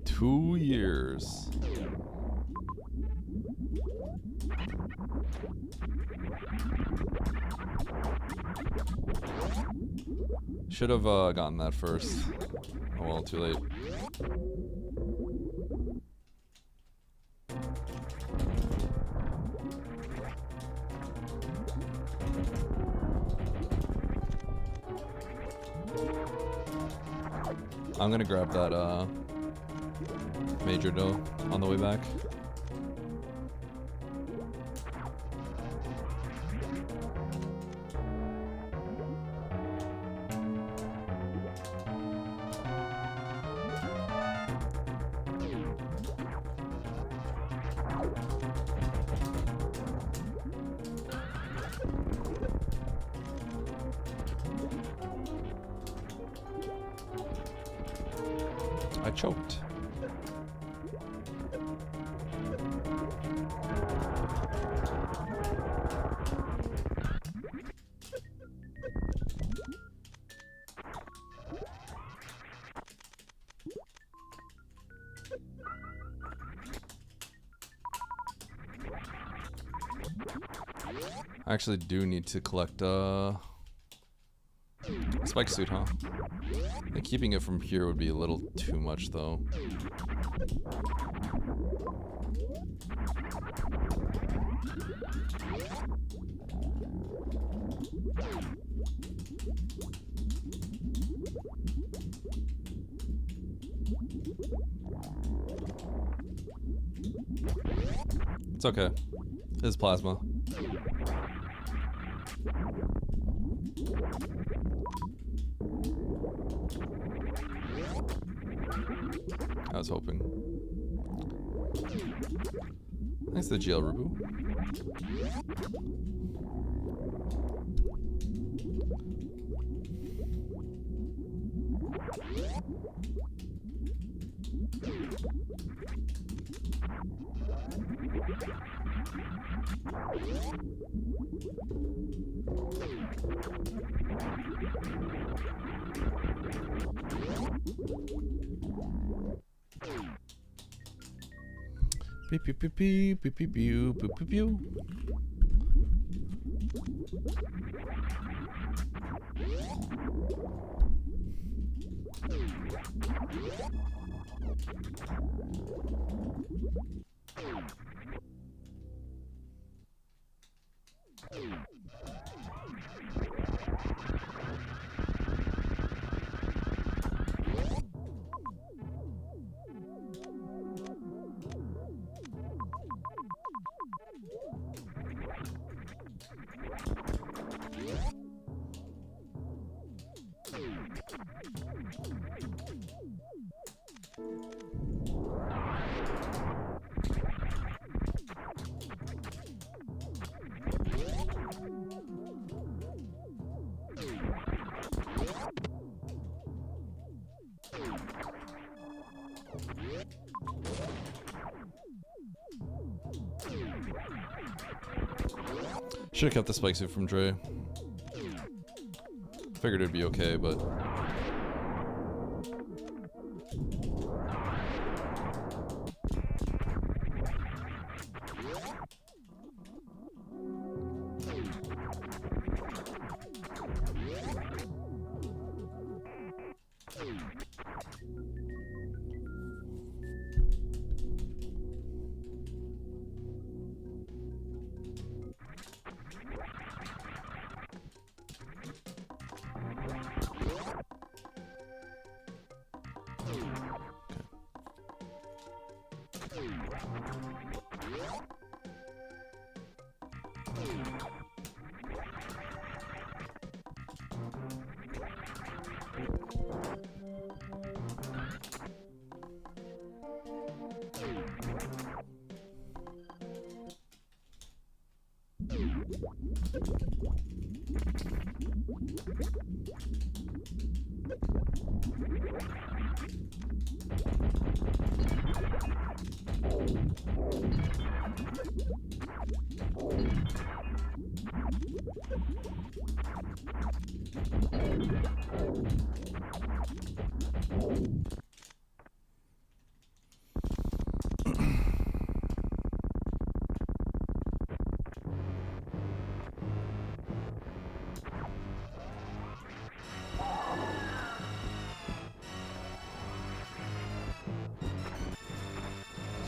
Two years. Should have gotten that first. Oh well, too late. I'm gonna grab that major dough on the way back. I choked. I actually do need to collect spike suit, huh? And keeping it from here would be a little too much though. It's okay. It's plasma. I was hoping. Thanks to the GL Rubu. Beep beep beep beep beep beep beep beep beep beep. Should have kept the spike suit from Dre. Figured it'd be okay, but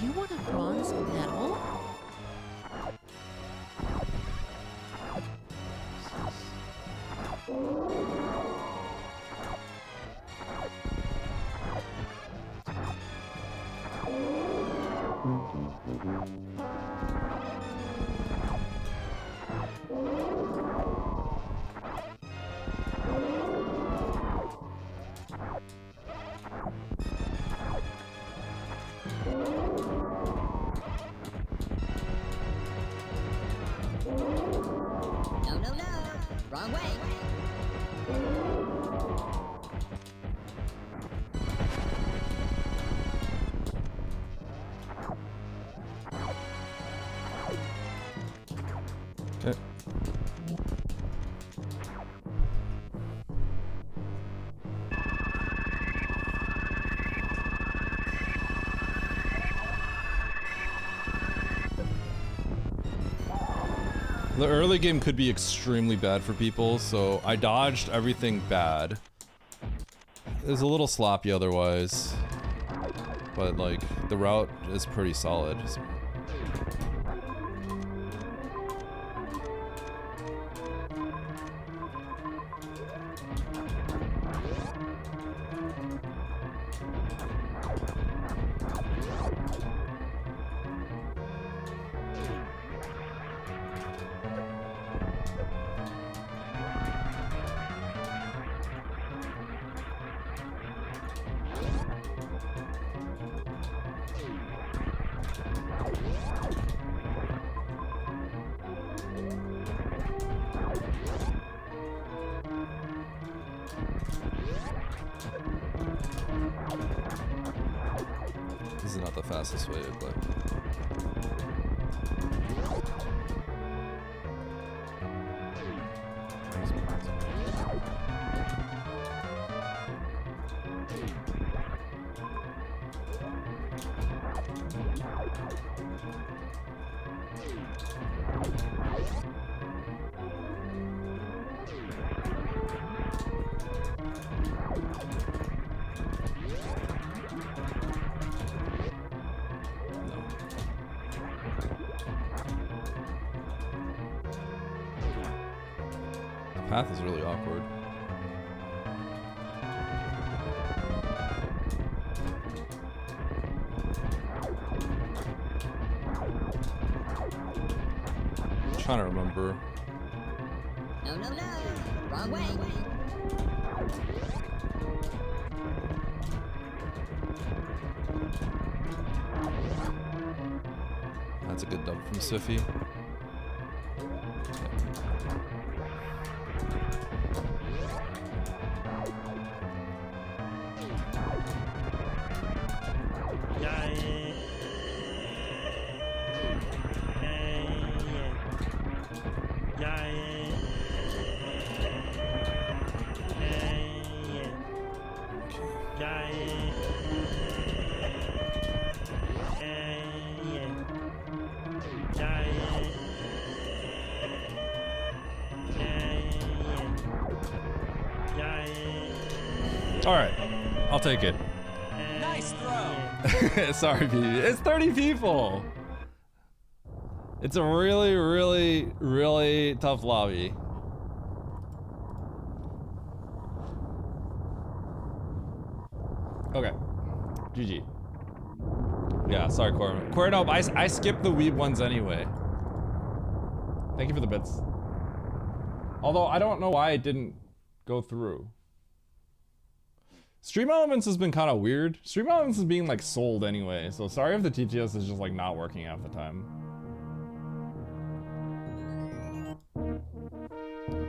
You want a bronze medal? No, no, no. Wrong way. okay. The early game could be extremely bad for people, so I dodged everything bad. It was a little sloppy otherwise, but like the route is pretty solid. This is not the fastest way, but the path is really awkward. I'm trying to remember. No, no, no. Wrong way. That's a good dub from Siffy. Alright, I'll take it. Nice throw. Sorry, BB. It's 30 people! It's a really, really, really tough lobby. Okay. GG. Yeah, sorry, Corin. Corin, no, I skipped the weeb ones anyway. Thank you for the bits. Although, I don't know why it didn't go through. Stream Elements has been kind of weird. Stream Elements is being like sold anyway, so sorry if the TTS is just like not working half the time.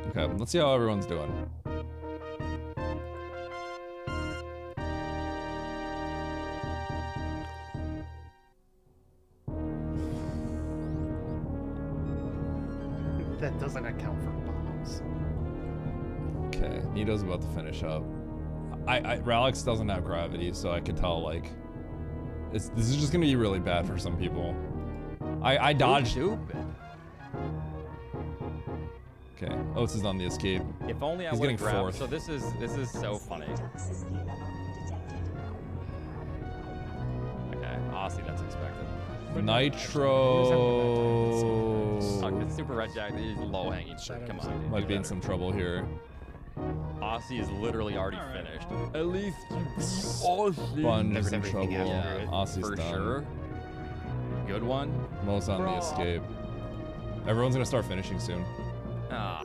Okay, let's see how everyone's doing. That doesn't account for bombs. Okay, Nito's about to finish up. Ralix doesn't have gravity, so I could tell like this is just gonna be really bad for some people. I dodged. Okay, Oats is on the escape. If only I He's would getting have grabbed. fourth. So this is so funny. Okay, Aussie, that's expected. Nitro. Super Red Jack is low hanging fruit. Come on, dude. Might be in some trouble here. Aussie is literally already finished. At least Sponge is in trouble. Yeah, Aussie's for done. sure. Good one. Mo's on the escape. Everyone's gonna start finishing soon. Ah.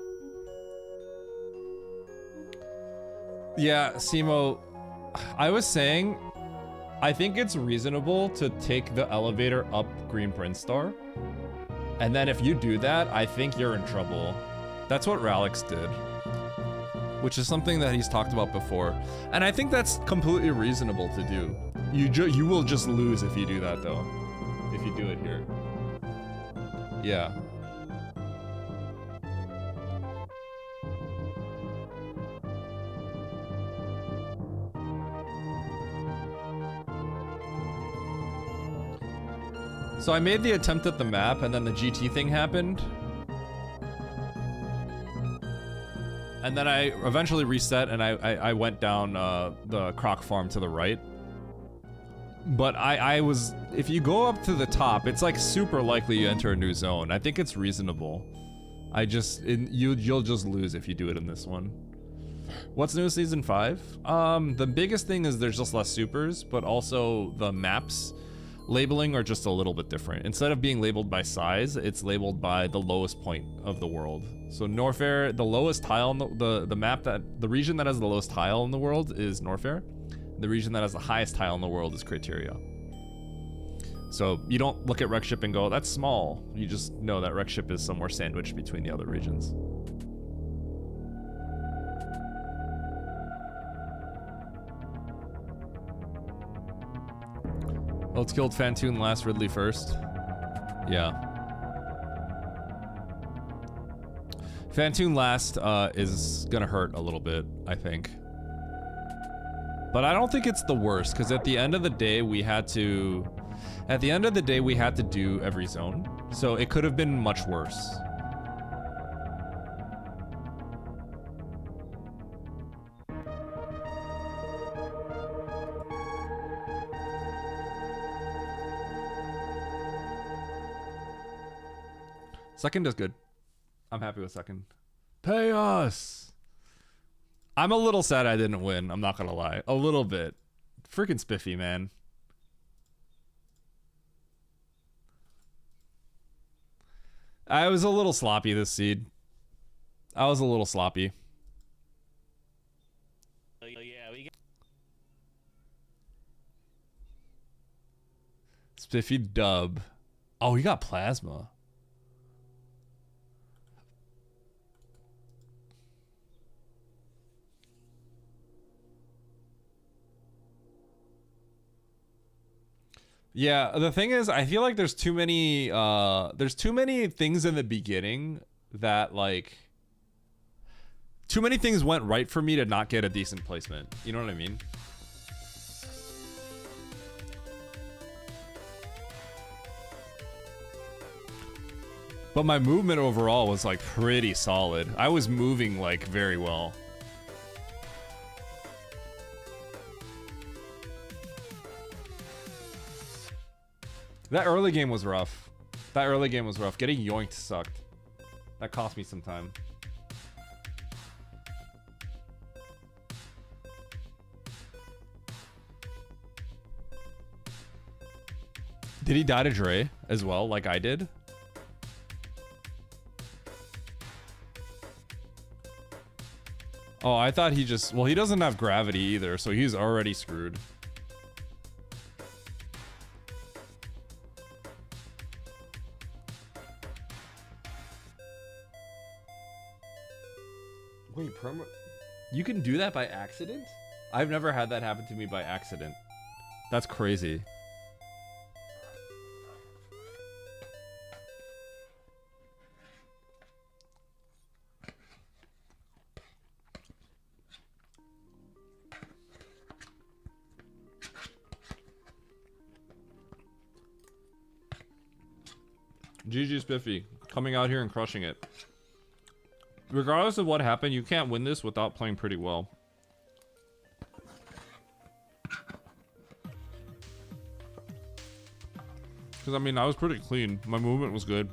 Yeah, Simo, I was saying, I think it's reasonable to take the elevator up Green Prince Star. And then if you do that, I think you're in trouble. That's what Ralix did. Which is something that he's talked about before. And I think that's completely reasonable to do. You will just lose if you do that though. If you do it here. Yeah. So I made the attempt at the map and then the GT thing happened. And then I eventually reset and I went down the croc farm to the right. But I was, if you go up to the top, it's like super likely you enter a new zone. I think it's reasonable. You'll just lose if you do it in this one. What's new season 5? The biggest thing is there's just less supers, but also the maps labeling are just a little bit different. Instead of being labeled by size, it's labeled by the lowest point of the world. So Norfair, the lowest tile in the region that has the lowest tile in the world is Norfair. The region that has the highest tile in the world is Criteria. So you don't look at Wreckship and go, that's small. You just know that Wreckship is somewhere sandwiched between the other regions. Let's kill Fantoon last, Ridley first. Yeah. Fantoon last is gonna hurt a little bit, I think. But I don't think it's the worst, because at the end of the day, we had to do every zone. So it could have been much worse. Second is good. I'm happy with second. Pay us! I'm a little sad I didn't win, I'm not gonna lie. A little bit. Freaking spiffy, man. I was a little sloppy this seed. I was a little sloppy. Spiffy dub. Oh, he got plasma. Yeah, the thing is, I feel like there's too many things in the beginning that, like, too many things went right for me to not get a decent placement. You know what I mean? But my movement overall was, like, pretty solid. I was moving, like, very well. That early game was rough. Getting yoinked sucked. That cost me some time. Did he die to Dre as well, like I did? Oh, I thought he just... Well, he doesn't have gravity either, so he's already screwed. Wait, promo... You can do that by accident? I've never had that happen to me by accident. That's crazy. GG Spiffy, coming out here and crushing it. Regardless of what happened, you can't win this without playing pretty well. Because, I mean, I was pretty clean. My movement was good.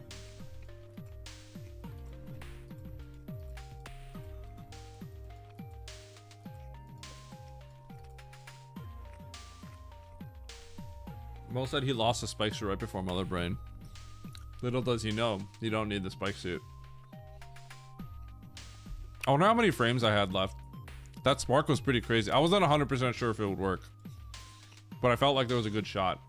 Mo said he lost the spike suit right before Mother Brain. Little does he know, you don't need the spike suit. I wonder how many frames I had left. That spark was pretty crazy. I wasn't 100% sure if it would work, but I felt like there was a good shot.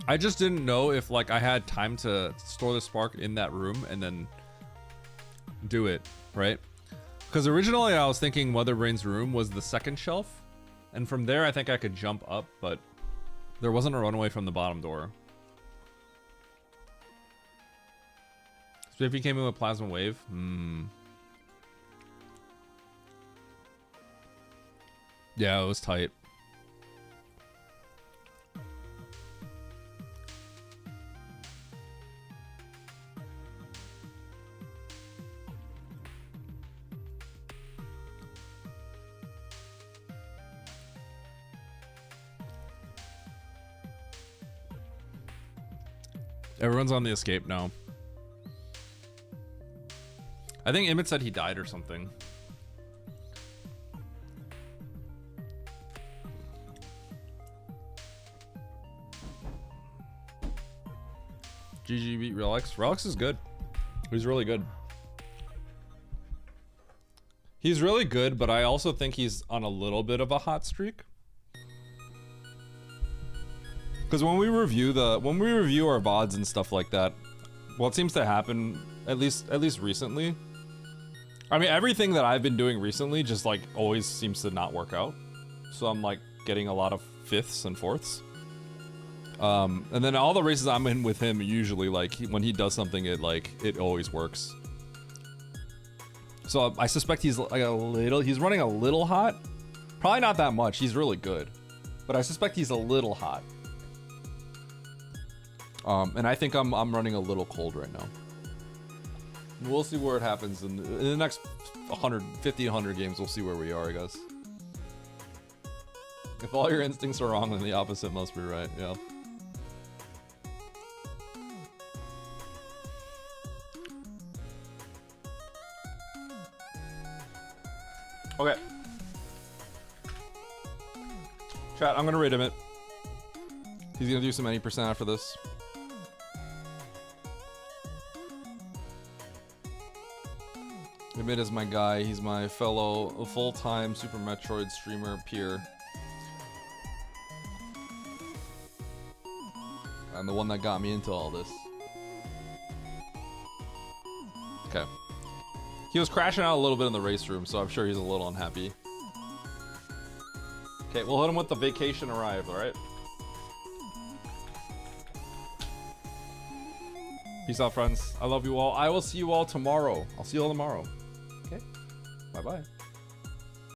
I just didn't know if, like, I had time to store the spark in that room and then do it, right? Because originally I was thinking Motherbrain's room was the second shelf, and from there I think I could jump up, but there wasn't a runway from the bottom door. Spiffy came in with Plasma Wave? Yeah, it was tight. Everyone's on the escape now. I think Emmett said he died or something. GG beat Relics. Relics is good. He's really good. He's really good, but I also think he's on a little bit of a hot streak. Because when we review our VODs and stuff like that, what seems to happen, at least recently, I mean, everything that I've been doing recently just like always seems to not work out. So I'm like getting a lot of 5ths and 4ths. And then all the races I'm in with him, usually like when he does something, it always works. So I suspect he's like he's running a little hot. Probably not that much. He's really good, but I suspect he's a little hot. And I think I'm running a little cold right now. We'll see where it happens in the next 100 games. We'll see where we are, I guess. If all your instincts are wrong, then the opposite must be right. Yeah. Okay. Chat, I'm gonna rate Emmett. He's gonna do some 80% after this. Emmett is my guy. He's my fellow full-time Super Metroid streamer peer. And the one that got me into all this. Okay. He was crashing out a little bit in the race room, so I'm sure he's a little unhappy. Okay, we'll hit him with the vacation arrived, alright? Peace out, friends. I love you all. I will see you all tomorrow. I'll see you all tomorrow. Okay? Bye-bye.